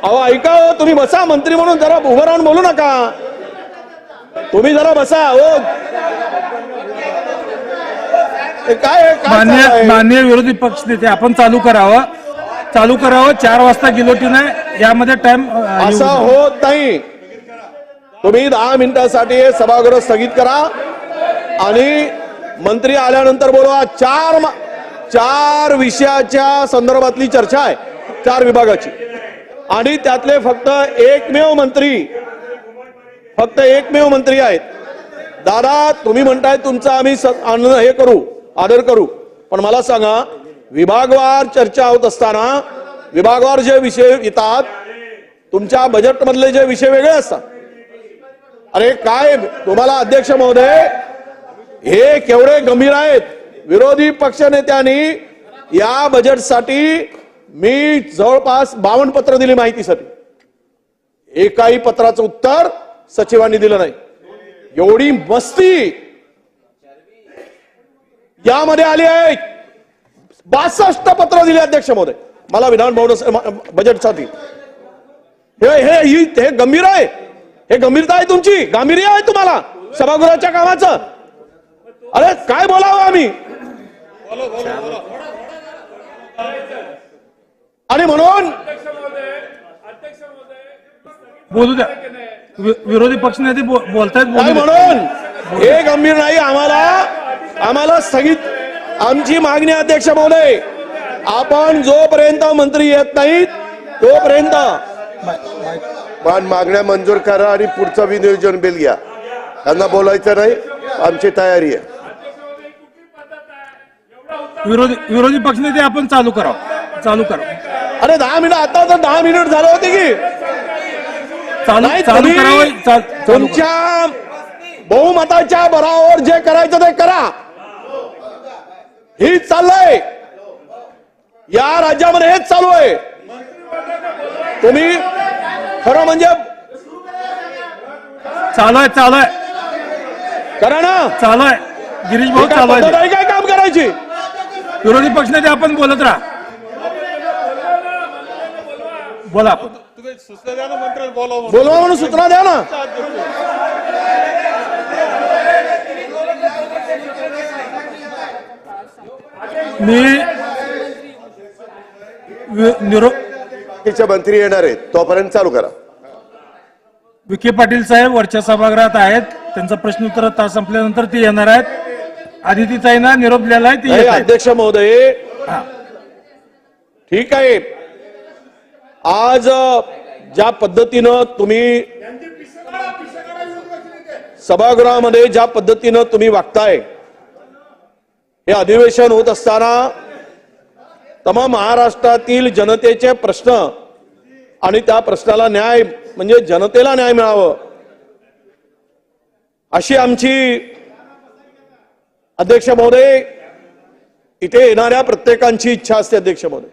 अहो ऐका हो, तुम्ही बसा मंत्री म्हणून, जरा उभं राहून बोलू नका. तुम्ही जरा बसा हो. काय माननीय विरोधी पक्ष नेते, आपण चालू करावं 4 वाजता गिलोटीन आहे, यामध्ये टाइम असं होत नाही. तुम्ही 10 मिनिटांसाठी सभागृह स्थगित करा आणि मंत्री आल्यानंतर बोलवा. 4 विषयाच्या संदर्भातली चर्चा आहे, 4 विभागाची, आणि त्यातले फक्त एकमेव मंत्री आहेत. दादा तुम्ही म्हणताय तुमचं आम्ही हे करू, आदर करू, पण मला सांगा, विभागवार चर्चा होत असताना विभागवार जे विषय येतात, तुमच्या बजेट मधले जे विषय वेगळे असतात. अरे काय तुम्हाला अध्यक्ष महोदय, हे केवढे गंभीर आहेत. विरोधी पक्षनेत्यांनी या बजेटसाठी मी जवळपास 52 पत्र दिली माहितीसाठी. एकाही पत्राचं उत्तर सचिवांनी दिलं नाही. एवढी मस्ती यामध्ये आली आहे. 62 पत्र दिली अध्यक्ष महोदय मला विधान भवन बजेटसाठी. हे गंभीर आहे. हे गंभीरता आहे तुमची, गांभीर्य आहे तुम्हाला सभागृहाच्या कामाचं. अरे काय बोलावं आम्ही. आणि म्हणून बोलू द्या, विरोधी पक्ष नेते बोलतायत. म्हणून हे गंभीर नाही. आम्हाला स्थगित, आमची मागणी अध्यक्ष महोदय, आपण जोपर्यंत मंत्री येत नाहीत तोपर्यंत मागण्या मंजूर करा आणि पुढचं विनियोजन बिल घ्या. त्यांना बोलायचं नाही, आमची तयारी आहे. विरोधी पक्ष नेते, आपण चालू करा. अरे 10 मिनिट, आता तर 10 मिनिट झाले होते की चालू करावं. तुमच्या बहुमताच्या बरावर जे करायचं ते करा. हेच चाललंय या राज्यामध्ये, हेच चालू आहे. तुम्ही खरं म्हणजे चालू आहे करा ना. चालू आहे गिरीश भाऊ, चालू आहे. काय काम करायची. विरोधी पक्ष नेते, आपण बोलत राहा. बोला. बोलवा म्हणून सूचना द्या ना. बाकीचे मंत्री येणार आहेत, तोपर्यंत चालू करा. विखे पाटील साहेब वरच्या सभागृहात आहेत. त्यांचा प्रश्नोत्तर तास संपल्यानंतर ते येणार आहेत. आदितीताईंना निरोप दिलेला आहे, ते अध्यक्ष महोदय. ठीक आहे. आज ज्या पद्धतीनं तुम्ही सभागृहामध्ये ज्या पद्धतीनं तुम्ही वागताय, हे अधिवेशन होत असताना तमाम महाराष्ट्रातील जनतेचे प्रश्न आणि त्या प्रश्नाला न्याय, म्हणजे जनतेला न्याय मिळावं, अशी आमची अध्यक्ष महोदय इथे येणाऱ्या प्रत्येकांची इच्छा असते. अध्यक्ष महोदय,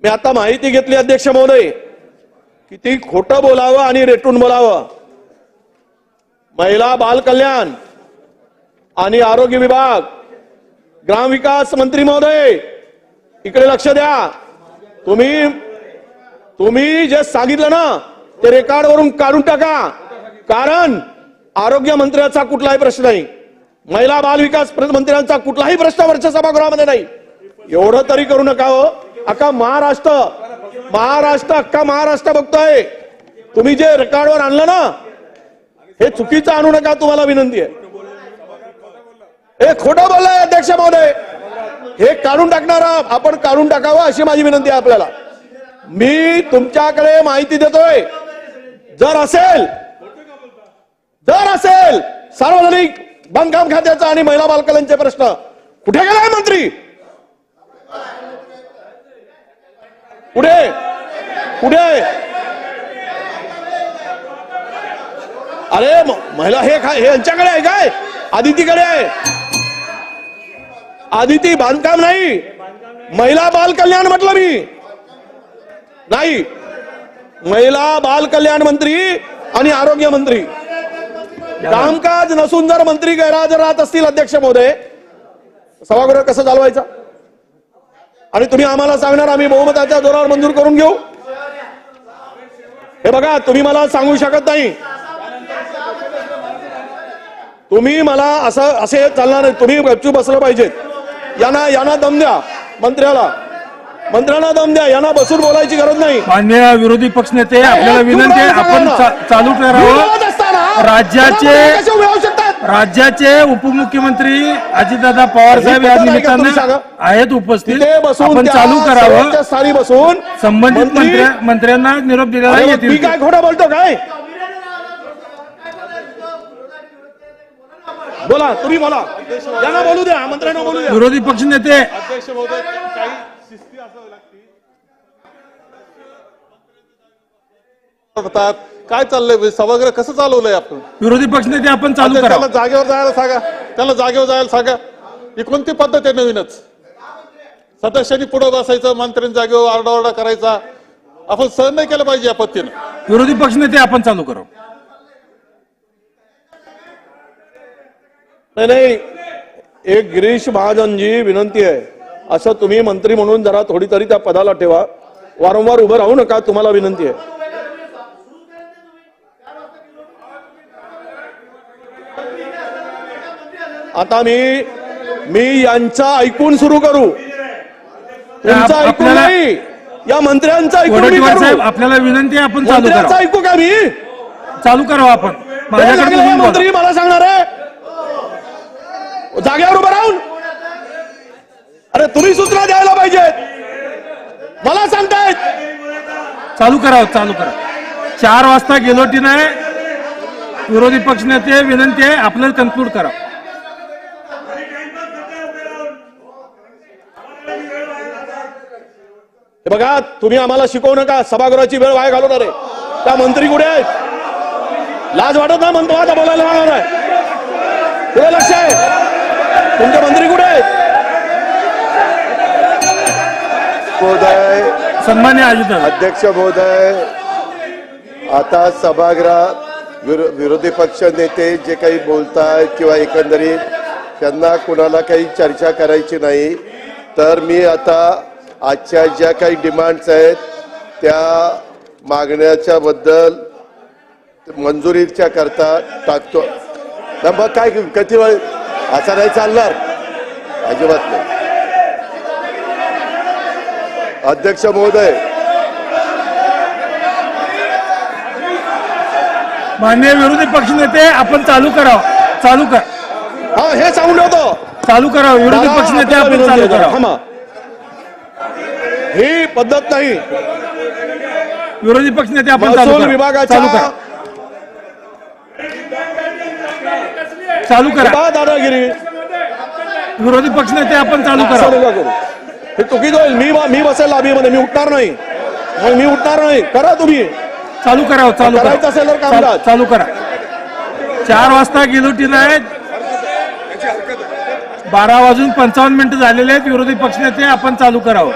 मी आता माहिती घेतली अध्यक्ष महोदय, किती खोटं बोलावं आणि रेटून बोलावं. महिला बाल कल्याण आणि आरोग्य विभाग, ग्रामविकास मंत्री महोदय इकडे लक्ष द्या. तुम्ही जे सांगितलं ना ते रेकॉर्डवरून काढून टाका. कारण आरोग्य मंत्र्याचा कुठलाही प्रश्न नाही, महिला बाल विकास मंत्र्यांचा कुठलाही प्रश्न वरच्या सभागृहामध्ये नाही. एवढं तरी करू नका हो. अख्खा महाराष्ट्र अख्खा महाराष्ट्र बघतोय. तुम्ही जे रेकॉर्डवर आणलं ना हे चुकीचं आणू नका, तुम्हाला विनंती आहे. हे खोटं बोललंय अध्यक्ष महोदय, हे काढून टाकणारा आपण काढून टाकावं अशी माझी विनंती आहे आपल्याला. मी तुमच्याकडे माहिती देतोय, जर असेल सार्वजनिक बांधकाम खात्याचा आणि महिला बाल कल्याणचे प्रश्न, कुठे गेलाय मंत्री. पुढे अरे महिला हे यांच्याकडे आहे काय, आदितीकडे आहे. आदिती बांधकाम नाही, महिला बाल कल्याण म्हटलं मी. नाही, महिला बाल कल्याण मंत्री आणि आरोग्य मंत्री. कामकाज नसून जर मंत्री गैरहजर राहत असतील अध्यक्ष महोदय, सभागृह कसं चालवायचं. आणि तुम्ही आम्हाला सांगणार आम्ही बहुमताच्या जोरावर मंजूर करून घेऊ. हे बघा, तुम्ही मला सांगू शकत नाही, तुम्ही मला असे चालणार नाही, तुम्ही गपचूप बसलं पाहिजेत. यांना दम द्या, मंत्र्यांना दम द्या, यांना बसून बोलायची गरज नाही. माननीय विरोधी पक्षनेते, आपल्याला विनंती आहे आपण चालू करावं. राज्याचे उपमुख्यमंत्री अजितदादा पवार साहेब या निमित्तानं आहेत उपस्थित. आपण चालू करावं. स्थानी बसून संबंधित मंत्र्यांना निरोप दिलेला येतील. मी काय खोटं बोलतो काय? बोला, तुम्ही बोला, यांना बोलू द्या, मंत्र्यांना बोलू द्या. विरोधी पक्षनेते, अध्यक्ष महोदय, काही शिस्ती असावी लागते. काय चाललंय सभागृह कसं चालवलंय आपण? विरोधी पक्षनेते आपण चालू त्यांना करावं. जागेवर जायला सांगा, त्यांना जागेवर जायला सांगा. ही कोणती पद्धत आहे नवीनच? सदस्यांनी पुढे बसायचं, मंत्र्यांनी जागेवर आरडाओरडा करायचा. आपण सहन नाही केलं पाहिजे या पद्धतीनं. विरोधी पक्षनेते आपण चालू करावं. नाही, एक गिरीश महाजनजी विनंती आहे, असं तुम्ही मंत्री म्हणून जरा थोडी तरी त्या पदाला ठेवा. वारंवार उभं राहू नका, तुम्हाला विनंती आहे. आता मी यांचा ऐकून सुरू करू, तुमचं ऐकून आपल्याला- नाही, या मंत्र्यांचं ऐकून मी वडेट्टीवार करू. साहेब, आपल्याला विनंती आहे आपण चालू मंत्र्यांचं करावं. ऐकू का मी? चालू करावं आपण. माझ्याकडे हे तुम्ही बोला. मंत्री मला सांगणार आहे जागेवर उभं राहून? अरे तुम्ही सूचना द्यायला पाहिजेत, मला सांगतायत. चालू करावं, चालू करा. 4 वाजता गेलोटी नाही. विरोधी पक्षनेते, विनंती आहे आपल्याला कन्क्लूड करा. हे बघा, तुम्ही आम्हाला शिकवू नका, सभागृहाची वेळ वाया घालवणार आहे. त्या मंत्री कुठे आहेत? लाज वाटत नाही म्हणतो, आता बोलायला लागणार आहे. पुढे लक्ष आहे, तुमचे मंत्री कुठे आहेत? महोदय, सन्मान्य अजितदादा, अध्यक्ष महोदय, आता सभागृहात विरोधी पक्ष नेते जे काही बोलतायत किंवा एकंदरीत त्यांना कुणाला काही चर्चा करायची नाही. तर मी आता आजच्या ज्या काही डिमांड्स आहेत त्या मागण्याच्या बद्दल मंजुरीच्या करता टाकतो. तर मग काय किती वेळ असं नाही चालणार, अजिबात नाही. अध्यक्ष महोदय, माननीय विरोधी पक्षनेते आपण चालू करावं. चालू कर, हा, हे सांगून ठेवतो. चालू करावं. विरोधी पक्षनेते आपण चालू करावं. थांबा, ही पद्धत नाही. विरोधी पक्षनेते आपण चालू महसूल करा. विभागाच्या चालू करा. चालू करा. दादागिरी विरोधी पक्षनेते आपण चालू असं करा. नका करू. हे चुकीचं होईल. मी बसेल लॉबीमध्ये, मी उठणार नाही. मग मी उठणार नाही. करा तुम्ही, चालू करावं. चालू करायचं असेल तर करा. कामकाज. चालू करा. 4 वाजता गेलोटी नाहीत. 12:55 झालेले आहेत. विरोधी पक्षनेते आपण चालू करावं.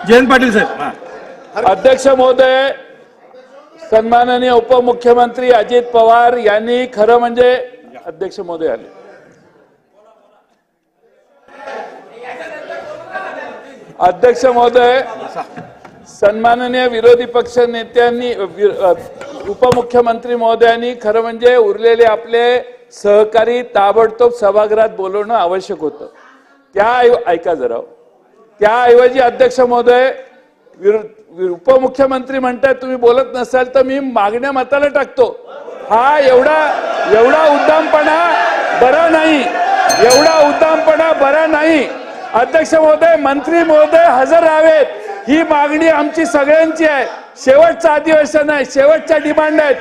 जयंत पाटील साहेब. हा. अध्यक्ष महोदय, सन्माननीय उपमुख्यमंत्री अजित पवार यांनी खरं म्हणजे अध्यक्ष महोदय आले. अध्यक्ष महोदय, सन्माननीय विरोधी पक्ष नेत्यांनी उपमुख्यमंत्री महोदयांनी खरं म्हणजे उरलेले आपले सहकारी ताबडतोब सभागृहात बोलवणं आवश्यक होतं. ऐका जरा, त्याऐवजी अध्यक्ष महोदय उपमुख्यमंत्री म्हणतात तुम्ही बोलत नसाल तर मी मागण्या मताला टाकतो. हा एवढा उद्दामपणा बरा नाही, एवढा उद्दामपणा बरा नाही. अध्यक्ष महोदय, मंत्री महोदय हजर राहावेत, ही मागणी आमची सगळ्यांची आहे. शेवटचं अधिवेशन आहे, शेवटच्या डिमांड आहेत.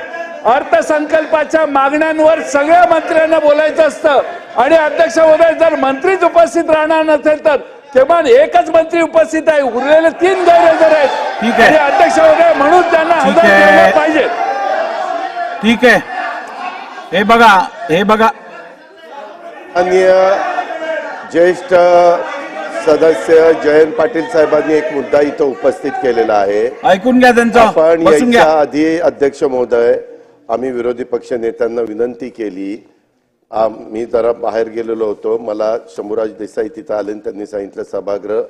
अर्थसंकल्पाच्या मागण्यांवर सगळ्या मंत्र्यांना बोलायचं असतं. आणि अध्यक्ष महोदय, जर मंत्रीच उपस्थित राहणार नसेल तर किमान एकच मंत्री उपस्थित आहे, उरलेले 3 गैरहजर आहेत. ठीक आहे. आणि अध्यक्ष महोदय म्हणून त्यांना हजर ठीक आहे. केलं पाहिजे. ठीक आहे. हे बघा माननीय ज्येष्ठ सदस्य जयंत पाटील साहेबांनी एक मुद्दा इथं उपस्थित केलेला आहे. ऐकून घ्या त्यांचं. आपण बसून घ्या. याच्या आधी अध्यक्ष महोदय आम्ही विरोधी पक्ष नेत्यांना विनंती केली. मी जरा बाहेर गेलेलो होतो, मला शंभूराज देसाई तिथं आले आणि त्यांनी सांगितलं सभागृह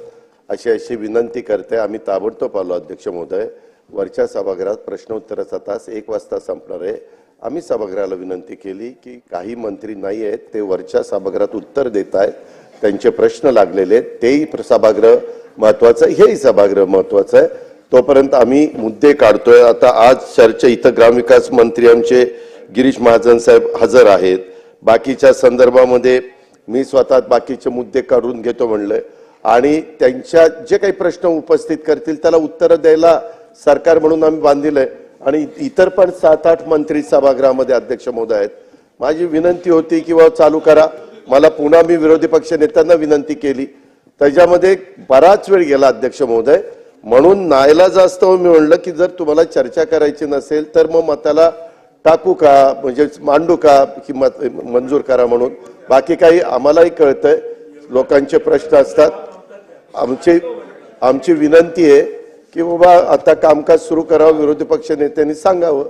अशी विनंती करते. आम्ही ताबडतोब आलो अध्यक्ष महोदय. वरच्या सभागृहात प्रश्नोत्तराचा तास 1 वाजता संपणार आहे. आम्ही सभागृहाला विनंती केली की काही मंत्री नाही आहेत, ते वरच्या सभागृहात उत्तर देत आहेत, त्यांचे प्रश्न लागलेले आहेत, तेही सभागृह महत्वाचं आहे, हेही सभागृह महत्वाचं आहे. तोपर्यंत आम्ही मुद्दे काढतोय. आता आज चर्चा इथं ग्रामविकास मंत्री आमचे गिरीश महाजन साहेब हजर आहेत. बाकीच्या संदर्भामध्ये मी स्वतः बाकीचे मुद्दे काढून घेतो म्हणलं आणि त्यांच्या जे काही प्रश्न उपस्थित करतील त्याला उत्तर द्यायला सरकार म्हणून आम्ही बांधिलंय आणि इतर पण 7-8 मंत्री सभागृहामध्ये अध्यक्ष महोदय आहेत. माझी विनंती होती की चालू करा. मला पुन्हा मी विरोधी पक्ष नेत्यांना विनंती केली, त्याच्यामध्ये बराच वेळ गेला अध्यक्ष महोदय. म्हणून नाईलाज असतं मी म्हणलं की जर तुम्हाला चर्चा करायची नसेल तर मग मताला टाकू का, म्हणजे मांडू का की मंजूर करा म्हणून. बाकी काही आम्हालाही कळतंय, लोकांचे प्रश्न असतात. आमची विनंती आहे की बाबा आता कामकाज सुरू करावं, विरोधी पक्ष नेत्यांनी सांगावं.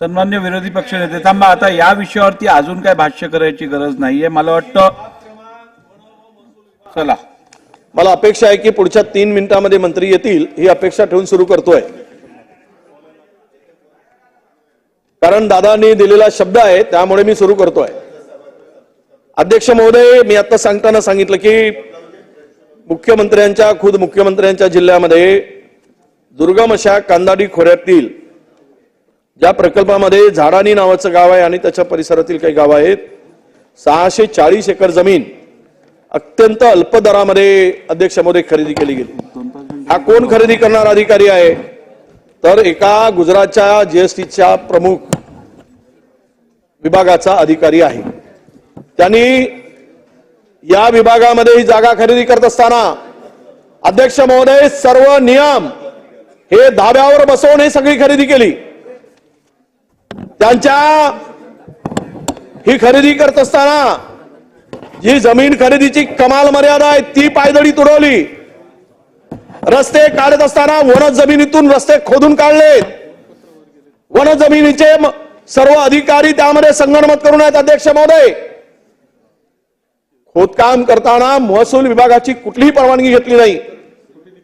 सन्मान्य विरोधी पक्ष नेते, थांबा, आता या विषयावरती अजून काय भाष्य करायची गरज नाहीये. मला वाटतं चला, मला अपेक्षा आहे की पुढच्या 3 मिनिटांमध्ये मंत्री येतील, ही अपेक्षा ठेवून सुरू करतोय. कारण दादांनी दिलेला शब्द आहे त्यामुळे मी सुरू करतोय. अध्यक्ष महोदय, मी आता सांगताना सांगितलं की मुख्यमंत्र्यांच्या जिल्ह्यामध्ये दुर्गम अशा कांदाडी खोऱ्यातील ज्या प्रकल्पामध्ये झाडानी नावाचं गाव आहे आणि त्याच्या परिसरातील काही गाव आहेत, 640 एकर जमीन अत्यंत अल्प दरामध्ये अध्यक्ष महोदय खरेदी केली गेली. हा कोण खरेदी करणारा अधिकारी आहे तर एका गुजरातच्या जीएसटीच्या प्रमुख विभागाचा अधिकारी आहे. त्यांनी या विभागामध्ये ही जागा खरेदी करत असताना अध्यक्ष महोदय सर्व नियम हे धाब्यावर बसवून ही सगळी खरेदी केली. त्यांच्या ही खरेदी करत असताना जी जमीन खरेदीची कमाल मर्यादा आहे ती पायदळी तुडवली. रस्ते काढत असताना वन जमिनीतून रस्ते खोदून काढलेत. वन जमिनीचे सर्व अधिकारी त्यामध्ये संगनमत करून आहेत. अध्यक्ष महोदय, खोदकाम करताना महसूल विभागाची कुठलीही परवानगी घेतली नाही.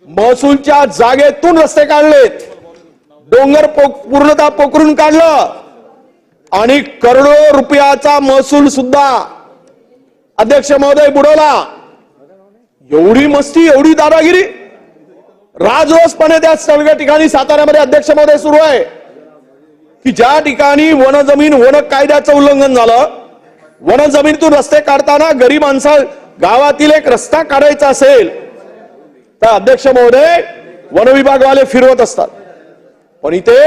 महसूलच्या जागेतून रस्ते काढलेत, डोंगर पूर्णतः पोखरून काढलं आणि करोडो रुपयाचा महसूल सुद्धा अध्यक्ष महोदय बुडवला. एवढी मस्ती, एवढी दादागिरी राजरोसपणे त्या सगळ्या ठिकाणी साताऱ्यामध्ये अध्यक्ष महोदय सुरू आहे की ज्या ठिकाणी वन जमीन वन कायद्याचं उल्लंघन झालं, वन जमिनीतून रस्ते काढताना गरीब माणसं गावातील एक रस्ता काढायचा असेल तर अध्यक्ष महोदय वन विभागवाले फिरवत असतात. पण इथे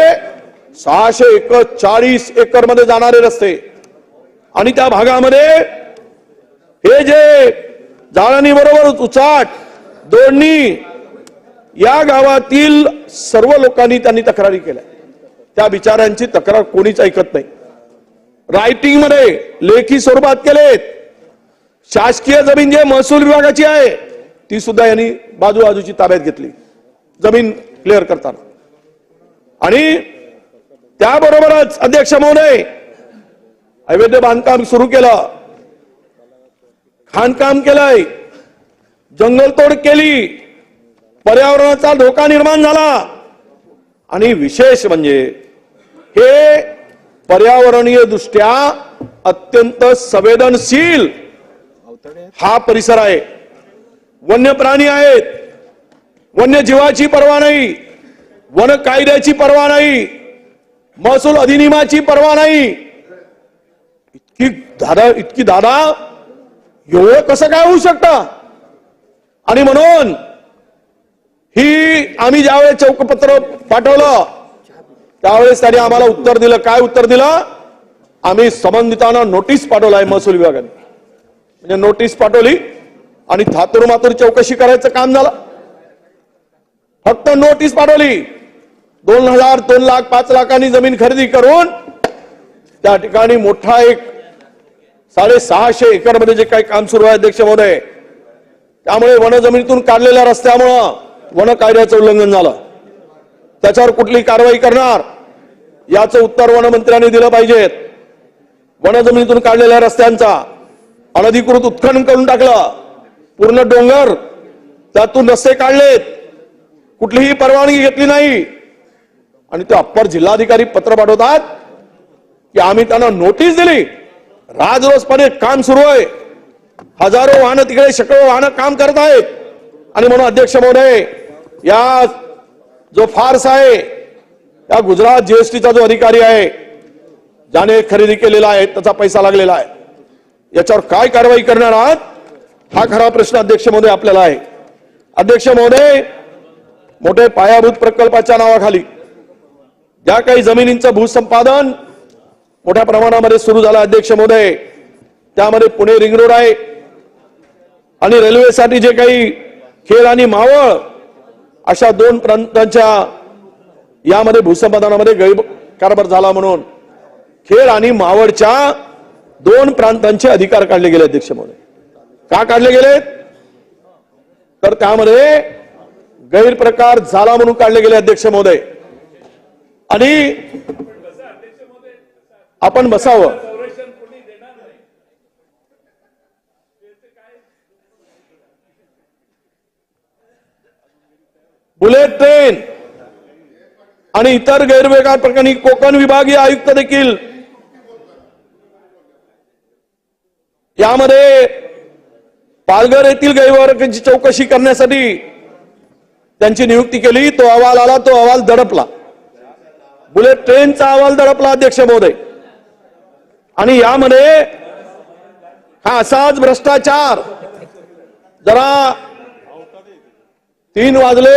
640 एकर मध्ये जाणारे रस्ते आणि त्या भागामध्ये हे जे जाळणी बरोबर उचाट दोडणी या गावातील सर्व लोकांनी त्यांनी तक्रारी केल्या. त्या बिचाऱ्यांची तक्रार कोणीच ऐकत नाही. रायटिंग मध्ये लेखी स्वरूपात केलेत. शासकीय जमीन जे महसूल विभागाची आहे ती सुद्धा यांनी बाजूची ताब्यात घेतली जमीन क्लिअर करताना. आणि त्याबरोबरच अध्यक्ष महोदय अवैध बांधकाम सुरू केलं, खाणकाम केलंय, जंगलतोड केली, पर्यावरणाचा धोका निर्माण झाला आणि विशेष म्हणजे हे पर्यावरणीय दृष्ट्या अत्यंत संवेदनशील हा परिसर आहे. वन्य प्राणी आहेत, वन्य जीवाची पर्वा नाही, वन कायद्याची पर्वा नाही, महसूल अधिनियमाची पर्वा नाही. इतकी दादा एवढं कसं काय होऊ शकतं? आणि म्हणून ही आम्ही ज्यावेळेस चौकपत्र पाठवलं त्यावेळेस त्यांनी आम्हाला उत्तर दिलं. काय उत्तर दिलं? आम्ही संबंधितांना नोटीस पाठवलाय महसूल विभागाने. म्हणजे नोटीस पाठवली आणि थातूर मातूर चौकशी करायचं काम झालं. फक्त नोटीस पाठवली. 2,000, 2 लाख, 5 लाखांनी जमीन खरेदी करून त्या ठिकाणी मोठा एक 650 एकर मध्ये जे काही काम सुरू आहे अध्यक्ष महोदय, त्यामुळे वन जमिनीतून काढलेल्या रस्त्यामुळं वन कायद्याचं उल्लंघन झालं. त्याच्यावर कुठली कारवाई करणार याचं उत्तर वनमंत्र्यांनी दिलं पाहिजेत. वन जमिनीतून काढलेल्या रस्त्यांचा अनधिकृत उत्खनन करून टाकलं. पूर्ण डोंगर त्यातून रस्ते काढलेत, कुठलीही परवानगी घेतली नाही आणि ते अप्पर जिल्हाधिकारी पत्र पाठवतात की आम्ही त्यांना नोटीस दिली, राजरोसपणे काम सुरू आहे, हजारो वाहनं तिकडे शेकडो वाहनं काम करत आहेत आणि म्हणून अध्यक्ष महोदय या जो फार्स आहे त्या गुजरात जीएसटीचा जो अधिकारी आहे ज्याने खरेदी केलेला आहे त्याचा पैसा लागलेला आहे, याच्यावर काय कारवाई करणार आहात हा खरा प्रश्न अध्यक्ष महोदय आपल्याला आहे. अध्यक्ष महोदय, मोठे पायाभूत प्रकल्पाच्या नावाखाली ज्या काही जमिनींचं भूसंपादन मोठ्या प्रमाणामध्ये सुरू झालं अध्यक्ष महोदय, त्यामध्ये पुणे रिंग रोड आहे आणि रेल्वेसाठी जे काही खेड आणि मावळ अशा दोन प्रांतांच्या यामध्ये भूसंपादनामध्ये गैरकारभार झाला म्हणून खेड आणि मावळच्या दोन प्रांतांचे अधिकार काढले गेले अध्यक्ष महोदय. का काढले गेले तर त्यामध्ये गैरप्रकार झाला म्हणून काढले गेले अध्यक्ष महोदय. आणि आपण बसावं. बुलेट ट्रेन आणि इतर गैरव्यवहार प्रकरणी कोकण विभागीय आयुक्त देखील यामध्ये पालघर येथील गैरव्यवहाराची चौकशी करण्यासाठी त्यांची नियुक्ती केली. तो अहवाल आला, तो अहवाल दडपला, बुलेट ट्रेनचा अहवाल दडपला अध्यक्ष महोदय. आणि यामध्ये हा असाच भ्रष्टाचार जरा 3 वाजले,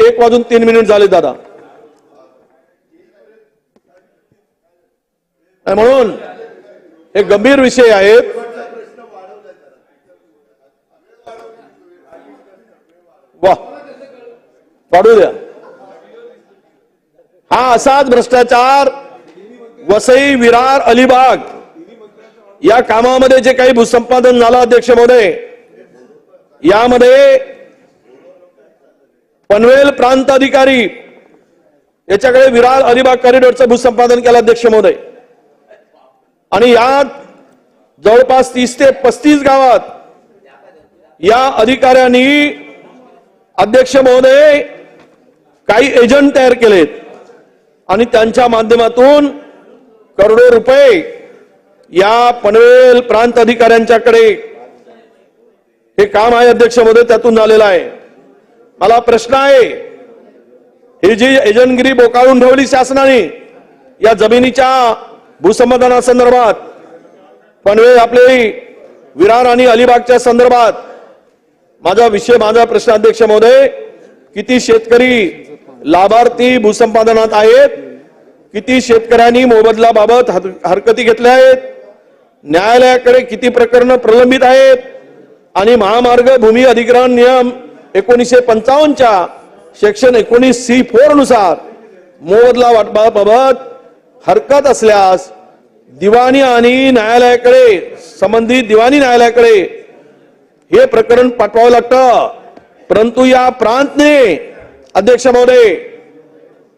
1 वाजून 3 मिनिट झाले दादा, म्हणून हे गंभीर विषय आहेत. वा वाढू द्या. हा असाच भ्रष्टाचार वसई, विरार, अलिबाग या कामामध्ये जे काही भूसंपादन झालं अध्यक्ष महोदय, यामध्ये पनवेल प्रांत अधिकारी याच्याकडे विरार अलिबाग कॉरिडॉरचं भूसंपादन केलं अध्यक्ष महोदय. आणि यात जवळपास 30 ते 35 गावात या अधिकाऱ्यांनी अध्यक्ष महोदय काही एजंट तयार केलेत आणि त्यांच्या माध्यमातून करोडो रुपये या पनवेल प्रांत अधिकाऱ्यांच्याकडे हे काम आहे अध्यक्ष महोदय, त्यातून झालेलं आहे. मला प्रश्न आहे, ही जी एजंटगिरी बोकाळून ठेवली शासनाने या जमिनीच्या भूसंपादनासंदर्भात, पनवेल आपले विरार आणि अलिबागच्या संदर्भात, माझा प्रश्न अध्यक्ष महोदय, किती शेतकरी लाभार्थी भूसंपादनात आहेत, किती शेतकऱ्यांनी मोबदल्याबाबत हरकती घेतल्या आहेत, न्यायालयाकडे किती प्रकरणं प्रलंबित आहेत आणि महामार्ग भूमी अधिग्रहण नियम 1955च्या सेक्शन 19C4 नुसार मोबदला वाटपाबाबत हरकत असल्यास दिवाणी आणि न्यायालयाकडे, संबंधित दिवाणी न्यायालयाकडे हे प्रकरण पाठवावं लागतं. परंतु या प्रांतने अध्यक्ष महोदय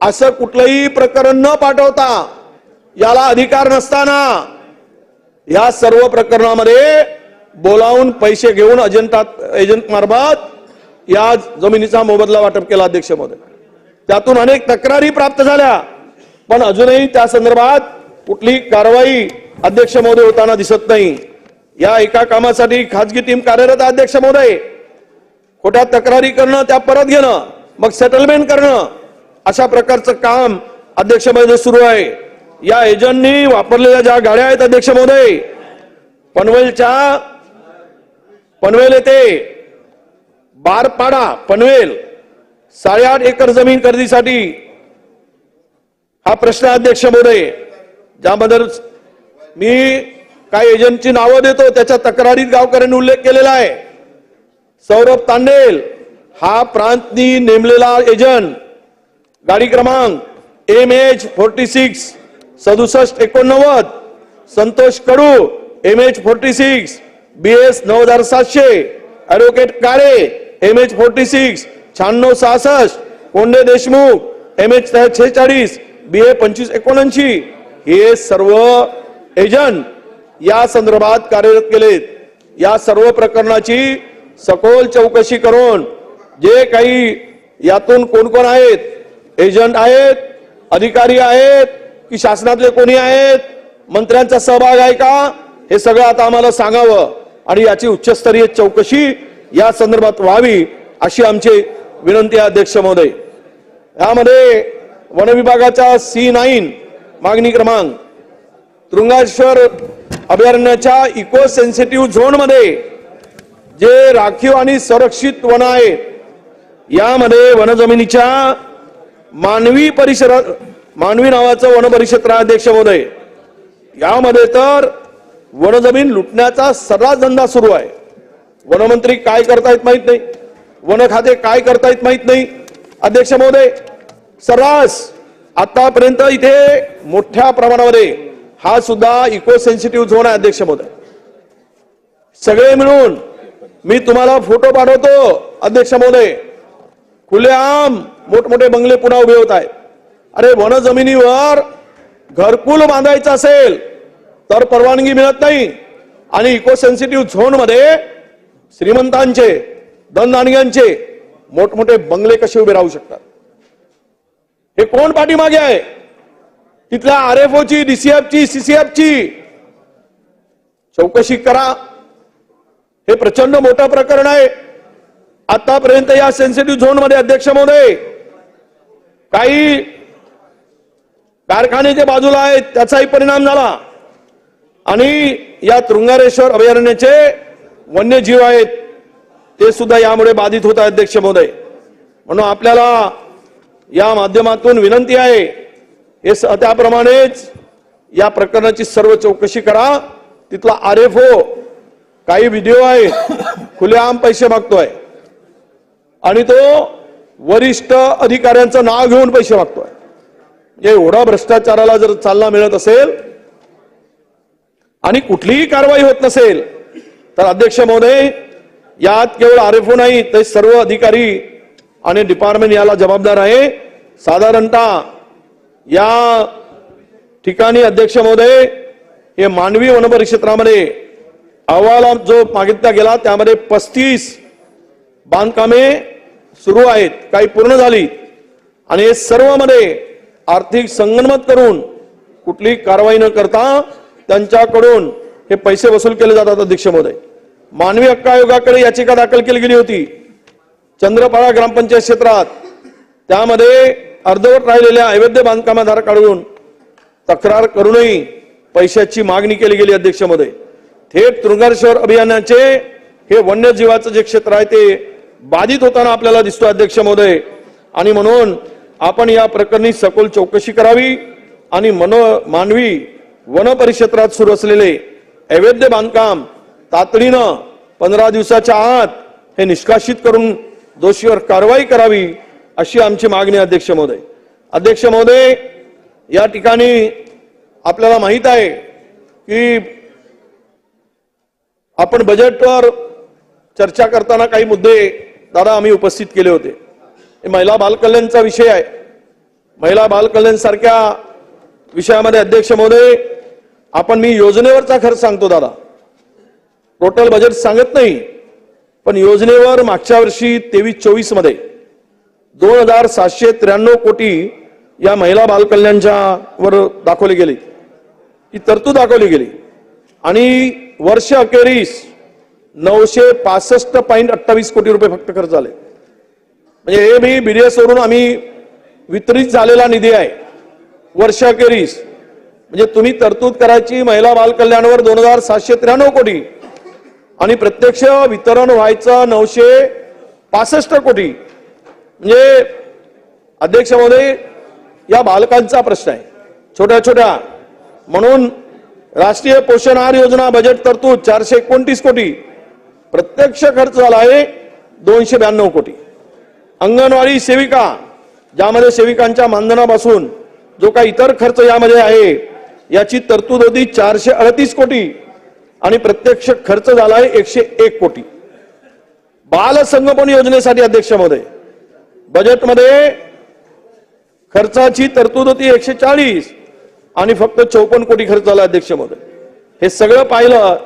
असं कुठलंही प्रकरण न पाठवता, याला अधिकार नसताना या सर्व प्रकरणामध्ये बोलावून पैसे घेऊन एजंट मार्फत या जमिनीचा मोबदला वाटप केला अध्यक्ष महोदय. त्यातून अनेक तक्रारी प्राप्त झाल्या, पण अजूनही त्या संदर्भात कुठलीही कारवाई अध्यक्ष महोदय होताना दिसत नाही. या एका कामासाठी खाजगी टीम कार्यरत आहे अध्यक्ष महोदय. खोट्या तक्रारी करणं, त्या परत घेणं, मग सेटलमेंट करणं, अशा प्रकारचं काम अध्यक्ष महोदय सुरू आहे. या एजंटनी वापरलेल्या ज्या गाड्या आहेत अध्यक्ष महोदय, पनवेल येथे बारपाडा पनवेल 8.5 एकर जमीन खरेदीसाठी हा प्रश्न अध्यक्ष महोदय, ज्यामध्ये मी काही एजंटची नावं देतो, त्याच्या तक्रारीत गावकऱ्यांनी उल्लेख केलेला आहे. सौरभ तांडेल हा प्रांतनी नेमलेला एजंट, गाडी क्रमांक MH46 6789, Santosh Kadu MH46 BS 9700, advocate Kale MH46 9666, Konde Deshmukh MH46 BA 2579, हे सर्व एजंट या संदर्भात कार्यरत केलेत. या सर्व प्रकरणाची सखोल चौकशी करून जे काही यातून कोण कोण आहेत, एजंट आहेत, अधिकारी आहेत की शासनातले कोणी आहेत, मंत्र्यांचा सहभाग आहे का, हे सगळं आता आम्हाला सांगावं आणि याची उच्चस्तरीय चौकशी या संदर्भात व्हावी अशी आमची विनंती आहे अध्यक्ष महोदय. यामध्ये वन विभागाच्या C9 मागणी क्रमांक तुरुंगेश्वर अभयारण्याच्या इको सेन्सिटिव्ह झोन मध्ये जे राखीव आणि संरक्षित वन आहेत, यामध्ये वनजमिनीच्या मानवी परिसरात मानवी नावाचं वन परिक्षेत्र आहे अध्यक्ष महोदय. यामध्ये तर वनजमीन लुटण्याचा सर्रास धंदा सुरू आहे. वनमंत्री काय करतायत माहित नाही, वन खाते काय करतायत माहित नाही अध्यक्ष महोदय. सर्रास आतापर्यंत इथे मोठ्या प्रमाणामध्ये हा सुद्धा इको सेन्सिटिव्ह झोन आहे अध्यक्ष महोदय. सगळे मिळून मी तुम्हाला फोटो पाठवतो अध्यक्ष महोदय. खुलेआम मोठमोठे बंगले पुन्हा उभे होत आहेत. अरे वन जमिनीवर घरकुल बांधायचं असेल तर परवानगी मिळत नाही आणि इको सेन्सिटिव्ह झोन मध्ये श्रीमंतांचे धनधानग्यांचे मोठमोठे बंगले कसे उभे राहू शकतात? हे कोण पाठीमागे आहे? तिथल्या RFOची, DCFची, CCFची चौकशी करा. हे प्रचंड मोठं प्रकरण आहे. आतापर्यंत या सेन्सिटिव्ह झोन मध्ये अध्यक्ष महोदय काही कारखाने जे बाजूला आहेत त्याचाही परिणाम झाला आणि या तुरुंगेश्वर अभयारण्याचे वन्यजीव आहेत ते सुद्धा यामुळे बाधित होत आहेत अध्यक्ष महोदय. म्हणून आपल्याला या माध्यमातून विनंती आहे, हे त्याप्रमाणेच या प्रकरणाची सर्व चौकशी करा. तिथला RFO काही व्हिडिओ आहे, खुलेआम पैसे मागतोय आणि तो वरिष्ठ अधिकाऱ्यांचं नाव घेऊन पैसे मागतोय. एवढा भ्रष्टाचाराला जर चालना मिळत असेल आणि कुठलीही कारवाई होत नसेल तर अध्यक्ष महोदय यात केवळ RFO नाही तर सर्व अधिकारी आणि डिपार्टमेंट याला जबाबदार आहे. साधारणतः या ठिकाणी अध्यक्ष महोदय हे मानवी वन परिक्षेत्रामध्ये अहवाल जो मागितला गेला त्यामध्ये 35 बांधकामे सुरू आहेत, काही पूर्ण झाली आणि हे सर्व मध्ये आर्थिक संगनमत करून कुठलीही कारवाई न करता त्यांच्याकडून हे पैसे वसूल केले जातात अध्यक्ष महोदय. मानवी हक्क आयोगाकडे याचिका दाखल केली गेली होती चंद्रपाळा ग्रामपंचायत क्षेत्रात. त्यामध्ये अर्धवट राहिलेल्या अवैध बांधकामधारकाकडून तक्रार करूनही पैशाची मागणी केली गेली अध्यक्ष महोदय. थेट तुरुंगेश्वर अभियानाचे हे वन्यजीवाचं जे क्षेत्र आहे ते बाधित होताना आपल्याला दिसतो अध्यक्ष महोदय. आणि म्हणून आपण या प्रकरणी सखोल चौकशी करावी आणि मानवी वन परिक्षेत्रात सुरू असलेले अवैध बांधकाम तातडीनं 15 दिवसाच्या आत हे निष्कासित करून दोषीवर कारवाई करावी अशी आमची मागणी अध्यक्ष महोदय. अध्यक्ष महोदय या ठिकाणी आपल्याला माहित आहे की आपण बजेटवर चर्चा करताना काही मुद्दे दादा आम्ही उपस्थित केले होते. महिला बालकल्याणचा विषय आहे. महिला बालकल्याण सारख्या विषयामध्ये अध्यक्ष महोदय मी योजनेवरचा खर्च सांगतो दादा, टोटल बजेट सांगत नाही, पण योजनेवर मागच्या वर्षी 23-24 मध्ये 2793 कोटी या महिला बालकल्याणच्या वर दाखवली गेली, ही तरतूद दाखवली गेली आणि वर्ष अखेरीस 965.28 कोटी रुपये फक्त खर्च झाले. म्हणजे हे मी BDS वरून आम्ही वितरित झालेला निधी आहे वर्षाखेरीस. म्हणजे तुम्ही तरतूद करायची महिला बाल कल्याणावर 2793 कोटी आणि प्रत्यक्ष वितरण व्हायचं 965 कोटी. म्हणजे अध्यक्ष महोदय या बालकांचा प्रश्न आहे छोट्या छोट्या. म्हणून राष्ट्रीय पोषण आहार योजना बजेट तरतूद 429 कोटी, प्रत्यक्ष खर्च झाला आहे 292 कोटी. अंगणवाडी सेविका ज्यामध्ये सेविकांच्या मानधनापासून जो काही इतर खर्च यामध्ये आहे याची तरतूद होती 438 कोटी आणि प्रत्यक्ष खर्च झाला आहे 101 कोटी. बाल संगोपन योजनेसाठी अध्यक्ष महोदय बजेटमध्ये खर्चाची तरतूद होती 140 आणि फक्त 54 कोटी खर्च झाला अध्यक्ष महोदय. हे सगळं पाहिलं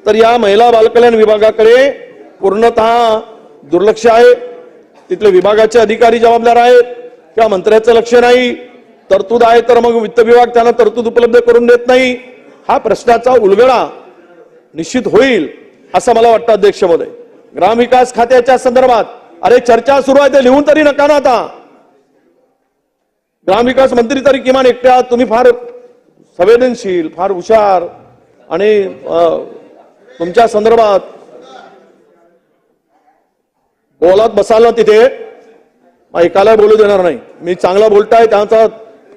तर या महिला बालकल्याण विभागाकडे पूर्णतः दुर्लक्ष आहे. तिथले विभागाचे अधिकारी जबाबदार आहेत किंवा मंत्र्याचं लक्ष नाही, तरतूद आहे तर मग वित्त विभाग त्यांना तरतूद उपलब्ध करून देत नाही, हा प्रश्नाचा उलगडा निश्चित होईल असं मला वाटतं अध्यक्ष महोदय. ग्रामविकास खात्याच्या संदर्भात अरे चर्चा सुरू आहे, ते लिहून तरी नका ना आता. ग्रामविकास मंत्री तरी किमान एकट्या, तुम्ही फार संवेदनशील, फार हुशार आणि तुमच्या संदर्भात बोलत बसाल ना तिथे, एकाला बोलू देणार नाही. मी चांगला बोलताय त्याचा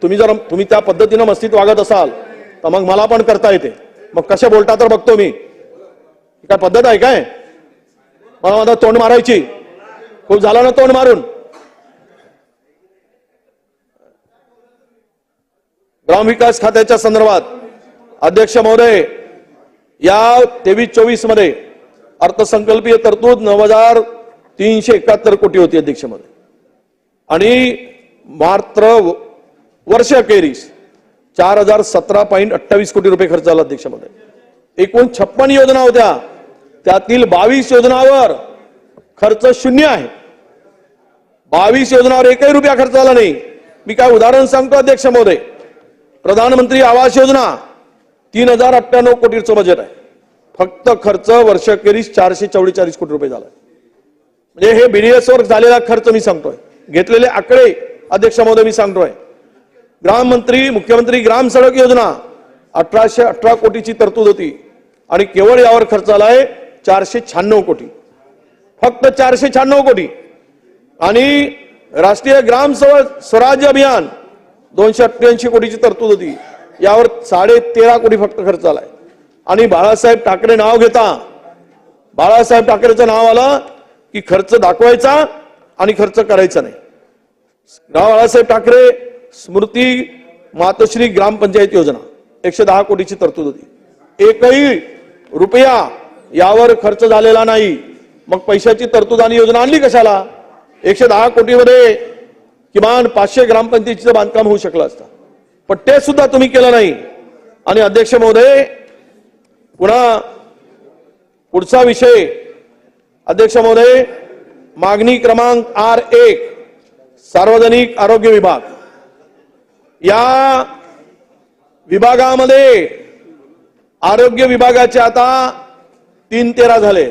तुम्ही त्या पद्धतीनं मस्तीत वागत असाल तर मग मला पण करता येते. मग कसे बोलता तर बघतो मी. काय पद्धत आहे काय मला माझा तोंड मारायची? खूप झालं ना तोंड मारून. ग्रामविकास खात्याच्या संदर्भात अध्यक्ष महोदय, या 23-24 मध्ये अर्थसंकल्पीय तरतूद 9,371 कोटी होती अध्यक्ष महोदय, आणि मात्र वर्ष अखेरीस 4,017.28 कोटी रुपये खर्च झाला अध्यक्ष महोदय. एकूण 56 योजना होत्या, त्यातील 22 योजनावर खर्च शून्य आहे. 22 योजनावर एकही रुपया खर्च झाला नाही. मी काय उदाहरण सांगतो अध्यक्ष महोदय, प्रधानमंत्री आवास योजना 3,098 कोटीचं बजेट आहे, फक्त खर्च वर्ष अखेरीस 444 कोटी रुपये झाला. म्हणजे हे बीडीएस वर झालेला खर्च मी सांगतोय, घेतलेले आकडे अध्यक्ष महोदय मी सांगतोय. मुख्यमंत्री ग्राम सडक योजना 1,818 कोटीची तरतूद होती आणि केवळ यावर खर्च झालाय 496 कोटी, फक्त 496 कोटी. आणि राष्ट्रीय ग्राम स्वराज्य अभियान 288 कोटीची तरतूद होती, यावर 13.5 कोटी फक्त खर्च झालाय. आणि बाळासाहेब ठाकरे नाव घेता, बाळासाहेब ठाकरेचं नाव आलं की खर्च दाखवायचा आणि खर्च करायचा नाही. बाळासाहेब ठाकरे स्मृती मातोश्री ग्रामपंचायत योजना 110 कोटीची तरतूद होती, एकही रुपया यावर खर्च झालेला नाही. मग पैशाची तरतूद आणि योजना आणली कशाला? 110 कोटीमध्ये किमान 500 ग्रामपंचायतीचं बांधकाम होऊ शकलं असतं, पण ते सुद्धा तुम्ही केलं नाही. आणि अध्यक्ष महोदय, पुन्हा पुढचा विषय अध्यक्ष महोदय, मागणी क्रमांक R1 सार्वजनिक आरोग्य विभाग, या विभागामध्ये आरोग्य विभागाचे आता 3-13 झाले,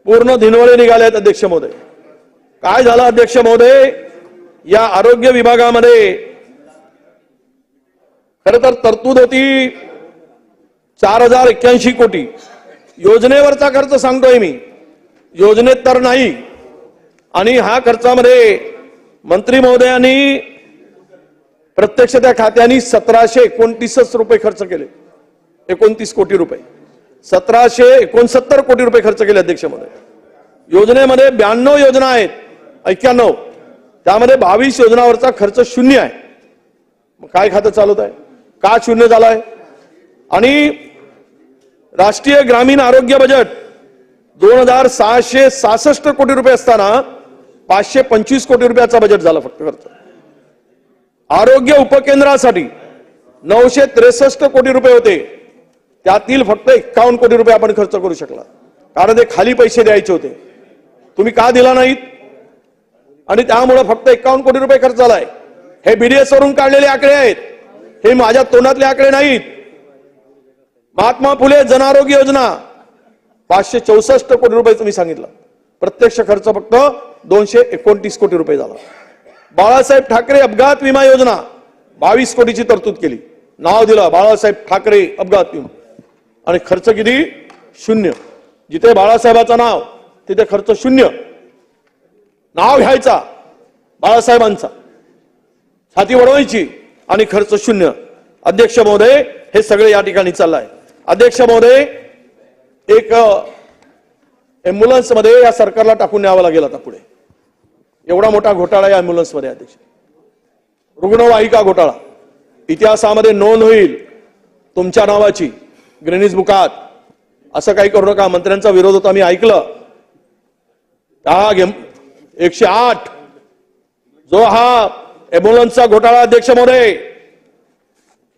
पूर्ण धिनवळे निघालेत अध्यक्ष महोदय. काय झालं अध्यक्ष महोदय, या आरोग्य विभागामध्ये खर तर तरतूद होती 4,081 कोटी. योजनेवरचा खर्च सांगतोय मी, योजनेत तर नाही. आणि ह्या खर्चामध्ये मंत्री महोदयांनी प्रत्यक्ष त्या खात्यांनी 1,729 रुपये खर्च केले, 29 कोटी रुपये, 1,769 कोटी रुपये खर्च केले अध्यक्ष महोदय. योजनेमध्ये 92 योजना आहेत, 91, त्यामध्ये 22 योजनावरचा खर्च शून्य आहे. मग काय खातं चालवत आहे, का शून्य झालाय? आणि राष्ट्रीय ग्रामीण आरोग्य बजेट 2,666 कोटी रुपये असताना 525 कोटी रुपयाचा बजेट झाला फक्त खर्च. आरोग्य उपकेंद्रासाठी 963 कोटी रुपये होते, त्यातील फक्त 51 कोटी रुपये आपण खर्च करू शकला, कारण ते खाली पैसे द्यायचे होते, तुम्ही का दिला नाहीत? आणि त्यामुळे फक्त 51 कोटी रुपये खर्च झालाय. हे बीडीएस वरून काढलेले आकडे आहेत, हे माझ्या तोंडातले आकडे नाहीत. महात्मा फुले जन आरोग्य योजना 564 कोटी रुपये तुम्ही सांगितलं, प्रत्यक्ष खर्च फक्त 229 कोटी रुपये झाला. बाळासाहेब ठाकरे अपघात विमा योजना 22 कोटीची तरतूद केली, नाव दिलं बाळासाहेब ठाकरे अपघात विमा, आणि खर्च किती? शून्य. जिथे बाळासाहेबाचं नाव तिथे खर्च शून्य. नाव घ्यायचा बाळासाहेबांचा, छाती वळवायची आणि खर्च शून्य. अध्यक्ष महोदय, हे सगळे या ठिकाणी चाललंय. अध्यक्ष महोदय, एक एम्ब्युलन्स मध्ये या सरकारला टाकून न्यावं लागेल आता पुढे. एवढा मोठा घोटाळा या एम्ब्युलन्स मध्ये अध्यक्ष, रुग्णवाहिका घोटाळा, इतिहासामध्ये नोंद होईल तुमच्या नावाची ग्रीनिज बुकात. असं काही करू नका. मंत्र्यांचा विरोध होता, मी ऐकलं. 108 जो हा एम्ब्युलन्सचा घोटाळा अध्यक्ष महोदय,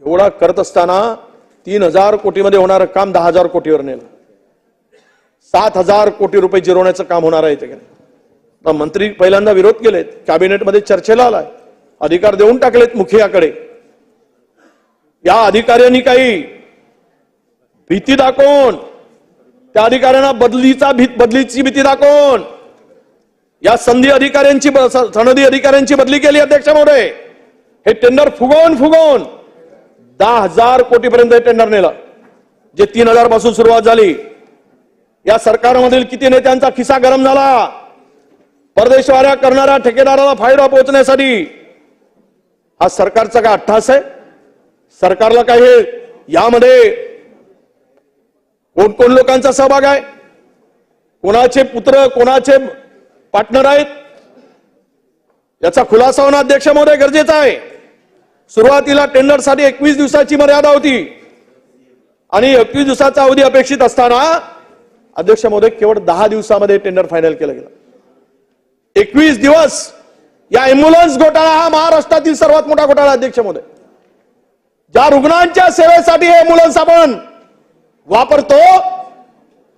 एवढा करत असताना 3,000 कोटीमध्ये होणारं काम 10,000 कोटीवर नेलं. 7,000 कोटी रुपये जिरवण्याचं काम होणार आहे. मंत्री पहिल्यांदा विरोध केलेत, कॅबिनेटमध्ये चर्चेला आलाय, अधिकार देऊन टाकलेत मुखियाकडे. या अधिकाऱ्यांनी काही भीती दाखवून, त्या अधिकाऱ्यांना बदलीची भीती दाखवून या सनदी अधिकाऱ्यांची बदली केली. अध्यक्ष महोदय, हे टेंडर फुगवून 10,000 कोटीपर्यंत टेंडर नेलं, जे 3,000 पासून सुरुवात झाली. या सरकारमधील किती नेत्यांचा खिसा गरम झाला. परदेशवाऱ्या करणाऱ्या ठेकेदाराला फायदा पोहोचण्यासाठी हा सरकारचा काय अट्टहास आहे? सरकारला काय हे यामध्ये कोण लोकांचा सहभाग आहे? कोणाचे पुत्र, कोणाचे पार्टनर आहेत, याचा खुलासा होणं अध्यक्ष महोदय गरजेचं आहे. सुरुवातीला टेंडरसाठी 21 दिवसाची मर्यादा होती आणि 21 दिवसाचा अवधी अपेक्षित असताना अध्यक्ष महोदय केवळ 10 दिवसामध्ये टेंडर फायनल केलं गेलं. 21 दिवस. या एम्ब्युलन्स घोटाळा हा महाराष्ट्रातील सर्वात मोठा घोटाळा अध्यक्ष महोदय. ज्या रुग्णांच्या सेवेसाठी हे एम्ब्युलन्स आपण वापरतो,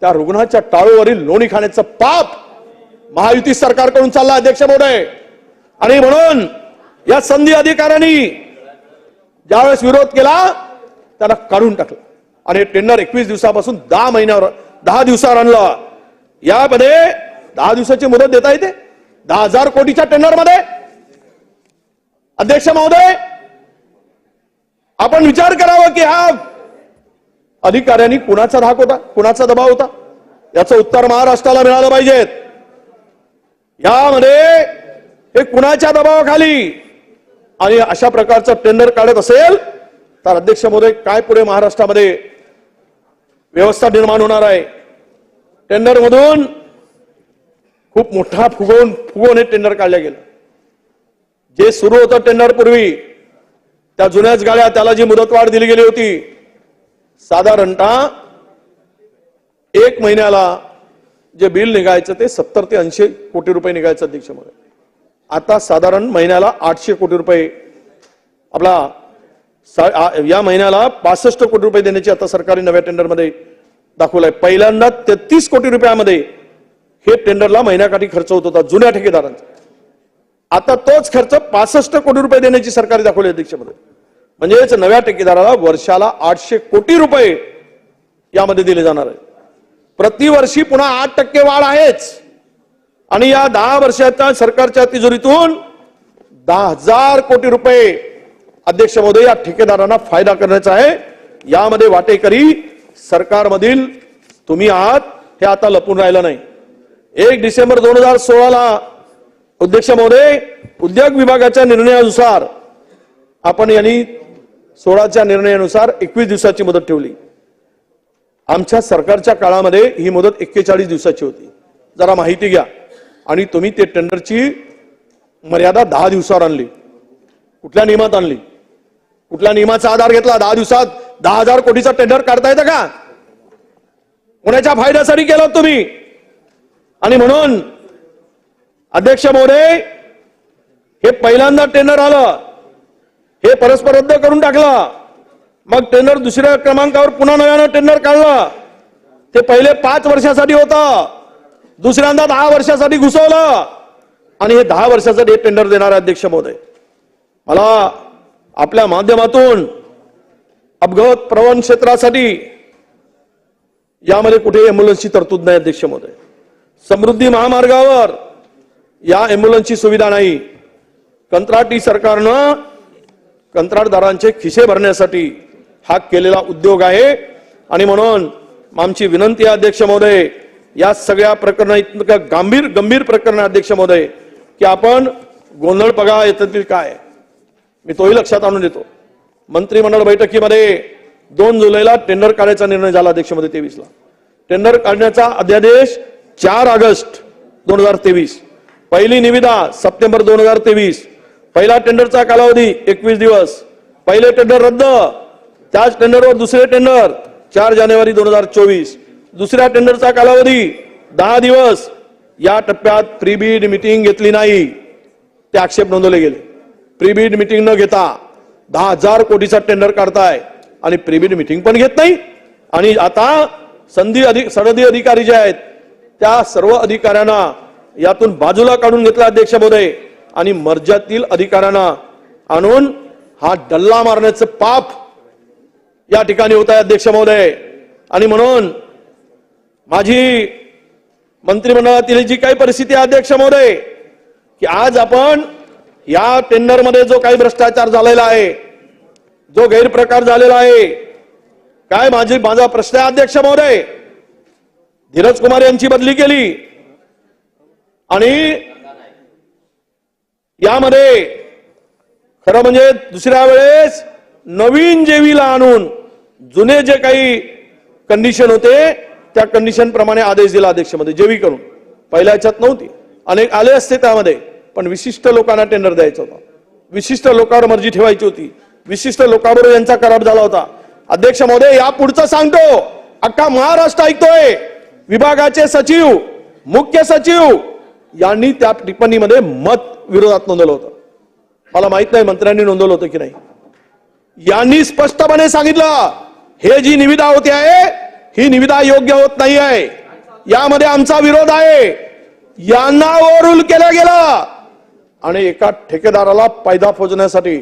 त्या रुग्णाच्या टाळूवरील लोणी खाण्याचं पाप महायुती सरकारकडून चाललं अध्यक्ष महोदय. आणि म्हणून या संधी अधिकाऱ्यांनी ज्यावेळेस विरोध केला त्याला काढून टाकलं आणि टेंडर 21 दिवसापासून 10 दिवसावर आणलं. यामध्ये 10 दिवसाची मुदत देता येते 10,000 कोटीच्या टेंडर मध्ये. अध्यक्ष महोदय, आपण विचार करावा की हा अधिकाऱ्यांनी कुणाचा धाक होता, कुणाचा दबाव होता, याचं उत्तर महाराष्ट्राला मिळालं पाहिजेत. यामध्ये हे कुणाच्या दबावाखाली आणि अशा प्रकारचं टेंडर काढत असेल तर अध्यक्ष महोदय काय पुढे महाराष्ट्रामध्ये व्यवस्था निर्माण होणार आहे? टेंडर मधून खूप मोठा फुगवून हे टेंडर काढलं गेलं. जे सुरू होतं टेंडर पूर्वी त्या जुन्याच गाड्या, त्याला जी मुदतवाढ दिली गेली होती, साधारणतः 1 महिन्याला जे बिल निघायचं ते 70 ते 80 कोटी रुपये निघायचं अध्यक्ष महोदय. आता साधारण महिन्याला 800 कोटी रुपये, या महिन्याला 65 कोटी रुपये देण्याची आता सरकारी नव्या टेंडरमध्ये दाखवलंय. पहिल्यांदा 33 कोटी रुपयामध्ये हे टेंडरला महिन्याकाठी खर्च होत होता जुन्या ठेकेदारांचा. आता तोच खर्च 65 कोटी रुपये देण्याची सरकारी दाखवली अध्यक्ष महोदय. म्हणजेच नव्या ठेकेदाराला वर्षाला 800 कोटी रुपये यामध्ये दिले जाणार आहे. प्रतिवर्षी पुन्हा 8% वाढ आहेच. आणि या 10 वर्षाच्या सरकारच्या तिजोरीतून 10,000 कोटी रुपये अध्यक्ष महोदय या ठेकेदारांना फायदा करण्याचा आहे. यामध्ये वाटेकरी सरकारमधील तुम्ही आहात, हे आता लपून राहिलं नाही. 1 डिसेंबर 2016 अध्यक्ष महोदय उद्योग विभागाच्या निर्णयानुसार आपण यांनी 16च्या निर्णयानुसार 21 दिवसाची मुदत ठेवली. आमच्या सरकारच्या काळामध्ये ही मुदत 41 दिवसाची होती. जरा माहिती घ्या. आणि तुम्ही ते टेंडरची मर्यादा 10 दिवसावर आणली. कुठल्या नियमात आणली? कुठल्या नियमाचा आधार घेतला? 10 दिवसात 10,000 कोटीचा टेंडर काढता येतं का? कोणाच्या फायद्यासाठी केलं तुम्ही? आणि म्हणून अध्यक्ष महोदय हे पहिल्यांदा टेंडर आलं, हे परस्पर रद्द करून टाकलं. मग टेंडर दुसऱ्या क्रमांकावर पुन्हा नव्यानं टेंडर काढलं. ते पहिले 5 वर्षासाठी होतं, दुसऱ्यांदा 10 वर्षासाठी घुसवलं आणि हे 10 वर्षासाठी हे टेंडर देणार आहे अध्यक्ष महोदय. मला आपल्या माध्यमातून अपघात प्रवण क्षेत्रासाठी यामध्ये कुठेही एम्ब्युलन्सची तरतूद नाही अध्यक्ष महोदय. समृद्धी महामार्गावर या एम्ब्युलन्सची सुविधा नाही. कंत्राटी सरकारनं कंत्राटदारांचे खिसे भरण्यासाठी हा केलेला उद्योग आहे. आणि म्हणून आमची विनंती आहे अध्यक्ष महोदय, या सगळ्या प्रकरणा इतकं गंभीर प्रकरण अध्यक्ष महोदय की आपण गोंधळ बघा येतील काय, मी तोही लक्षात आणून देतो. मंत्रिमंडळ बैठकीमध्ये 2 जुलैला टेंडर काढायचा निर्णय झाला अध्यक्ष महोदय. 23 ला टेंडर काढण्याचा अध्यादेश 4 ऑगस्ट 2023. पहिली निविदा सप्टेंबर 2023. पहिला टेंडरचा कालावधी 21 दिवस. पहिले टेंडर रद्द, त्याच टेंडरवर दुसरे टेंडर 4 जानेवारी 2024. दुसऱ्या टेंडरचा कालावधी 10 दिवस. या टप्प्यात प्रीबीड मीटिंग घेतली नाही, ते आक्षेप नोंदवले गेले. प्रीबीड मीटिंग न घेता 10,000 कोटीचा टेंडर काढताय आणि प्रीबीड मीटिंग पण घेत नाही. आणि आता सनदी अधिकारी जे आहेत त्या सर्व अधिकाऱ्यांना यातून बाजूला काढून घेतला अध्यक्ष महोदय आणि मर्जातील अधिकाऱ्यांना आणून हा डल्ला मारण्याचं पाप या ठिकाणी होत आहे अध्यक्ष महोदय. आणि म्हणून माझी मंत्रिमंडळातील जी काही परिस्थिती आहे अध्यक्ष महोदय की आज आपण या टेंडरमध्ये जो काही भ्रष्टाचार झालेला आहे, जो गैरप्रकार झालेला आहे, काय माझा प्रश्न आहे अध्यक्ष महोदय, धीरज कुमार यांची बदली केली आणि यामध्ये खरं म्हणजे दुसऱ्या वेळेस नवीन जेवीला आणून जुने जे काही कंडिशन होते त्या कंडिशन प्रमाणे आदेश दिला अध्यक्ष महोदय. जेवी करून पहिल्या याच्यात नव्हती, अनेक आले असते त्यामध्ये, पण विशिष्ट लोकांना टेंडर द्यायचं होतं, विशिष्ट लोकांवर मर्जी ठेवायची होती, विशिष्ट लोकांबरोबर यांचा करार झाला होता. अध्यक्ष महोदय या पुढचं सांगतो, अख्खा महाराष्ट्र ऐकतोय, विभागाचे सचिव, मुख्य सचिव यांनी त्या टिप्पणीमध्ये मत विरोधात नोंदवलं होतं. मला माहित नाही मंत्र्यांनी नोंदवलं होतं की नाही. यांनी स्पष्टपणे सांगितलं हे जी निविदा होती आहे ही निविदा योग्य होत नाही आहे, यामध्ये आमचा विरोध आहे, यांना ओव्हररूल केलं गेलं आणि एका ठेकेदाराला फायदा पोचण्यासाठी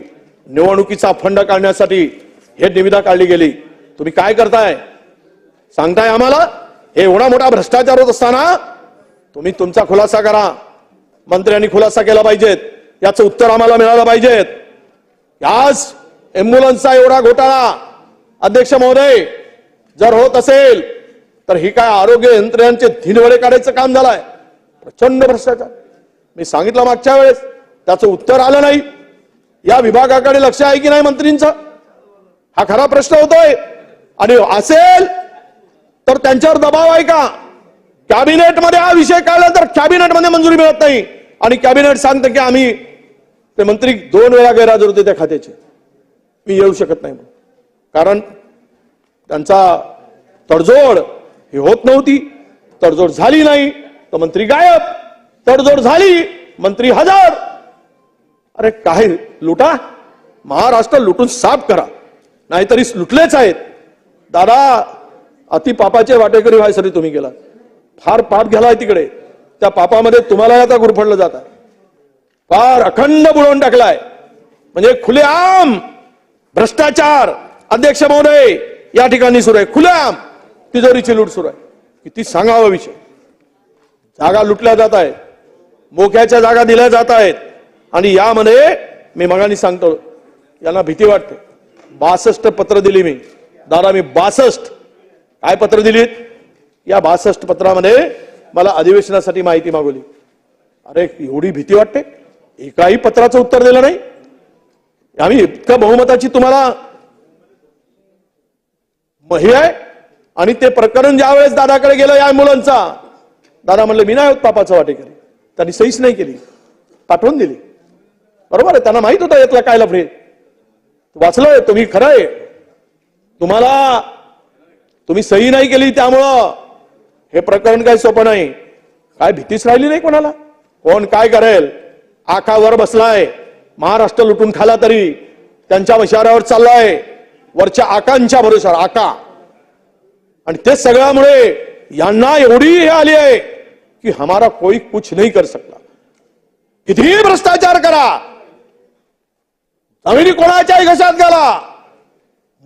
निवडणुकीचा फंड काढण्यासाठी हे निविदा काढली गेली. तुम्ही काय करताय सांगताय आम्हाला? हे एवढा मोठा भ्रष्टाचार होत असताना तुम्ही तुमचा खुलासा करा, मंत्र्यांनी खुलासा केला पाहिजेत, याचं उत्तर आम्हाला मिळालं पाहिजेत. आज एम्ब्युलन्सचा एवढा घोटाळा अध्यक्ष महोदय जर होत असेल तर ही काय आरोग्य यंत्रणेचे धिनवडे काढायचं काम झालंय. प्रचंड भ्रष्टाचार. मी सांगितलं मागच्या वेळेस, त्याचं उत्तर आलं नाही. या विभागाकडे लक्ष आहे की नाही मंत्रींचं, हा खरा प्रश्न होतोय. आणि असेल तर त्यांच्यावर दबाव आहे का? कॅबिनेटमध्ये हा विषय काढला तर कॅबिनेटमध्ये मंजुरी मिळत नाही आणि कॅबिनेट सांगतं की आम्ही, ते मंत्री 2 वेळा गैरहजर होते त्या खात्याचे, मी येऊ शकत नाही, कारण त्यांचा तडजोड ही होत नव्हती. तडजोड झाली नाही तर मंत्री गायब, तडजोड झाली मंत्री हजर. अरे काय लुटा, महाराष्ट्र लुटून साफ करा, नाहीतरी लुटलेच आहेत. दादा अति पापाचे वाटेकरी व्हायसाठी तुम्ही गेला, फार पाप घ्यालाय तिकडे, त्या पापामध्ये तुम्हाला आता गुरफडलं जात आहे, फार अखंड बुडवून टाकलाय. म्हणजे खुलेआम भ्रष्टाचार अध्यक्ष महोदय या ठिकाणी सुरू आहे, खुलेआम तिजोरीची लूट सुरू आहे. किती सांगावा विषय. जागा लुटल्या जात आहेत, मोक्याच्या जागा दिल्या जात आहेत आणि यामध्ये मी मगानी सांगतो यांना भीती वाटते. 62 पत्र दिली मी, दादा मी 62 काय पत्र दिलीत, या 62 पत्रामध्ये मला अधिवेशनासाठी माहिती मागवली. अरे एवढी भीती वाटते, एकाही पत्राचं उत्तर दिलं नाही. आम्ही इतक्या बहुमताची तुम्हाला हे आहे. आणि ते प्रकरण ज्या वेळेस दादाकडे गेलं या मुलांचा, दादा म्हणले मी नाही होत पापाचं वाटेकरी, त्यांनी सहीच नाही केली, पाठवून दिली. बरोबर आहे, त्यांना माहित होतं यातला काय लफडे. वाचलंय तुम्ही, खरं आहे, तुम्ही सही नाही केली त्यामुळं हे प्रकरण काही सोपं नाही. काय भीतीच राहिली नाही कोणाला, कोण काय करेल. आकावर बसलाय, महाराष्ट्र लुटून खाला तरी त्यांच्या इशाऱ्यावर चाललाय, वरच्या आकांच्या भरोशावर आका. आणि ते सगळ्यामुळे यांना एवढी हे आली आहे की हमारा कोई कुछ नहीं कर सकता. कितीही भ्रष्टाचार करा, जमिनी कोणाच्याही घशात घाला.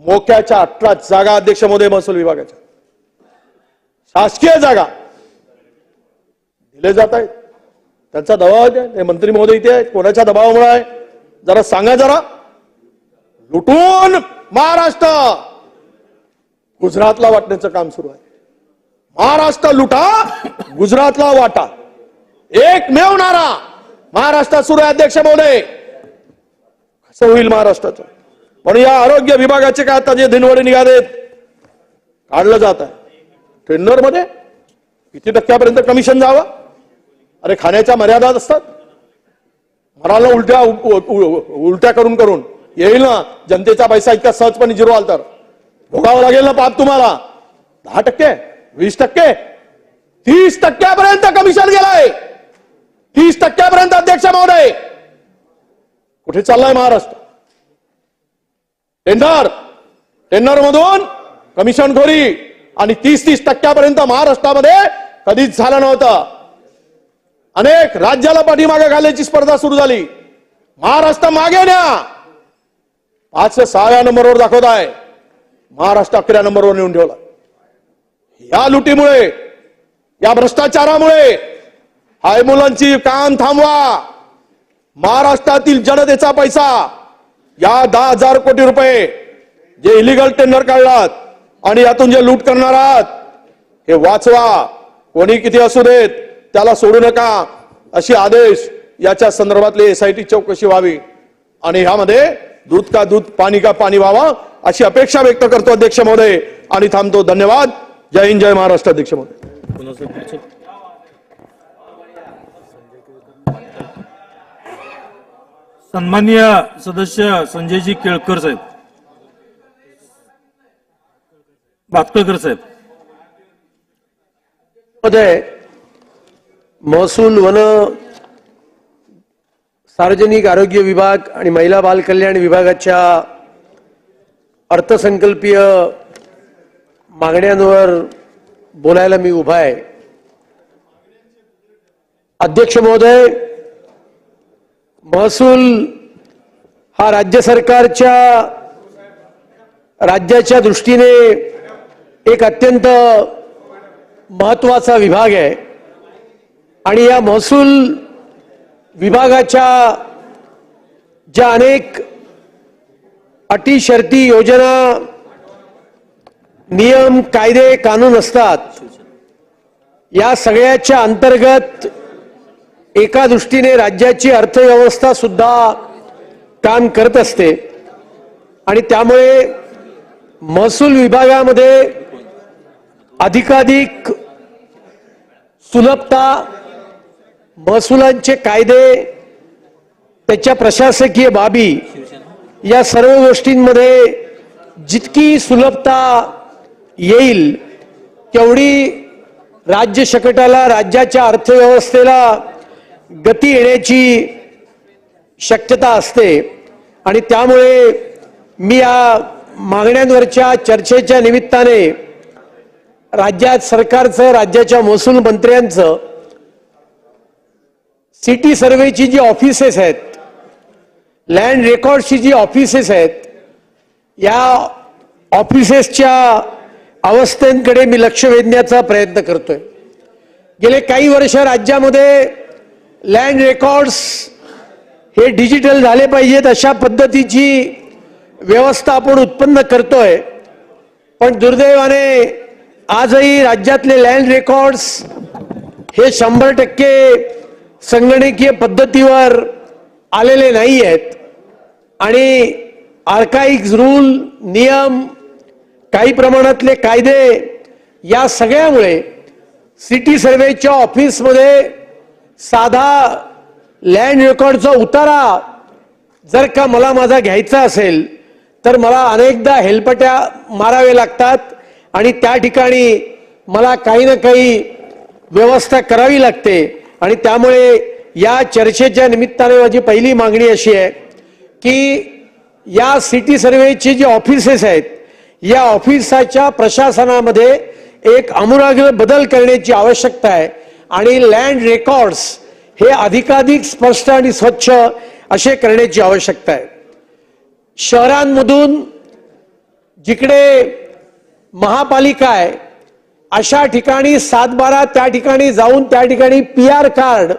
मोक्याच्या 18 जागा अध्यक्ष महोदय महसूल विभागाच्या शासकीय जागा दिले जात आहेत. त्यांचा दबाव आहे, ते मंत्री महोदय इथे आहेत, कोणाच्या दबावामुळे आहे जरा सांगा. जरा लुटून महाराष्ट्र गुजरातला वाटण्याचं काम सुरू आहे. महाराष्ट्र लुटा, गुजरातला वाटा, एकमेव नारा महाराष्ट्रात सुरू आहे अध्यक्ष महोदय. कसं होईल महाराष्ट्राचं? म्हणून या आरोग्य विभागाचे काय आता जे धिनवडे निघालेत काढलं जात आहे. टेंडर मध्ये किती टक्क्यापर्यंत कमिशन जावं? अरे खाण्याच्या मर्यादा असतात. मराला उलट्या करून येईल ना जनतेचा पैसा इतका सहजपणे जिरो आला तर भोगावं लागेल ना पाप तुम्हाला. 10%, 20%, 30% कमिशन गेलाय. 30% अध्यक्ष महोदय. कुठे चाललाय महाराष्ट्र? टेंडर मधून कमिशनखोरी आणि 30% महाराष्ट्रामध्ये कधीच झालं नव्हतं. अनेक राज्याला पाठीमागे घालण्याची स्पर्धा सुरू झाली. महाराष्ट्र मागे न्या, 5 ते 6 नंबरवर दाखवताय, महाराष्ट्र 11 नंबरवर नेऊन ठेवला. या लुटीमुळे, या भ्रष्टाचारामुळे हाय मुलांची कान थांबवा. महाराष्ट्रातील जनतेचा पैसा, या 10,000 कोटी रुपये जे इलिगल टेंडर काढलात आणि यातून जे लूट करणार आहात, हे वाचवा. कोणी किती असू देत, त्याला सोडू नका, अशी आदेश याच्या संदर्भातले SIT चौकशी व्हावी आणि ह्यामध्ये दूध का दूध, पाणी का पाणी व्हावं, अशी अपेक्षा व्यक्त करतो अध्यक्ष महोदय आणि थांबतो. धन्यवाद. जय हिंद, जय महाराष्ट्र. अध्यक्ष महोदय. सन्माननीय सदस्य संजयजी केळकर साहेब, भातकळकर साहेब. महोदय, महसूल, वन, सार्वजनिक आरोग्य विभाग आणि महिला बाल कल्याण विभागाच्या अर्थसंकल्पीय मागण्यांवर बोलायला मी उभा आहे. अध्यक्ष महोदय, महसूल हा राज्याच्या दृष्टीने एक अत्यंत महत्वाचा विभाग आहे आणि या महसूल विभागाच्या ज्या अनेक अटी, शर्ती, योजना, नियम, कायदे, कानून असतात, या सगळ्याच्या अंतर्गत एका दृष्टीने राज्याची अर्थव्यवस्था सुद्धा काम करत असते आणि त्यामुळे महसूल विभागामध्ये अधिकाधिक सुलभता, महसुलांचे कायदे, त्याच्या प्रशासकीय बाबी, या सर्व गोष्टींमध्ये जितकी सुलभता येईल तेवढी राज्य शकटाला, राज्याच्या अर्थव्यवस्थेला गती येण्याची शक्यता असते आणि त्यामुळे मी या मागण्यांवरच्या चर्चेच्या निमित्ताने राज्यात सरकारचं, राज्याच्या महसूल मंत्र्यांचं सिटी सर्वेची जी ऑफिसेस आहेत, लँड रेकॉर्डची जी ऑफिसेस आहेत, या ऑफिसेसच्या अवस्थेकडे मी लक्ष वेधण्याचा प्रयत्न करतोय. गेले काही वर्ष राज्यामध्ये लँड रेकॉर्ड्स हे डिजिटल झाले पाहिजेत अशा पद्धतीची व्यवस्था आपण उत्पन्न करतोय, पण दुर्दैवाने आजही राज्यातले लँड रेकॉर्ड्स हे 100% संगणकीय पद्धतीवर आलेले नाही आहेत आणि आर्काइक रूल, नियम, काही प्रमाणातले कायदे, या सगळ्यामुळे सिटी सर्वेच्या ऑफिसमध्ये साधा लँड रेकॉर्डचा उतारा जर का मला माझा घ्यायचा असेल तर मला अनेकदा हेलपट्या मारावे लागतात आणि त्या ठिकाणी मला काही ना काही व्यवस्था करावी लागते आणि त्यामुळे या चर्चेच्या निमित्ताने माझी पहिली मागणी अशी आहे की या सिटी सर्वेचे जे ऑफिसेस आहेत, या ऑफिसाच्या प्रशासनामध्ये एक आमूलाग्र बदल करण्याची आवश्यकता आहे आणि लँड रेकॉर्ड्स हे अधिकाधिक स्पष्ट आणि स्वच्छ असे करण्याची आवश्यकता आहे. शहरांमधून जिकडे महापालिका आहे अशा ठिकाणी 7/12 त्या ठिकाणी जाऊन त्या ठिकाणी PR कार्ड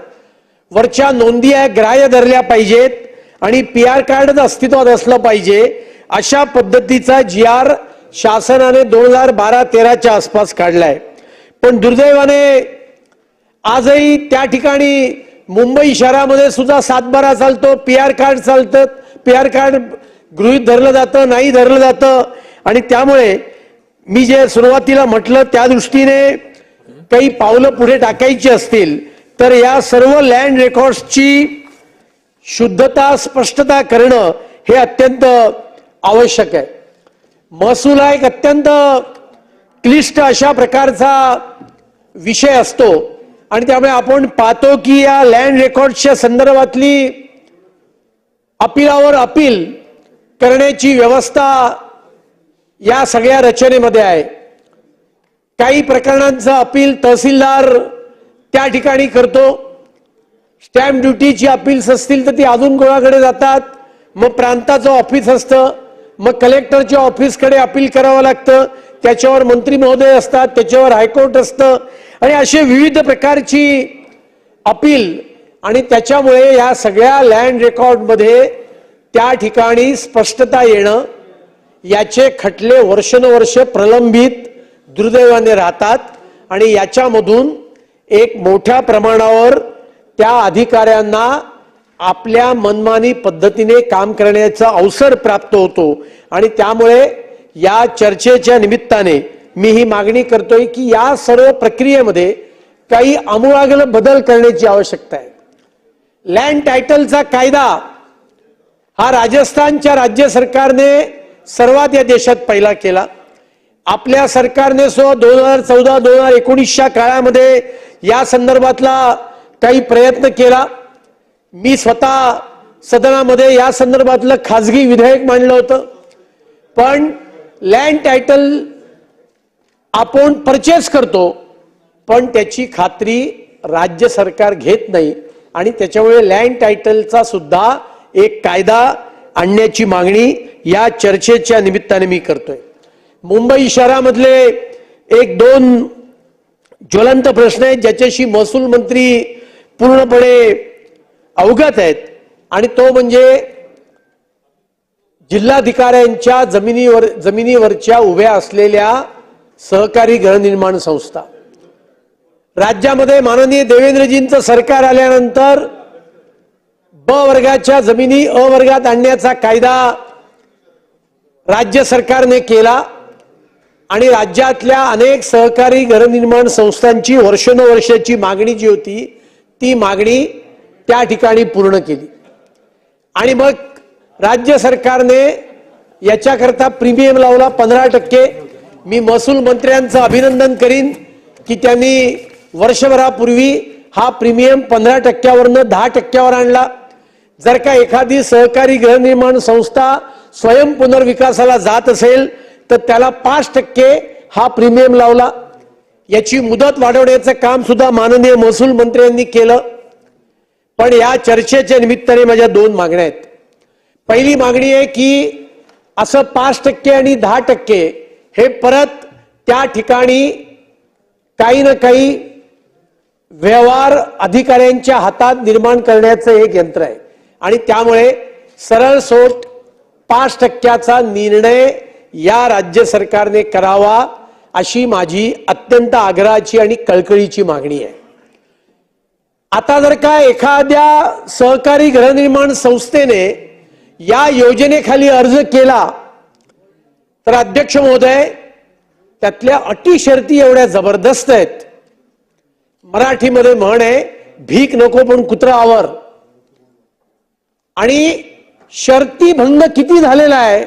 वरच्या नोंदी ग्राह्य धरल्या पाहिजेत आणि PR कार्डच अस्तित्वात असलं पाहिजे अशा पद्धतीचा GR शासनाने 2012-13च्या आसपास काढलाय. पण दुर्दैवाने आजही त्या ठिकाणी मुंबई शहरामध्ये सुद्धा 7/12 चालतो, PR कार्ड चालतं, PR कार्ड गृहीत धरलं जातं, नाही धरलं जातं आणि त्यामुळे मी जे सुरुवातीला म्हटलं त्या दृष्टीने काही पावलं पुढे टाकायची असतील तर या सर्व लँड रेकॉर्ड्सची शुद्धता, स्पष्टता करणं हे अत्यंत आवश्यक आहे. महसूल हा एक अत्यंत क्लिष्ट अशा प्रकारचा विषय असतो आणि त्यामुळे आपण पाहतो की या लँड रेकॉर्डच्या संदर्भातली अपीलावर अपील करण्याची व्यवस्था या सगळ्या रचनेमध्ये आहे. काही प्रकरणांचं अपील तहसीलदार त्या ठिकाणी करतो, स्टॅम्प ड्युटीची अपील्स असतील तर ती अजून कोणाकडे जातात, मग प्रांताचं ऑफिस असतं, मग कलेक्टरच्या ऑफिसकडे अपील करावं लागतं, त्याच्यावर मंत्री महोदय असतात, त्याच्यावर हायकोर्ट असतं आणि असे विविध प्रकारची अपील आणि त्याच्यामुळे या सगळ्या लँड रेकॉर्डमध्ये त्या ठिकाणी स्पष्टता येणं, याचे खटले वर्षानुवर्ष प्रलंबित दुर्दैवाने राहतात आणि याच्यामधून एक मोठ्या प्रमाणावर त्या अधिकाऱ्यांना आपल्या मनमानी पद्धतीने काम करण्याचा अवसर प्राप्त होतो आणि त्यामुळे या चर्चेच्या निमित्ताने मी ही मागणी करतोय की या सर्व प्रक्रियेमध्ये काही आमूलाग्र बदल करण्याची आवश्यकता आहे. लँड टायटलचा कायदा हा राजस्थानच्या राज्य सरकारने सर्वात या देशात पहिला केला. आपल्या सरकारने 2014-2019च्या काळामध्ये या संदर्भातला काही प्रयत्न केला. मी स्वतः सदनामध्ये या संदर्भातलं खाजगी विधेयक मांडलं होतं. पण लँड टायटल आपण परचेस करतो पण त्याची खात्री राज्य सरकार घेत नाही आणि त्याच्यामुळे लँड टायटलचा सुद्धा एक कायदा आणण्याची मागणी या चर्चेच्या निमित्ताने मी करतोय. मुंबई शहरामधले एक दोन ज्वलंत प्रश्न आहेत ज्याच्याशी महसूल मंत्री पूर्णपणे अवगत आहेत आणि तो म्हणजे जिल्हाधिकाऱ्यांच्या जमिनीवरच्या उभ्या असलेल्या सहकारी गृहनिर्माण संस्था. राज्यामध्ये माननीय देवेंद्रजींचं सरकार आल्यानंतर ब वर्गाच्या जमिनी अ वर्गात आणण्याचा कायदा राज्य सरकारने केला आणि राज्यातल्या अनेक सहकारी गृहनिर्माण संस्थांची वर्षानुवर्षाची मागणी जी होती ती मागणी त्या ठिकाणी पूर्ण केली आणि मग राज्य सरकारने याच्याकरता प्रीमियम लावला 15%. मी महसूल मंत्र्यांचं अभिनंदन करीन की त्यांनी वर्षभरापूर्वी हा प्रीमियम 15%वरनं 10%वर आणला. जर का एखादी सहकारी गृहनिर्माण संस्था स्वयं पुनर्विकासाला जात असेल तर त्याला 5% हा प्रीमियम लावला. याची मुदत वाढवण्याचं काम सुद्धा माननीय महसूल मंत्र्यांनी केलं. पण या चर्चेच्या निमित्ताने माझ्या दोन मागण्या आहेत. पहिली मागणी आहे की असं 5% आणि 10% हे परत त्या ठिकाणी काही ना काही व्यवहार अधिकाऱ्यांच्या हातात निर्माण करण्याचं एक यंत्र आहे आणि त्यामुळे सरळ सोट 5%चा निर्णय या राज्य सरकारने करावा अशी माझी अत्यंत आग्रहाची आणि कळकळीची मागणी आहे. आता जर का एखाद्या सहकारी गृहनिर्माण संस्थेने या योजनेखाली अर्ज केला तर अध्यक्ष महोदय त्यातल्या अटी शर्ती एवढ्या जबरदस्त आहेत. मराठीमध्ये म्हण आहे भीक नको पण कुत्रा आवर. आणि शर्ती भंग किती झालेला आहे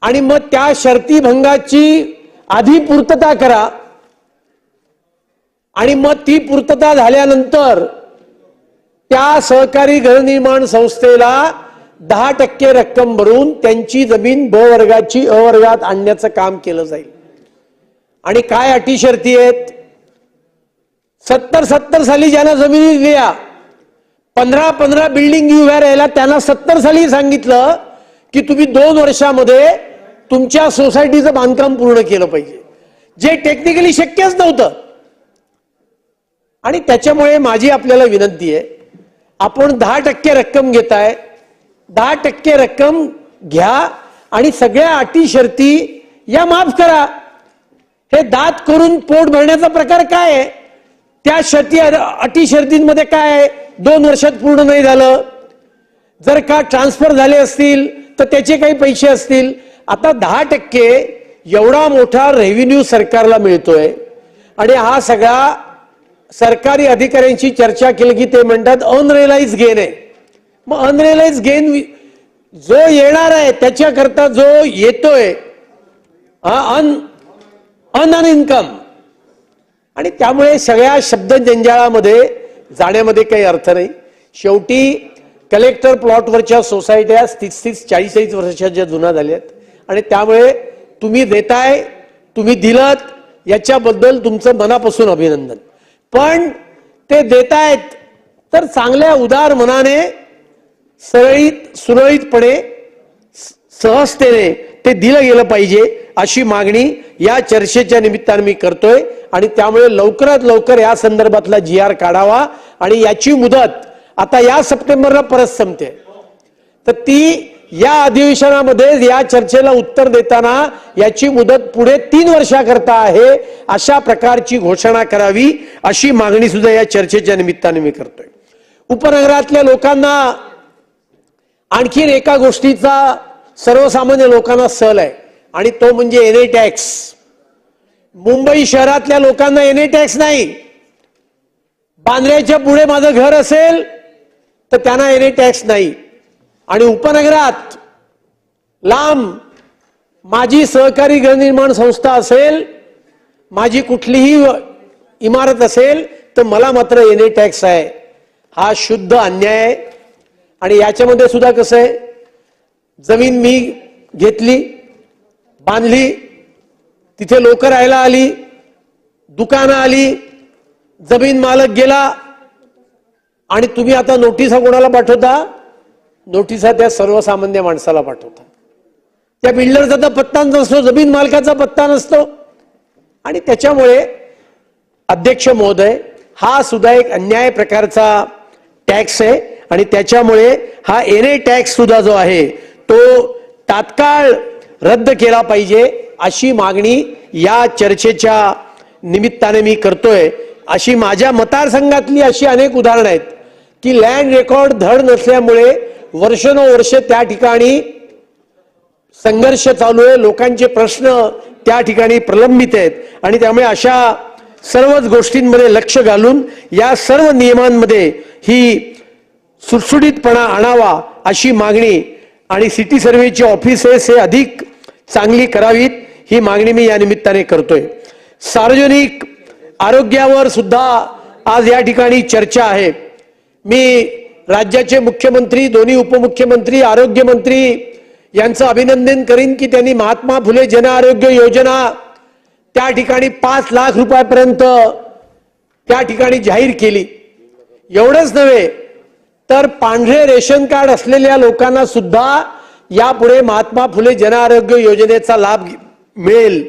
आणि मग त्या शर्ती भंगाची आधी पूर्तता करा आणि मग ती पूर्तता झाल्यानंतर त्या सहकारी गृहनिर्माण संस्थेला 10% रक्कम भरून त्यांची जमीन ब वर्गाची अ वर्गात आणण्याचं काम केलं जाईल. आणि काय अटी शर्ती आहेत? 70 साली ज्यांना जमिनी दिल्या 15 बिल्डिंग उभ्या राहिल्या त्यांना 70 साली सांगितलं की तुम्ही 2 वर्षामध्ये तुमच्या सोसायटीचं बांधकाम पूर्ण केलं पाहिजे, जे टेक्निकली शक्यच नव्हतं. आणि त्याच्यामुळे माझी आपल्याला विनंती आहे, आपण 10% रक्कम घेताय, 10% रक्कम घ्या आणि सगळ्या अटी शर्ती या माफ करा. हे दात करून पोट भरण्याचा प्रकार काय आहे? त्या शर्ती अटी शर्तींमध्ये काय आहे? 2 वर्षात पूर्ण नाही झालं, जर का ट्रान्सफर झाले असतील तर त्याचे काही पैसे असतील. आता 10% एवढा मोठा रेव्हेन्यू सरकारला मिळतोय आणि हा सगळा सरकारी अधिकाऱ्यांची चर्चा केली की ते म्हणतात अनरिअलाइज गेन आहे. मग अनरिअलाइज गेन जो येणार आहे त्याच्याकरता जो येतोय अन इन्कम, आणि त्यामुळे सगळ्या शब्द जंजाळामध्ये जाण्यामध्ये काही अर्थ नाही. शेवटी कलेक्टर प्लॉटवरच्या सोसायट्या 30-40 वर्षाच्या जुन्या झाल्यात आणि त्यामुळे तुम्ही देताय, तुम्ही दिलत याच्याबद्दल तुमचं मनापासून अभिनंदन. पण ते देतायत तर चांगल्या उदार मनाने सुरळीतपणे सहजतेने ते दिलं गेलं पाहिजे अशी मागणी या चर्चेच्या निमित्ताने मी करतोय आणि त्यामुळे लवकरात लवकर या संदर्भातला GR काढावा आणि याची मुदत आता या सप्टेंबरला परत संपते तर ती या अधिवेशनामध्ये या चर्चेला उत्तर देताना याची मुदत पुढे 3 वर्षाकरता आहे अशा प्रकारची घोषणा करावी अशी मागणी सुद्धा या चर्चेच्या निमित्ताने मी करतोय. उपनगरातल्या लोकांना आणखीन एका गोष्टीचा सर्वसामान्य लोकांना सल आहे आणि तो म्हणजे एनए टॅक्स. मुंबई शहरातल्या लोकांना एनए टॅक्स नाही. बांद्र्याच्या पुढे माझं घर असेल तर त्यांना एनए टॅक्स नाही आणि उपनगरात लांब माझी सहकारी गृहनिर्माण संस्था असेल, माझी कुठलीही इमारत असेल तर मला मात्र एनए टॅक्स आहे. हा शुद्ध अन्याय आहे. आणि याच्यामध्ये सुद्धा कसं आहे, जमीन मी घेतली, बांधली, तिथे लोक राहायला आली, दुकानं आली, जमीन मालक गेला आणि तुम्ही आता नोटिसा कोणाला पाठवता? नोटिसा त्या सर्वसामान्य माणसाला पाठवता. त्या बिल्डरचा तर पत्ता नसतो, जमीन मालकाचा पत्ता नसतो आणि त्याच्यामुळे अध्यक्ष महोदय हा सुद्धा एक अन्याय प्रकारचा टॅक्स आहे आणि त्याच्यामुळे हा एनए टॅक्स सुद्धा जो आहे तो तात्काळ रद्द केला पाहिजे अशी मागणी या चर्चेच्या निमित्ताने मी करतोय. अशी माझ्या मतदारसंघातली अशी अनेक उदाहरणं आहेत की लँड रेकॉर्ड धड नसल्यामुळे वर्षानुवर्ष त्या ठिकाणी संघर्ष चालू आहे, लोकांचे प्रश्न त्या ठिकाणी प्रलंबित आहेत आणि त्यामुळे अशा सर्वच गोष्टींमध्ये लक्ष घालून या सर्व नियमांमध्ये ही सुटसुटीतपणा आणावा अशी मागणी आणि सिटी सर्व्हेची ऑफिसेस हे अधिक चांगली करावीत ही मागणी मी या निमित्ताने करतोय. सार्वजनिक आरोग्यावर सुद्धा आज या ठिकाणी चर्चा आहे. मी राज्याचे मुख्यमंत्री, दोन्ही उपमुख्यमंत्री, आरोग्यमंत्री यांचं अभिनंदन करीन की त्यांनी महात्मा फुले जन आरोग्य योजना त्या ठिकाणी 5 लाख रुपयापर्यंत त्या ठिकाणी जाहीर केली. एवढंच नव्हे तर पांढरे रेशन कार्ड असलेल्या लोकांना सुद्धा यापुढे महात्मा फुले जन आरोग्य योजनेचा लाभ मिळेल.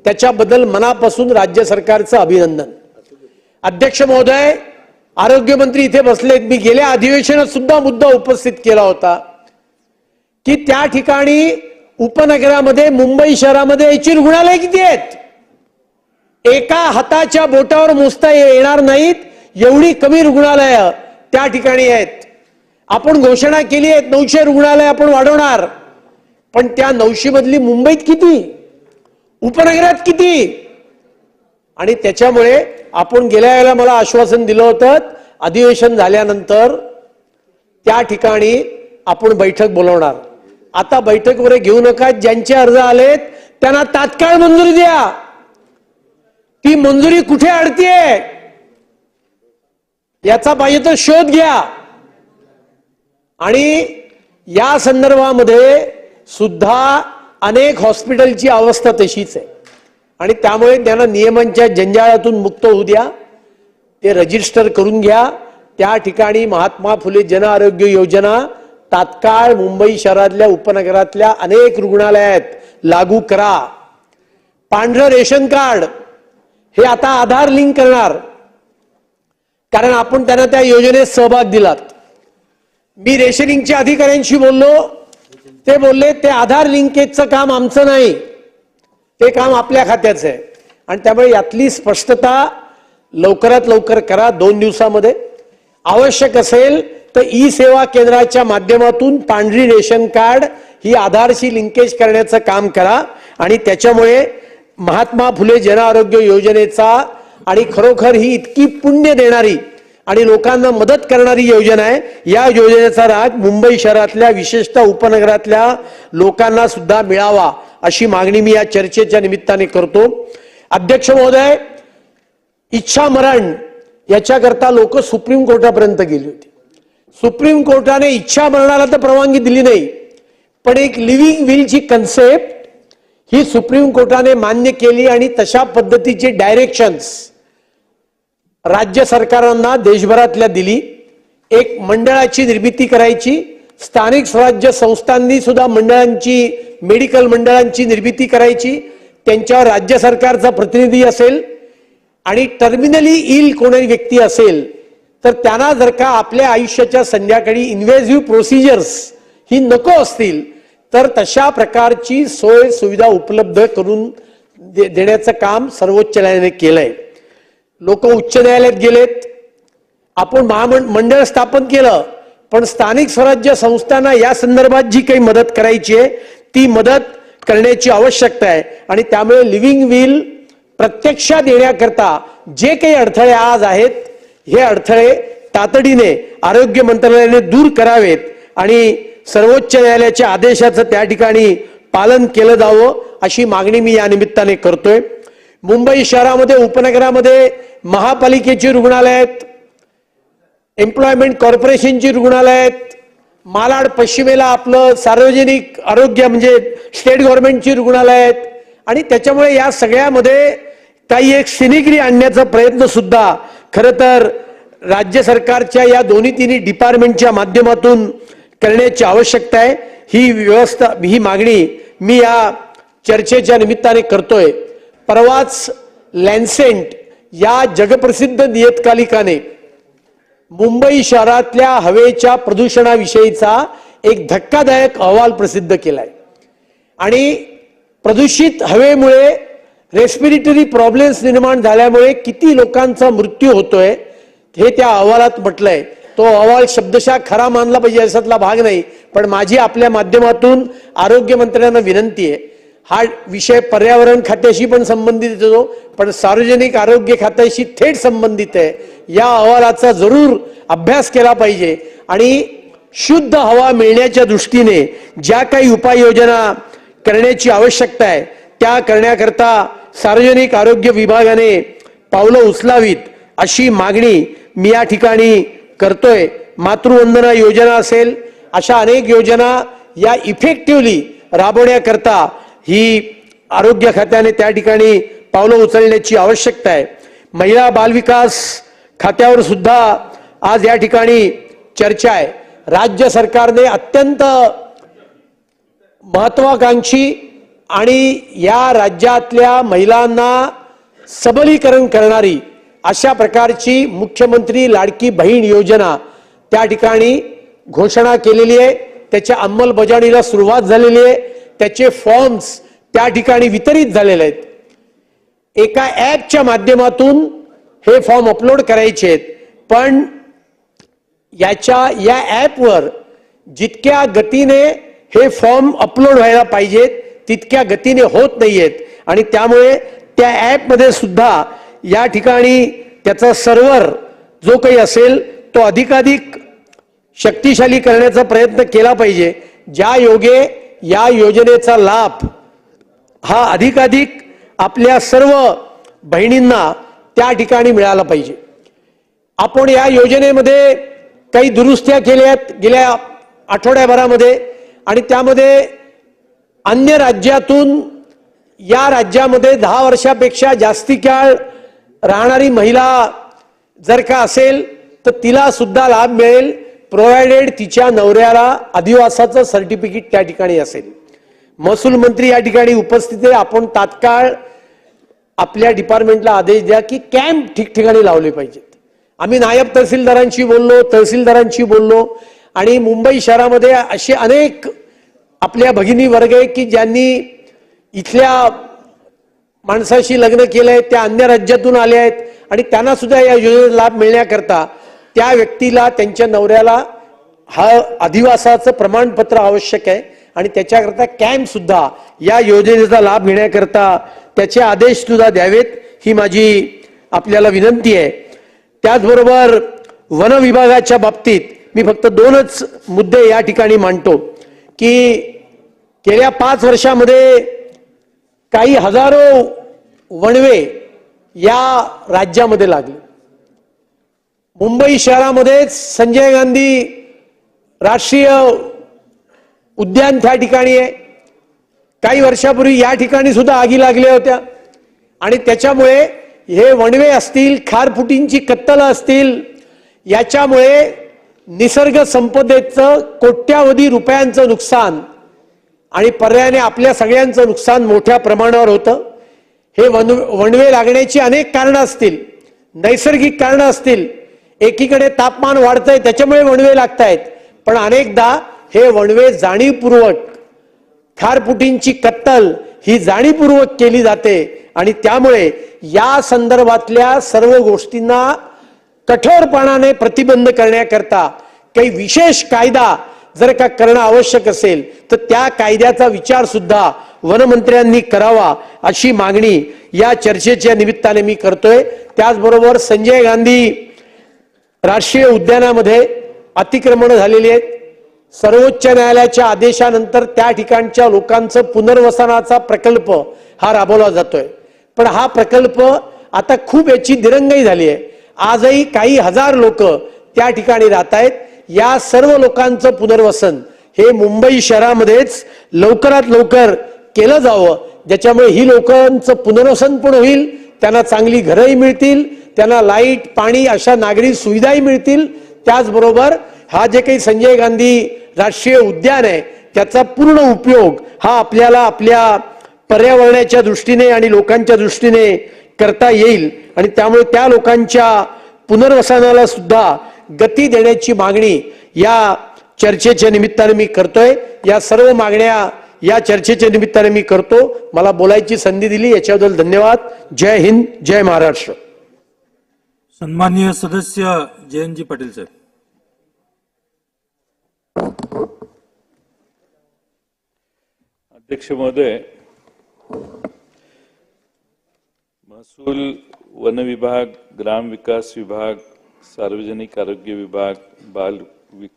त्याच्याबद्दल मनापासून राज्य सरकारचं अभिनंदन. अध्यक्ष महोदय, आरोग्यमंत्री इथे बसलेत. मी गेल्या अधिवेशनात सुद्धा मुद्दा उपस्थित केला होता की त्या ठिकाणी उपनगरामध्ये, मुंबई शहरामध्ये याची रुग्णालय किती आहेत? एका हाताच्या बोटावर मोजता येणार नाहीत एवढी कमी रुग्णालय त्या ठिकाणी आहेत. आपण घोषणा केली आहे 900 रुग्णालय आपण वाढवणार, पण त्या 900 मधली मुंबईत किती, उपनगरात किती? आणि त्याच्यामुळे आपण गेल्या वेळेला मला आश्वासन दिलं होतं अधिवेशन झाल्यानंतर त्या ठिकाणी आपण बैठक बोलवणार. आता बैठक वगैरे घेऊ नका. ज्यांचे अर्ज आलेत त्यांना तात्काळ मंजुरी द्या. ती मंजुरी कुठे अडतीये याचा पाहिजे तर शोध घ्या. आणि या संदर्भामध्ये सुद्धा अनेक हॉस्पिटलची अवस्था तशीच आहे आणि त्यामुळे त्यांना नियमांच्या जंजाळातून मुक्त होऊ द्या. ते रजिस्टर करून घ्या. त्या ठिकाणी महात्मा फुले जन आरोग्य योजना तात्काळ मुंबई शहरातल्या उपनगरातल्या अनेक रुग्णालयात लागू करा. पांढरं रेशन कार्ड हे आता आधार लिंक करणार, कारण आपण त्यांना त्या योजनेत सहभाग दिलात. मी रेशनिंगच्या अधिकाऱ्यांशी बोललो, ते बोलले ते आधार लिंकेजचं काम आमचं नाही, ते काम आपल्या खात्याचं आहे. आणि त्यामुळे यातली स्पष्टता लवकरात लवकर करा. 2 दिवसामध्ये आवश्यक असेल तर ई सेवा केंद्राच्या माध्यमातून पांढरी रेशन कार्ड ही आधारशी लिंकेज करण्याचं काम करा. आणि त्याच्यामुळे महात्मा फुले जन आरोग्य योजनेचा आणि खरोखर ही इतकी पुण्य देणारी आणि लोकांना मदत करणारी योजना आहे, या योजनेचा लाभ मुंबई शहरातल्या विशेषतः उपनगरातल्या लोकांना सुद्धा मिळावा अशी मागणी मी या चर्चेच्या निमित्ताने करतो. अध्यक्ष महोदय, इच्छा मरण याच्याकरता लोक सुप्रीम कोर्टापर्यंत गेली होती. सुप्रीम कोर्टाने इच्छा मरणाला तर परवानगी दिली नाही, पण एक लिव्हिंग विलची कन्सेप्ट ही सुप्रीम कोर्टाने मान्य केली आणि तशा पद्धतीचे डायरेक्शन्स राज्य सरकारांना देशभरातल्या दिली एक मंडळाची निर्मिती करायची, स्थानिक स्वराज्य संस्थांनी सुद्धा मंडळांची, मेडिकल मंडळांची निर्मिती करायची, त्यांच्यावर राज्य सरकारचा प्रतिनिधी असेल आणि टर्मिनली इल कोणी व्यक्ती असेल तर त्यांना जर का आपल्या आयुष्याच्या संध्याकाळी इन्व्हेसिव्ह प्रोसिजर्स ही नको असतील तर तशा प्रकारची सोय सुविधा उपलब्ध करून देण्याचं काम सर्वोच्च न्यायालयाने केलंय. लोक उच्च न्यायालयात गेलेत, आपण महामंडळ स्थापन केलं, पण स्थानिक स्वराज्य संस्थांना या संदर्भात जी काही मदत करायची आहे ती मदत करण्याची आवश्यकता आहे. आणि त्यामुळे लिव्हिंग विल प्रत्यक्षात येण्याकरता जे काही अडथळे आज आहेत हे अडथळे तातडीने आरोग्य मंत्रालयाने दूर करावेत आणि सर्वोच्च न्यायालयाच्या आदेशाचं त्या ठिकाणी पालन केलं जावं अशी मागणी मी या निमित्ताने करतोय. मुंबई शहरामध्ये उपनगरामध्ये महापालिकेची रुग्णालय आहेत, एम्प्लॉयमेंट कॉर्पोरेशनची रुग्णालय आहेत, मालाड पश्चिमेला आपलं सार्वजनिक आरोग्य म्हणजे स्टेट गव्हर्नमेंटची रुग्णालय आहेत आणि त्याच्यामुळे या सगळ्यामध्ये काही एक सिनिग्री आणण्याचा प्रयत्न सुद्धा खरं तर राज्य सरकारच्या या दोन्ही तिन्ही डिपार्टमेंटच्या माध्यमातून करण्याची आवश्यकता आहे. ही व्यवस्था, ही मागणी मी या चर्चेच्या निमित्ताने करतोय. परवाच लॅन्सेंट या जगप्रसिद्ध नियतकालिकाने मुंबई शहरातल्या हवेच्या प्रदूषणाविषयीचा एक धक्कादायक अहवाल प्रसिद्ध केलाय आणि प्रदूषित हवेमुळे रेस्पिरेटरी प्रॉब्लेम्स निर्माण झाल्यामुळे किती लोकांचा मृत्यू होतोय हे त्या अहवालात म्हटलंय. तो अहवाल शब्दशः खरा मानला पाहिजे अशातला भाग नाही, पण माझी आपल्या माध्यमातून आरोग्य मंत्र्यांना विनंती आहे, हा विषय पर्यावरण खात्याशी पण संबंधित येतो पण सार्वजनिक आरोग्य खात्याशी थेट संबंधित आहे. या अहवालाचा जरूर अभ्यास केला पाहिजे आणि शुद्ध हवा मिळण्याच्या दृष्टीने ज्या काही उपाययोजना करण्याची आवश्यकता आहे त्या करण्याकरता सार्वजनिक आरोग्य विभागाने पावलं उचलावीत अशी मागणी मी या ठिकाणी करतोय. मातृवंदना योजना असेल, अशा अनेक योजना या इफेक्टिव्हली राबवण्याकरता ही आरोग्य खात्याने त्या ठिकाणी पावलं उचलण्याची आवश्यकता आहे. महिला बालविकास खात्यावर सुद्धा आज या ठिकाणी चर्चा आहे. राज्य सरकारने अत्यंत महत्वाकांक्षी आणि या राज्यातल्या महिलांना सबलीकरण करणारी अशा प्रकारची मुख्यमंत्री लाडकी बहीण योजना त्या ठिकाणी घोषणा केलेली आहे. त्याच्या अंमलबजावणीला सुरुवात झालेली आहे. त्याचे फॉर्म्स त्या ठिकाणी वितरित झालेले आहेत. एका ऍपच्या माध्यमातून हे फॉर्म अपलोड करायचे आहेत, पण या ऍपवर जितक्या गतीने हे फॉर्म अपलोड व्हायला पाहिजेत तितक्या गतीने होत नाहीयेत आणि त्यामुळे त्या ऍपमध्ये सुद्धा या ठिकाणी त्याचा सर्व्हर जो काही असेल तो अधिकाधिक शक्तिशाली करण्याचा प्रयत्न केला पाहिजे. ज्या योगे या योजनेचा लाभ हा अधिकाधिक आपल्या सर्व बहिणींना त्या ठिकाणी मिळाला पाहिजे. आपण या योजनेमध्ये काही दुरुस्त्या केल्यात गेल्या आठवड्याभरामध्ये आणि त्यामध्ये अन्य राज्यातून या राज्यामध्ये 10 वर्षापेक्षा जास्ती काळ राहणारी महिला जर का असेल तर तिला सुद्धा लाभ मिळेल, प्रोव्हाइडेड तिच्या नवऱ्याला अधिवासाचं सर्टिफिकेट त्या ठिकाणी असेल. महसूल मंत्री या ठिकाणी उपस्थित आहे. आपण तात्काळ आपल्या डिपार्टमेंटला आदेश द्या की कॅम्प ठिकठिकाणी लावले पाहिजेत. आम्ही नायब तहसीलदारांशी बोललो, तहसीलदारांशी बोललो आणि मुंबई शहरामध्ये असे अनेक आपल्या भगिनी वर्ग आहे की ज्यांनी इथल्या माणसाशी लग्न केलंय, त्या अन्य राज्यातून आल्या आहेत आणि त्यांना सुद्धा या योजनेचा लाभ मिळण्याकरता त्या व्यक्तीला त्यांच्या नवऱ्याला हा अधिवासाचं प्रमाणपत्र आवश्यक आहे आणि त्याच्याकरता कॅम्प सुद्धा या योजनेचा लाभ घेण्याकरता त्याचे आदेश सुद्धा द्यावेत ही माझी आपल्याला विनंती आहे. त्याचबरोबर वन विभागाच्या बाबतीत मी फक्त 2च मुद्दे या ठिकाणी मांडतो की गेल्या 5 वर्षामध्ये काही हजारो वणवे या राज्यामध्ये लागले. मुंबई शहरामध्ये संजय गांधी राष्ट्रीय उद्यान त्या ठिकाणी आहे. काही वर्षापूर्वी या ठिकाणी सुद्धा आगी लागल्या होत्या आणि त्याच्यामुळे हे वणवे असतील, खारफुटींची कत्तलं असतील, याच्यामुळे निसर्ग संपदेचं कोट्यावधी रुपयांचं नुकसान आणि पर्यायाने आपल्या सगळ्यांचं नुकसान मोठ्या प्रमाणावर होतं. हे वणवे लागण्याची अनेक कारणं असतील, नैसर्गिक कारणं असतील. एकीकडे तापमान वाढतंय त्याच्यामुळे वणवे लागतायत, पण अनेकदा हे वणवे जाणीवपूर्वक खारपुटींची कत्तल ही जाणीवपूर्वक केली जाते आणि त्यामुळे या संदर्भातल्या सर्व गोष्टींना कठोरपणाने प्रतिबंध करण्याकरता काही विशेष कायदा जर का करणं आवश्यक असेल तर त्या कायद्याचा विचार सुद्धा वनमंत्र्यांनी करावा अशी मागणी या चर्चेच्या निमित्ताने मी करतोय. त्याचबरोबर संजय गांधी राष्ट्रीय उद्यानामध्ये अतिक्रमण झालेली आहेत. सर्वोच्च न्यायालयाच्या आदेशानंतर त्या ठिकाणच्या लोकांचं पुनर्वसनाचा प्रकल्प हा राबवला जातोय, पण हा प्रकल्प आता खूप याची दिरंगाई झाली आहे. आजही काही हजार लोक त्या ठिकाणी राहत आहेत. या सर्व लोकांचं पुनर्वसन हे मुंबई शहरामध्येच लवकरात लवकर केलं जावं, ज्याच्यामुळे ही लोकांचं पुनर्वसन पण होईल, त्यांना चांगली घरंही मिळतील, त्यांना लाईट पाणी अशा नागरी सुविधाही मिळतील. त्याचबरोबर हा जे काही संजय गांधी राष्ट्रीय उद्यान आहे त्याचा पूर्ण उपयोग हा आपल्याला आपल्या पर्यावरणाच्या दृष्टीने आणि लोकांच्या दृष्टीने करता येईल आणि त्यामुळे त्या लोकांच्या पुनर्वसनाला सुद्धा गती देण्याची मागणी या चर्चेच्या निमित्ताने मी करतोय. या सर्व मागण्या या चर्चेच्या निमित्ताने मी करतो. मला बोलायची संधी दिली याच्याबद्दल धन्यवाद. जय हिंद, जय महाराष्ट्र. सन्माननीय सदस्य जयंतजी पाटील साहेब. अध्यक्ष महोदय, महसूल, वन विभाग, ग्राम विकास विभाग, सार्वजनिक आरोग्य विभाग,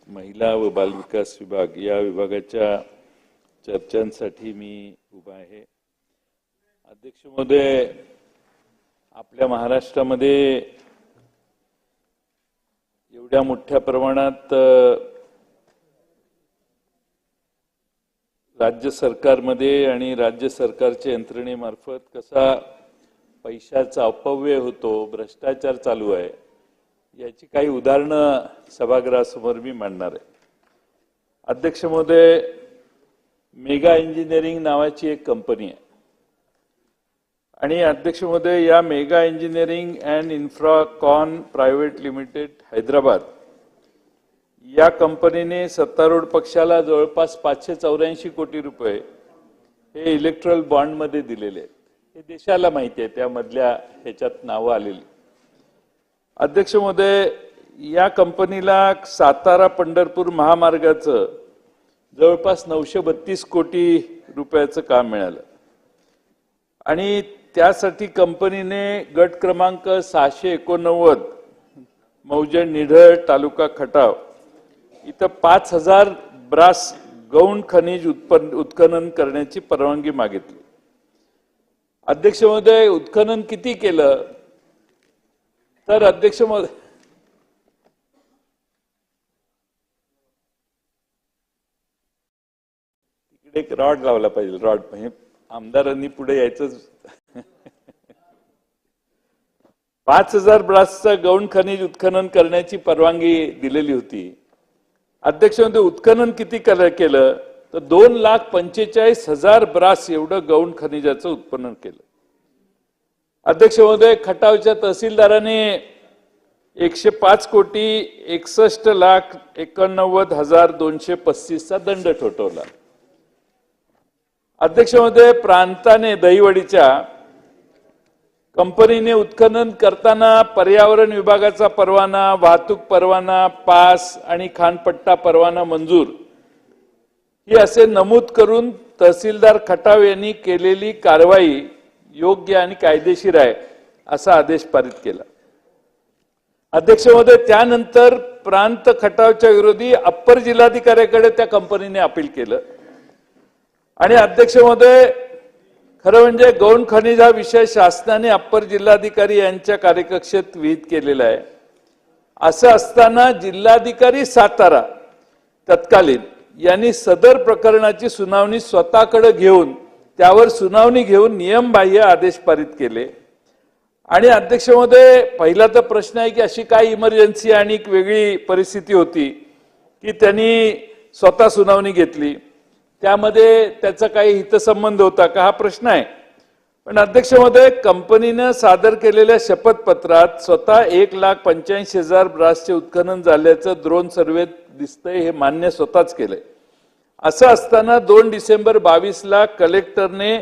महिला व बाल विकास विभाग या विभागाच्या चर्चांसाठी मी उभा आहे. अध्यक्ष महोदय, आपल्या महाराष्ट्रामध्ये एवढ्या मोठ्या प्रमाणात राज्य सरकारमध्ये आणि राज्य सरकारच्या यंत्रणेमार्फत कसा पैशाचा अपव्यय होतो, भ्रष्टाचार चालू आहे, याची काही उदाहरणं सभागृहासमोर मी मांडणार आहे. अध्यक्ष महोदय, मेगा इंजिनिअरिंग नावाची एक कंपनी आहे आणि अध्यक्ष महोदय, या Megha engineering and Infracon private limited Hyderabad या कंपनीने सत्तारूढ पक्षाला जवळपास 584 कोटी रुपये हे इलेक्ट्रल बॉन्डमध्ये दिलेले आहेत. हे देशाला माहिती आहे, त्यामधल्या ह्याच्यात नावं आलेली. अध्यक्ष महोदय, या कंपनीला सातारा पंढरपूर महामार्गाचं जवळपास 932 कोटी रुपयाचं काम मिळालं आणि त्यासाठी कंपनीने गट क्रमांक 689 मौजण निढळ तालुका खटाव इथं 5000 ब्रास गौण खनिज उत्खनन करण्याची परवानगी मागितली. अध्यक्ष महोदय, उत्खनन किती केलं तर अध्यक्ष महोदय, तिकडे एक रॉड लावला पाहिजे. रॉड म्हणजे आमदारांनी पुढे यायचं. 5000 ब्रासचं गौण खनिज उत्खनन करण्याची परवानगी दिलेली होती. अध्यक्ष महोदय, उत्खनन किती केलं तर 2,45,000 ब्रास एवढं गौण खनिजाचं उत्पन्न केलं. अध्यक्ष महोदय, खटावच्या तहसीलदाराने 105 कोटी 61,91,235चा दंड ठोठावला. अध्यक्ष महोदय, प्रांताने दहिवडीच्या कंपनीने उत्खनन करताना पर्यावरण विभागाचा परवाना, वाहतूक परवाना, पास आणि खानपट्टा परवाना मंजूर ही असे नमूद करून तहसीलदार खटाव यांनी केलेली कारवाई योग्य आणि कायदेशीर आहे असा आदेश पारित केला. अध्यक्ष महोदय, त्यानंतर प्रांत खटावच्या विरोधी अप्पर जिल्हाधिकाऱ्याकडे त्या कंपनीने अपील केलं आणि अध्यक्ष महोदय, खरं म्हणजे गौण खनिज हा विषय शासनाने अप्पर जिल्हाधिकारी यांच्या कार्यकक्षेत विहित केलेला आहे. असं असताना जिल्हाधिकारी सातारा तत्कालीन यांनी सदर प्रकरणाची सुनावणी स्वतःकडे घेऊन त्यावर सुनावणी घेऊन नियमबाह्य आदेश पारित केले आणि अध्यक्ष महोदय, पहिला तर प्रश्न आहे की अशी काय इमर्जन्सी आणि एक वेगळी परिस्थिती होती की त्यांनी स्वतः सुनावणी घेतली, त्यामध्ये त्याचा काही हितसंबंध होता का हा प्रश्न आहे. पण अध्यक्ष महोदय, कंपनीनं सादर केलेल्या शपथपत्रात स्वतः 1,85,000 ब्रासचे उत्खनन झाल्याचं ड्रोन सर्व्हेत दिसतंय, हे मान्य स्वतःच केलंय. असं असताना 2 डिसेंबर 22ला कलेक्टरने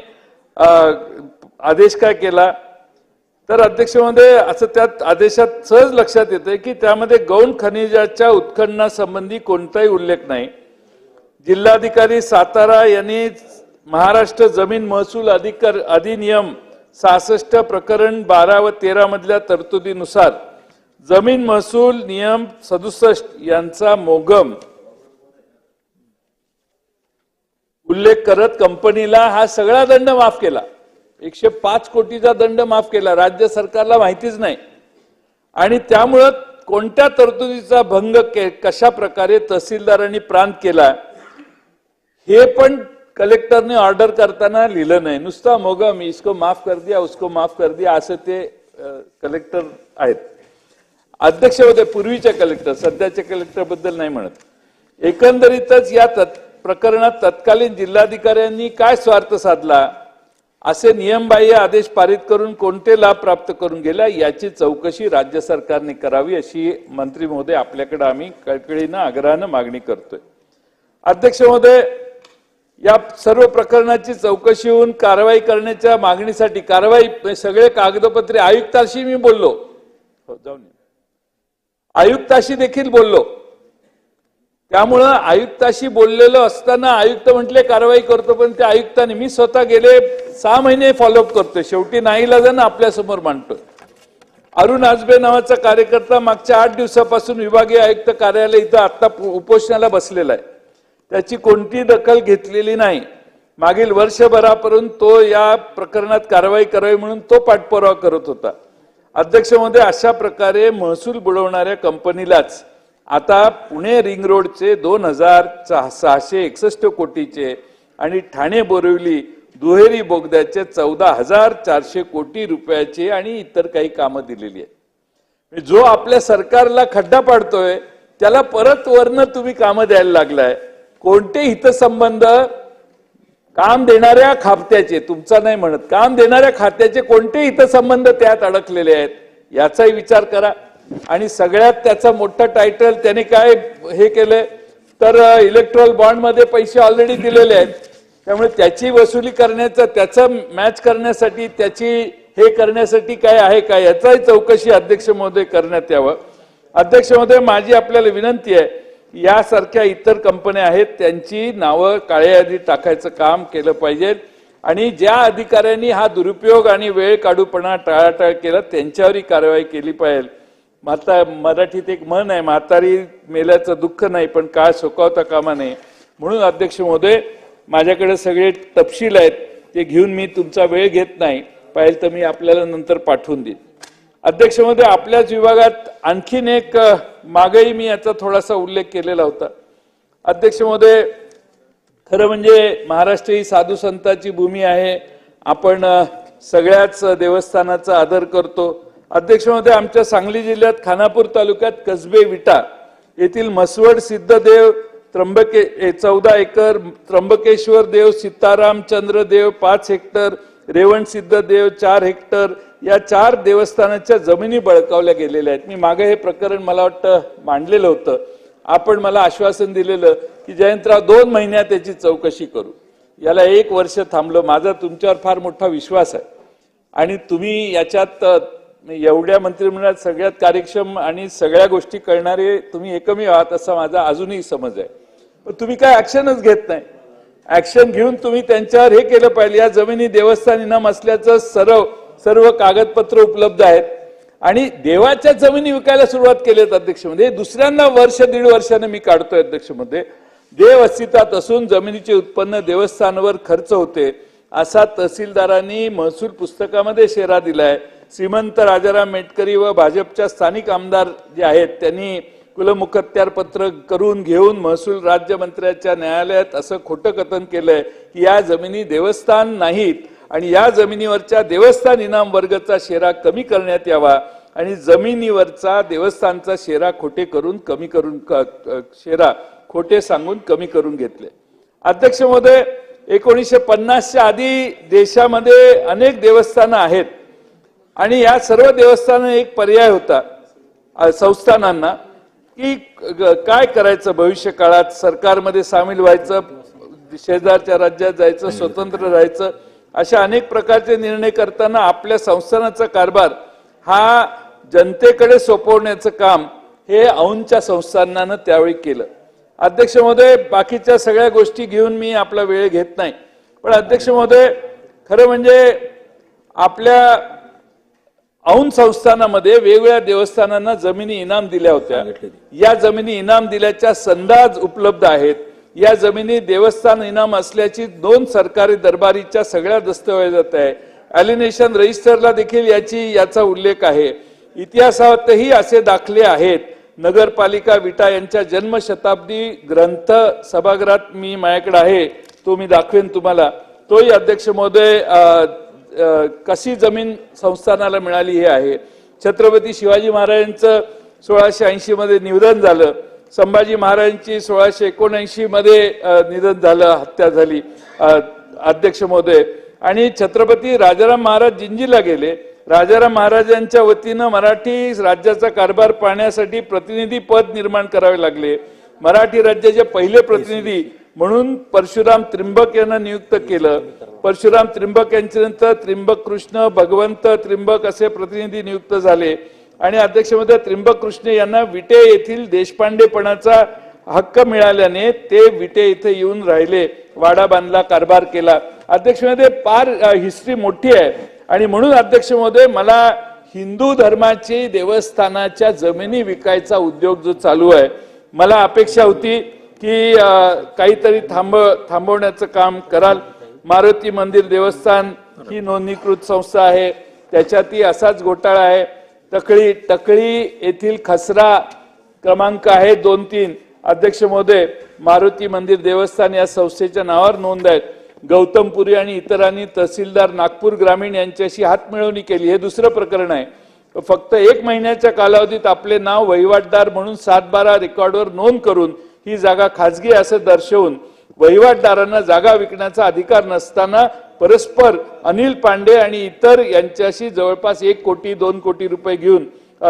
आदेश काय केला, तर अध्यक्ष महोदय असं त्यात आदेशात सहज लक्षात येते की त्यामध्ये गौण खनिजाच्या उत्खननासंबंधी कोणताही उल्लेख नाही. जिल्हाधिकारी सातारा यांनी महाराष्ट्र जमीन महसूल अधिनियम 66 प्रकरण 12 व 13 मधल्या तरतुदीनुसार जमीन महसूल नियम 67 यांचा मोगम उल्लेख करत कंपनीला हा सगळा दंड माफ केला. 105 कोटीचा दंड माफ केला. राज्य सरकारला माहितीच नाही. आणि त्यामुळं कोणत्या तरतुदीचा भंग कशा प्रकारे तहसीलदारांनी प्रांत केला हे पण कलेक्टरने ऑर्डर करताना लिहिलं नाही. नुसता मोगम, इसको माफ कर दिया, उसको माफ कर दिया, असं ते कलेक्टर आहेत. अध्यक्ष होते पूर्वीचे कलेक्टर, सध्याच्या कलेक्टर बद्दल नाही म्हणत. एकंदरीतच या प्रकरणात तत्कालीन जिल्हाधिकाऱ्यांनी काय स्वार्थ साधला, असे नियमबाह्य आदेश पारित करून कोणते लाभ प्राप्त करून गेला, याची चौकशी राज्य सरकारने करावी, अशी मंत्री महोदय आपल्याकडे आम्ही कळकळीनं आग्रहानं मागणी करतोय. अध्यक्ष महोदय, या सर्व प्रकरणाची चौकशी होऊन कारवाई करण्याच्या मागणीसाठी कारवाई सगळे कागदपत्रे आयुक्ताशी मी बोललो, जाऊन आयुक्ताशी देखील बोललो. त्यामुळं आयुक्ताशी बोललेलो असताना आयुक्त म्हटले कारवाई करतो, पण त्या आयुक्ताने मी स्वतः गेले 6 महिने फॉलोअप करतोय, शेवटी नाईलाजानं आपल्या समोर मांडतोय. अरुण आजबे नावाचा कार्यकर्ता मागच्या 8 दिवसापासून विभागीय आयुक्त कार्यालय इथं आता उपोषणाला बसलेला आहे. त्याची कोणती दखल घेतलेली नाही. मागील वर्षभरापर्यंत तो या प्रकरणात कारवाई करावी म्हणून तो पाठपुरावा करत होता. अध्यक्ष महोदय, अशा प्रकारे महसूल बुडवणाऱ्या कंपनीलाच आता पुणे रिंग रोडचे 2,661 कोटीचे आणि ठाणे बोरिवली दुहेरी बोगद्याचे 14,400 कोटी रुपयाचे आणि इतर काही कामं दिलेली आहेत. जो आपल्या सरकारला खड्डा पाडतोय त्याला परत वरनं तुम्ही कामं द्यायला लागलाय. कोणते हितसंबंध काम देणाऱ्या खात्याचे, तुमचा नाही म्हणत, काम देणाऱ्या खात्याचे कोणते हितसंबंध त्यात अडकलेले आहेत याचाही विचार करा. आणि सगळ्यात त्याचा मोठा टायटल त्याने काय हे केलंय, तर इलेक्ट्रॉल बॉन्ड मध्ये पैसे ऑलरेडी दिलेले आहेत, त्यामुळे त्याची वसुली करण्याचा, त्याचं मॅच करण्यासाठी, त्याची हे करण्यासाठी काय आहे का याचाही चौकशी अध्यक्ष महोदय करण्यात यावं. अध्यक्ष महोदय, माझी आपल्याला विनंती आहे, यासारख्या इतर कंपन्या आहेत त्यांची नावं काळ्या यादीत टाकायचं काम केलं पाहिजे आणि ज्या अधिकाऱ्यांनी हा दुरुपयोग आणि वेळ काढूपणा टाळाटाळ केला त्यांच्यावरही कारवाई केली पाहिजे. मराठीत एक म्हण आहे, म्हातारी मेल्याचं दुःख नाही पण काळ सोकावता कामा नये. म्हणून अध्यक्ष महोदय, माझ्याकडे सगळे तपशील आहेत, ते घेऊन मी तुमचा वेळ घेत नाही, पाहिजे तर मी आपल्याला नंतर पाठवून देईन. अध्यक्ष महोदय, आपल्याच विभागात आणखीन एक मागही मी याचा थोडासा उल्लेख केलेला होता. अध्यक्ष महोदय, खरं म्हणजे महाराष्ट्र ही साधू संतांची भूमी आहे, आपण सगळ्याच देवस्थानाचा आदर करतो. अध्यक्ष महोदय, आमच्या सांगली जिल्ह्यात खानापूर तालुक्यात कसबे विटा येथील मसवड सिद्धदेव 14 एकर, त्र्यंबकेश्वर देव सीतारामचंद्र देव 5 हेक्टर, रेवण सिद्धदेव 4 हेक्टर या 4 देवस्थानाच्या जमिनी बळकावल्या गेलेल्या आहेत. मी मागे हे प्रकरण मला वाटतं मांडलेलं होतं. आपण मला आश्वासन दिलेलं की जयंतराव 2 महिन्यात त्याची चौकशी करू. याला 1 वर्ष थांबलं. माझा तुमच्यावर फार मोठा विश्वास आहे आणि तुम्ही याच्यात एवढ्या मंत्रिमंडळात सगळ्यात कार्यक्षम आणि सगळ्या गोष्टी करणारे तुम्ही एकमेव आहात असा माझा अजूनही समज आहे. पण तुम्ही काय ऍक्शनच घेत नाही. ऍक्शन घेऊन तुम्ही त्यांच्यावर हे केलं पाहिजे. या जमिनी देवस्थान इनाम असल्याचं सर्व कागदपत्र उपलब्ध आहेत आणि देवाच्या जमिनी विकायला सुरुवात केली आहेत. अध्यक्ष मध्ये दुसऱ्यांना 1-1.5 वर्षाने मी काढतोय. अध्यक्ष मध्ये देव अस्तित्वात असून जमिनीचे उत्पन्न देवस्थानावर खर्च होते असा तहसीलदारांनी महसूल पुस्तकामध्ये शेरा दिलाय. श्रीमंत राजाराम मेटकरी व भाजपच्या स्थानिक आमदार जे आहेत त्यांनी कुलमुखत्यार पत्र करून घेऊन महसूल राज्यमंत्र्याच्या न्यायालयात असं खोटं कथन केलंय की या जमिनी देवस्थान नाहीत आणि या जमिनीवरच्या देवस्थान इनाम वर्गाचा शेरा कमी करण्यात यावा आणि जमिनीवरचा देवस्थानचा शेरा खोटे करून कमी करून शेरा खोटे सांगून कमी करून घेतले. अध्यक्ष महोदय, 1950च्या आधी देशामध्ये अनेक देवस्थानं आहेत आणि या सर्व देवस्थानं एक पर्याय होता संस्थानांना की काय करायचं भविष्य काळात, सरकारमध्ये सामील व्हायचं, शेजारच्या राज्यात जायचं, स्वतंत्र राहायचं, अशा अनेक प्रकारचे निर्णय करताना आपल्या संस्थानाचा कारभार हा जनतेकडे सोपवण्याचं काम हे औंधच्या संस्थानानं त्यावेळी केलं. अध्यक्ष महोदय, बाकीच्या सगळ्या गोष्टी घेऊन मी आपला वेळ घेत नाही, पण अध्यक्ष महोदय, खरं म्हणजे आपल्या औंध संस्थानामध्ये वेगवेगळ्या देवस्थानांना जमिनी इनाम दिल्या होत्या. या जमिनी इनाम दिल्याच्या संदाज उपलब्ध आहेत. या जमिनी देवस्थान इनाम असल्याची नोंद सरकारी दरबारीच्या सगळ्या दस्तऐवजात आहे. अलिनेशन रजिस्टरला देखील याचा उल्लेख आहे. इतिहासातही असे दाखले आहेत. नगरपालिका विटा यांच्या जन्मशताब्दी ग्रंथ सभागृहात माझ्याकडे आहे, तो मी दाखवेन तुम्हाला. तोही अध्यक्ष महोदय कशी जमीन संस्थानाला मिळाली हे आहे. छत्रपती शिवाजी महाराजांचं 1680 मध्ये निधन झालं. संभाजी महाराजांची 1679 मध्ये निधन झालं, हत्या झाली अध्यक्ष महोदय. आणि छत्रपती राजाराम महाराज जिंजीला गेले. राजाराम महाराजांच्या वतीनं मराठी राज्याचा कारभार पाहण्यासाठी प्रतिनिधी पद निर्माण करावे लागले. मराठी राज्याचे पहिले प्रतिनिधी म्हणून परशुराम त्रिंबक यांना नियुक्त केलं. परशुराम त्रिंबक यांच्यानंतर त्रिंबक कृष्ण, भगवंत त्रिंबक असे प्रतिनिधी नियुक्त झाले. आणि अध्यक्ष महोदय, त्रिंबक कृष्ण यांना विटे येथील देशपांडेपणाचा हक्क मिळाल्याने ते विटे इथे येऊन राहिले, वाडा बांधला, कारभार केला. अध्यक्ष महोदय, फार हिस्ट्री मोठी आहे आणि म्हणून अध्यक्ष महोदय, मला हिंदू धर्माची देवस्थानाच्या जमिनी विकायचा उद्योग जो चालू आहे, मला अपेक्षा होती की काहीतरी थांबवण्याचं काम कराल. मारुती मंदिर देवस्थान ही नोंदणीकृत संस्था आहे, त्याच्यातही असाच घोटाळा आहे. टकळी येथील खसरा क्रमांक आहे 2-3. अध्यक्ष महोदय, मारुती मंदिर देवस्थान या संस्थेच्या नावावर नोंद आहेत. गौतमपुरी आणि इतरांनी तहसीलदार नागपूर ग्रामीण यांच्याशी हातमिळवणी केली, हे दुसरं प्रकरण आहे. फक्त 1 महिन्याच्या कालावधीत आपले नाव वहिवाटदार म्हणून 7/12 रेकॉर्डवर नोंद करून ही जागा खाजगी असं दर्शवून वहिवाटदारांना जागा विकण्याचा अधिकार नसताना परस्पर अनिल पांडे आणि इतर यांच्याशी जवळपास 1 कोटी 2 कोटी रुपये घेऊन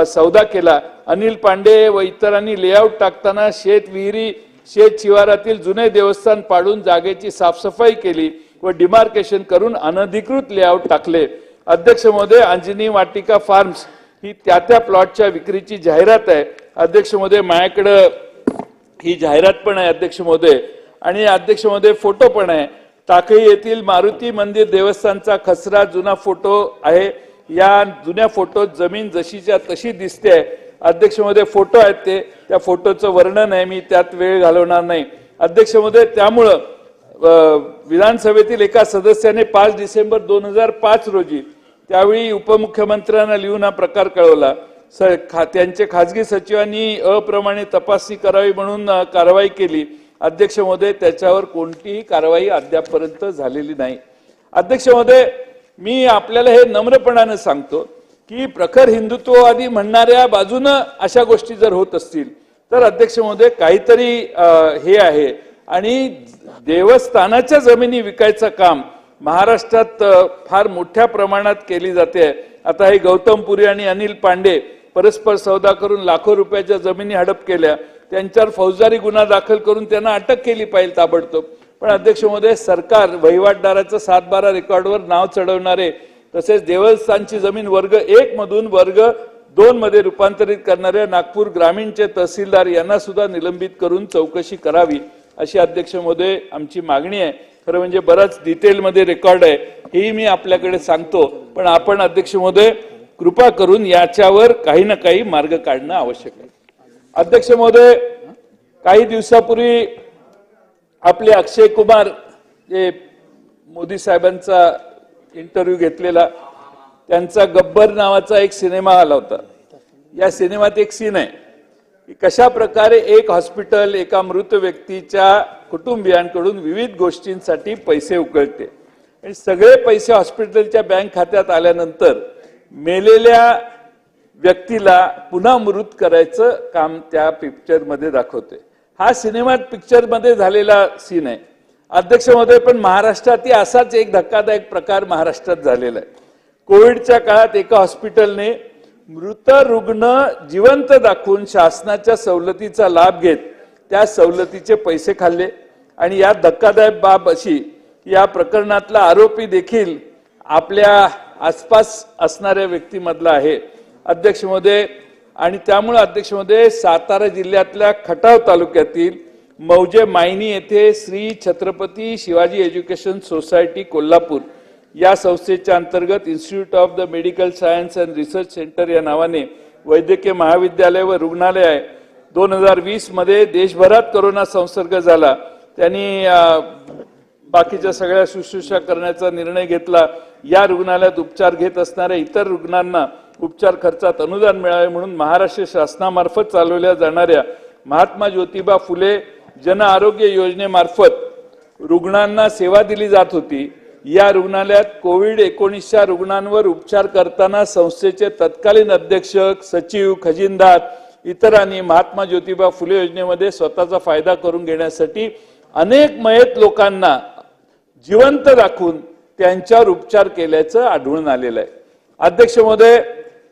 सौदा केला. अनिल पांडे व इतरांनी लेआउट टाकताना शेत विहिरी, शेत शिवारातील जुने देवस्थान पाडून जागेची साफसफाई केली व डिमार्केशन करून अनधिकृत लेआउट टाकले. अध्यक्ष महोदय, अंजनी वाटिका फार्म्स ही त्या प्लॉटच्या विक्रीची जाहिरात आहे. अध्यक्ष महोदय, माझ्याकडे ही जाहिरात पण आहे अध्यक्ष महोदय, आणि अध्यक्ष महोदय फोटो पण आहे. टाकळी येथील मारुती मंदिर देवस्थानचा खसरा जुना फोटो आहे. या जुन्या फोटोत जमीन जशीच्या तशी दिसते आहे. अध्यक्ष महोदय, फोटो आहेत ते, त्या फोटोचं वर्णन आहे, मी त्यात वेळ घालवणार नाही. अध्यक्ष महोदय, त्यामुळं विधानसभेतील एका सदस्याने 5 डिसेंबर 2005 रोजी त्यावेळी उपमुख्यमंत्र्यांना लिहून हा प्रकार कळवला. त्यांचे खासगी सचिवांनी अप्रमाणे तपासणी करावी म्हणून कारवाई केली. अध्यक्ष महोदय, त्याच्यावर कोणतीही कारवाई अद्यापपर्यंत झालेली नाही. अध्यक्ष महोदय, मी आपल्याला हे नम्रपणाने सांगतो की प्रखर हिंदुत्ववादी म्हणणाऱ्या बाजूनं अशा गोष्टी जर होत असतील तर अध्यक्ष महोदय, काहीतरी हे आहे. आणि देवस्थानाच्या जमिनी विकायचं काम महाराष्ट्रात फार मोठ्या प्रमाणात केली जाते. आता हे गौतमपुरी आणि अनिल पांडे परस्पर सौदा करून लाखो रुपयाच्या जमिनी हडप केल्या. त्यांच्यावर फौजदारी गुन्हा दाखल करून त्यांना अटक केली पाहिजे ताबडतोब. पण अध्यक्ष महोदय, सरकार वहिवाटदाराचं 7/12 रेकॉर्डवर नाव चढवणारे तसेच देवस्थानची जमीन वर्ग 1 मधून वर्ग 2 मध्ये रूपांतरित करणाऱ्या नागपूर ग्रामीणचे तहसीलदार यांना सुद्धा निलंबित करून चौकशी करावी अशी अध्यक्ष महोदय आमची मागणी आहे. खरं म्हणजे बराच डिटेलमध्ये रेकॉर्ड आहे, हेही मी आपल्याकडे सांगतो. पण आपण अध्यक्ष महोदय कृपा करून याच्यावर काही ना काही मार्ग काढणं आवश्यक आहे. अध्यक्ष महोदय, काही दिवसापूर्वी आपले अक्षय कुमार जे मोदी साहेबांचा इंटरव्ह्यू घेतलेला, त्यांचा गब्बर नावाचा एक सिनेमा आला होता. या सिनेमात एक सीन आहे की कशा प्रकारे एक हॉस्पिटल एका मृत व्यक्तीच्या कुटुंबियांकडून विविध गोष्टींसाठी पैसे उकळते. आणि सगळे पैसे हॉस्पिटलच्या बँक खात्यात आल्यानंतर मेलेल्या व्यक्तीला पुन्हा मृत करायचं काम त्या पिक्चर मध्ये दाखवते. हा सिनेमा पिक्चर मध्ये झालेला सीन आहे. अध्यक्ष महोदय, पण महाराष्ट्रातही असाच एक धक्कादायक प्रकार महाराष्ट्रात झालेला आहे. कोविडच्या काळात एका हॉस्पिटलने मृत रुग्ण जिवंत दाखवून शासनाच्या सवलतीचा लाभ घेत त्या सवलतीचे पैसे खाल्ले. आणि या धक्कादायक बाब अशी की या प्रकरणातला आरोपी देखील आपल्या आसपास असणाऱ्या व्यक्तीमधला आहे. अध्यक्ष महोदय, आणि त्यामुळे अध्यक्ष महोदय, सातारा जिल्ह्यातल्या खटाव तालुक्यातील मौजे मायनी येथे श्री छत्रपती शिवाजी एज्युकेशन सोसायटी कोल्हापूर या संस्थेच्या अंतर्गत institute of the medical science and research centre या नावाने वैद्यकीय महाविद्यालय व रुग्णालय आहे. 2020 मध्ये देशभरात कोरोना संसर्ग झाला. त्यांनी बाकीच्या सगळ्या शुश्रूषा करण्याचा निर्णय घेतला. या रुग्णालयात उपचार घेत असणाऱ्या इतर रुग्णांना उपचार खर्चात अनुदान मिळावे म्हणून महाराष्ट्र शासनामार्फत चालवल्या जाणाऱ्या महात्मा ज्योतिबा फुले जन आरोग्य योजनेमार्फत रुग्णांना सेवा दिली जात होती. या रुग्णालयात कोविड-19 रुग्णांवर उपचार करताना संस्थेचे तत्कालीन अध्यक्ष, सचिव, खजिनदार इतरांनी महात्मा ज्योतिबा फुले योजनेमध्ये स्वतःचा फायदा करून घेण्यासाठी अनेक मयत लोकांना जिवंत दाखवून त्यांच्यावर उपचार केल्याचं आढळून आलेलं आहे. अध्यक्ष महोदय,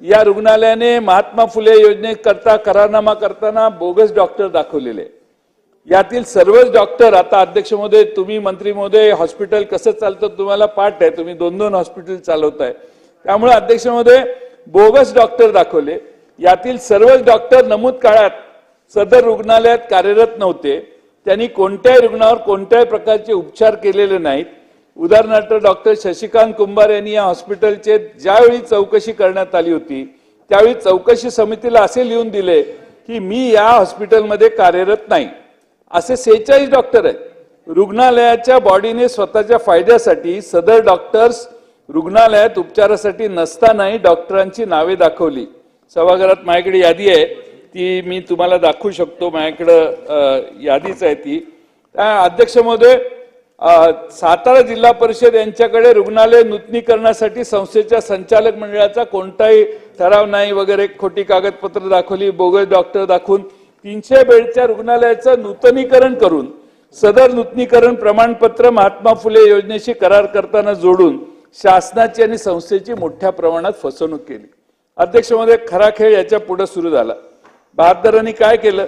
या रुग्णालयाने महात्मा फुले योजनेकरता करारनामा करताना बोगस डॉक्टर दाखवलेले. यातील सर्वच डॉक्टर, आता अध्यक्ष महोदय तुम्ही मंत्री महोदय हॉस्पिटल कसं चालतं तुम्हाला पाठ आहे, तुम्ही 2-2 हॉस्पिटल चालवताय, त्यामुळे अध्यक्ष महोदय बोगस डॉक्टर दाखवले. यातील सर्वच डॉक्टर नमूद काळात सदर रुग्णालयात कार्यरत नव्हते. त्यांनी कोणत्याही रुग्णावर कोणत्याही प्रकारचे उपचार केलेले नाहीत. उदाहरणार्थ डॉक्टर शशिकांत कुंभार यांनी या हॉस्पिटलचे ज्यावेळी चौकशी करण्यात आली होती त्यावेळी चौकशी समितीला असे लिहून दिले की मी या हॉस्पिटलमध्ये कार्यरत नाही. असे 46 डॉक्टर आहेत. रुग्णालयाच्या बॉडीने स्वतःच्या फायद्यासाठी सदर डॉक्टर्स रुग्णालयात उपचारासाठी नसतानाही डॉक्टरांची नावे दाखवली. सभागृहात माझ्याकडे यादी आहे, ती मी तुम्हाला दाखवू शकतो. माझ्याकडे यादीच आहे ती. अध्यक्ष महोदय, सातारा जिल्हा परिषद यांच्याकडे रुग्णालय नूतनीकरणासाठी संस्थेच्या संचालक मंडळाचा कोणताही ठराव नाही वगैरे खोटी कागदपत्र दाखवली, बोगस डॉक्टर दाखवून 300 बेडच्या रुग्णालयाचं नूतनीकरण करून सदर नूतनीकरण प्रमाणपत्र महात्मा फुले योजनेशी करार करताना जोडून शासनाची आणि संस्थेची मोठ्या प्रमाणात फसवणूक केली. अध्यक्ष महोदय, खरा खेळ याच्या पुढे सुरू झाला. बहादरांनी काय केलं?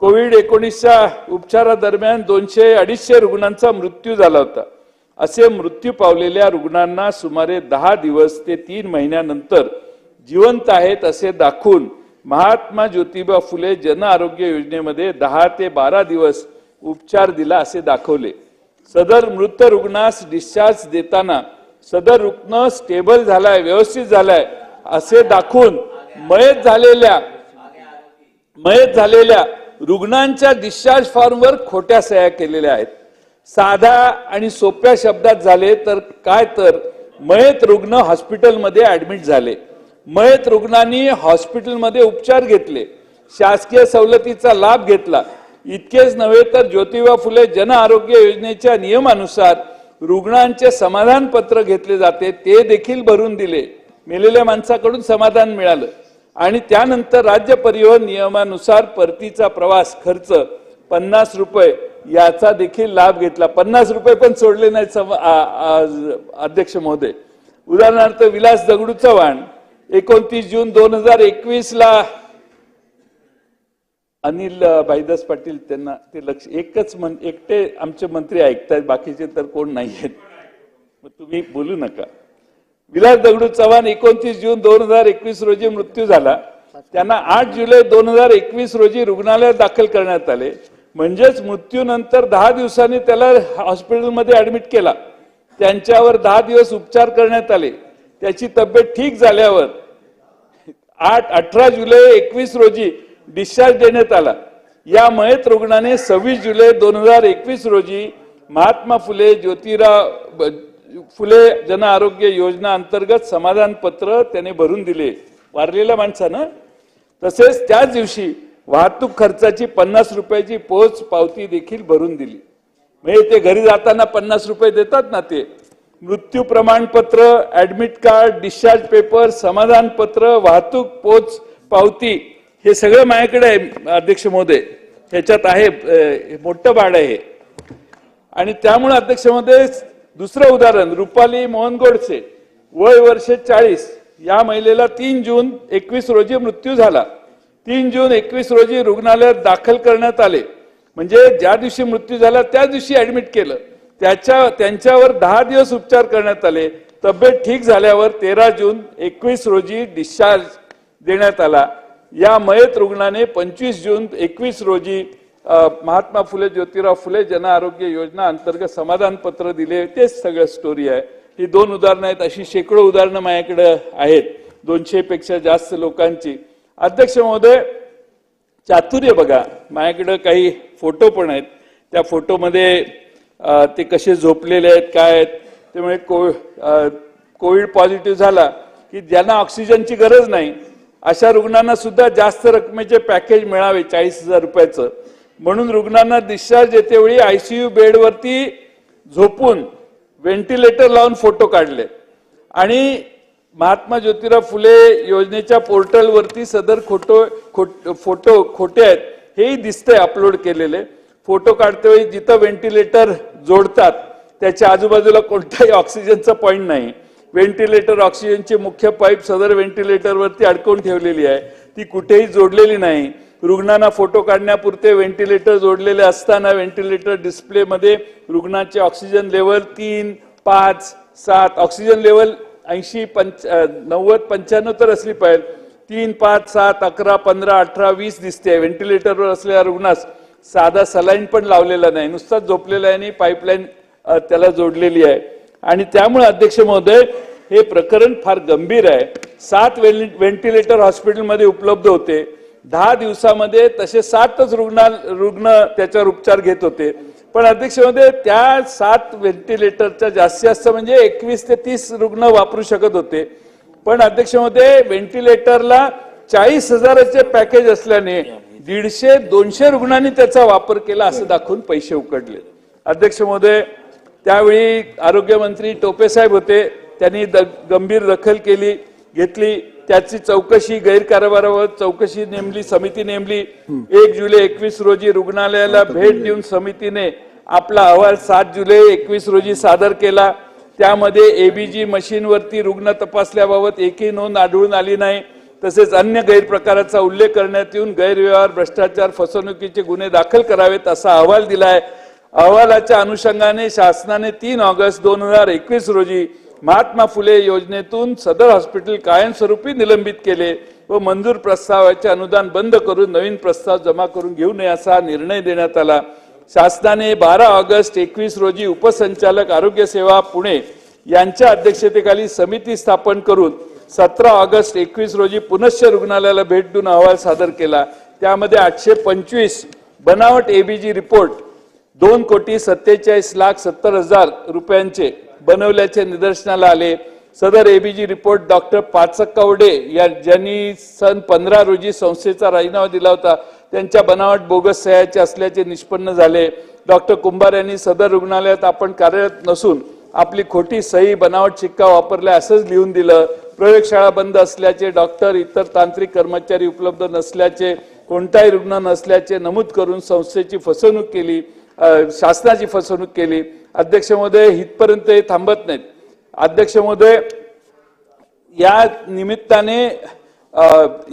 कोविड-19 उपचारादरम्यान 200-250 रुग्णांचा मृत्यू झाला होता. असे मृत्यू पावलेल्या रुग्णांना सुमारे 10 दिवस ते 3 महिन्यानंतर जिवंत आहेत असे दाखवून महात्मा ज्योतिबा फुले जन आरोग्य योजनेमध्ये 10 ते 12 दिवस उपचार दिला असे दाखवले. सदर मृत रुग्णास डिस्चार्ज देताना सदर रुग्ण स्टेबल झालाय, व्यवस्थित झालाय असे दाखवून मयत झालेल्या रुग्णांच्या डिस्चार्ज फॉर्मवर खोट्या सह्या केलेल्या आहेत. साधा आणि सोप्या शब्दात झाले तर काय, तर मयत रुग्ण हॉस्पिटलमध्ये ऍडमिट झाले, मयत रुग्णांनी हॉस्पिटलमध्ये उपचार घेतले, शासकीय सवलतीचा लाभ घेतला. इतकेच नव्हे तर ज्योतिबा फुले जन आरोग्य योजनेच्या नियमानुसार रुग्णांचे समाधान पत्र घेतले जाते ते देखील भरून दिले. मेलेल्या माणसाकडून समाधान मिळालं. आणि त्यानंतर राज्य परिवहन नियमानुसार परतीचा प्रवास खर्च 50 रुपये याचा देखील लाभ घेतला. 50 रुपये पण सोडले नाहीत अध्यक्ष महोदय. उदाहरणार्थ विलास दगडू चव्हाण 29 जून 2021 ला अनिल भाईदास पाटील त्यांना ते लक्ष एकटे आमचे मंत्री ऐकतायत, बाकीचे तर कोण नाही आहेत, मग तुम्ही बोलू नका. विलास दगडू चव्हाण 29 जून 2021 रोजी मृत्यू झाला. त्यांना 8 जुलै 2021 रोजी रुग्णालयात दाखल करण्यात आले. म्हणजेच मृत्यूनंतर 10 दिवसांनी त्याला हॉस्पिटलमध्ये ऍडमिट केला. त्यांच्यावर 10 दिवस उपचार करण्यात आले. त्याची तब्येत ठीक झाल्यावर 18 जुलै 2021 रोजी डिस्चार्ज देण्यात आला. या मयत रुग्णाने 26 जुलै 2021 रोजी महात्मा फुले ज्योतिराव फुले जन आरोग्य योजना अंतर्गत समाधान पत्र त्याने भरून दिले वारलेल्या माणसानं. तसेच त्याच दिवशी वाहतूक खर्चाची 50 रुपयाची पोच पावती देखील भरून दिली. म्हणजे ते घरी जाताना 50 रुपये देतात ना, ते मृत्यू प्रमाणपत्र, ऍडमिट कार्ड, डिस्चार्ज पेपर, समाधान पत्र, वाहतूक पोच पावती हे सगळं माझ्याकडे आहे अध्यक्ष महोदय. ह्याच्यात आहे मोठं भाड आहे. आणि त्यामुळे अध्यक्ष महोदय दुसरं उदाहरण, रुपाली मोहन गोडसे, वय वर्ष 40, या महिलेला 3 जून 21 रोजी मृत्यू झाला. 3 जून 21 रोजी रुग्णालयात दाखल करण्यात आले. म्हणजे ज्या दिवशी मृत्यू झाला त्या दिवशी ऍडमिट केलं. त्यांच्यावर 10 दिवस उपचार करण्यात आले. तब्येत ठीक झाल्यावर 13 जून 21 रोजी डिस्चार्ज देण्यात आला. या मयत रुग्णाने 25 जून 21 रोजी महात्मा फुले ज्योतिराव फुले जन आरोग्य योजना अंतर्गत समाधान पत्र दिले. तेच सगळं स्टोरी आहे. ही 2 उदाहरणं आहेत. अशी शेकडो उदाहरणं माझ्याकडे आहेत, 200 पेक्षा जास्त लोकांची. अध्यक्ष महोदय, चातुर्य बघा, माझ्याकडे काही फोटो पण आहेत. त्या फोटोमध्ये ते कसे झोपलेले आहेत, काय आहेत. त्यामुळे कोविड पॉझिटिव्ह झाला की ज्यांना ऑक्सिजनची गरज नाही अशा रुग्णांना सुद्धा जास्त रकमेचे पॅकेज मिळावे 40,000 रुपयाचं. म्हणून रुग्णांना डिस्चार्ज येतेवेळी आयसीयू बेडवरती झोपून व्हेंटिलेटर लावून फोटो काढले. आणि महात्मा ज्योतिराव फुले योजनेच्या पोर्टलवरती सदर फोटो खोटे आहेत हेही दिसतंय अपलोड केलेले. फोटो काढतेवेळी जिथं व्हेंटिलेटर जोडतात त्याच्या आजूबाजूला कोणताही ऑक्सिजनचा पॉईंट नाही. व्हेंटिलेटर ऑक्सिजनची मुख्य पाईप सदर व्हेंटिलेटरवरती अडकवून ठेवलेली आहे, ती कुठेही जोडलेली नाही. रुग्णांना फोटो काढण्यापुरते व्हेंटिलेटर जोडलेले असताना व्हेंटिलेटर डिस्प्लेमध्ये रुग्णाचे ऑक्सिजन लेवल 3, 5, 7, ऑक्सिजन लेवल 80, 90, 95 तर असली पाहिजे. 3, 5, 7, 11, 15, 18, 20 दिसते. व्हेंटिलेटरवर असलेल्या रुग्णास साधा सलाईन पण लावलेला नाही, नुसताच झोपलेला आहे आणि पाईपलाईन त्याला जोडलेली आहे. आणि त्यामुळे अध्यक्ष महोदय हे प्रकरण फार गंभीर आहे. 7 व्हेंटिलेटर हॉस्पिटलमध्ये उपलब्ध होते. 10 दिवसामध्ये तसे 7च रुग्ण त्याच्यावर उपचार घेत होते. पण अध्यक्ष महोदय त्या 7 व्हेंटिलेटरच्या जास्तीत जास्त म्हणजे 21 ते 30 रुग्ण वापरू शकत होते. पण अध्यक्ष महोदय व्हेंटिलेटरला 40,000चे पॅकेज असल्याने 150-200 रुग्णांनी त्याचा वापर केला असं दाखवून पैसे उकडले. अध्यक्ष महोदय त्यावेळी आरोग्यमंत्री टोपे साहेब होते. त्यांनी गंभीर दखल घेतली. त्याची चौकशी, गैरकारभारावर चौकशी समिती नेमली. 1 जुलै 21 रोजी रुग्णालयाला भेट देऊन समितीने आपला अहवाल 7 जुलै 21 रोजी सादर केला. त्यामध्ये एबीजी मशीनवरती रुग्ण तपासल्याबाबत एकही नोंद आढळून आली नाही. तसेच अन्य गैरप्रकाराचा उल्लेख करण्यात येऊन गैरव्यवहार, भ्रष्टाचार, फसवणुकीचे गुन्हे दाखल करावेत असा अहवाल दिलाय. अहवालाच्या अनुषंगाने शासनाने 3 ऑगस्ट 2021 रोजी महात्मा फुले योजनेतून सदर हॉस्पिटल कायमस्वरूपी निलंबित केले व मंजूर प्रस्तावाचे अनुदान बंद करून नवीन प्रस्ताव जमा करून घेऊ नये असा निर्णय देण्यात आला. शासनाने 12 ऑगस्ट 21 रोजी उपसंचालक आरोग्य सेवा पुणे यांच्या अध्यक्षतेखाली समिती स्थापन करून 17 ऑगस्ट 21 रोजी पुनश्च रुग्णालयाला भेट देऊन अहवाल सादर केला. त्यामध्ये 825 बनावट एबीजी रिपोर्ट 2,47,70,000 रुपयांचे बनवल्याचे निदर्शनाला आले. सदर एबीजी रिपोर्ट डॉक्टर पाचकवडे ज्यांनी सन 15 रोजी संस्थेचा राजीनामा दिला होता त्यांच्या बनावट बोगस सह्याचे असल्याचे निष्पन्न झाले. डॉक्टर कुंभार यांनी सदर रुग्णालयात आपण कार्यरत नसून आपली खोटी सही, बनावट शिक्का वापरला असंच लिहून दिलं. प्रयोगशाळा बंद असल्याचे, डॉक्टर इतर तांत्रिक कर्मचारी उपलब्ध नसल्याचे, कोणताही रुग्ण नसल्याचे नमूद करून संस्थेची फसवणूक केली, शासनाची फसवणूक केली. अध्यक्ष महोदय इथपर्यंत हे थांबत नाहीत. अध्यक्ष महोदय या निमित्ताने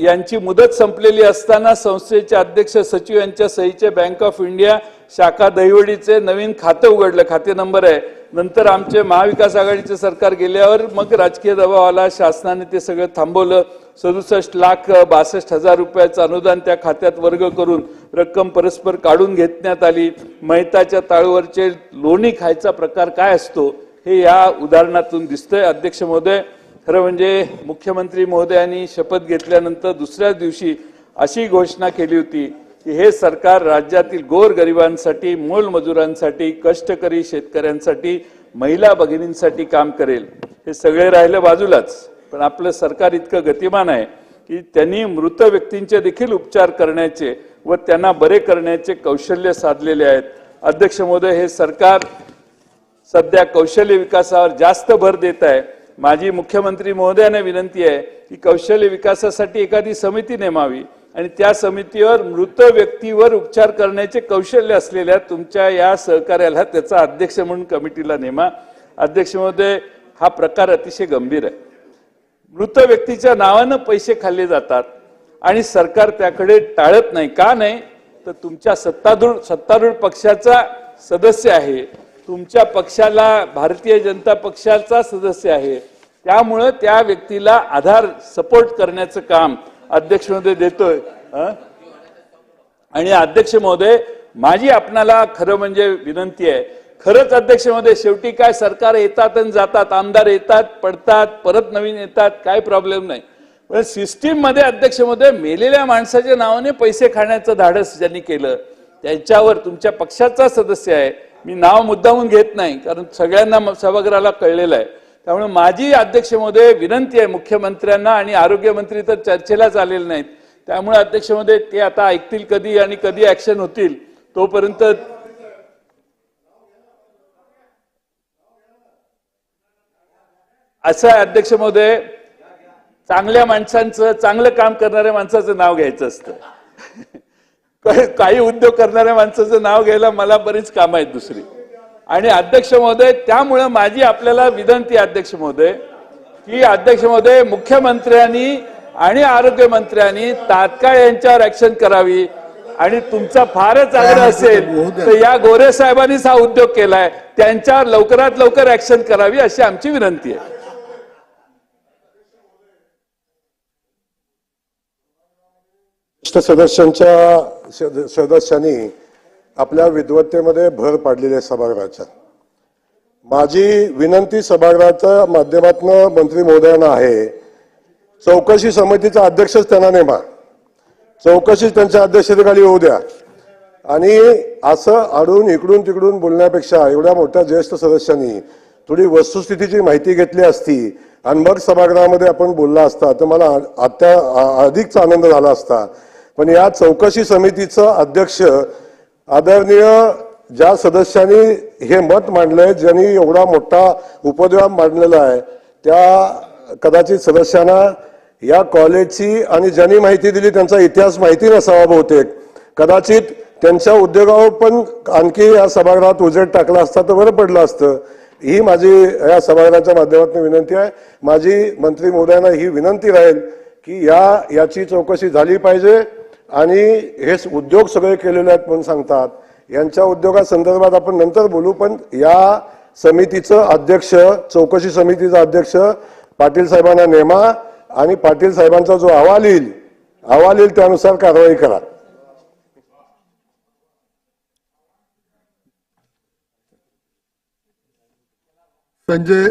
यांची मुदत संपलेली असताना संस्थेचे अध्यक्ष सचिव यांच्या सहीचे बँक ऑफ इंडिया शाखा दहिवडीचे नवीन खाते उघडलं. खाते नंबर आहे. नंतर आमचे महाविकास आघाडीचे सरकार गेल्यावर मग राजकीय दबाव आला. शासनाने ते सगळं थांबवलं. 67,62,000 रुपयाचं अनुदान त्या खात्यात वर्ग करून रक्कम परस्पर काढून घेण्यात आली. मैताच्या ताळूवरचे लोणी खायचा प्रकार काय असतो हे या उदाहरणातून दिसतंय. अध्यक्ष महोदय, खरं म्हणजे मुख्यमंत्री महोदयांनी शपथ घेतल्यानंतर दुसऱ्याच दिवशी अशी घोषणा केली होती की हे सरकार राज्यातील गोरगरिबांसाठी, मोलमजुरांसाठी, कष्टकरी शेतकऱ्यांसाठी, महिला भगिनींसाठी काम करेल. हे सगळे राहिलं बाजूलाच, पण आपलं सरकार इतकं गतिमान आहे की त्यांनी मृत व्यक्तींचे देखील उपचार करण्याचे व त्यांना बरे करण्याचे कौशल्य साधलेले आहेत. अध्यक्ष महोदय, हे सरकार सध्या कौशल्य विकासावर जास्त भर देत आहे. माझी मुख्यमंत्री महोदयांना विनंती आहे की कौशल्य विकासासाठी एखादी समिती नेमावी आणि त्या समितीवर मृत व्यक्तीवर उपचार करण्याचे कौशल्य असलेल्या तुमच्या या सहकार्याला त्याचा अध्यक्ष म्हणून कमिटीला नेमा. अध्यक्ष महोदय, हा प्रकार अतिशय गंभीर आहे. मृत व्यक्तीच्या नावानं पैसे खाल्ले जातात आणि सरकार त्याकडे टाळत नाही. का नाही? तर तुमच्या सत्तारूढ पक्षाचा सदस्य आहे, तुमच्या पक्षाला भारतीय जनता पक्षाचा सदस्य आहे, त्यामुळं त्या व्यक्तीला आधार सपोर्ट करण्याचं काम अध्यक्ष महोदय देतोय. आणि अध्यक्ष महोदय, माझी आपणाला खरं म्हणजे विनंती आहे, खरंच अध्यक्ष महोदय, शेवटी काय सरकार येतात आणि जातात, आमदार येतात पडतात परत नवीन येतात, काय प्रॉब्लेम नाही, पण सिस्टीम मध्ये अध्यक्ष महोदय मेलेल्या माणसाच्या नावाने पैसे खाण्याचं धाडस ज्यांनी केलं त्यांच्यावर तुमच्या पक्षाचा सदस्य आहे, मी नाव मुद्दामून घेत नाही कारण सगळ्यांना सभागृहाला कळलेलं आहे. त्यामुळे माझी अध्यक्ष महोदय विनंती आहे मुख्यमंत्र्यांना, आणि आरोग्यमंत्री तर चर्चेलाच आलेले नाहीत, त्यामुळे अध्यक्ष महोदय ते आता ऐकतील कधी आणि कधी ऍक्शन होतील तोपर्यंत असं आहे. अध्यक्ष महोदय, चांगल्या माणसांचं, चांगलं काम करणाऱ्या माणसाचं नाव घ्यायचं असतं. काही उद्योग करणाऱ्या माणसाचं नाव घ्यायला मला बरीच कामं आहेत दुसरी. आणि अध्यक्ष महोदय, त्यामुळे माझी आपल्याला विनंती अध्यक्ष महोदय की अध्यक्ष महोदय, मुख्यमंत्र्यांनी आणि आरोग्यमंत्र्यांनी तात्काळ यांच्यावर ऍक्शन करावी. आणि तुमचा फारच आग्रह असेल तर या गोरे साहेबांनीच हा उद्योग केलाय, त्यांच्यावर लवकरात लवकर ऍक्शन करावी अशी आमची विनंती आहे. सदस्यांनी आपल्या विद्वत्तेमध्ये भर पाडलेली आहे सभागृहाच्या. माझी विनंती सभागृहाच्या माध्यमातून मंत्री महोदयांना आहे, चौकशी समितीचा अध्यक्षच त्यांना नेमा, चौकशी त्यांच्या अध्यक्षतेखाली होऊ द्या. आणि असं आडून इकडून तिकडून बोलण्यापेक्षा एवढ्या मोठ्या ज्येष्ठ सदस्यांनी थोडी वस्तुस्थितीची माहिती घेतली असती आणि मग सभागृहामध्ये आपण बोलला असता तर मला अधिकचा आनंद झाला असता. पण या चौकशी समितीचं अध्यक्ष आदरणीय ज्या सदस्यांनी हे मत मांडलंय, ज्यांनी एवढा मोठा उपद्व्याप मांडलेला आहे, त्या कदाचित सदस्यांना या कॉलेजची आणि ज्यांनी माहिती दिली त्यांचा इतिहास माहिती नसावा बहुतेक. कदाचित त्यांच्या उद्योगावर पण आणखी या सभागृहात उजेड टाकला असता तर बरं पडलं असतं. ही माझी या सभागृहाच्या माध्यमातून विनंती आहे. माझी मंत्री महोदयांना ही विनंती राहील की याची चौकशी झाली पाहिजे. आणि हे उद्योग सगळे केलेले आहेत म्हणून सांगतात, यांच्या उद्योगासंदर्भात आपण नंतर बोलू, पण या समितीचं अध्यक्ष, चौकशी समितीचा अध्यक्ष पाटील साहेबांना नेमा आणि पाटील साहेबांचा जो अहवाल येईल त्यानुसार कारवाई करा. संजय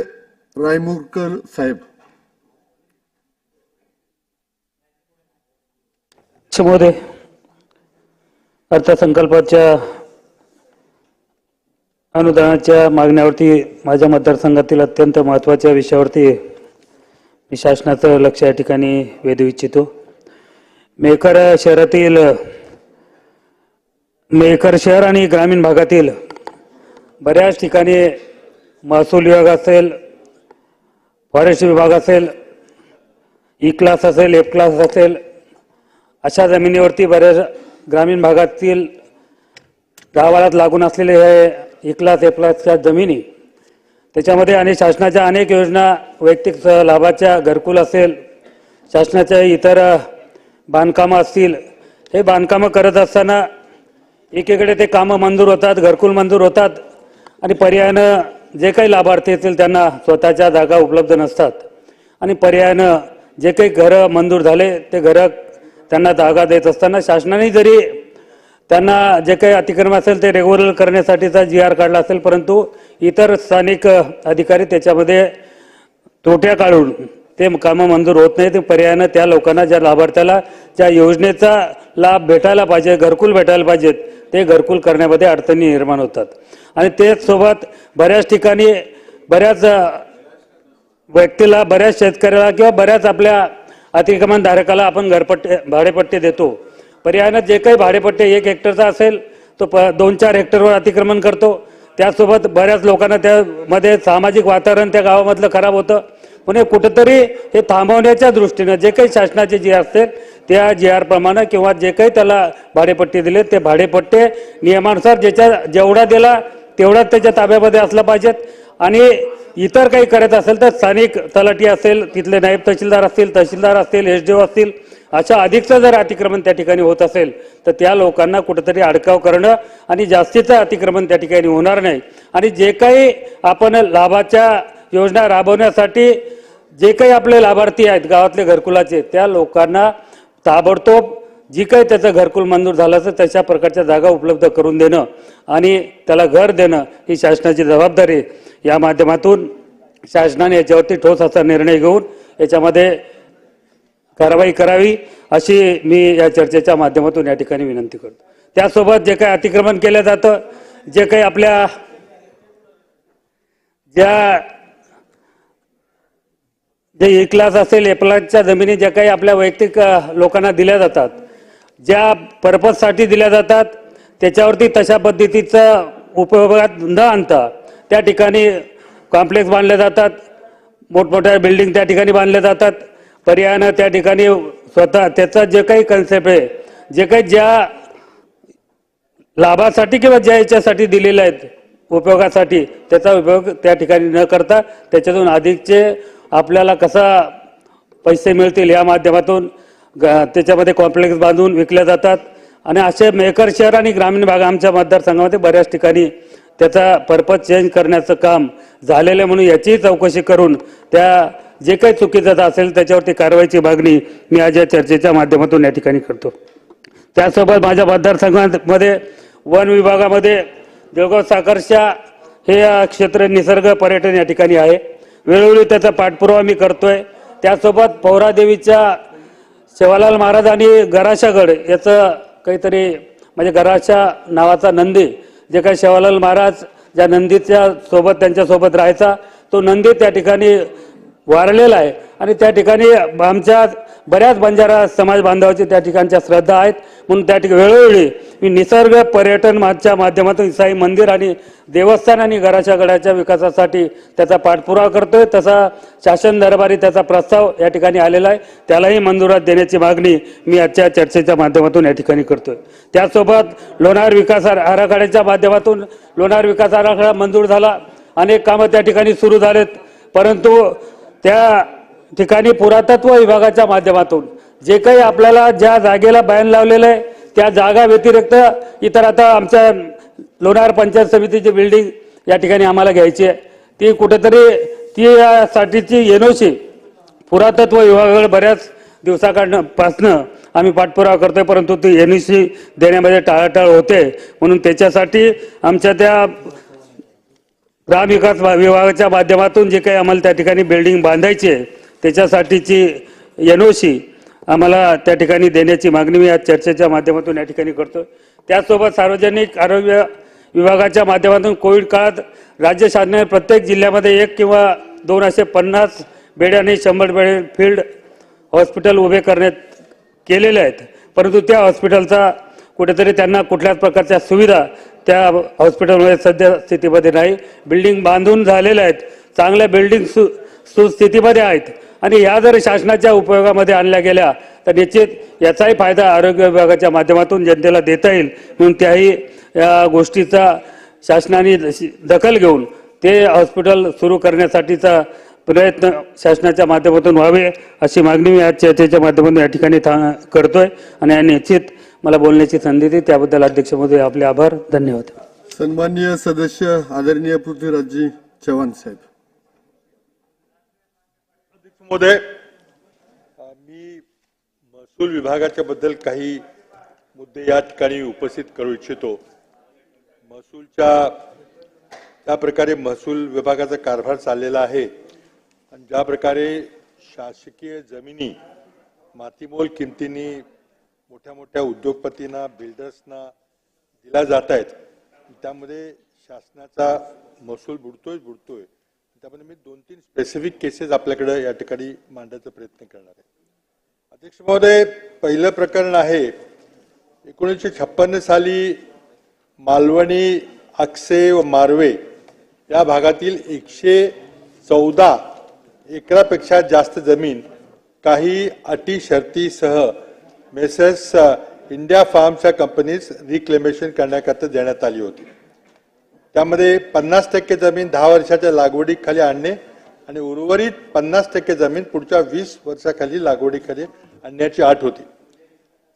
रायमुरकर साहेब. महोदय, अर्थसंकल्पाच्या अनुदानाच्या मागण्यावरती माझ्या मतदारसंघातील अत्यंत महत्त्वाच्या विषयावरती मी शासनाचं लक्ष या ठिकाणी वेधू इच्छितो. मेहकर शहर आणि ग्रामीण भागातील बऱ्याच ठिकाणी महसूल विभाग असेल, फॉरेस्ट विभाग असेल, ई क्लास असेल, एफ क्लास असेल, अशा जमिनीवरती बऱ्याच ग्रामीण भागातील गावाला लागून असलेले हे ई क्लास एफ क्लासच्या जमिनी, त्याच्यामध्ये आणि शासनाच्या अनेक योजना, वैयक्तिक लाभाच्या घरकुल असेल, शासनाच्या इतर बांधकामं असतील, हे बांधकामं करत असताना एकीकडे ते कामं मंजूर होतात, घरकुल मंजूर होतात आणि पर्यायानं जे काही लाभार्थी असतील त्यांना स्वतःच्या जागा उपलब्ध नसतात. आणि पर्यायानं जे काही घरं मंजूर झाले ते घरं त्यांना जागा देत असताना शासनाने जरी त्यांना जे काही अतिक्रमण असेल ते रेग्युलर करण्यासाठीचा GR काढला असेल, परंतु इतर स्थानिक अधिकारी त्याच्यामध्ये त्रुट्या काढून ते कामं मंजूर होत नाही. ते पर्यायानं त्या लोकांना, ज्या लाभार्थ्याला ज्या योजनेचा लाभ भेटायला पाहिजे, घरकुल भेटायला पाहिजेत, ते घरकुल करण्यामध्ये अडचणी निर्माण होतात. आणि त्याचसोबत बऱ्याच ठिकाणी बऱ्याच व्यक्तीला, बऱ्याच शेतकऱ्याला किंवा बऱ्याच आपल्या अतिक्रमणधारकाला आपण भाडेपट्टे देतो. पर्यायानं जे काही भाडेपट्टे 1 हेक्टरचा असेल तो 2-4 हेक्टरवर अतिक्रमण करतो, त्यासोबत बऱ्याच लोकांना त्यामध्ये सामाजिक वातावरण त्या गावामधलं खराब होतं. पण कुठंतरी हे थांबवण्याच्या दृष्टीनं जे काही शासनाचे जी असतील त्या GR प्रमाणे किंवा जे काही त्याला भाडेपट्टी दिले ते भाडेपट्टे नियमानुसार जेवढा दिला तेवढाच त्याच्या ताब्यामध्ये असला पाहिजेत. आणि इतर काही करत असेल तर स्थानिक तलाठी असेल, तिथले नायब तहसीलदार असतील, तहसीलदार असतील, SDO असतील, अशा अधिकचं जर अतिक्रमण त्या ठिकाणी होत असेल तर त्या लोकांना कुठेतरी अडकाव करणं आणि जास्तीचं अतिक्रमण त्या ठिकाणी होणार नाही. आणि जे काही आपण लाभाच्या योजना राबवण्यासाठी जे काही आपले लाभार्थी आहेत गावातले घरकुलाचे त्या लोकांना ताबडतोब जी काही त्याचं घरकुल मंजूर झालं असेल तशा प्रकारच्या जागा उपलब्ध करून देणं आणि त्याला घर देणं ही शासनाची जबाबदारी. या माध्यमातून शासनाने याच्यावरती ठोस असा निर्णय घेऊन याच्यामध्ये कारवाई करावी अशी मी या चर्चेच्या माध्यमातून या ठिकाणी विनंती करतो. त्यासोबत जे काही अतिक्रमण केलं जातं, जे काही आपल्या जे E क्लास असेल, A प्लसच्या जमिनी ज्या काही आपल्या वैयक्तिक लोकांना दिल्या जातात, ज्या पर्पजसाठी दिल्या जातात त्याच्यावरती तशा पद्धतीचा उपयोगात न आणता त्या ठिकाणी कॉम्प्लेक्स बांधले जातात, मोठमोठ्या बिल्डिंग त्या ठिकाणी बांधल्या जातात. पर्यायानं त्या ठिकाणी स्वतः त्याचा जे काही कन्सेप्ट आहे, जे काही ज्या लाभासाठी किंवा ज्या याच्यासाठी दिलेले आहेत उपयोगासाठी त्याचा उपयोग त्या ठिकाणी न करता त्याच्यातून अधिकचे आपल्याला कसा पैसे मिळतील या माध्यमातून त्याच्यामध्ये कॉम्प्लेक्स बांधून विकल्या जातात. आणि असे मेकर शहर आणि ग्रामीण भाग आमच्या मतदारसंघामध्ये बऱ्याच ठिकाणी त्याचा पर्पज चेंज करण्याचं काम झालेलं, म्हणून याची चौकशी करून त्या जे काही चुकीचं असेल त्याच्यावरती कारवाईची मागणी मी आज या चर्चेच्या माध्यमातून या ठिकाणी करतो. त्यासोबत माझ्या मतदारसंघामध्ये वन विभागामध्ये देवगाव साखरशा हे क्षेत्र निसर्ग पर्यटन या ठिकाणी आहे. वेळोवेळी त्याचा पाठपुरावा मी करतोय. त्यासोबत पौरादेवीच्या सेवालाल महाराज आणि गराशागड याचं काहीतरी म्हणजे गराशा नावाचा नंदी जे काही सेवालाल महाराज ज्या नंदीच्या सोबत त्यांच्यासोबत राहायचा तो नंदी त्या ठिकाणी वारलेला आहे. आणि त्या ठिकाणी आमच्या बऱ्याच बंजारा समाज बांधवाची त्या ठिकाणच्या श्रद्धा आहेत. म्हणून त्या ठिकाणी वेळोवेळी मी निसर्ग पर्यटन माध्यमातून साई मंदिर आणि देवस्थान आणि गराशा गडाच्या विकासासाठी त्याचा पाठपुरावा करतोय. तसा शासन दरबारी त्याचा प्रस्ताव या ठिकाणी आलेला आहे, त्यालाही मंजुरात देण्याची मागणी मी आजच्या चर्चेच्या माध्यमातून या ठिकाणी करतोय. त्यासोबत लोणार विकास आराखड्याच्या माध्यमातून लोणार विकास आराखडा मंजूर झाला, अनेक कामं त्या ठिकाणी सुरू झालेत. परंतु त्या ठिकाणी पुरातत्व विभागाच्या माध्यमातून जे काही आपल्याला ज्या जागेला बॅन लावलेलं आहे त्या जागा व्यतिरिक्त इतर आता आमच्या लोणार पंचायत समितीची बिल्डिंग या ठिकाणी आम्हाला घ्यायची आहे. ती कुठेतरी ती यासाठीची NOC पुरातत्व विभागाकडे बऱ्याच दिवसापासनं आम्ही पाठपुरावा करतोय, परंतु ती NOC देण्यामध्ये टाळाटाळ होते. म्हणून त्याच्यासाठी आमच्या त्या ग्रामविकास विभागाच्या माध्यमातून जे काही आम्हाला त्या ठिकाणी बिल्डिंग बांधायची आहे त्याच्यासाठीची NOC आम्हाला त्या ठिकाणी देण्याची मागणी मी आज चर्चेच्या माध्यमातून या ठिकाणी करतो. त्यासोबत सार्वजनिक आरोग्य विभागाच्या माध्यमातून कोविड काळात राज्य शासनाने प्रत्येक जिल्ह्यामध्ये 1 किंवा 2 असे 50 बेड आणि 100 बेड फील्ड हॉस्पिटल उभे करण्यात केलेले आहेत. परंतु त्या हॉस्पिटलचा कुठेतरी त्यांना कुठल्याच प्रकारच्या सुविधा त्या हॉस्पिटलमध्ये सध्या स्थितीमध्ये नाही. बिल्डिंग बांधून झालेल्या आहेत, चांगल्या बिल्डिंग सुस्थितीमध्ये आहेत आणि या जर शासनाच्या उपयोगामध्ये आणल्या गेल्या तर निश्चित याचाही फायदा आरोग्य विभागाच्या माध्यमातून जनतेला देता येईल. म्हणून त्याही या गोष्टीचा शासनाने दखल घेऊन ते हॉस्पिटल सुरू करण्यासाठीचा प्रयत्न शासनाच्या माध्यमातून व्हावे अशी मागणी मी आज चर्चेच्या माध्यमातून या ठिकाणी करतोय. आणि निश्चित मला बोलण्याची संधी दिली त्याबद्दल अध्यक्ष महोदय आपले आभार, धन्यवाद. सन्माननीय सदस्य आदरणीय पृथ्वीराजजी चव्हाण साहेब. महोदय, मी महसूल विभागाच्या बद्दल काही मुद्दे या ठिकाणी उपस्थित करू इच्छितो. महसूलच्या ज्या प्रकारे महसूल विभागाचा कारभार चाललेला आहे आणि ज्या प्रकारे शासकीय जमिनी मातीमोल किमतीने मोठ्या मोठ्या उद्योगपतींना बिल्डर्सना दिल्या जात आहेत, त्यामध्ये शासनाचा महसूल बुडतोय. त्यामध्ये मी 2-3 स्पेसिफिक केसेस आपल्याकडे या ठिकाणी मांडण्याचा प्रयत्न करणार आहे. अध्यक्ष महोदय, पहिलं प्रकरण आहे 1956 साली मालवणी अक्षय व मारवे या भागातील 114 एकरापेक्षा जास्त जमीन काही अटी शर्तीसह मेसर्स इंडिया फार्मच्या कंपनीज रिक्लेमेशन करण्याकरता देण्यात आली होती. त्यामध्ये 50% जमीन 10 वर्षाच्या लागवडीखाली आणणे आणि उर्वरित 50% जमीन पुढच्या 20 वर्षाखाली लागवडीखाली आणण्याची अट होती.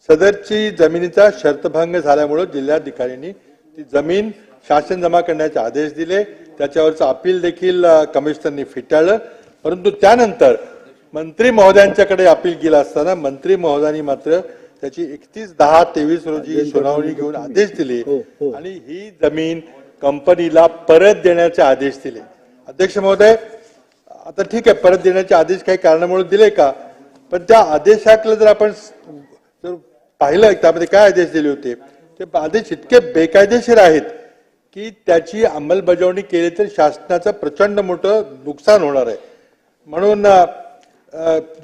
सदरची जमिनीचा शर्तभंग झाल्यामुळे जिल्हाधिकाऱ्यांनी ती जमीन शासन जमा करण्याचे आदेश दिले. त्याच्यावरचं अपील देखील कमिशनरनी फेटाळलं. परंतु त्यानंतर मंत्री महोदयांच्याकडे अपील केलं असताना मंत्री महोदयांनी मात्र त्याची 31/10/23 रोजी सुनावणी घेऊन आदेश दिले आणि ही जमीन कंपनीला परत देण्याचे आदेश दिले. अध्यक्ष महोदय, आता ठीक आहे, परत देण्याचे आदेश काही कारणामुळे दिले का, पण त्या आदेशाकडे जर आपण जर पाहिलं त्यामध्ये काय आदेश दिले होते, ते आदेश इतके बेकायदेशीर आहेत की त्याची अंमलबजावणी केली तर शासनाचं प्रचंड मोठं नुकसान होणार आहे. म्हणून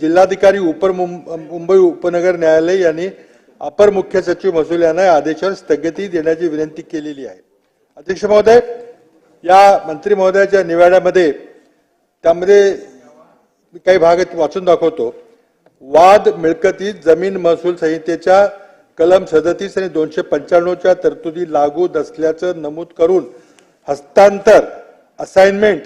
जिल्हाधिकारी मुंबई उपनगर न्यायालय यांनी अपर मुख्य सचिव महसूल यांना या आदेशावर स्थगिती देण्याची विनंती केलेली आहे. अध्यक्ष महोदय, या मंत्री महोदयाच्या निवेदनामध्ये त्यामध्ये मी काही भाग वाचून दाखवतो. वाद मिळकतीत जमीन महसूल संहितेच्या कलम 37 आणि 295च्या तरतुदी लागू नसल्याचं नमूद करून हस्तांतर, असाइनमेंट,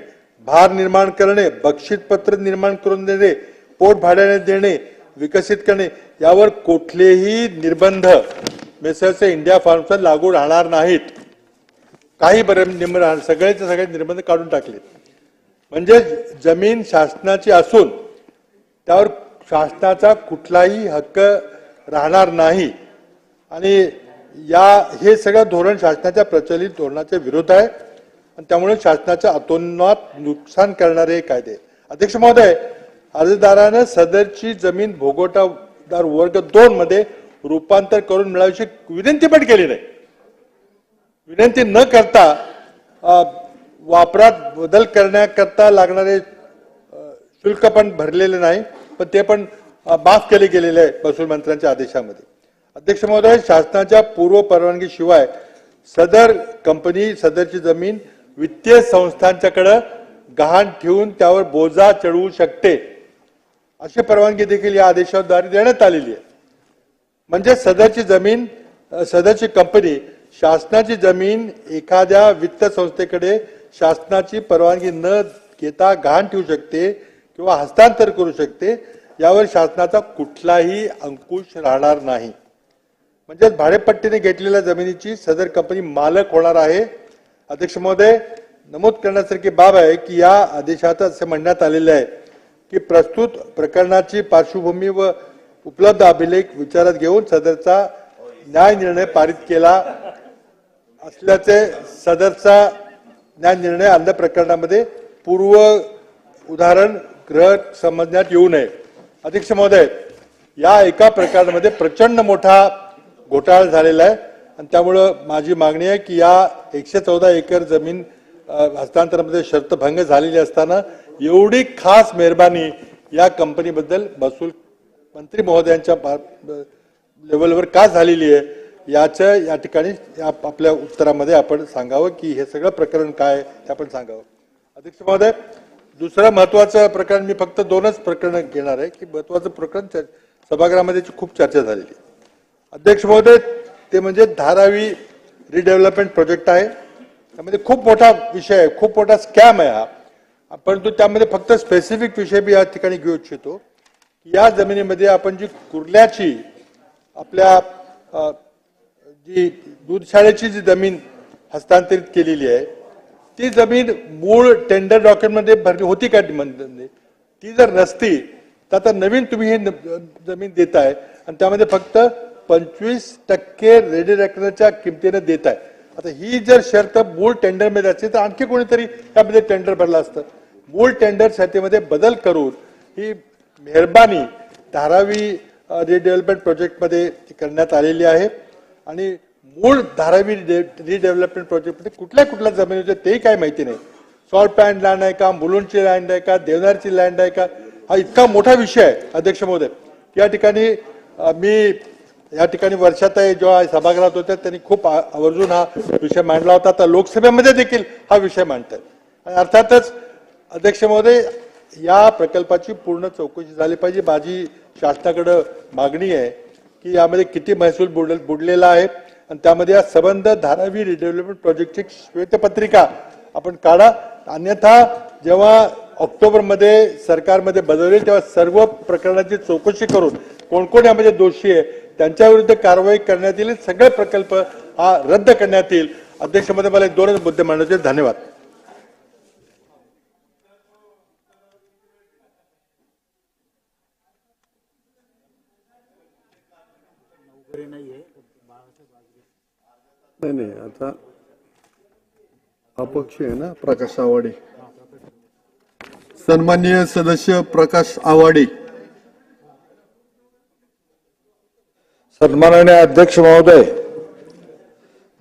भार निर्माण करणे, बक्षीसपत्र निर्माण करून देणे, पोट भाड्याने देणे, विकसित करणे यावर कुठलेही निर्बंध मेसर्स इंडिया फार्मचा लागू राहणार नाहीत. काही सगळे निर्बंध काढून टाकले. म्हणजे जमीन शासनाची असून त्यावर शासनाचा कुठलाही हक्क राहणार नाही आणि हे सगळं धोरण शासनाच्या प्रचलित धोरणाच्या विरोध आहे आणि त्यामुळे शासनाच्या अतोनात नुकसान करणारे कायदे. अध्यक्ष महोदय, अर्जदारानं सदरची जमीन भोगवटादार वर्ग 2 मध्ये रूपांतर करून मिळावीची विनंती पण केली नाही. विनंती न करता वापरात बदल करण्याकरता लागणारे शुल्क पण भरलेले नाही, पण ते पण माफ केले गेलेले आहे महसूल मंत्र्यांच्या आदेशामध्ये. अध्यक्ष महोदय, शासनाच्या पूर्व परवानगी शिवाय सदर कंपनी सदरची जमीन वित्तीय संस्थांच्याकडे गहाण ठेवून त्यावर बोजा चढवू शकते अशी परवानगी देखील या आदेशाद्वारे देण्यात आलेली आहे. म्हणजे सदरची कंपनी शासनाची जमीन एखाद्या वित्त संस्थेकडे शासनाची परवानगी न घेता गहाण ठेवू शकते किंवा हस्तांतर करू शकते. यावर शासनाचा कुठलाही अंकुश राहणार नाही. म्हणजे भाडेपट्टीने घेतलेल्या जमिनीची सदर कंपनी मालक होणार आहे. अध्यक्ष महोदय, नमूद करण्यासारखी बाब आहे की या आदेशात असे म्हणण्यात आलेले आहे की प्रस्तुत प्रकरणाची पार्श्वभूमी व उपलब्ध अभिलेख विचारात घेऊन सदरचा न्याय निर्णय पारित केला असल्याचे सदरचा न्याय निर्णय अन्य प्रकरणामध्ये पूर्व उदाहरण ग्रह समजण्यात येऊ नये. अध्यक्ष महोदय, या एका प्रकरणामध्ये प्रचंड मोठा घोटाळा झालेला आहे आणि त्यामुळं माझी मागणी आहे की या 114 एकर जमीन हस्तांतरामध्ये शर्तभंग झालेली असताना एवढी खास मेहरबानी या कंपनीबद्दल महसूल मंत्री महोदयांच्या लेवलवर का झालेली आहे याच्या या ठिकाणी आपल्या उत्तरामध्ये आपण सांगावं की हे सगळं प्रकरण काय आहे ते आपण सांगावं. अध्यक्ष महोदय, दुसरं महत्वाचं प्रकरण, मी फक्त 2च प्रकरण घेणार आहे की महत्वाचं प्रकरण सभागृहामध्ये खूप चर्चा झालेली आहे. अध्यक्ष महोदय, ते म्हणजे धारावी रिडेव्हलपमेंट प्रोजेक्ट आहे. त्यामध्ये खूप मोठा विषय आहे, खूप मोठा स्कॅम आहे हा. परंतु त्यामध्ये फक्त स्पेसिफिक विषय मी या ठिकाणी घेऊ इच्छितो. या जमिनीमध्ये आपण जी कुर्ल्याची आपल्या जी दूधशाळेची जी जमीन हस्तांतरित केलेली आहे ती जमीन मूळ टेंडर डॉक्युमेंटमध्ये भरली होती का, ती जर नसती तर आता नवीन तुम्ही ही जमीन देताय आणि त्यामध्ये फक्त 25% रेडी रेकनरच्या किमतीने देताय. आता ही जर शर्त मूळ टेंडरमध्ये असते तर आणखी कोणीतरी त्यामध्ये टेंडर भरला असतं. मूळ टेंडर शर्तीमध्ये बदल करून ही मेहरबानी धारावी रिडेव्हलपमेंट प्रोजेक्टमध्ये करण्यात आलेली आहे आणि मूळ धारावी रिडेव्हलपमेंट प्रोजेक्टमध्ये कुठल्या जमिनी होत्या तेही काही माहिती नाही. सॉल्ट पॅन्ट लँड आहे का, मुलुंडची लँड आहे का, देवनारची लँड आहे का, हा इतका मोठा विषय आहे. अध्यक्ष महोदय, या ठिकाणी मी या ठिकाणी वर्षाताई जेव्हा सभागृहात होत्या त्यांनी खूप आवर्जून हा विषय मांडला होता. आता लोकसभेमध्ये देखील हा विषय मांडतात. आणि अर्थातच अध्यक्ष महोदय, या प्रकल्पाची पूर्ण चौकशी झाली पाहिजे. माझी शासनाकडे मागणी आहे की यामध्ये किती महसूल बुडलेला आहे आणि त्यामध्ये या संबंध धारावी रिडेव्हलपमेंट प्रोजेक्टची श्वेतपत्रिका आपण काढा. अन्यथा जेव्हा ऑक्टोबरमध्ये सरकारमध्ये बदल होईल तेव्हा सर्व प्रकरणाची चौकशी करून कोण कोण यामध्ये दोषी आहे त्यांच्या विरुद्ध कारवाई करण्यात येईल. सगळे प्रकल्प हा रद्द करण्यात येईल. अध्यक्ष महोदय, मला 2 मुद्दे मांडायचे. धन्यवाद. नाही आता अपक्ष आहे ना प्रकाश आवाडे. सन्माननीय सदस्य प्रकाश आवाडे. सन्माननीय अध्यक्ष महोदय,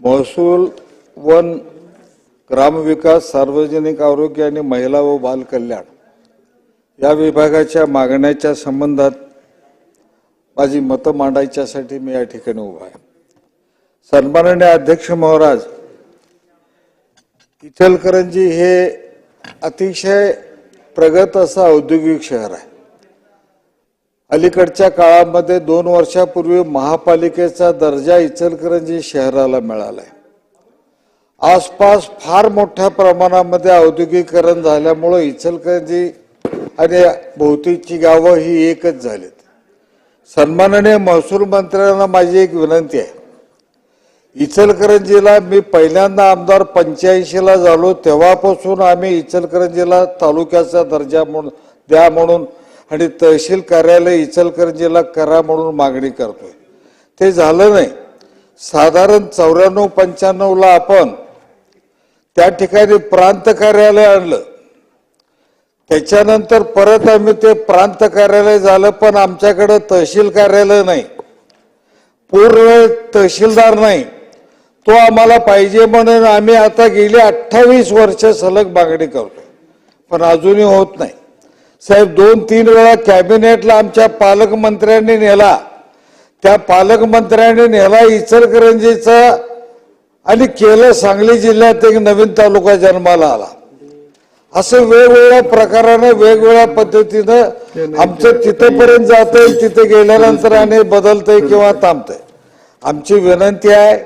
महसूल, वन, ग्रामविकास, सार्वजनिक आरोग्य आणि महिला व बाल कल्याण या विभागाच्या मागण्याच्या संबंधात माझी मतं मांडायच्यासाठी मी या ठिकाणी उभा आहे. सन्माननीय अध्यक्ष महाराज, इचलकरंजी हे अतिशय प्रगत असं औद्योगिक शहर आहे. अलीकडच्या काळामध्ये 2 वर्षापूर्वी महापालिकेचा दर्जा इचलकरंजी शहराला मिळालाय. आसपास फार मोठ्या प्रमाणामध्ये औद्योगिकरण झाल्यामुळे इचलकरंजी आणि भोवतीची गावं ही एकच झालीत. सन्माननीय महसूल मंत्र्यांना माझी एक विनंती आहे. इचलकरंजीला मी पहिल्यांदा आमदार 85ला झालो तेव्हापासून आम्ही इचलकरंजीला तालुक्याचा दर्जा द्या म्हणून आणि तहसील कार्यालय इचलकरंजीला करा म्हणून मागणी करतोय. ते झालं नाही. साधारण 94-95ला आपण त्या ठिकाणी प्रांत कार्यालय आणलं. त्याच्यानंतर परत आम्ही ते प्रांत कार्यालय झालं, पण आमच्याकडे तहसील कार्यालय नाही, पूर्ण तहसीलदार नाही. तो आम्हाला पाहिजे म्हणून आम्ही आता गेली 28 वर्ष सलग मागणी करतोय, पण अजूनही होत नाही. साहेब, 2-3 वेळा कॅबिनेटला आमच्या पालकमंत्र्यांनी नेला. त्या पालकमंत्र्यांनी नेला इचलकरंजीचा आणि केलं सांगली जिल्ह्यात एक नवीन तालुका जन्माला आला. असं वेगवेगळ्या प्रकाराने वेगवेगळ्या पद्धतीनं आमचं तिथपर्यंत जातंय, तिथे गेल्यानंतर आणि बदलतंय किंवा थांबतंय. आमची विनंती आहे,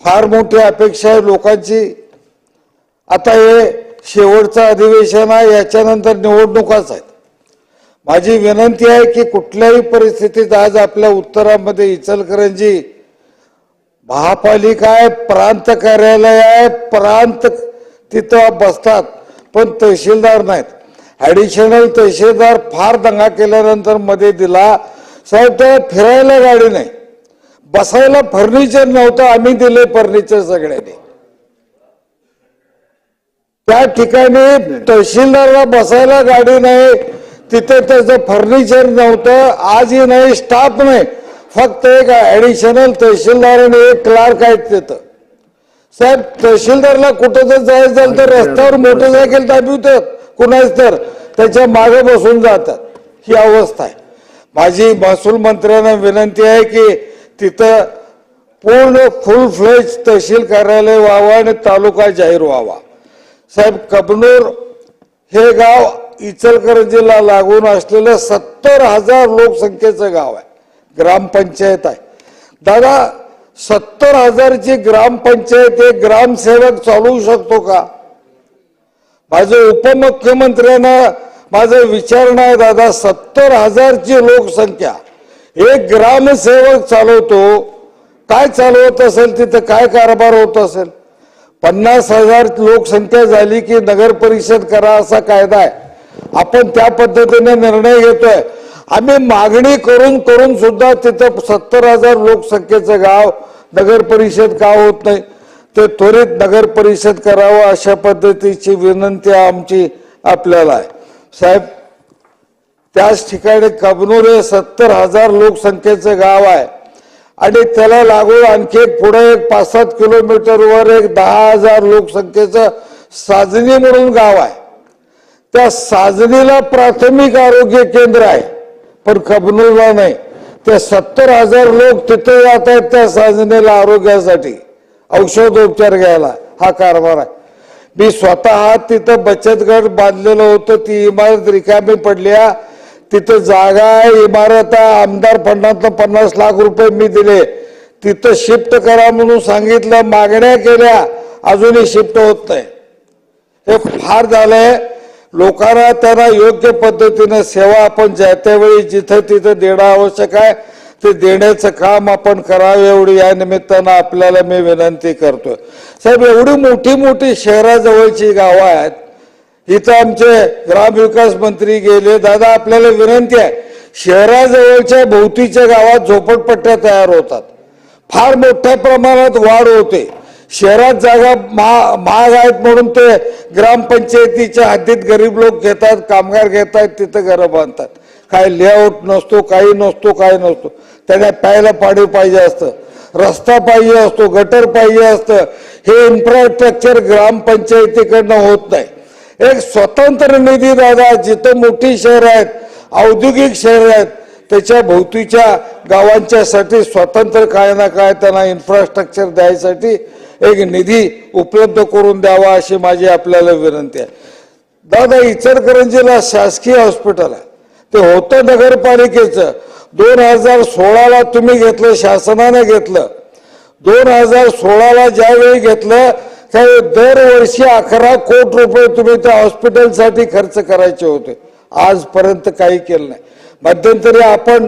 फार मोठी अपेक्षा आहे लोकांची. आता हे शेवटचं अधिवेशन आहे, याच्यानंतर निवडणुकाच आहेत. माझी विनंती आहे की कुठल्याही परिस्थितीत आज आपल्या उत्तरामध्ये इचलकरंजी महापालिका आहे, प्रांत कार्यालय आहे, प्रांत तिथं बसतात, पण तहसीलदार नाहीत. ऍडिशनल तहसीलदार फार दंगा केल्यानंतर मध्ये दिला. साहेब, त्याला फिरायला गाडी नाही, बसायला फर्निचर नव्हतं, आम्ही दिले फर्निचर सगळ्यांनी. त्या ठिकाणी तहसीलदारला बसायला गाडी नाही, तिथे त्याचं फर्निचर नव्हतं, आजही नाही, स्टाफ नाही, फक्त एक ऍडिशनल तहसीलदार आणि एक क्लार्क आहेत तिथं. साहेब, तहसीलदारला कुठं जर जायचं झालं तर रस्त्यावर मोटरसायकल दाबवतात, कुणाच तर त्याच्या मागे बसून जातात. ही अवस्था आहे. माझी महसूल मंत्र्यांना विनंती आहे की तिथं पूर्ण फुल फ्लेज तहसील कार्यालय व्हावं आणि तालुका जाहीर व्हावा. साहेब, कबनूर हे गाव इचलकरंजीला लागून असलेलं 70,000 लोकसंख्येचं गाव आहे, ग्रामपंचायत आहे. दादा, 70,000ची ग्रामपंचायत एक ग्रामसेवक चालवू शकतो का? माझे उपमुख्यमंत्र्यांना माझं विचारणं आहे, दादा, 70,000ची लोकसंख्या एक ग्रामसेवक चालवतो, काय चालवत असेल, तिथं काय कारभार होत असेल? 50,000 लोकसंख्या झाली की नगर परिषद करा असा कायदा आहे. आपण त्या पद्धतीने निर्णय घेतोय. आम्ही मागणी करून करून सुद्धा तिथं 70,000 लोकसंख्येचं गाव नगर परिषद का होत नाही? ते त्वरित नगर परिषद करावं अशा पद्धतीची विनंती आमची आपल्याला आहे. साहेब, त्याच ठिकाणी कबनूर हे 70,000 लोकसंख्येचं गाव आहे आणि त्याला लागून आणखी एक पुढे एक 5-7 किलोमीटरवर एक 10,000 लोकसंख्येचं साजनी म्हणून गाव आहे. त्या साजनीला प्राथमिक आरोग्य केंद्र आहे, पण कबनूरला नाही. ते 70,000 लोक तिथे जात आहेत त्या संस्थेला आरोग्यासाठी औषधोपचार घ्यायला. हा कारभार आहे. मी स्वतः तिथं बचत गट बांधलेलं होतं. ती इमारत रिकामी पडल्या, तिथं जागा आहे, इमारत आहे. आमदार फंडातनं 50 लाख रुपये मी दिले. तिथं शिफ्ट करा म्हणून सांगितलं, मागण्या केल्या, अजूनही शिफ्ट होत नाही. हे फार झालंय. लोकांना त्यांना योग्य पद्धतीनं सेवा आपण ज्या त्यावेळी जिथं तिथं देणं आवश्यक आहे ते देण्याचं काम आपण करावं, एवढी या निमित्तानं आपल्याला मी विनंती करतोय. साहेब, एवढी मोठी मोठी शहराजवळची गावं आहेत, इथं आमचे ग्रामविकास मंत्री गेले. दादा, आपल्याला विनंती आहे, शहराजवळच्या भोवतीच्या गावात झोपडपट्ट्या तयार होतात, फार मोठ्या प्रमाणात वाढ होते. शहरात जागा महाग आहेत म्हणून ते ग्रामपंचायतीच्या हद्दीत गरीब लोक घेतात, कामगार घेतात, तिथं घरं बांधतात. काय लेआउट नसतो, काही नसतो, काय नसतो. त्यांना प्यायला पाणी पाहिजे असतं, रस्ता पाहिजे असतो, गटर पाहिजे असतं. हे इन्फ्रास्ट्रक्चर ग्रामपंचायतीकडनं होत नाही. एक स्वतंत्र निधी दादा, जिथं मोठी शहर आहेत, औद्योगिक शहर आहेत, त्याच्या भोवतीच्या गावांच्यासाठी स्वतंत्र काय ना काय त्यांना इन्फ्रास्ट्रक्चर द्यायसाठी एक निधी उपलब्ध करून द्यावा, अशी माझी आपल्याला विनंती आहे. दादा, इचलकरंजीला शासकीय हॉस्पिटल आहे, ते होतं नगरपालिकेचं. 2016ला तुम्ही घेतलं, शासनाने घेतलं. 2016ला ज्यावेळी घेतलं त्यावेळी दरवर्षी 11 कोटी रुपये तुम्ही त्या हॉस्पिटलसाठी खर्च करायचे होते. आजपर्यंत काही केलं नाही. मध्यंतरी आपण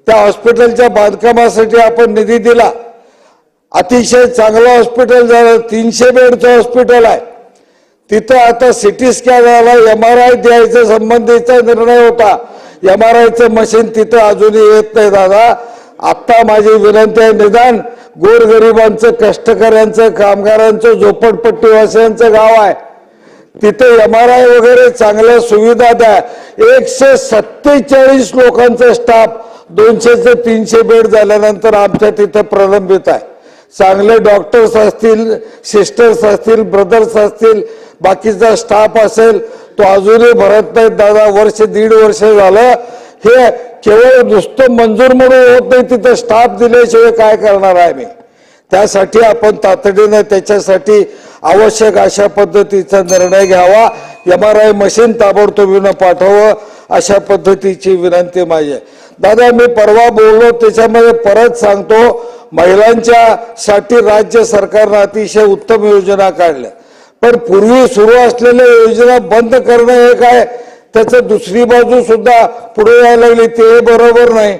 त्या हॉस्पिटलच्या बांधकामासाठी आपण निधी दिला. अतिशय चांगलं हॉस्पिटल झालं, 300 बेडचं हॉस्पिटल आहे. तिथं आता सिटी स्कॅन झाला, MRI द्यायचा संबंधीचा निर्णय होता. MRIचं मशीन तिथं अजूनही येत नाही. दादा, आता माझी विनंती आहे, निदान गोरगरिबांचं, कष्टकऱ्यांचं, कामगारांचं, झोपडपट्टीवासियांचं गाव आहे, तिथे MRI वगैरे चांगल्या सुविधा द्या. 147 लोकांचा स्टाफ 200 ते 300 बेड झाल्यानंतर आमच्या तिथं प्रलंबित आहे. चांगले डॉक्टर्स असतील, सिस्टर्स असतील, ब्रदर्स असतील, बाकीचा स्टाफ असेल, तो अजूनही भरत नाही. दादा, वर्ष 1.5 वर्ष झालं. हे केवळ नुसतं मंजूर म्हणून होत नाही, तिथं स्टाफ दिल्याशिवाय काय करणार आहे मी. त्यासाठी आपण तातडीनं त्याच्यासाठी आवश्यक अशा पद्धतीचा निर्णय घ्यावा. MRI मशीन ताबडतोबीनं पाठवावं, अशा पद्धतीची विनंती माझी आहे. दादा, मी परवा बोललो, त्याच्यामध्ये परत सांगतो, महिलांच्या साठी राज्य सरकारनं अतिशय उत्तम योजना काढल्या. पण पूर्वी सुरू असलेल्या योजना बंद करणं हे काय, त्याचं दुसरी बाजू सुद्धा पुढे यायला लागली, ते बरोबर नाही.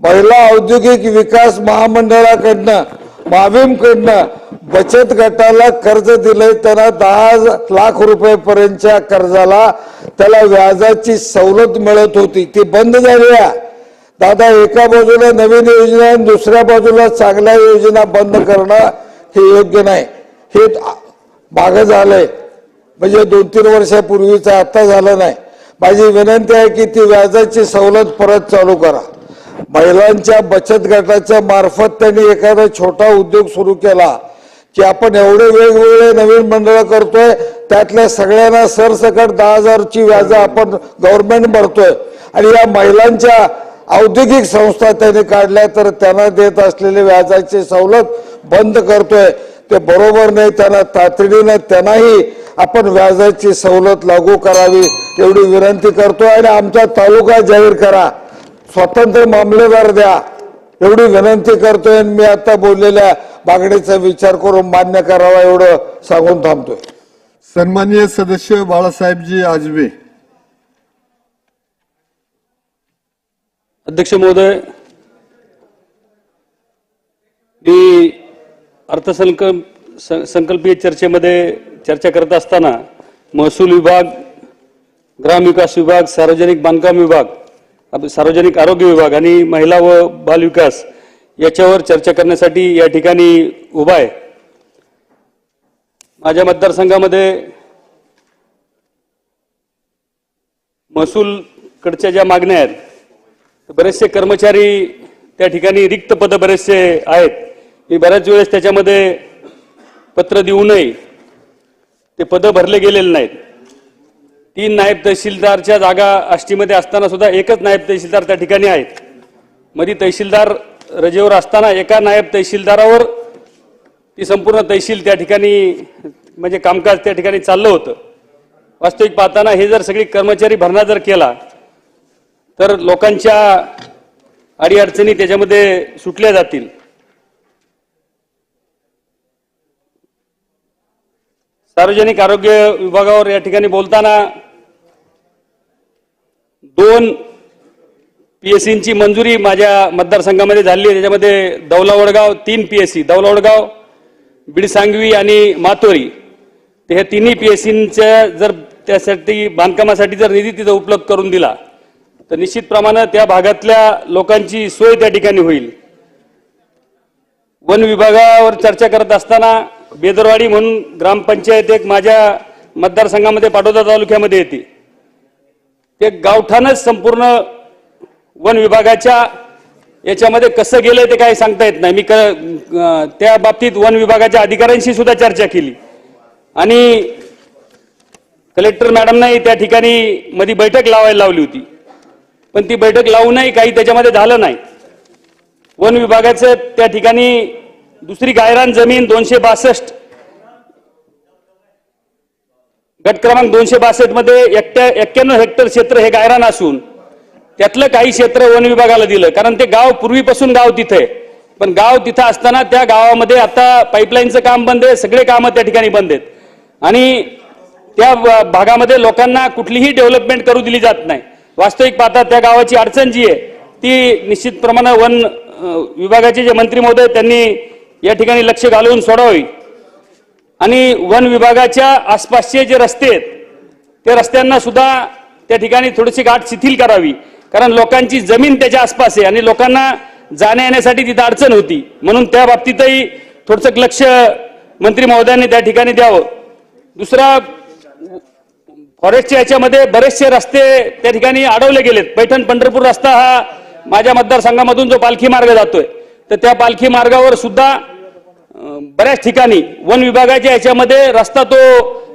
महिला औद्योगिक विकास महामंडळाकडनं, माविमकडनं बचत गटाला कर्ज दिलंय. त्यांना 10 लाख रुपयेपर्यंतच्या कर्जाला त्याला व्याजाची सवलत मिळत होती, ती बंद झाली आहे. दादा, एका बाजूला नवीन योजना आणि दुसऱ्या बाजूला चांगल्या योजना बंद करणं हे योग्य नाही. हे मागं झालंय, म्हणजे 2-3 वर्षापूर्वीचं, आता झालं नाही. माझी विनंती आहे की ती व्याजाची सवलत परत चालू करा. महिलांच्या बचत गटाच्या मार्फत त्यांनी एखादा छोटा उद्योग सुरू केला की आपण एवढे वेगवेगळे नवीन मंडळ करतोय, त्यातल्या सगळ्यांना सरसकट 10,000ची व्याज आपण गव्हर्नमेंट भरतोय. आणि या महिलांच्या औद्योगिक संस्था त्यांनी काढल्या, तर त्यांना देत असलेले व्याजाची सवलत बंद करतोय. ते बरोबर नाही. त्यांना तातडीनं त्यांनाही आपण व्याजाची सवलत लागू करावी, एवढी विनंती करतोय. आणि आमचा तालुका जाहीर करा, स्वतंत्र मामलेदार द्या, एवढी विनंती करतोय. मी आता बोललेल्या मागणीचा विचार करून मान्य करावा, एवढं सांगून थांबतोय. सन्माननीय सदस्य बाळासाहेबजी आजबे. अध्यक्ष महोदय, मी अर्थसंकल्पीय चर्चेमध्ये चर्चा करत असताना महसूल विभाग, ग्रामविकास विभाग, सार्वजनिक बांधकाम विभाग, सार्वजनिक आरोग्य विभाग आणि महिला व बालविकास याच्यावर चर्चा करण्यासाठी या ठिकाणी उभा आहे. माझ्या मतदारसंघामध्ये महसूलकडच्या ज्या मागण्या आहेत, बरेचसे कर्मचारी त्या ठिकाणी रिक्त पद बरेचसे आहेत. मी बऱ्याच वेळेस त्याच्यामध्ये पत्र देऊनही ते पद भरले गेलेले नाहीत. 3 नायब तहसीलदारच्या जागा आष्टीमध्ये असताना सुद्धा एकच नायब तहसीलदार त्या ठिकाणी आहेत. मध्ये तहसीलदार रजेवर असताना एका नायब तहसीलदारावर ती संपूर्ण तहसील त्या ठिकाणी म्हणजे कामकाज त्या ठिकाणी चाललं होतं. वास्तविक पाहताना हे जर सगळी कर्मचारी भरणा जर केला तर लोकांच्या अडीअडचणी त्याच्यामध्ये सुटल्या जातील. सार्वजनिक आरोग्य विभागावर या ठिकाणी बोलताना 2 PSCची मंजुरी माझ्या मतदारसंघामध्ये झाली आहे. त्याच्यामध्ये दौला वडगाव 3 PSC, दौला वडगाव, बिडसांगवी आणि मातोरी, तर ह्या तिन्ही PSCच्या जर त्यासाठी बांधकामासाठी जर निधी तिथं उपलब्ध करून दिला तर निश्चितप्रमाणे त्या भागातल्या लोकांची सोय त्या ठिकाणी होईल. वन विभागावर चर्चा करत असताना बेदरवाडी म्हणून ग्रामपंचायत एक माझ्या मतदारसंघामध्ये पाटोदा तालुक्यामध्ये येते. ते गावठाणच संपूर्ण वन विभागाच्या याच्यामध्ये कसं गेलंय ते काही सांगता येत नाही. मी त्या बाबतीत वन विभागाच्या अधिकाऱ्यांशी सुद्धा चर्चा केली आणि कलेक्टर मॅडमनाही त्या ठिकाणी मध्ये बैठक लावायला लावली होती, पण ती बैठक लावूनही काही त्याच्यामध्ये झालं नाही. वन विभागाचं त्या ठिकाणी दुसरी गायरान जमीन 262 गट क्रमांक 262 मध्ये 91 हेक्टर क्षेत्र हे गायरान असून त्यातलं काही क्षेत्र वन विभागाला दिलं, कारण ते गाव पूर्वीपासून गाव तिथे आहे. पण गाव तिथं असताना त्या गावामध्ये आता पाईपलाईनचं काम बंद आहे, सगळे कामं त्या ठिकाणी बंद आहेत आणि त्या भागामध्ये लोकांना कुठलीही डेव्हलपमेंट करू दिली जात नाही. वास्तविक पाहता त्या गावाची अडचण जी आहे ती निश्चितप्रमाणे वन विभागाचे जे मंत्री महोदय त्यांनी या ठिकाणी लक्ष घालून सोडावी आणि वन विभागाच्या आसपासचे जे रस्ते आहेत त्या रस्त्यांना सुद्धा त्या ठिकाणी थोडीशी गाठ शिथिल करावी, कारण लोकांची जमीन त्याच्या आसपास आहे आणि लोकांना जाण्या येण्यासाठी तिथं अडचण होती. म्हणून त्या बाबतीतही थोडंसं लक्ष मंत्री महोदयांनी त्या ठिकाणी द्यावं. दुसरा, फॉरेस्टच्या याच्यामध्ये बरेचसे रस्ते त्या ठिकाणी अडवले गेलेत. पैठण पंढरपूर रस्ता हा माझ्या मतदारसंघामधून जो पालखी मार्ग जातोय तर त्या पालखी मार्गावर सुद्धा बऱ्याच ठिकाणी वन विभागाच्या याच्यामध्ये रस्ता तो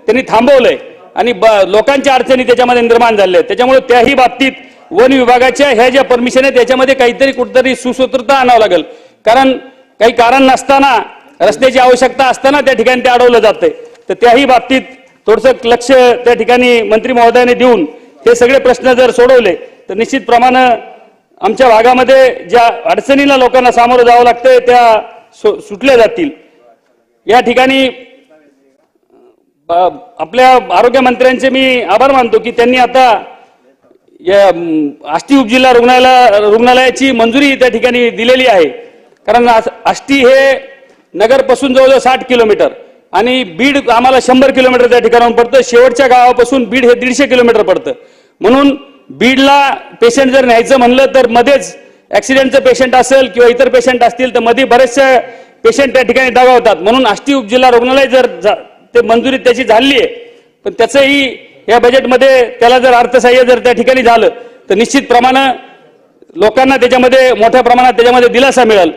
त्यांनी थांबवलाय आणि लोकांच्या अडचणी त्याच्यामध्ये निर्माण झाल्या. त्याच्यामुळे त्याही बाबतीत वन विभागाच्या ह्या ज्या परमिशन आहेत त्याच्यामध्ये काहीतरी कुठेतरी सुसूत्रता आणावं लागेल, कारण काही कारण नसताना रस्त्याची आवश्यकता असताना त्या ठिकाणी ते अडवलं जातंय. तर त्याही बाबतीत थोडंसं लक्ष त्या ठिकाणी मंत्री महोदयाने देऊन हे सगळे प्रश्न जर सोडवले तर निश्चितप्रमाणे आमच्या भागामध्ये ज्या अडचणीला लोकांना सामोरं जावं लागतंय त्या सुटल्या जातील. या ठिकाणी आपल्या आरोग्य मंत्र्यांचे मी आभार मानतो की त्यांनी आता या आष्टी उपजिल्हा रुग्णालयाची मंजुरी त्या ठिकाणी दिलेली आहे. कारण आष्टी हे नगरपासून जवळजवळ 60 किलोमीटर आणि बीड आम्हाला 100 किलोमीटर त्या ठिकाणाहून पडतं. शेवटच्या गावापासून बीड हे 150 किलोमीटर पडतं. म्हणून बीडला पेशंट जर न्यायचं म्हणलं तर मध्येच ऍक्सिडेंटचं पेशंट असेल किंवा इतर पेशंट असतील तर मध्ये बरेचसे पेशंट त्या ठिकाणी दगावतात. म्हणून आष्टी उपजिल्हा रुग्णालय जर ते मंजुरी त्याची झाली आहे, पण त्याचंही या बजेटमध्ये त्याला जर अर्थसहाय्य जर त्या ठिकाणी झालं तर निश्चितप्रमाणे लोकांना त्याच्यामध्ये मोठ्या प्रमाणात त्याच्यामध्ये दिलासा मिळेल.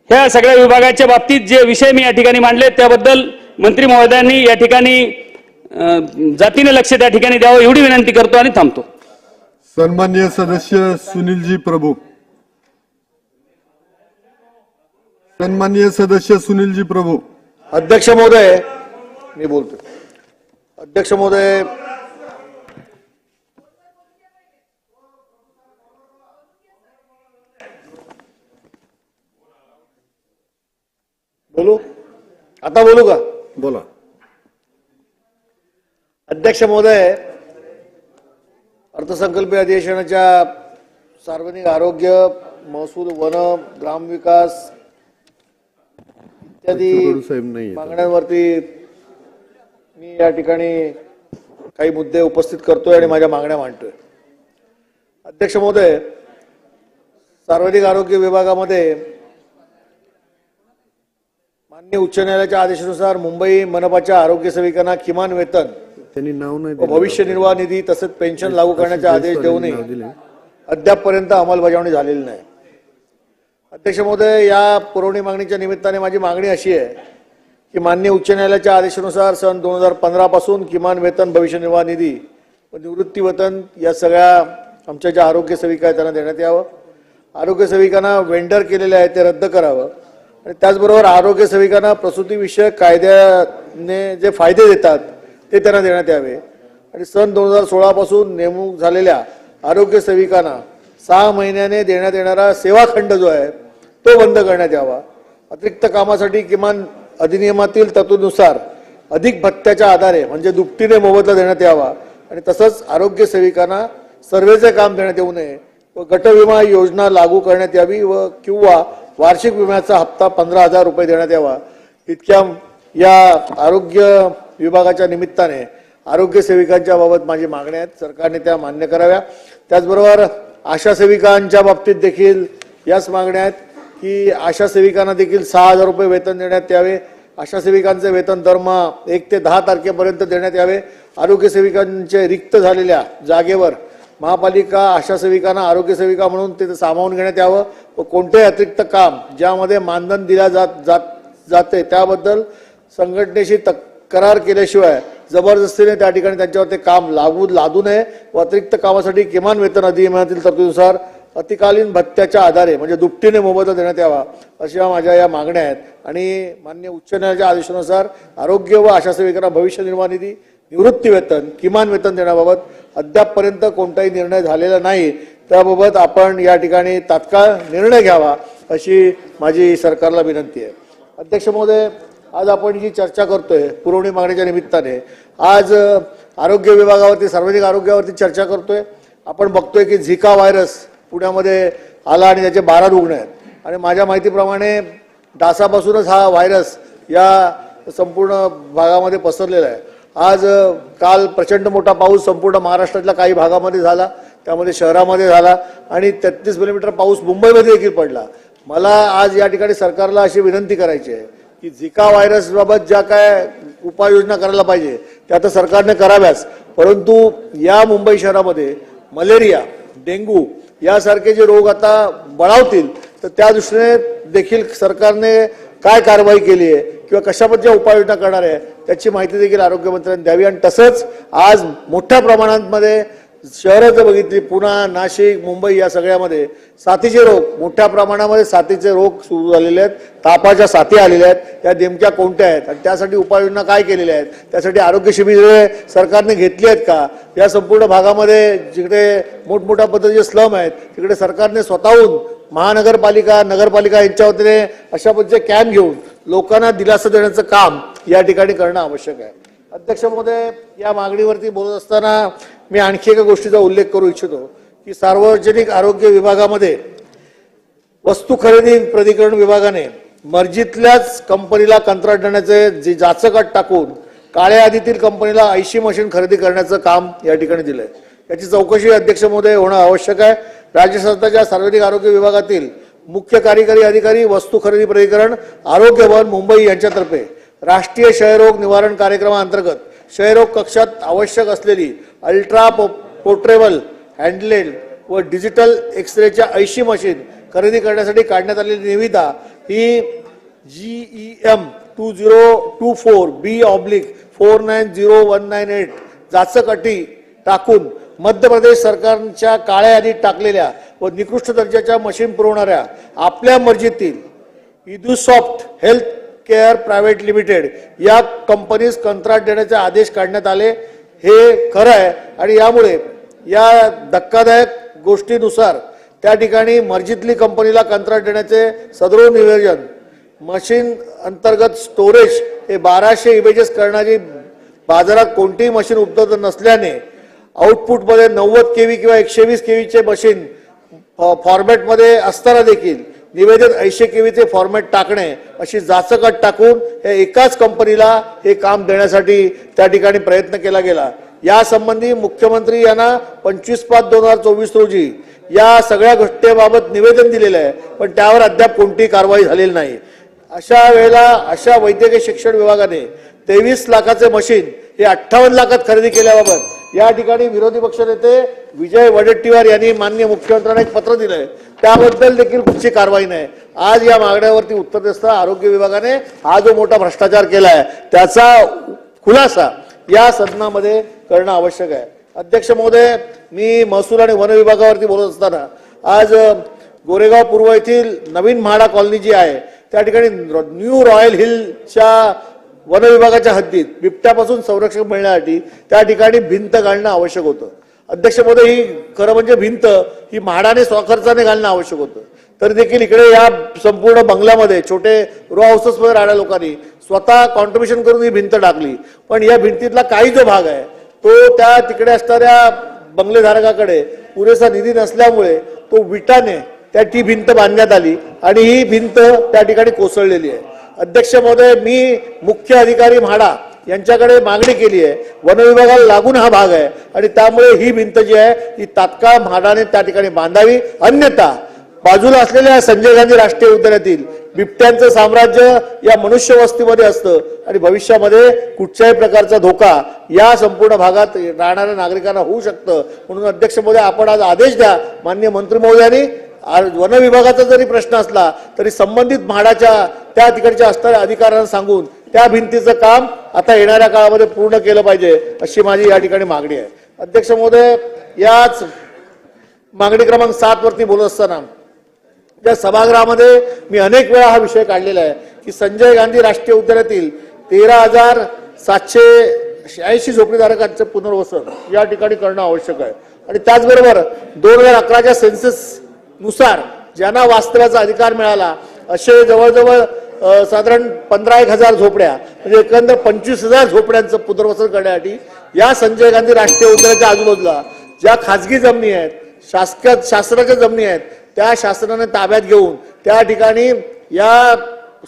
ह्या सगळ्या विभागाच्या बाबतीत जे विषय मी या ठिकाणी मांडले त्याबद्दल मंत्री महोदयांनी या ठिकाणी जातीने लक्ष त्या ठिकाणी द्यावं एवढी विनंती करतो आणि थांबतो. सन्माननीय सदस्य सुनीलजी प्रभू. सन्माननीय सदस्य सुनीलजी प्रभू. अध्यक्ष महोदय, मी बोलतो. अध्यक्ष महोदय, बोलू आता बोलू का? बोला. अध्यक्ष महोदय, अर्थसंकल्पीय अधिवेशनाच्या सार्वजनिक आरोग्य, महसूल, वन, ग्रामविकास इत्यादी मागण्यांवरती मी या ठिकाणी काही मुद्दे उपस्थित करतोय आणि माझ्या मागण्या मांडतोय. अध्यक्ष महोदय, सार्वजनिक आरोग्य विभागामध्ये माननीय उच्च न्यायालयाच्या आदेशानुसार मुंबई मनपाच्या आरोग्य सेविकांना किमान वेतन त्यांनी नाव नाही व भविष्य निर्वाह निधी तसेच पेन्शन लागू करण्याचे आदेश देऊनही अद्यापपर्यंत अंमलबजावणी झालेली नाही. अध्यक्ष महोदय, या पुरवणी मागणीच्या निमित्ताने माझी मागणी अशी आहे की माननीय उच्च न्यायालयाच्या आदेशानुसार सन 2015 पासून किमान वेतन, भविष्य निर्वाह निधी व निवृत्ती वेतन या सगळ्या आमच्या ज्या आरोग्य सेविका आहेत त्यांना देण्यात यावं आरोग्य सेविकांना वेंडर केलेले आहे ते रद्द करावं आणि त्याचबरोबर आरोग्य सेविकांना प्रसूतीविषयक कायद्याने जे फायदे देतात ते त्यांना देण्यात यावे आणि सन 2016 पासून नेमणूक झालेल्या आरोग्य सेविकांना 6 महिन्याने देण्यात येणारा सेवाखंड जो आहे तो बंद करण्यात यावा. अतिरिक्त कामासाठी किमान अधिनियमातील तरतुदीनुसार अधिक भत्त्याच्या आधारे म्हणजे दुपटीने मोबदला देण्यात यावा आणि तसंच आरोग्य सेविकांना सर्व्हेचे काम देण्यात येऊ नये व गटविमा योजना लागू करण्यात यावी व किंवा वार्षिक विम्याचा हप्ता 15,000 रुपये देण्यात यावा. इतक्या या आरोग्य विभागाच्या निमित्ताने आरोग्य सेविकांच्या बाबत माझी मागण्या आहेत. सरकारने त्या मान्य कराव्या. त्याचबरोबर आशा सेविकांच्या बाबतीत देखील याच मागण्या आहेत की आशा सेविकांना देखील 6,000 रुपये वेतन देण्यात यावे. आशा सेविकांचे वेतन दरमहा 1 ते 10 तारखेपर्यंत देण्यात यावे. आरोग्य सेविकांचे रिक्त झालेल्या जागेवर महापालिका आशा सेविकांना आरोग्य सेविका म्हणून ते सामावून घेण्यात यावं व कोणतेही अतिरिक्त काम ज्यामध्ये मानधन दिल्या जाते त्याबद्दल संघटनेशी करार केल्याशिवाय जबरदस्तीने त्या ठिकाणी त्यांच्यावर ते काम लादू नये व अतिरिक्त कामासाठी किमान वेतन अधिनियमातील तरतुदीनुसार अतिकालीन भत्त्याच्या आधारे म्हणजे दुपटीने मोबदला देण्यात यावा अशा माझ्या या मागण्या आहेत. आणि मान्य उच्च न्यायालयाच्या आदेशानुसार आरोग्य व आशा सेविकांना भविष्य निर्वाह निधी निवृत्ती वेतन किमान वेतन देण्याबाबत अद्यापपर्यंत कोणताही निर्णय झालेला नाही. त्याबाबत आपण या ठिकाणी तात्काळ निर्णय घ्यावा अशी माझी सरकारला विनंती आहे. अध्यक्ष महोदय, आज आपण जी चर्चा करतोय पुरवणी मागणीच्या निमित्ताने आज आरोग्य विभागावरती सार्वजनिक आरोग्यावरती चर्चा करतोय. आपण बघतोय की झिका व्हायरस पुण्यामध्ये आला आणि त्याचे 12 रुग्ण आहेत आणि माझ्या माहितीप्रमाणे डासापासूनच हा व्हायरस या संपूर्ण भागामध्ये पसरलेला आहे. आज काल प्रचंड मोठा पाऊस संपूर्ण महाराष्ट्रातल्या काही भागामध्ये झाला, त्यामध्ये शहरामध्ये झाला आणि 33 मिलीमीटर पाऊस मुंबईमध्ये देखील पडला. मला आज या ठिकाणी सरकारला अशी विनंती करायची आहे की झिका व्हायरस बाबत ज्या काय उपाययोजना करायला पाहिजे त्या तर सरकारने कराव्याच, परंतु या मुंबई शहरामध्ये मलेरिया, डेंग्यू यासारखे जे रोग आता बळावतील तर त्या दृष्टीने देखील सरकारने काय कारवाई केली आहे किंवा कशा पद्धतीच्या उपाययोजना करणार आहे त्याची माहिती देखील आरोग्यमंत्र्यांनी द्यावी. आणि तसंच आज मोठ्या प्रमाणामध्ये शहरं जर बघितली, पुणे, नाशिक, मुंबई या सगळ्यामध्ये साथीचे रोग मोठ्या प्रमाणामध्ये साथीचे रोग सुरू झालेले आहेत. तापाच्या साथी आलेल्या आहेत. त्या नेमक्या कोणत्या आहेत आणि त्यासाठी उपाययोजना काय केलेल्या आहेत, त्यासाठी आरोग्य शिबिरे सरकारने घेतली आहेत का, या संपूर्ण भागामध्ये जिकडे मोठमोठ्या पद्धतीचे स्लम आहेत तिकडे सरकारने स्वतःहून महानगरपालिका, नगरपालिका यांच्या वतीने अशा पद्धतीचे कॅम्प घेऊन लोकांना दिलासा देण्याचं काम या ठिकाणी करणं आवश्यक आहे. अध्यक्ष महोदय, या मागणीवरती बोलत असताना मी आणखी एका गोष्टीचा उल्लेख करू इच्छितो की सार्वजनिक आरोग्य विभागामध्ये वस्तू खरेदी प्राधिकरण विभागाने मर्जीतल्याच कंपनीला कंत्राट देण्याचे जाचक अट टाकून काळ्या यादीतील कंपनीला 80 मशीन खरेदी करण्याचं काम या ठिकाणी दिलंय. याची चौकशी अध्यक्ष महोदय होणं आवश्यक आहे. राज्य शासनाच्या सार्वजनिक आरोग्य विभागातील मुख्य कार्यकारी अधिकारी वस्तू खरेदी प्राधिकरण आरोग्य भवन मुंबई यांच्यातर्फे राष्ट्रीय क्षयरोग निवारण कार्यक्रमाअंतर्गत क्षयरोग कक्षात आवश्यक असलेली अल्ट्रा पोर्टेबल हँडलेड व डिजिटल एक्सरेच्या 80 मशीन खरेदी करण्यासाठी काढण्यात आलेली निविदा ही GEM 2024B/490198 जाचक अटी टाकून मध्य प्रदेश सरकारच्या काळ्या यादीत टाकलेल्या व निकृष्ट दर्जाच्या मशीन पुरवणाऱ्या आपल्या मर्जीतील इदुसॉफ्ट हेल्थ केअर प्रायव्हेट लिमिटेड या कंपनीस कंत्राट देण्याचे आदेश काढण्यात आले. हे खरं आहे आणि यामुळे या धक्कादायक गोष्टीनुसार त्या ठिकाणी मर्जीतली कंपनीला कंत्राट देण्याचे सदर नियोजन मशीन अंतर्गत स्टोरेज हे 1200 इमेजेस करणारी बाजारात कोणतीही मशीन उपलब्ध नसल्याने आउटपुटमध्ये 90 केव्ही किंवा 120 केव्हीचे मशीन फॉर्मॅटमध्ये असताना देखील निवेदन 80 केव्हीचे फॉर्मॅट टाकणे अशी जाचक अट टाकून हे एकाच कंपनीला हे काम देण्यासाठी त्या ठिकाणी प्रयत्न केला गेला. या संबंधी मुख्यमंत्री यांना 25/5/2024 रोजी या सगळ्या घटनेबाबत निवेदन दिलेलं आहे, पण त्यावर अद्याप कोणतीही कारवाई झालेली नाही. अशा वेळेला अशा वैद्यकीय शिक्षण विभागाने 23 लाखाचे मशीन हे 58 लाखात खरेदी केल्याबाबत या ठिकाणी विरोधी पक्षनेते विजय वडेट्टीवार यांनी माननीय मुख्यमंत्र्यांना एक पत्र दिलंय, त्याबद्दल देखील कुठची कारवाई नाही. आज या मागण्यावरती उत्तर देता आरोग्य विभागाने हा जो मोठा भ्रष्टाचार केलाय त्याचा खुलासा या सदनामध्ये करणं आवश्यक आहे. अध्यक्ष महोदय, मी महसूल आणि वन विभागावरती बोलत असताना आज गोरेगाव पूर्व येथील नवीन म्हाडा कॉलनी जी आहे त्या ठिकाणी न्यू रॉयल हिलच्या वन विभागाच्या हद्दीत बिबट्यापासून संरक्षण मिळण्यासाठी त्या ठिकाणी भिंत घालणं आवश्यक होतं. अध्यक्ष महोदय, ही खरं म्हणजे भिंत ही म्हाडाने स्वखर्चाने घालणं आवश्यक होतं. तर देखील इकडे या संपूर्ण बंगल्यामध्ये छोटे रो हाऊसेसमध्ये राहणाऱ्या लोकांनी स्वतः कॉन्ट्रीब्युशन करून ही भिंत टाकली. पण या भिंतीतला काही जो भाग आहे तो त्या तिकडे असणाऱ्या बंगलेधारकाकडे पुरेसा निधी नसल्यामुळे तो विटाने ती भिंत बांधण्यात आली आणि ही भिंत त्या ठिकाणी कोसळलेली आहे. अध्यक्ष महोदय, मी मुख्य अधिकारी म्हाडा यांच्याकडे मागणी केली आहे. वन विभागाला लागून हा भाग आहे आणि त्यामुळे ही भिंत जी आहे ही तात्काळ म्हाडाने त्या ठिकाणी बांधावी. अन्यथा बाजूला असलेल्या संजय गांधी राष्ट्रीय उद्यानातील बिबट्यांचं साम्राज्य या मनुष्य वस्तीमध्ये असतं आणि भविष्यामध्ये कुठच्याही प्रकारचा धोका या संपूर्ण भागात राहणाऱ्या नागरिकांना होऊ शकतं. म्हणून अध्यक्ष महोदय, आपण आज आदेश द्या. माननीय मंत्री महोदयांनी वन विभागाचा जरी प्रश्न असला तरी संबंधित म्हाडाच्या त्या तिकडच्या असणाऱ्या अधिकाऱ्यांना सांगून त्या भिंतीचं काम आता येणाऱ्या काळामध्ये पूर्ण केलं पाहिजे अशी माझी या ठिकाणी मागणी आहे. अध्यक्ष महोदय, याच मागणी क्रमांक 7 वरती बोलत असताना त्या सभागृहामध्ये मी अनेक वेळा हा विषय काढलेला आहे की संजय गांधी राष्ट्रीय उद्यानातील 13,786 झोपडीधारकांचे पुनर्वसन या ठिकाणी करणं आवश्यक आहे. आणि त्याचबरोबर 2011च्या सेन्सस नुसार ज्यांना वास्तव्याचा अधिकार मिळाला असे जवळजवळ साधारण 15,000 झोपड्या म्हणजे एकंदर 25,000 झोपड्यांचं पुनर्वसन करण्यासाठी या संजय गांधी राष्ट्रीय उद्यानाच्या आजूबाजूला ज्या खाजगी जमिनी आहेत, शासनाच्या जमिनी आहेत, त्या शासनाने ताब्यात घेऊन त्या ठिकाणी या